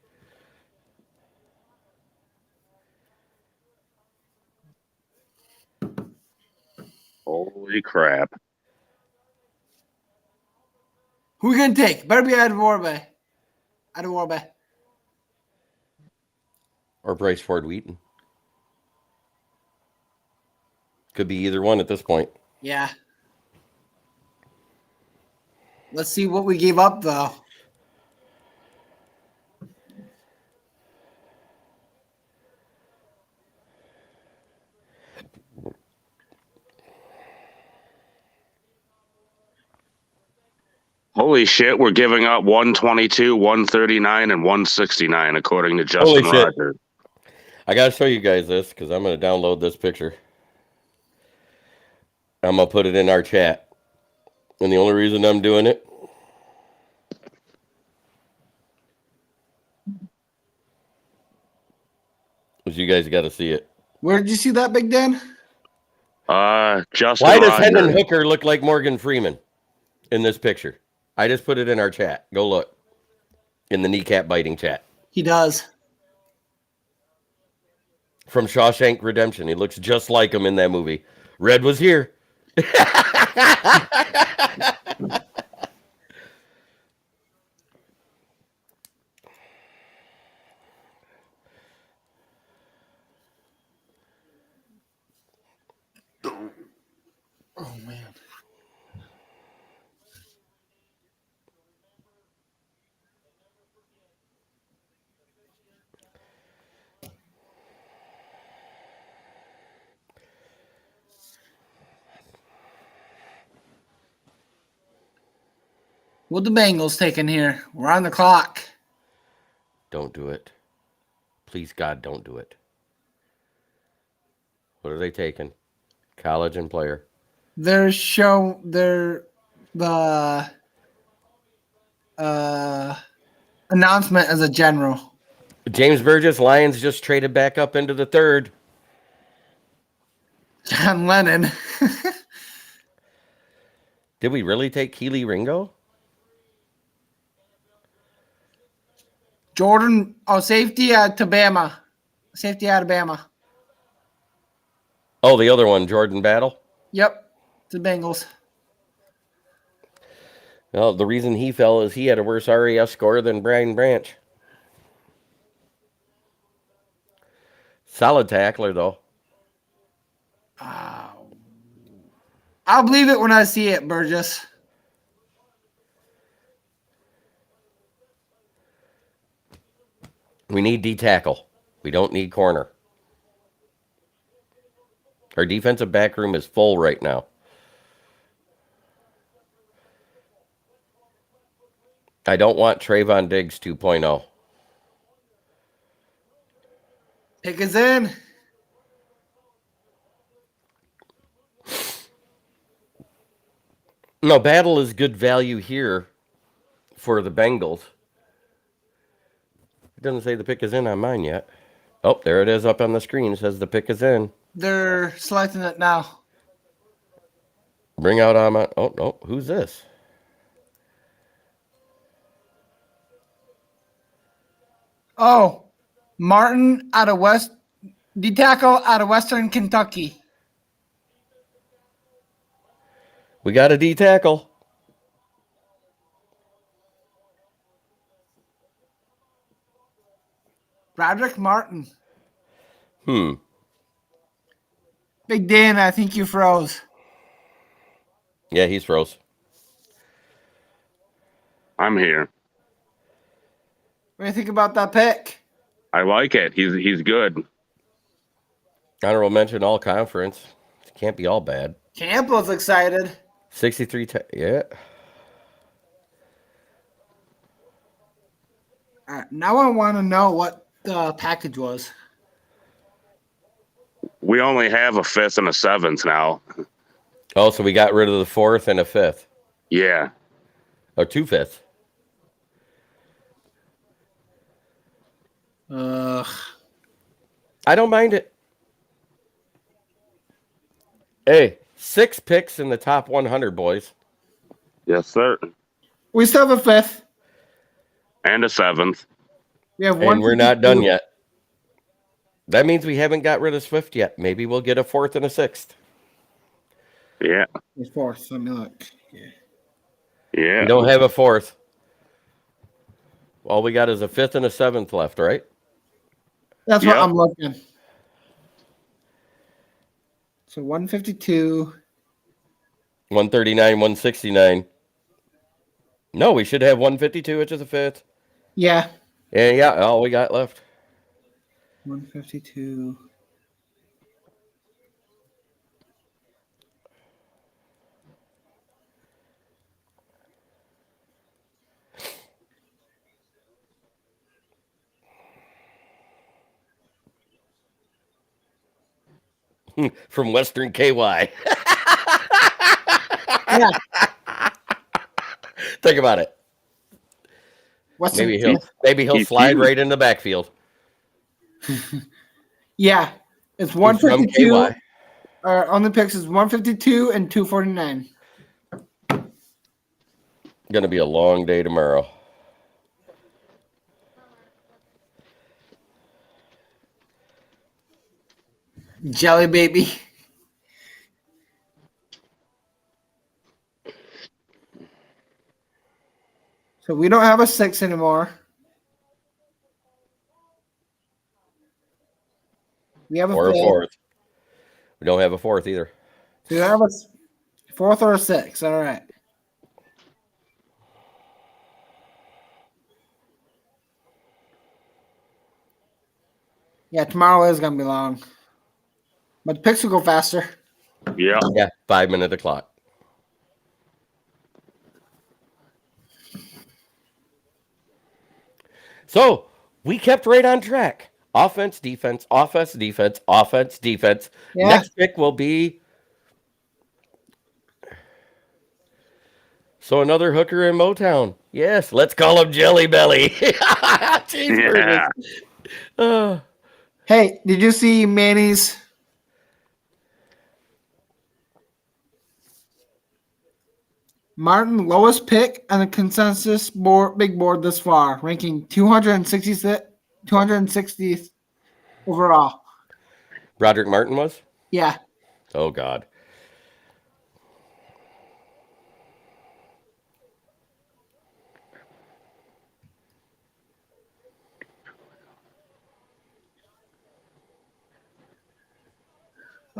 Holy crap. Who we going to take? Better be Adewale. Or Bryce Ford Wheaton. Could be either one at this point. Yeah. Let's see what we gave up, though. Holy shit, we're giving up 122, 139, and 169, according to Justin Holy shit. Rogers. I got to show you guys this because I'm going to download this picture. I'm going to put it in our chat. And the only reason I'm doing it is you guys got to see it. Where did you see that, Big Dan? Justin Why does Rogers. Hendon Hooker look like Morgan Freeman in this picture? I just put it in our chat. Go look. In the kneecap biting chat. He does. From Shawshank Redemption. He looks just like him in that movie. Red was here. Oh man. What the Bengals taking here? We're on the clock. Don't do it. Please, God, don't do it. What are they taking? College and player. They're the announcement as a general. James Burgess, Lions just traded back up into the third. John Lennon. Did we really take Keely Ringo? Jordan, safety at Bama. Safety out of Bama. Oh, the other one, Jordan Battle? Yep, the Bengals. Well, the reason he fell is he had a worse RAS score than Brian Branch. Solid tackler, though. I'll believe it when I see it, Burgess. We need D-tackle. We don't need corner. Our defensive back room is full right now. I don't want Trayvon Diggs 2.0. Pick is in. No, Battle is good value here for the Bengals. It doesn't say the pick is in on mine yet. Oh, there it is up on the screen. It says the pick is in. They're selecting it now. Bring out Ahmad. Oh, no. Who's this? Oh, Martin out of West. D-tackle out of Western Kentucky. We got a D-tackle. Broderick Martin. Big Dan, I think you froze. Yeah, he's froze. I'm here. What do you think about that pick? I like it. He's good. Honorable mention all conference. It can't be all bad. Campbell's excited. 63. Yeah. All right, now I want to know what the package was. We only have a 5th and a 7th now. Oh, so we got rid of the 4th and a 5th. Yeah. Or 2 5ths. I don't mind it. Hey, 6 picks in the top 100, boys. Yes, sir. We still have a 5th. And a 7th. We have And we're not done yet. That means we haven't got rid of Swift yet. Maybe we'll get a 4th and a 6th. Yeah. A 4th. Let me look. Yeah. We don't have a 4th. All we got is a 5th and a 7th left, right? That's what I'm looking. So 152. 139, 169. No, we should have 152, which is a 5th. Yeah. Yeah, all we got left. 152. From Western KY. Yeah. Think about it. Western Maybe he'll slide right in the backfield. Yeah. It's 152. On the picks is 152 and 249. Gonna be a long day tomorrow. Jelly baby. So we don't have a 6 anymore. We have a Or a 5th. fourth. We don't have a fourth either. So you have a 4th or a 6. All right. Yeah, tomorrow is going to be long. But the picks will go faster. Yeah. Yeah, 5-minute clock. So we kept right on track. Offense, defense, offense, defense, offense, defense. Yeah. Next pick will be another hooker in Motown. Yes, let's call him Jelly Belly. Cheeseburgers. Yeah. Hey, did you see Manny's Martin lowest pick on the consensus big board this far, ranking 260th overall. Broderick Martin was? Yeah. Oh, God.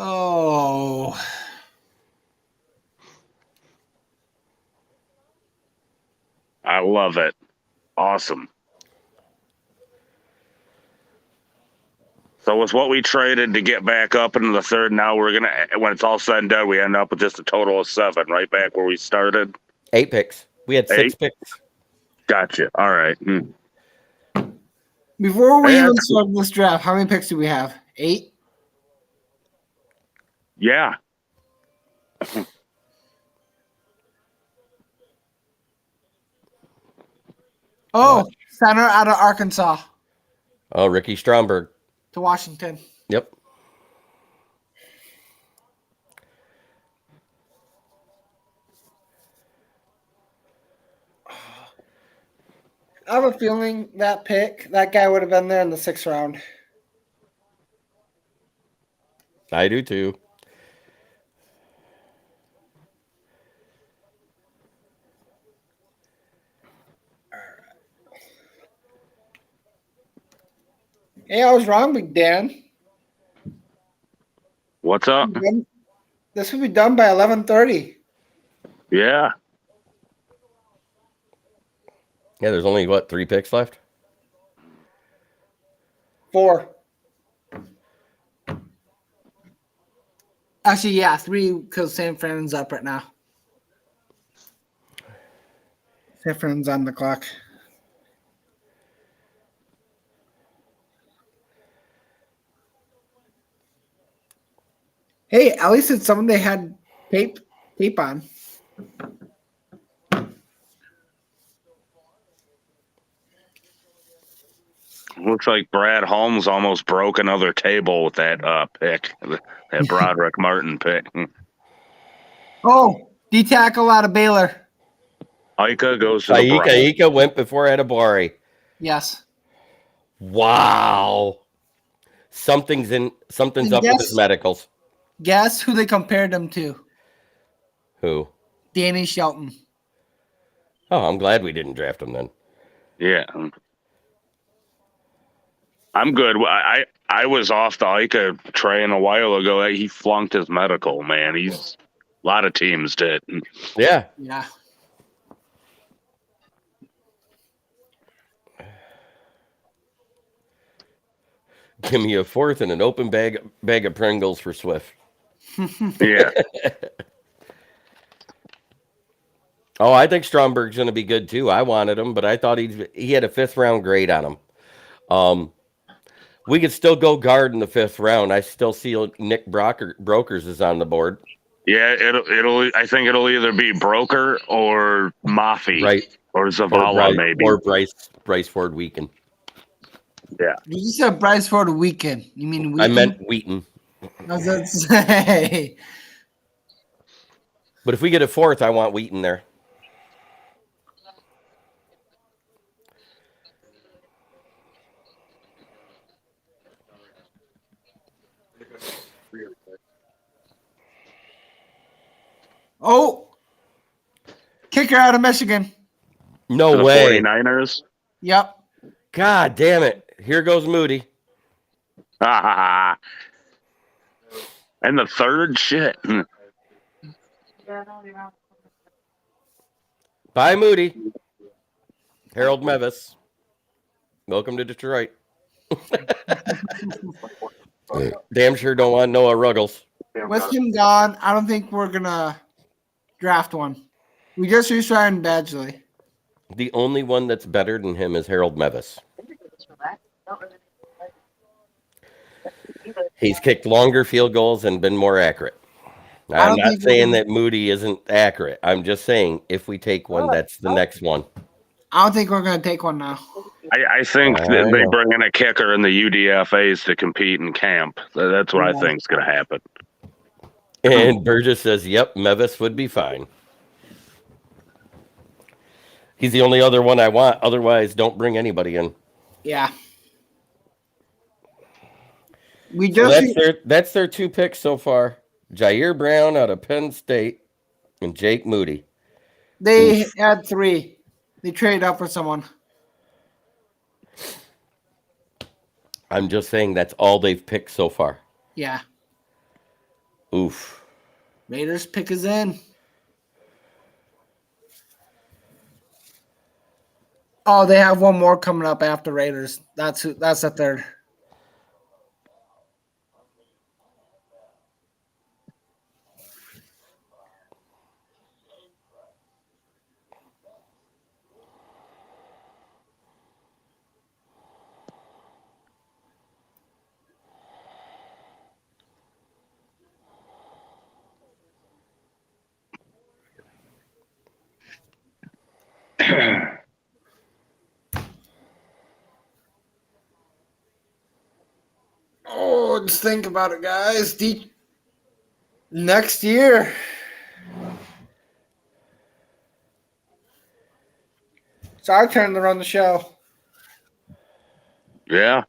Oh. I love it. Awesome. So with what we traded to get back up into the third, now we're gonna, when it's all said and done, we end up with just a total of 7, right back where we started. 8 picks. We had 6 8? picks. Gotcha. All right. Before we Yeah, even that's cool. started this draft, how many picks do we have? 8? Yeah. Oh, center out of Arkansas Oh, Ricky Stromberg. to Washington. Yep. I have a feeling that guy would have been there in the 6th round. I do too. Hey, I was wrong, Big Dan. What's up? This will be done by 11:30. Yeah. Yeah, there's only, 3 picks left? 4. Actually, yeah, 3 because San Fran's up right now. San Fran's on the clock. Hey, at least it's someone they had tape on. Looks like Brad Holmes almost broke another table with that pick, that Broderick Martin pick. Oh, D tackle out of Baylor. Ika goes to the Browns. Ika went before Adibari. Yes. Wow. Something's up with his medicals. Guess who they compared him to? Who? Danny Shelton. Oh, I'm glad we didn't draft him then. Yeah. I'm good. I was off the Ika train a while ago. He flunked his medical, man. A lot of teams did. Yeah. Yeah. Give me a 4th and an open bag of Pringles for Swift. Yeah. Oh, I think Stromberg's going to be good too. I wanted him, but I thought he had a 5th round grade on him. We could still go guard in the 5th round. I still see Nick Brokers is on the board. Yeah, I think it'll either be Broker or Mafi, right, or Zavala, maybe, or Bryce Ford Weekend. Yeah. You said Bryce Ford Weekend. You mean Wheaton? I meant Wheaton. I was going to say. But if we get a 4th, I want Wheaton there. Oh, kicker out of Michigan. No to the way. 49ers. Yep. God damn it. Here goes Moody. And the third shit. Bye, Moody. Harold Mevis. Welcome to Detroit. Damn sure don't want Noah Ruggles. With him gone, I don't think we're gonna draft one. We just re-signed Badgley. The only one that's better than him is Harold Mevis. He's kicked longer field goals and been more accurate. I'm not saying that Moody isn't accurate. I'm just saying if we take one, that's the next one. I don't think we're gonna take one now. I think that they bring in a kicker in the UDFAs to compete in camp. That's what I think is going to happen. And Burgess says, yep, Mevis would be fine. He's the only other one I want. Otherwise, don't bring anybody in. Yeah. That's their 2 picks so far. Jair Brown out of Penn State and Jake Moody. They had 3. They traded up for someone. I'm just saying that's all they've picked so far. Yeah. Oof. Raiders pick is in. Oh, they have one more coming up after Raiders. That's the third. Oh, just think about it, guys. Next year. It's our turn to run the show. Yeah.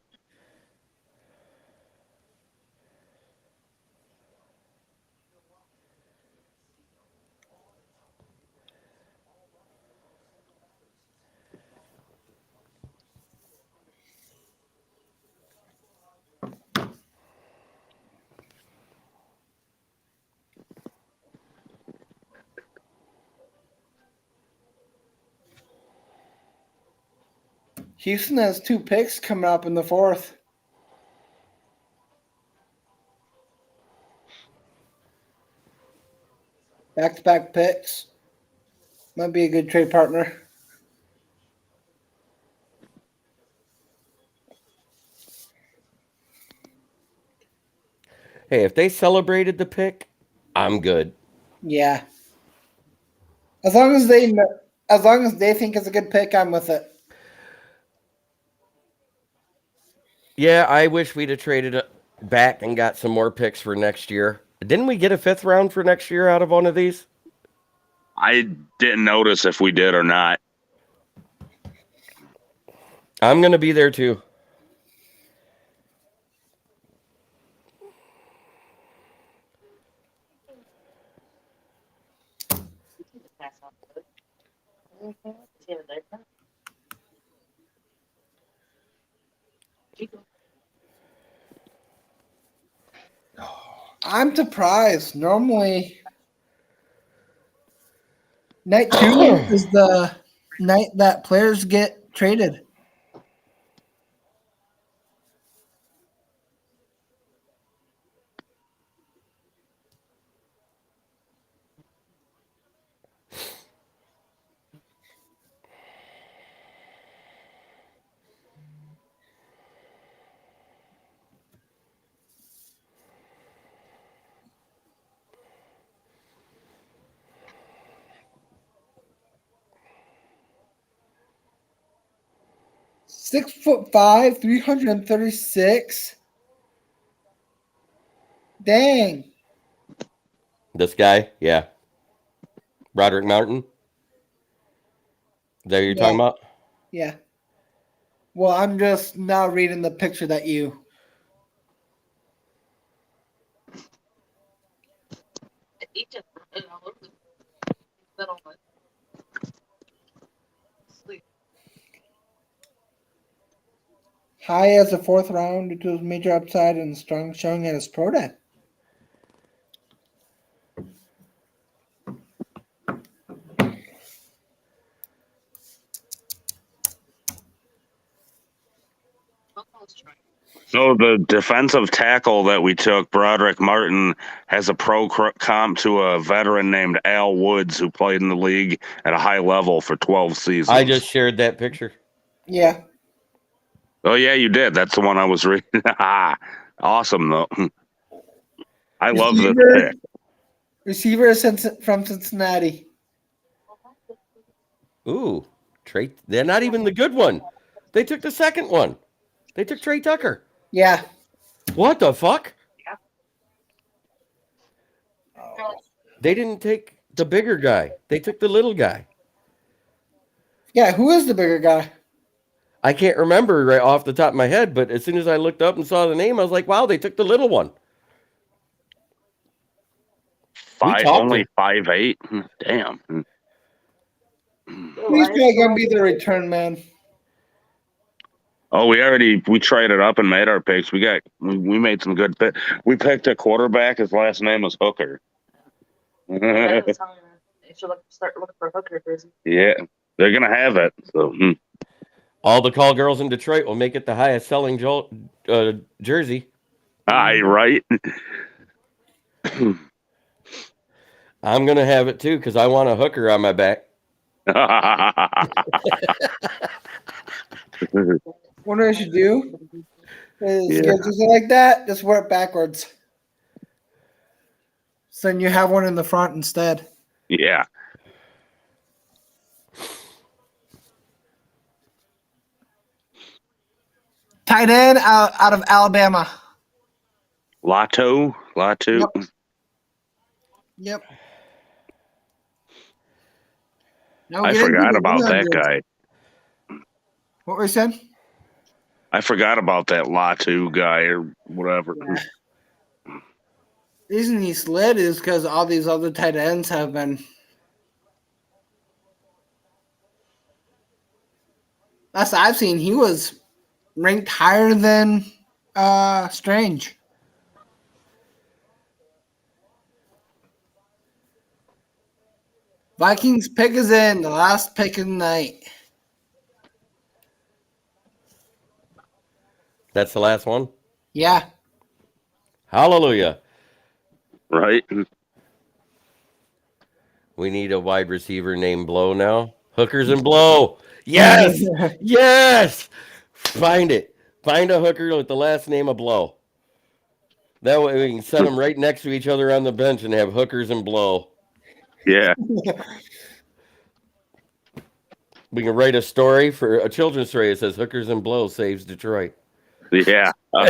Houston has 2 picks coming up in the 4th. Back-to-back picks. Might be a good trade partner. Hey, if they celebrated the pick, I'm good. Yeah. As long as they think it's a good pick, I'm with it. Yeah, I wish we'd have traded it back and got some more picks for next year. Didn't we get a 5th round for next year out of one of these? I didn't notice if we did or not. I'm going to be there too. I'm surprised. Normally, night 2 is the night that players get traded. (6'5", 336. Dang. This guy? Yeah. Roderick Martin? Is that what you're talking about? Yeah. Well, I'm just now reading the picture that you. high as a 4th round due to his major upside and strong showing at his pro day. So the defensive tackle that we took, Broderick Martin, has a pro comp to a veteran named Al Woods who played in the league at a high level for 12 seasons. I just shared that picture. Yeah. Oh, yeah, you did. That's the one I was reading. Awesome, though. I love this pick. Receiver from Cincinnati. Ooh, Trey. They're not even the good one. They took the second one. They took Trey Tucker. Yeah. What the fuck? They didn't take the bigger guy. They took the little guy. Yeah, who is the bigger guy? I can't remember right off the top of my head, but as soon as I looked up and saw the name, I was like, wow, they took the little one. Only 5'8". Damn. He's probably going to be the return man. Oh, we traded up and made our picks. We made some good picks. We picked a quarterback. His last name was Hooker. You should start looking for Hooker jersey. Yeah, they're gonna have it. So all the call girls in Detroit will make it the highest selling jersey. Aye, right. I'm gonna have it too because I want a hooker on my back. What I should do is get something like that. Just wear it backwards. So then you have one in the front instead. Yeah. Tight end out of Alabama. Lotto. Yep. I forgot about that guy. What were you saying? I forgot about that Latu guy or whatever. Yeah. The reason he slid is because all these other tight ends have been. Last I've seen, he was ranked higher than Strange. Vikings pick is in, the last pick of the night. That's the last one? Yeah. Hallelujah. Right. We need a wide receiver named Blow now. Hookers and Blow. Yes. Yes. Find it. Find a hooker with the last name of Blow. That way we can set them right next to each other on the bench and have Hookers and Blow. Yeah. We can write a story for a children's story. It says Hookers and Blow saves Detroit. Yeah. Well,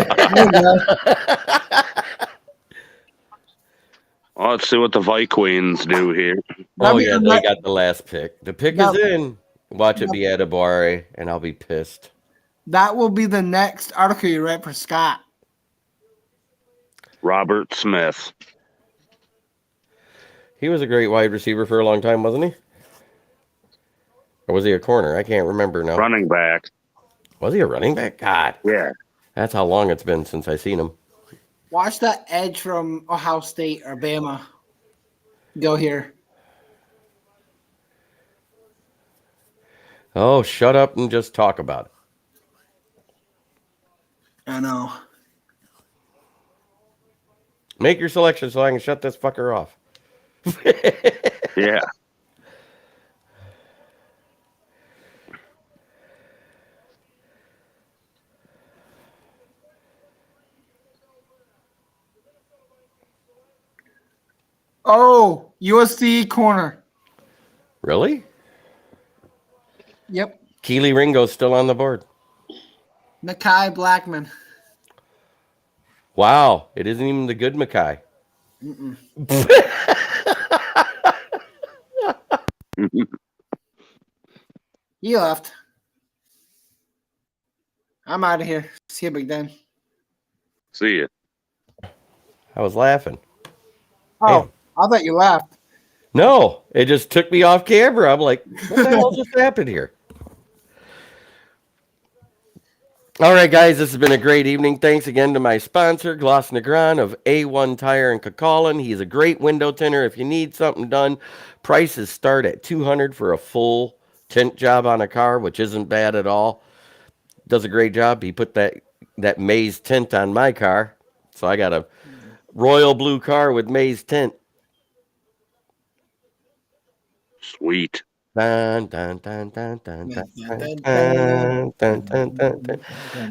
let's see what the Vikings do here. Oh, yeah, they got the last pick. The pick is in. Watch it be Adibare, and I'll be pissed. That will be the next article you write for Scott. Robert Smith. He was a great wide receiver for a long time, wasn't he? Or was he a corner? I can't remember now. Running back. Was he a running back? God. Yeah. That's how long it's been since I seen him. Watch that edge from Ohio State or Bama. Go here. Oh, shut up and just talk about it. I know. Make your selection so I can shut this fucker off. Yeah. Oh, USC corner. Really? Yep. Keely Ringo's still on the board. Nakai Blackman. Wow. It isn't even the good Mackay. He left. I'm out of here. See you, Big Dan. See you. I was laughing. Oh, Hey. I thought you laughed. No, it just took me off camera. I'm like, what the hell just happened here? All right, guys, this has been a great evening. Thanks again to my sponsor, Gloss Negron of A1 Tire in Cacolin. He's a great window tinter. If you need something done, prices start at $200 for a full tint job on a car, which isn't bad at all. Does a great job. He put that maize tint on my car, so I got a royal blue car with maize tint. Sweet. Dun, dun, dun, dun, dun, dun, dun, dun, dun, dun, dun.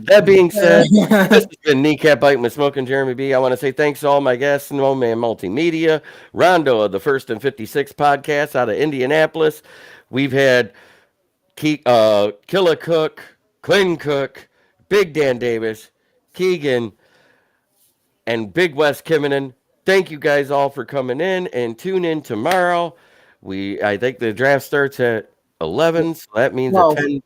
That being said, this has been Kneecap Biting with Smokin' Jeremy B. I want to say thanks to all my guests, No Man Multimedia, Rondo of the First and 56 podcast out of Indianapolis. We've had Killa Cook, Quinn Cook, Big Dan Davis, Keegan, and Big West Kimmenin. Thank you guys all for coming in, and tune in tomorrow. I think the draft starts at 11, so that means at 10.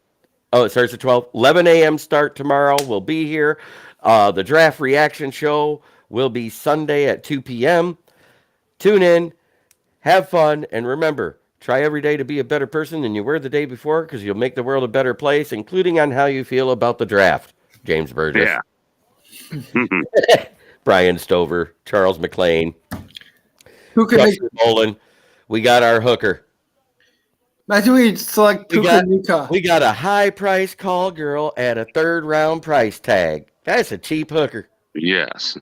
Oh, it starts at 12. 11 a.m. start tomorrow. We'll be here. The draft reaction show will be Sunday at 2 p.m. Tune in, have fun, and remember, try every day to be a better person than you were the day before, because you'll make the world a better place, including on how you feel about the draft. James Burgess. Yeah. Brian Stover, Charles McLean, Who can make Bolin. We got our hooker. Imagine we select Puka Nuka. We got a high price call girl at a 3rd round price tag. That's a cheap hooker. Yes.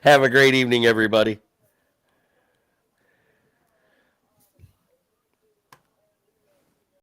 Have a great evening, everybody.